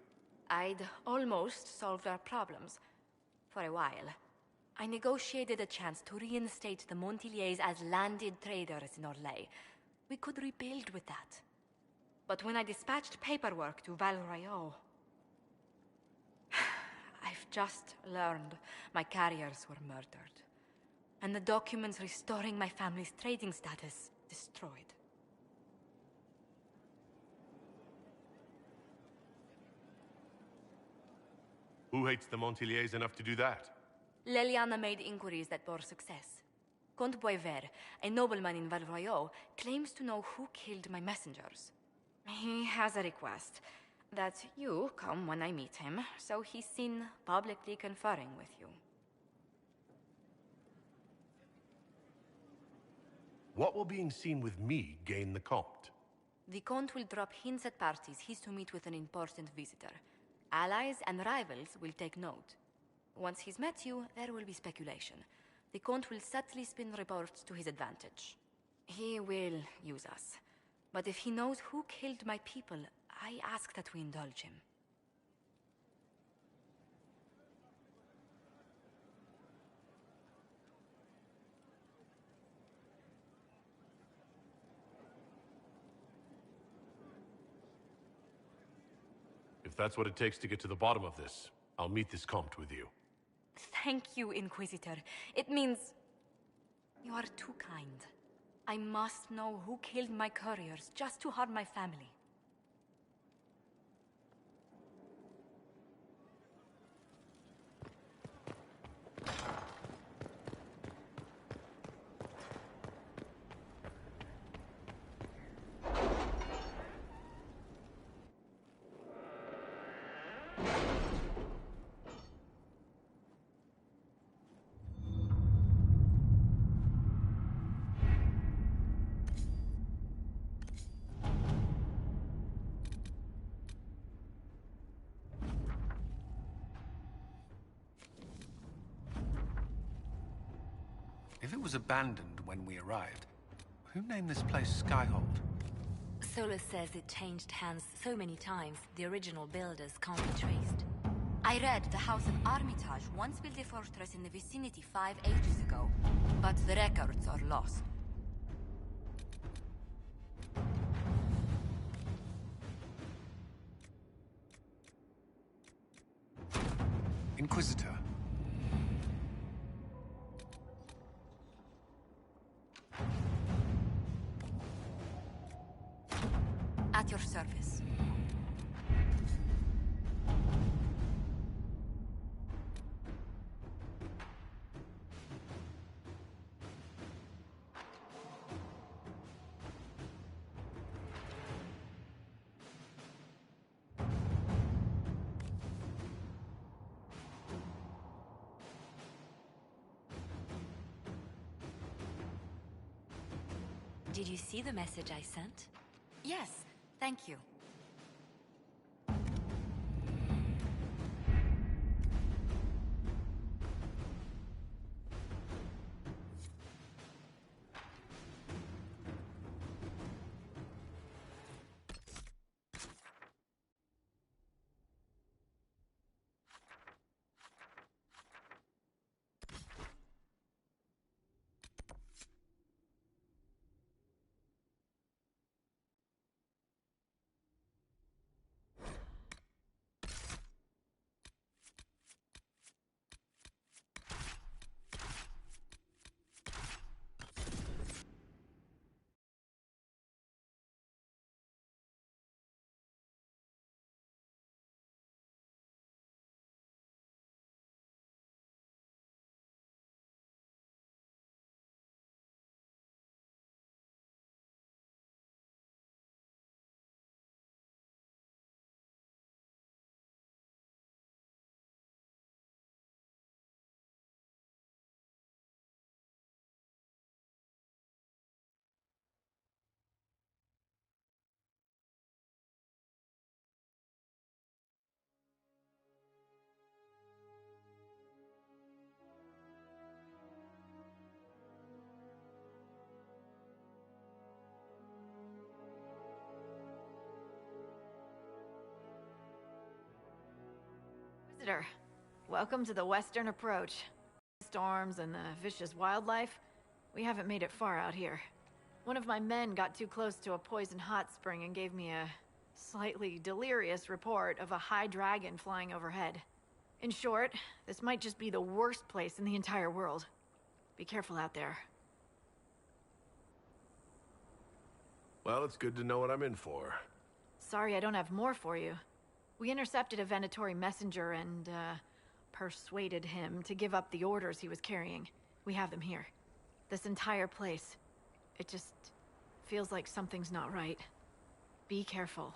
I'd almost solved our problems. For a while. I negotiated a chance to reinstate the Montiliers as landed traders in Orlais. We could rebuild with that. But when I dispatched paperwork to Val Royeaux, I've just learned my carriers were murdered. And the documents restoring my family's trading status destroyed. Who hates the Montiliers enough to do that? Leliana made inquiries that bore success. Comte Boisvert, a nobleman in Val Royeaux, claims to know who killed my messengers. He has a request that you come when I meet him, so he's seen publicly conferring with you. What will being seen with me gain the Comte? The Comte will drop hints at parties he's to meet with an important visitor. Allies and rivals will take note. Once he's met you, there will be speculation. The Comte will subtly spin reports to his advantage. He will use us. But if he knows who killed my people, I ask that we indulge him. If that's what it takes to get to the bottom of this, I'll meet this Comte with you. Thank you, Inquisitor. It means you are too kind. I must know who killed my couriers just to harm my family. If it was abandoned when we arrived, who named this place Skyhold? Solus says it changed hands so many times, the original builders can't be traced. I read the House of Armitage once built a fortress in the vicinity 5 ages ago, but the records are lost. Inquisitor. At your service. Did you see the message I sent? Yes, thank you. Visitor, welcome to the Western Approach. Storms and the vicious wildlife, we haven't made it far out here. One of my men got too close to a poison hot spring and gave me a slightly delirious report of a high dragon flying overhead. In short, this might just be the worst place in the entire world. Be careful out there. Well, it's good to know what I'm in for. Sorry I don't have more for you. We intercepted a Venatori messenger and, persuaded him to give up the orders he was carrying. We have them here. This entire place. It just feels like something's not right. Be careful.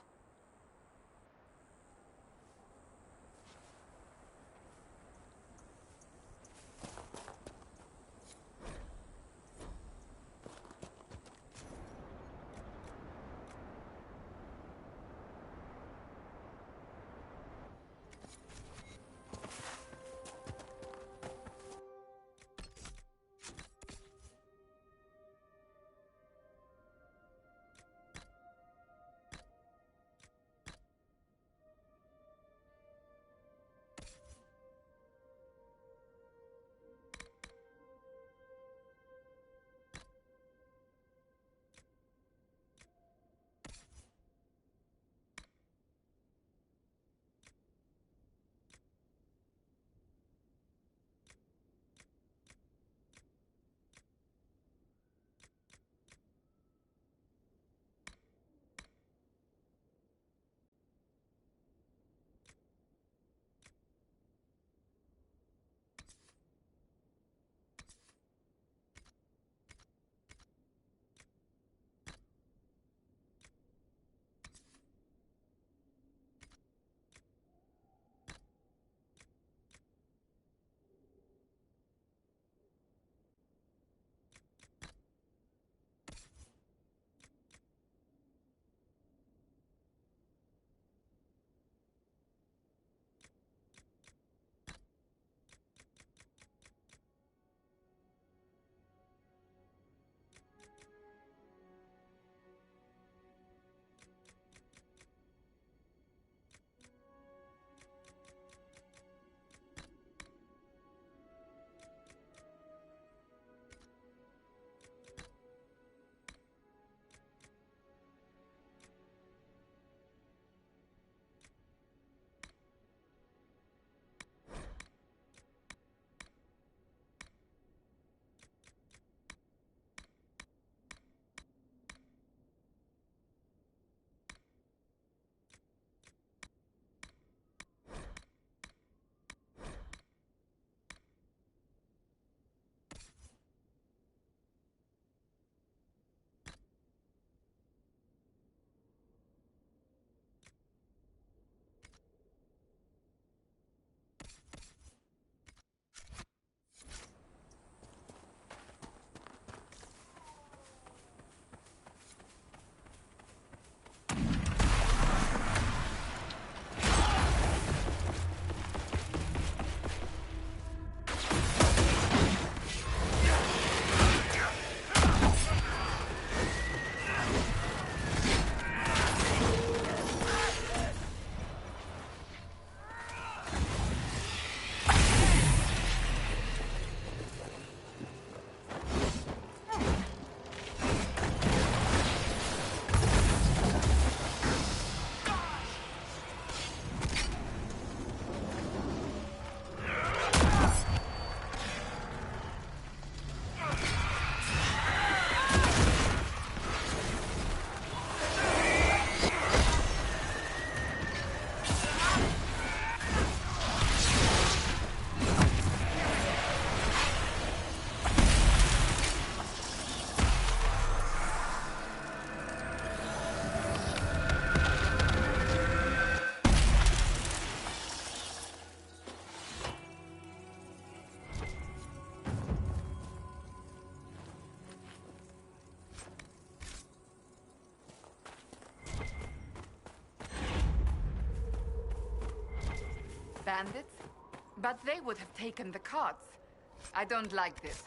Bandits? But they would have taken the carts. I don't like this.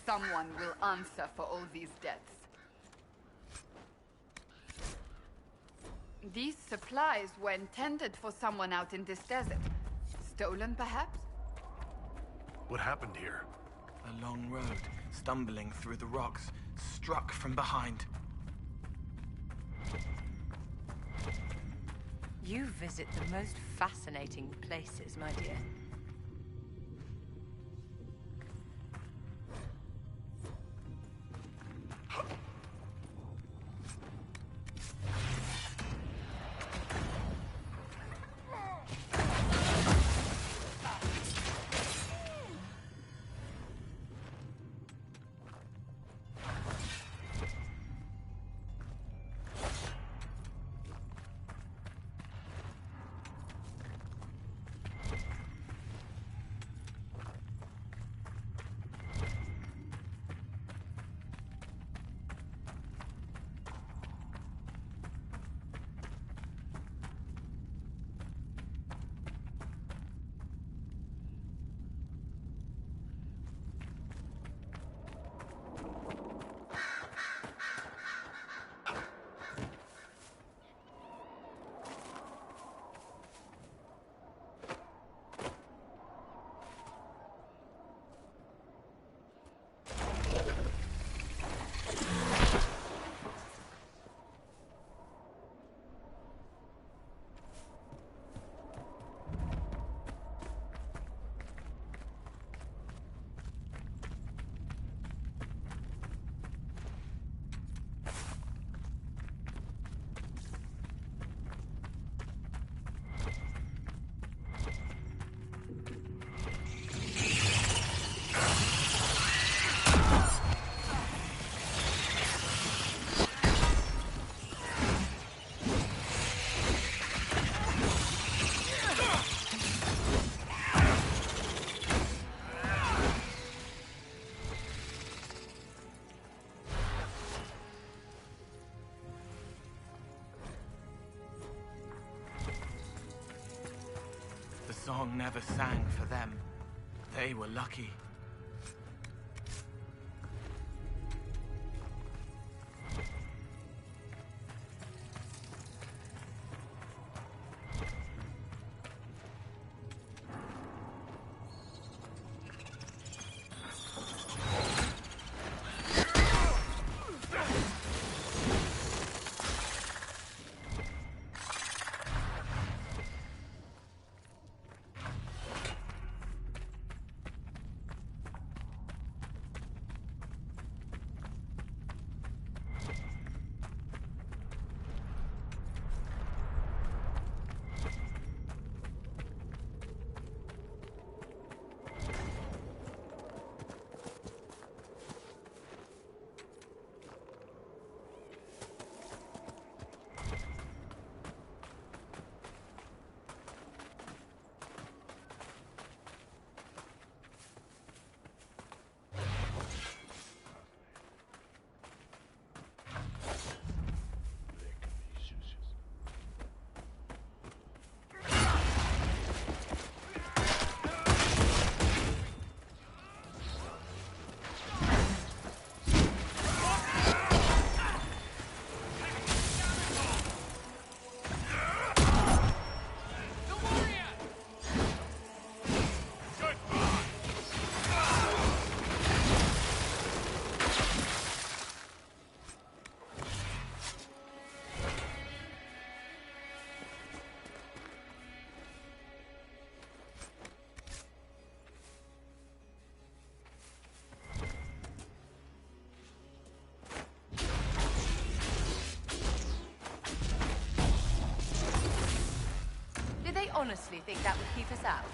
Someone will answer for all these deaths. These supplies were intended for someone out in this desert. Stolen, perhaps? What happened here? A long road, stumbling through the rocks, struck from behind. You visit the most fascinating places, my dear. The song never sang for them. They were lucky. honestly think that would keep us out?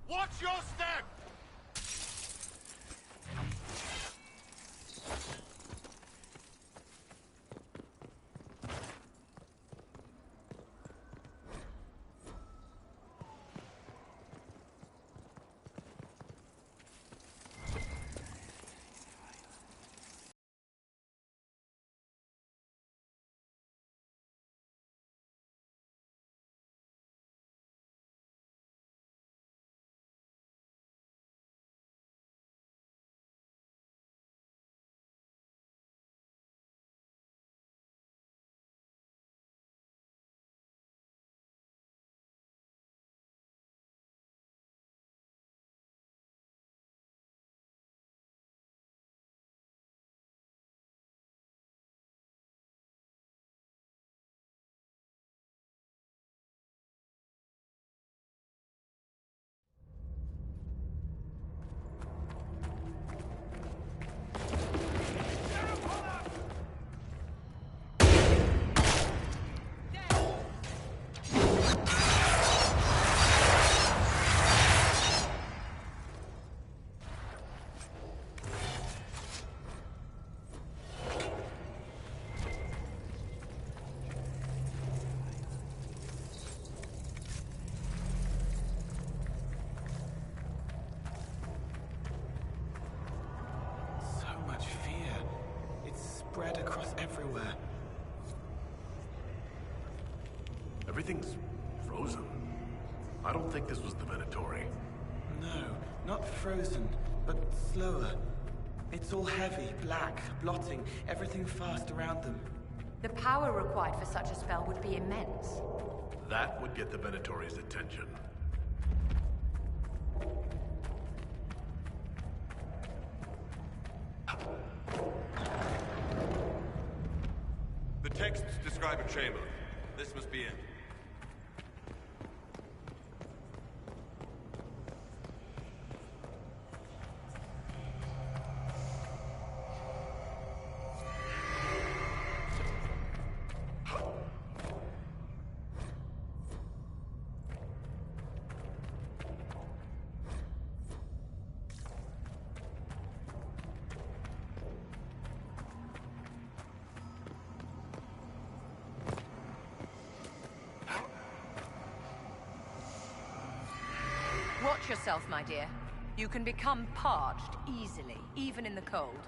Watch your step! Spread across everywhere. Everything's frozen. I don't think this was the Venatori. No, not frozen, but slower. It's all heavy, black, blotting, everything fast around them. The power required for such a spell would be immense. That would get the Venatori's attention. The texts describe a chamber. This must be it. Watch yourself, my dear. You can become parched easily, even in the cold.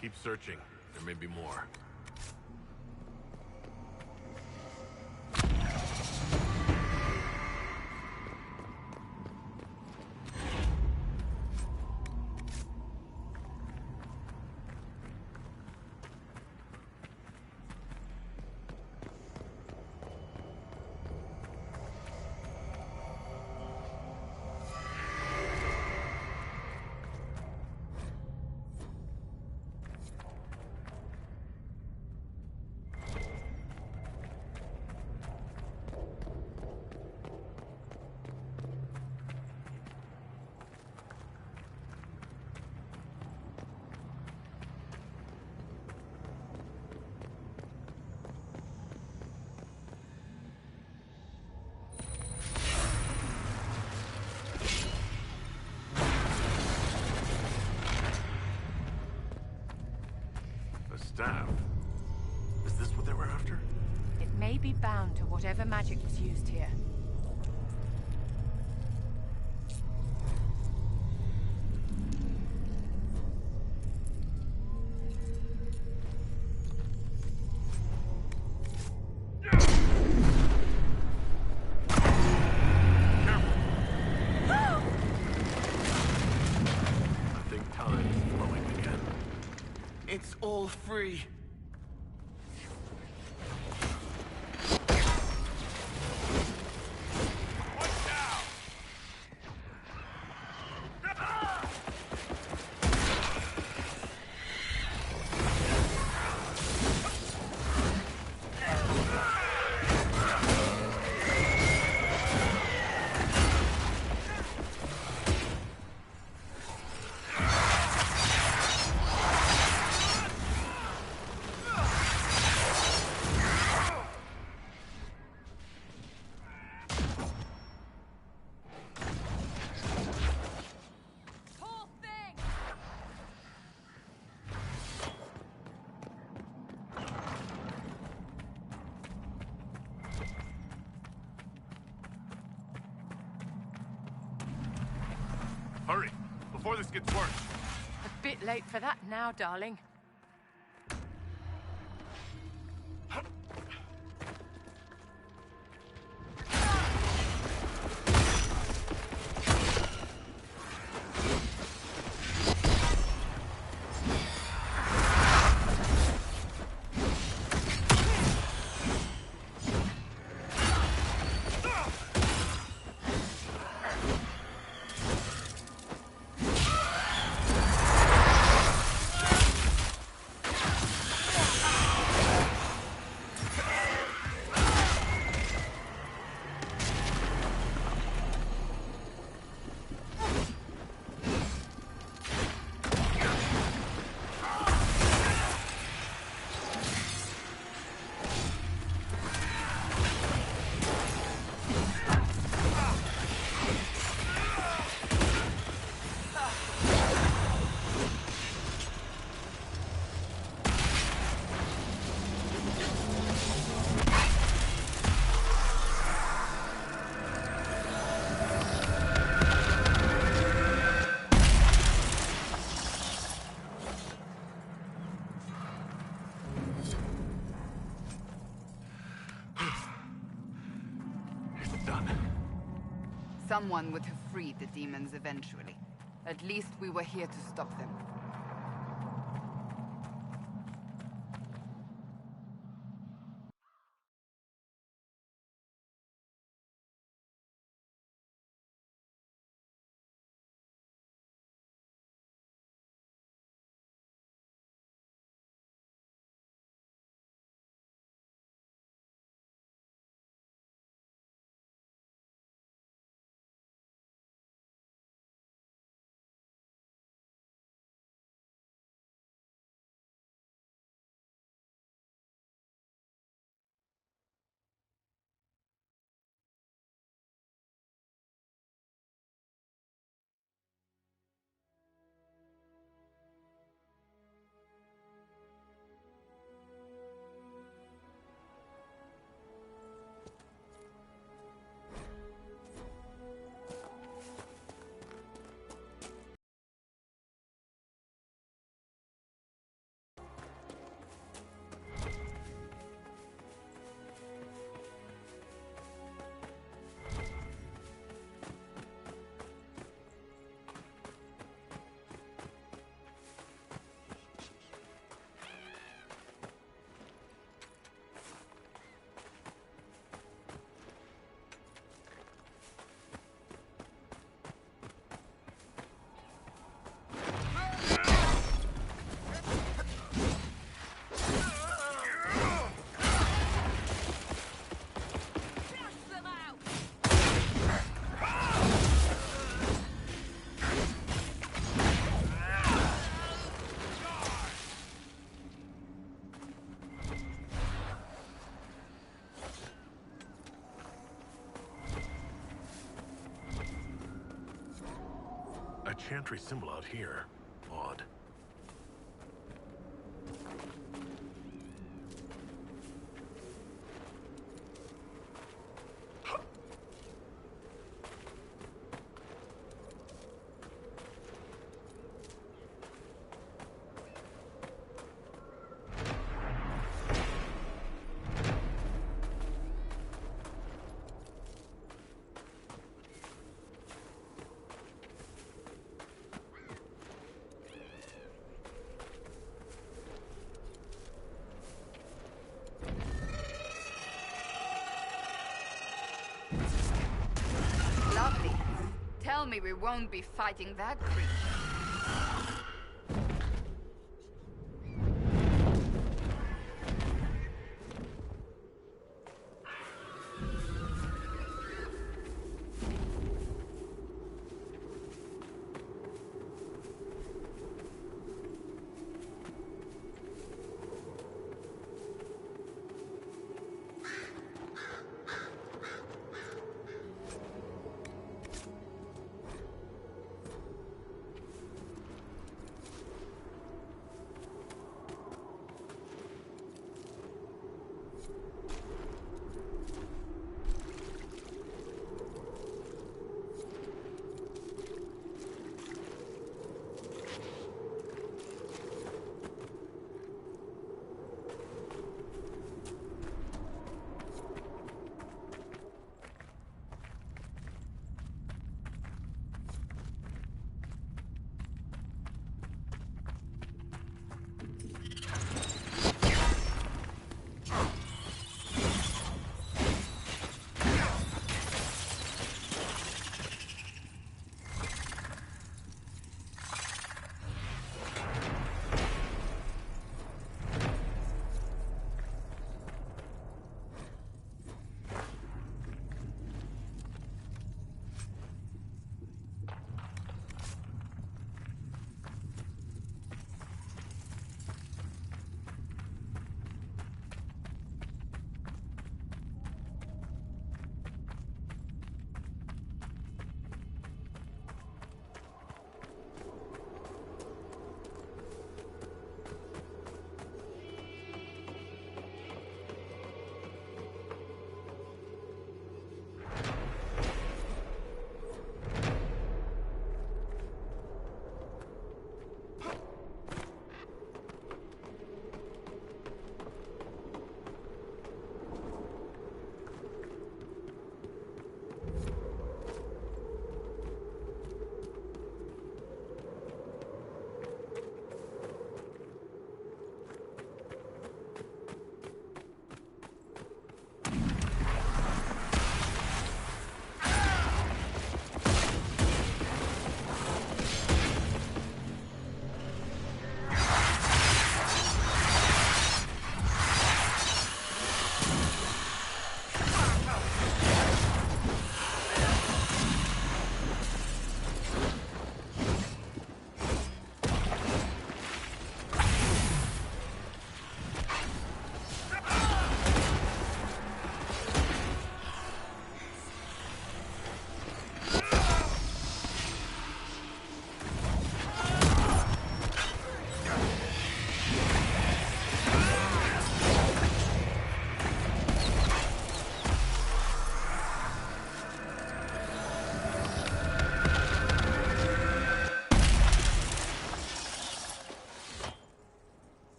Keep searching. There may be more. Staff? Is this what they were after? It may be bound to whatever magic was used here. It's all free. Hurry, before this gets worse. A bit late for that now, darling. Someone would have freed the demons eventually. At least we were here to stop them. A chantry symbol out here. Odd. me we won't be fighting that creature.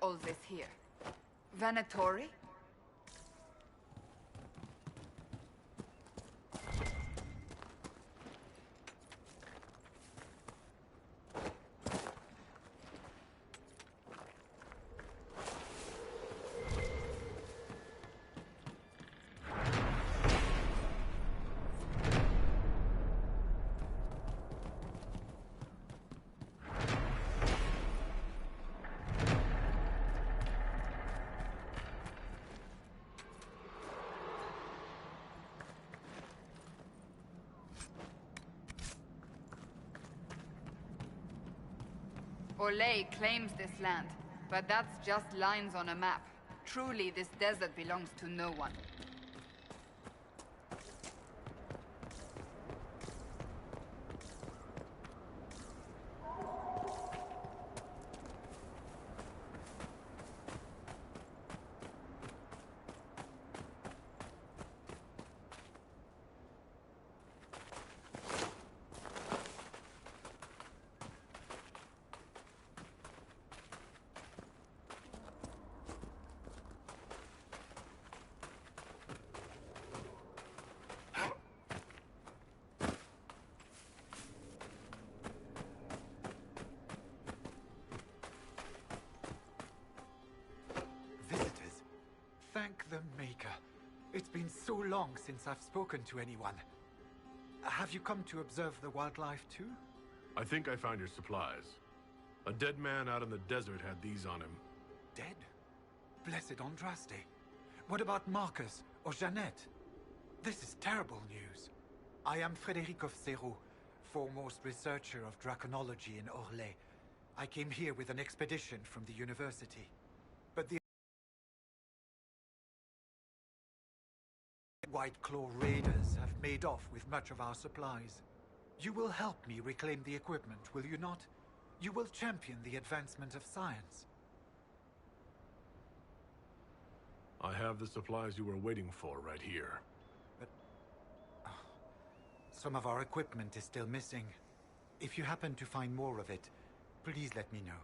all this here? Venatori? Olay claims this land, but that's just lines on a map. Truly, this desert belongs to no one. Thank the Maker. It's been so long since I've spoken to anyone. Have you come to observe the wildlife too? I think I found your supplies. A dead man out in the desert had these on him. Dead? Blessed Andraste. What about Marcus or Jeannette? This is terrible news. I am Frédéric of Serrault, foremost researcher of draconology in Orlais. I came here with an expedition from the university. But the White Claw raiders have made off with much of our supplies. You will help me reclaim the equipment, will you not? You will champion the advancement of science. I have the supplies you were waiting for right here. But some of our equipment is still missing. If you happen to find more of it, please let me know.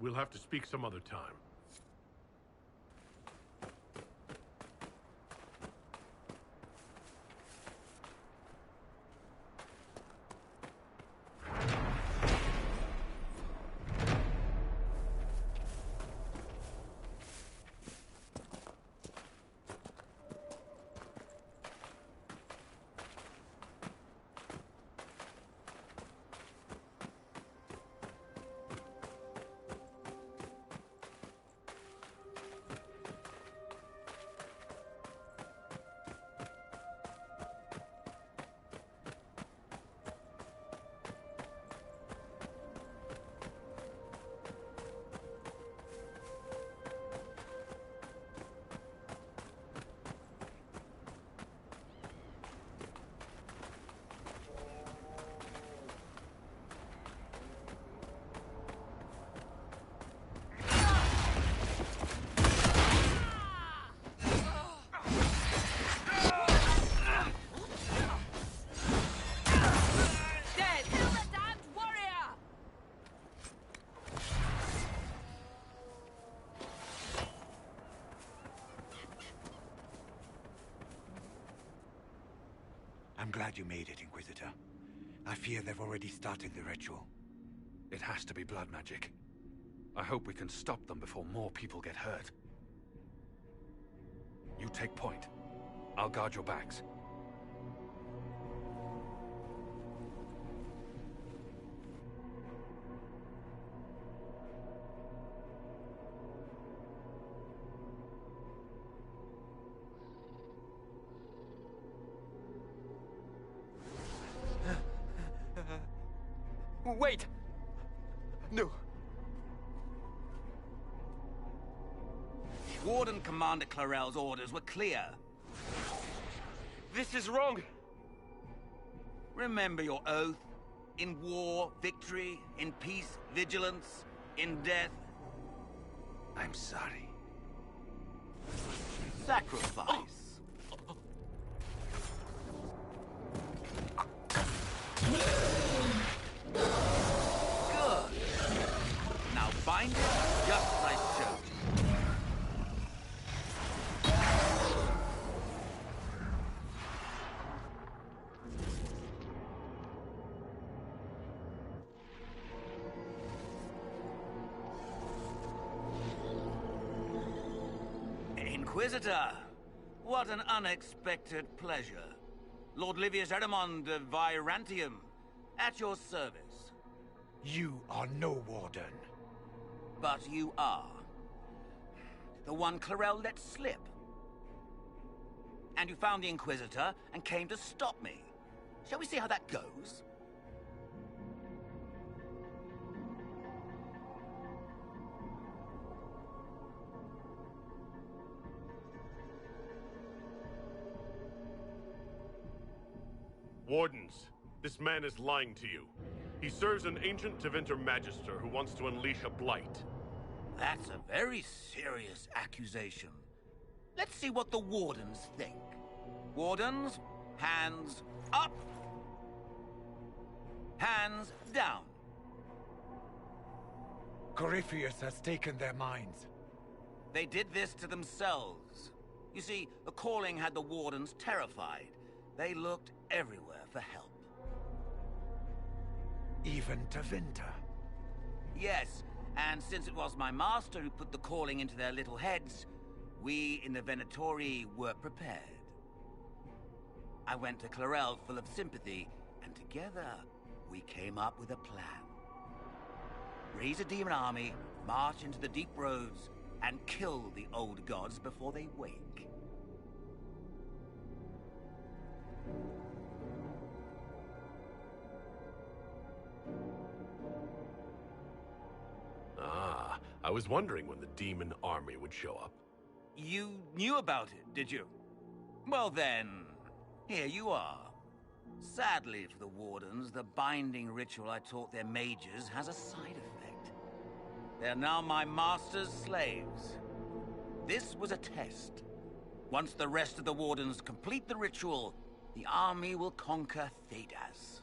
We'll have to speak some other time. I'm glad you made it, Inquisitor. I fear they've already started the ritual. It has to be blood magic. I hope we can stop them before more people get hurt. You take point. I'll guard your backs. Wait! No. Warden Commander Clarel's orders were clear. This is wrong! Remember your oath. In war, victory. In peace, vigilance. In death, I'm sorry. Sacrifice. Good. Inquisitor! What an unexpected pleasure. Lord Livius Erimond of Virantium, at your service. You are no warden. But you are. The one Clarel let slip. And you found the Inquisitor and came to stop me. Shall we see how that goes? Wardens, this man is lying to you. He serves an ancient Tevinter Magister who wants to unleash a blight. That's a very serious accusation. Let's see what the Wardens think. Wardens, hands up. Hands down. Corypheus has taken their minds. They did this to themselves. You see, the calling had the Wardens terrified. They looked everywhere for help. Even Tevinter? Yes, and since it was my master who put the calling into their little heads, we in the Venatori were prepared. I went to Clarel full of sympathy, and together we came up with a plan. Raise a demon army, march into the deep roads, and kill the old gods before they wake. Ah, I was wondering when the demon army would show up. You knew about it, did you? Well then, here you are. Sadly for the Wardens, the binding ritual I taught their mages has a side effect. They're now my master's slaves. This was a test. Once the rest of the Wardens complete the ritual, the army will conquer Thedas.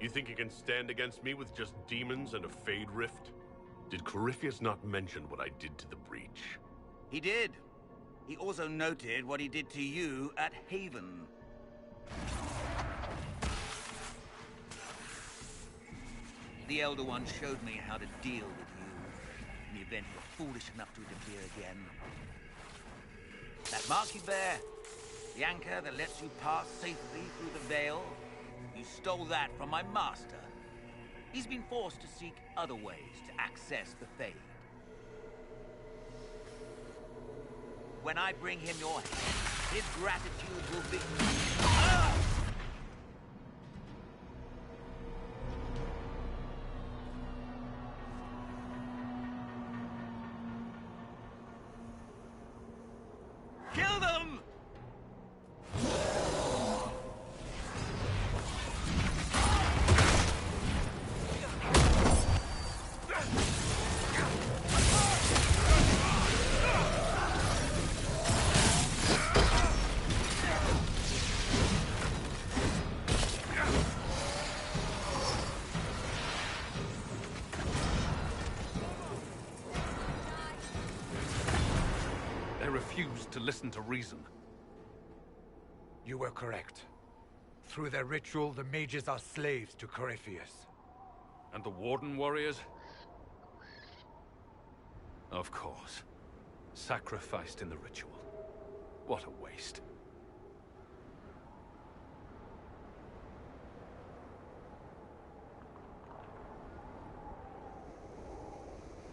You think you can stand against me with just demons and a Fade Rift? Did Corypheus not mention what I did to the Breach? He did. He also noted what he did to you at Haven. The Elder One showed me how to deal with you in the event you were foolish enough to interfere again. That mark you bear, the anchor that lets you pass safely through the veil, you stole that from my master. He's been forced to seek other ways to access the Fade. When I bring him your head, his gratitude will be... Ah! Kill them! To listen to reason. You were correct. Through their ritual, the mages are slaves to Corypheus. And the Warden warriors? Of course. Sacrificed in the ritual. What a waste.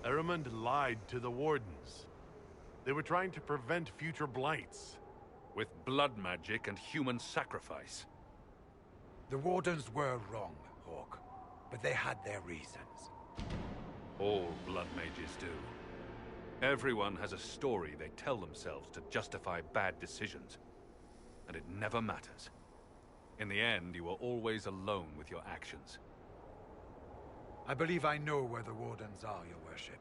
Erimond lied to the Wardens. They were trying to prevent future blights. With blood magic and human sacrifice. The Wardens were wrong, Hawke. But they had their reasons. All blood mages do. Everyone has a story they tell themselves to justify bad decisions. And it never matters. In the end, you are always alone with your actions. I believe I know where the Wardens are, Your Worship.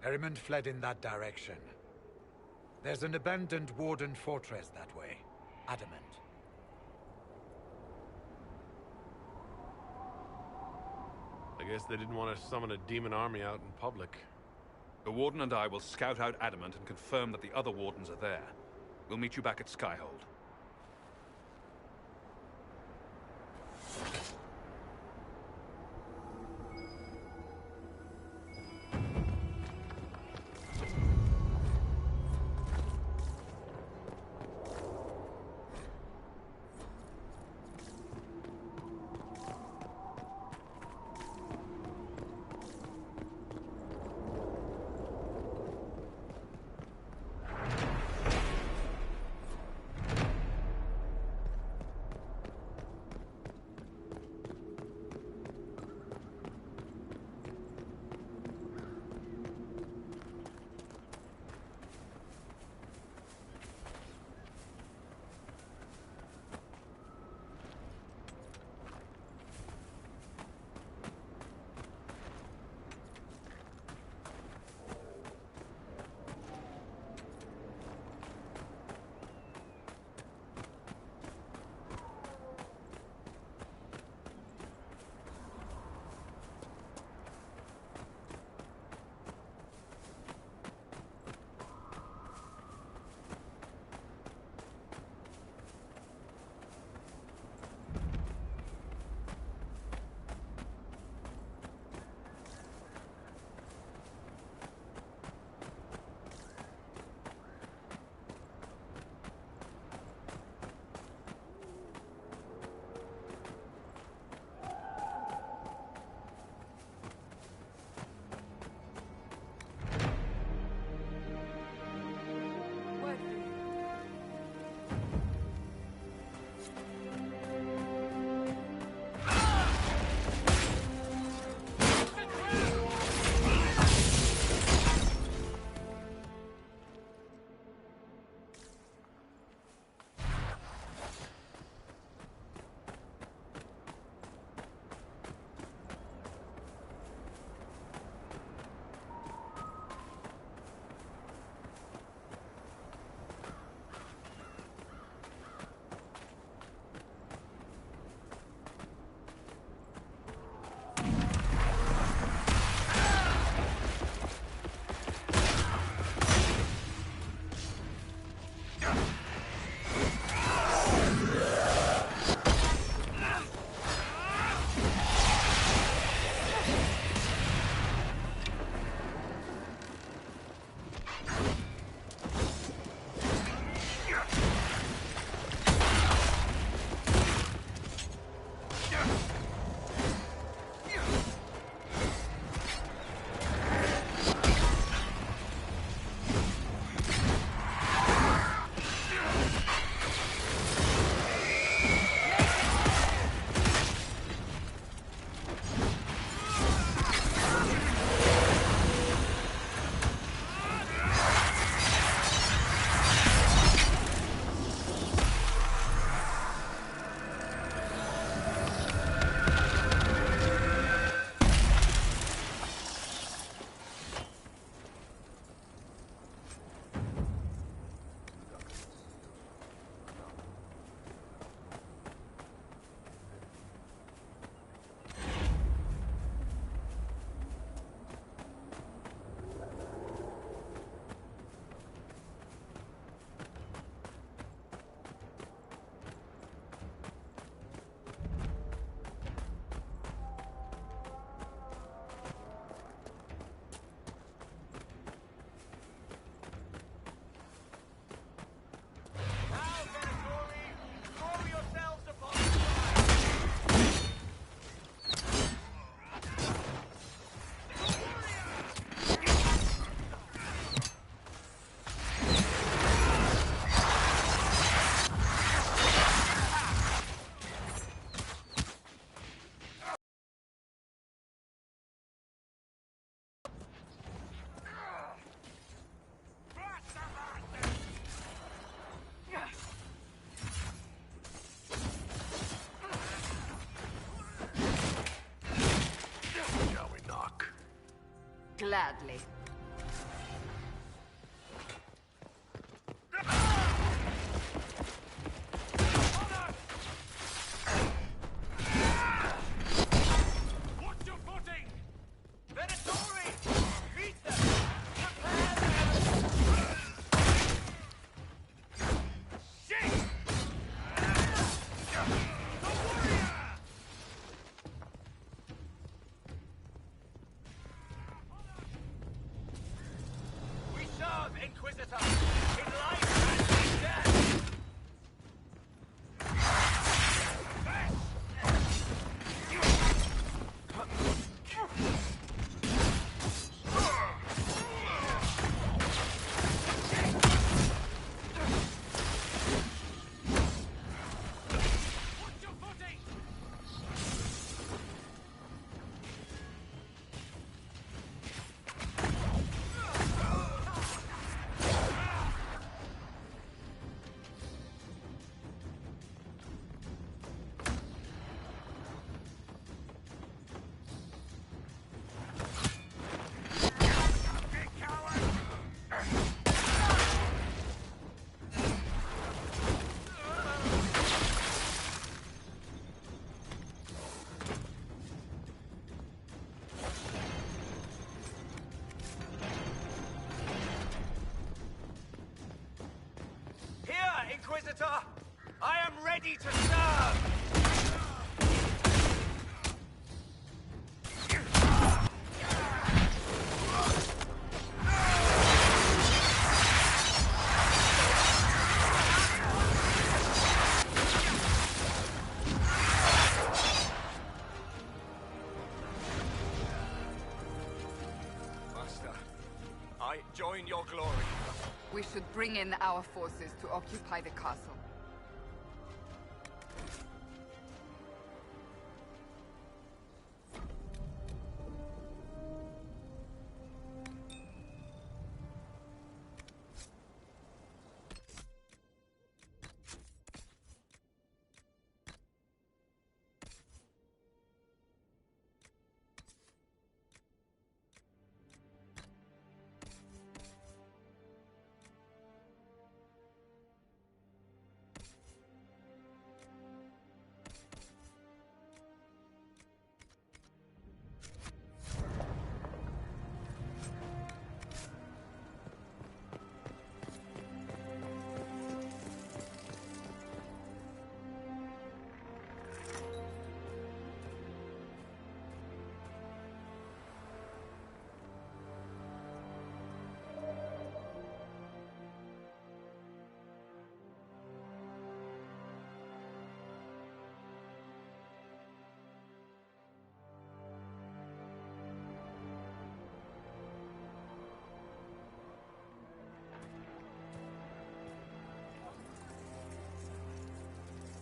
Erimond fled in that direction. There's an abandoned Warden fortress that way. Adamant. I guess they didn't want to summon a demon army out in public. The Warden and I will scout out Adamant and confirm that the other Wardens are there. We'll meet you back at Skyhold. Gladly. Watch your footing! Venatori! Meet them! Prepare them! Inquisitor! In life and in death! Inquisitor! I am ready to serve! Master, I join your glory. We should bring in our forces to occupy the castle.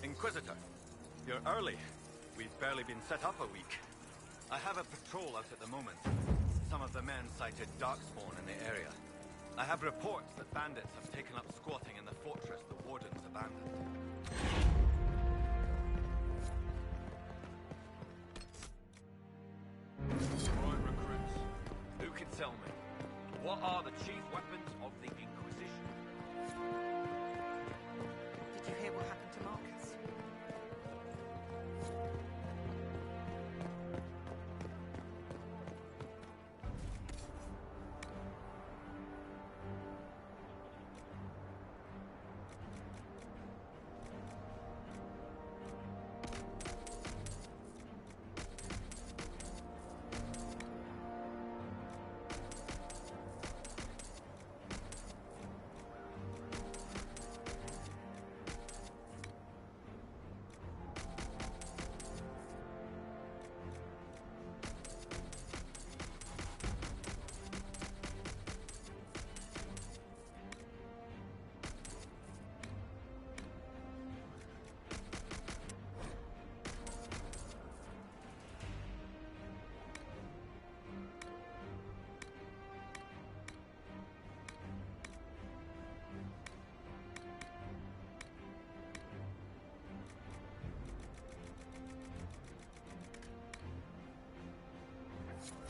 Inquisitor, you're early. We've barely been set up a week. I have a patrol out at the moment. Some of the men cited Darkspawn in the area. I have reports that bandits have taken up squatting in the fortress the Wardens abandoned. Right, recruits. Who can tell me? What are the chief weapons of the Inquisition? Did you hear what happened to Marcus?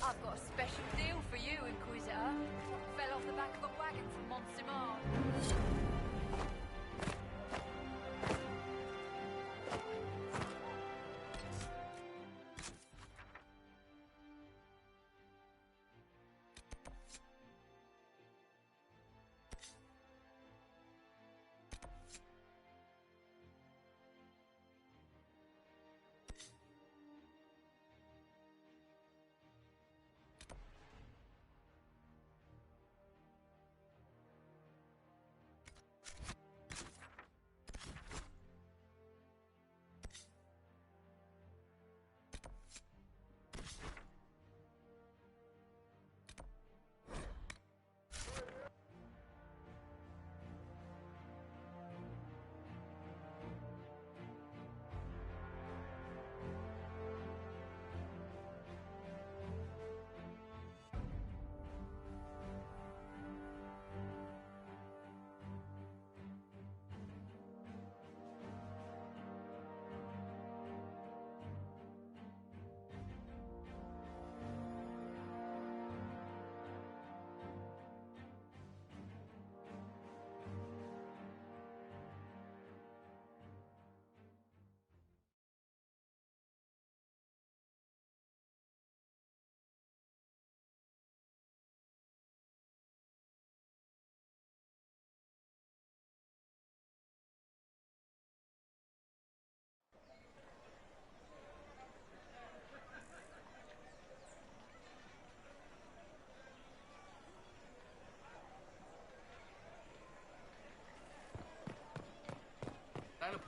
I've got a special deal for you, Inquisitor. Fell off the back of a wagon from Montsimard.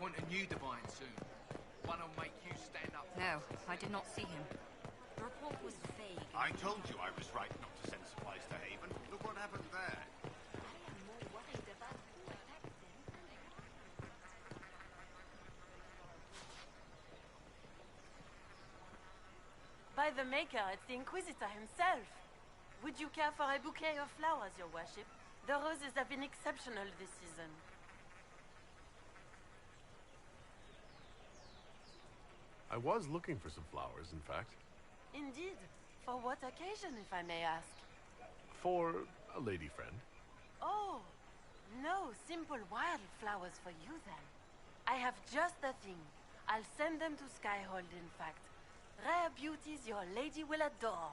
appoint a new divine soon. One will make you stand up. No, I did not see him. The report was vague. I told you I was right not to send supplies to Haven. Look what happened there. By the Maker, it's the Inquisitor himself. Would you care for a bouquet of flowers, your worship? The roses have been exceptional this season. I was looking for some flowers, in fact. Indeed. For what occasion, if I may ask? For a lady friend. Oh, no simple wildflowers for you then. I have just the thing. I'll send them to Skyhold, in fact. Rare beauties your lady will adore.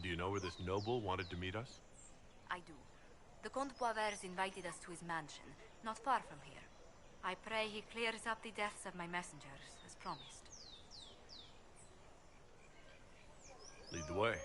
Do you know where this noble wanted to meet us? I do. The Comte Boisvert invited us to his mansion, not far from here. I pray he clears up the deaths of my messengers, as promised. Lead the way.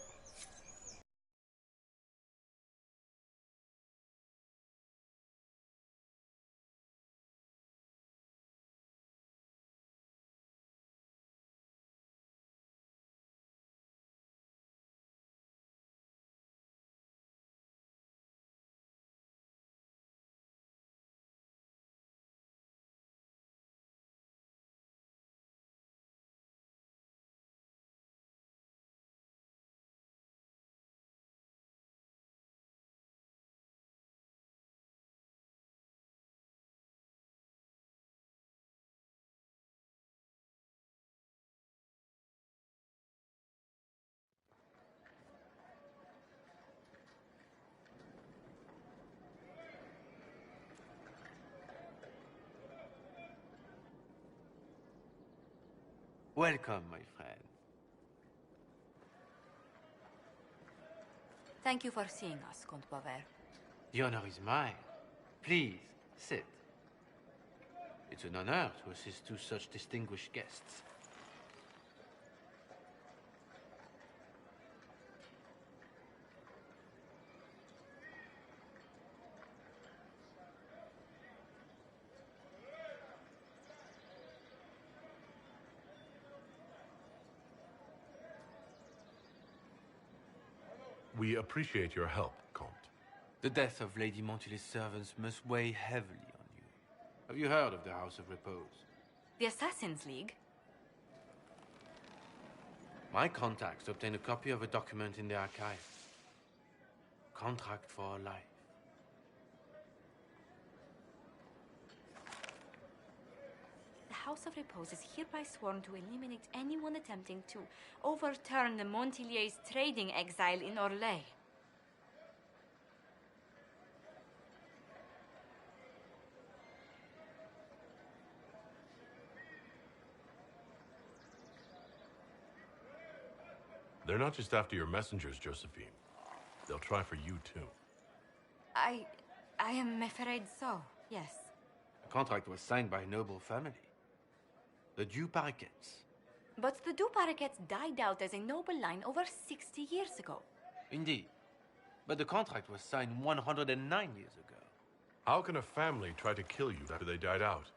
Welcome, my friend. Thank you for seeing us, Comte Boisvert. The honor is mine. Please, sit. It's an honor to assist two such distinguished guests. We appreciate your help, Comte. The death of Lady Montily's servants must weigh heavily on you. Have you heard of the House of Repose? The Assassin's League? My contacts obtained a copy of a document in the archive. Contract for life. The House of Repose is hereby sworn to eliminate anyone attempting to overturn the Montiliers' trading exile in Orlais. They're not just after your messengers, Josephine. They'll try for you, too. I am afraid so, yes. The contract was signed by a noble family. The Du Paraquets. But the Du Paraquets died out as a noble line over 60 years ago. Indeed. But the contract was signed 109 years ago. How can a family try to kill you after they died out?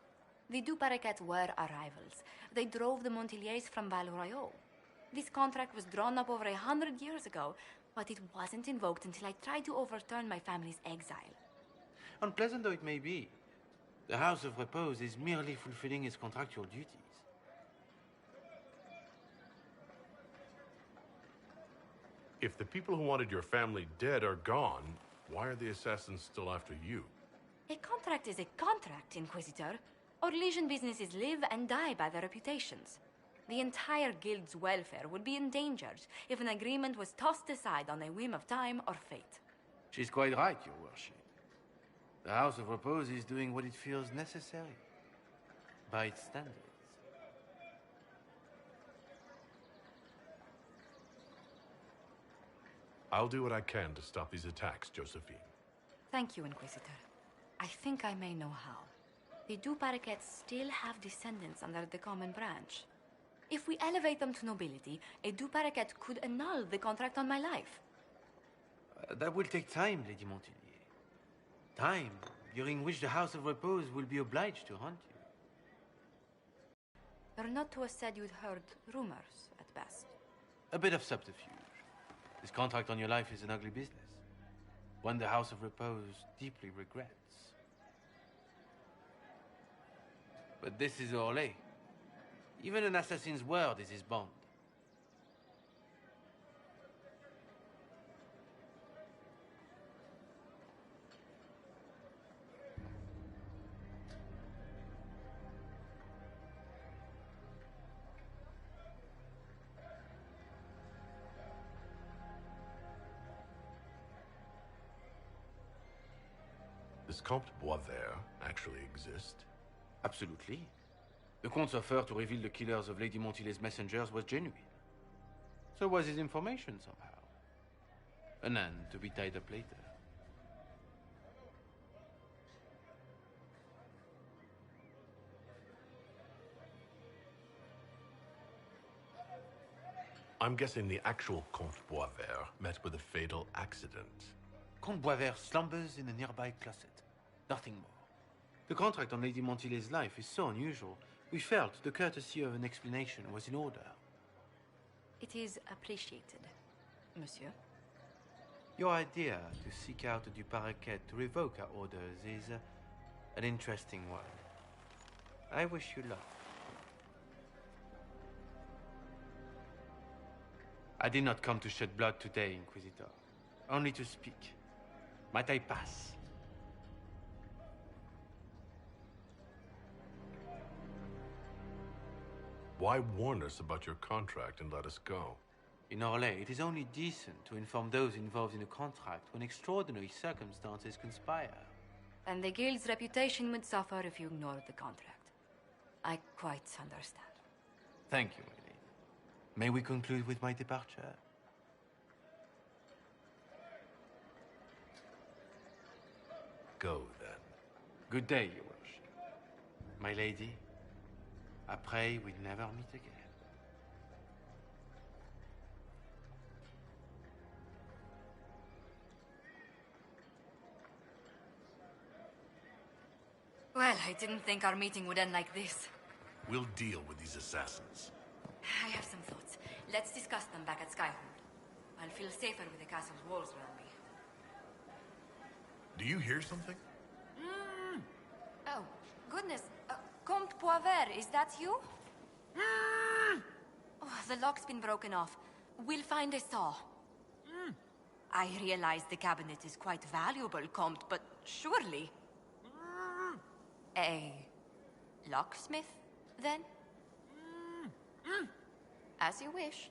The Du Paraquets were our rivals. They drove the Montiliers from Val Royeaux. This contract was drawn up over 100 years ago, but it wasn't invoked until I tried to overturn my family's exile. Unpleasant though it may be, the House of Repose is merely fulfilling its contractual duties. If the people who wanted your family dead are gone, why are the assassins still after you? A contract is a contract, Inquisitor. Our Legion businesses live and die by their reputations. The entire guild's welfare would be endangered if an agreement was tossed aside on a whim of time or fate. She's quite right, Your Worship. The House of Repose is doing what it feels necessary, by its standards. I'll do what I can to stop these attacks, Josephine. Thank you, Inquisitor. I think I may know how. The Du Paraquets still have descendants under the common branch. If we elevate them to nobility, a Du Paraquet could annul the contract on my life. That will take time, Lady Montilyet. Time during which the House of Repose will be obliged to hunt you. You're not to have said you'd heard rumors, at best. A bit of subterfuge. This contract on your life is an ugly business. One the House of Repose deeply regrets. But this is Orlais. Even an assassin's word is his bond. Does Comte Boisvert actually exist? Absolutely. The Comte's offer to reveal the killers of Lady Montilyet's messengers was genuine. So was his information somehow. An end to be tied up later. I'm guessing the actual Comte Boisvert met with a fatal accident. Comte Boisvert slumbers in a nearby closet. Nothing more. The contract on Lady Montilyet's life is so unusual, we felt the courtesy of an explanation was in order. It is appreciated, monsieur. Your idea to seek out the Du Paraquet to revoke our orders is an interesting one. I wish you luck. I did not come to shed blood today, Inquisitor. Only to speak. Might I pass? Why warn us about your contract and let us go? In Orlais, it is only decent to inform those involved in a contract when extraordinary circumstances conspire. And the guild's reputation would suffer if you ignored the contract. I quite understand. Thank you, my lady. May we conclude with my departure? Go, then. Good day, Your Worship. My lady, I pray we'll never meet again. Well, I didn't think our meeting would end like this. We'll deal with these assassins. I have some thoughts. Let's discuss them back at Skyhold. I'll feel safer with the castle's walls around me. Do you hear something? Oh, goodness. Comte Boisvert, is that you? Oh, the lock's been broken off. We'll find a saw. I realize the cabinet is quite valuable, Comte, but surely... A locksmith, then? As you wish.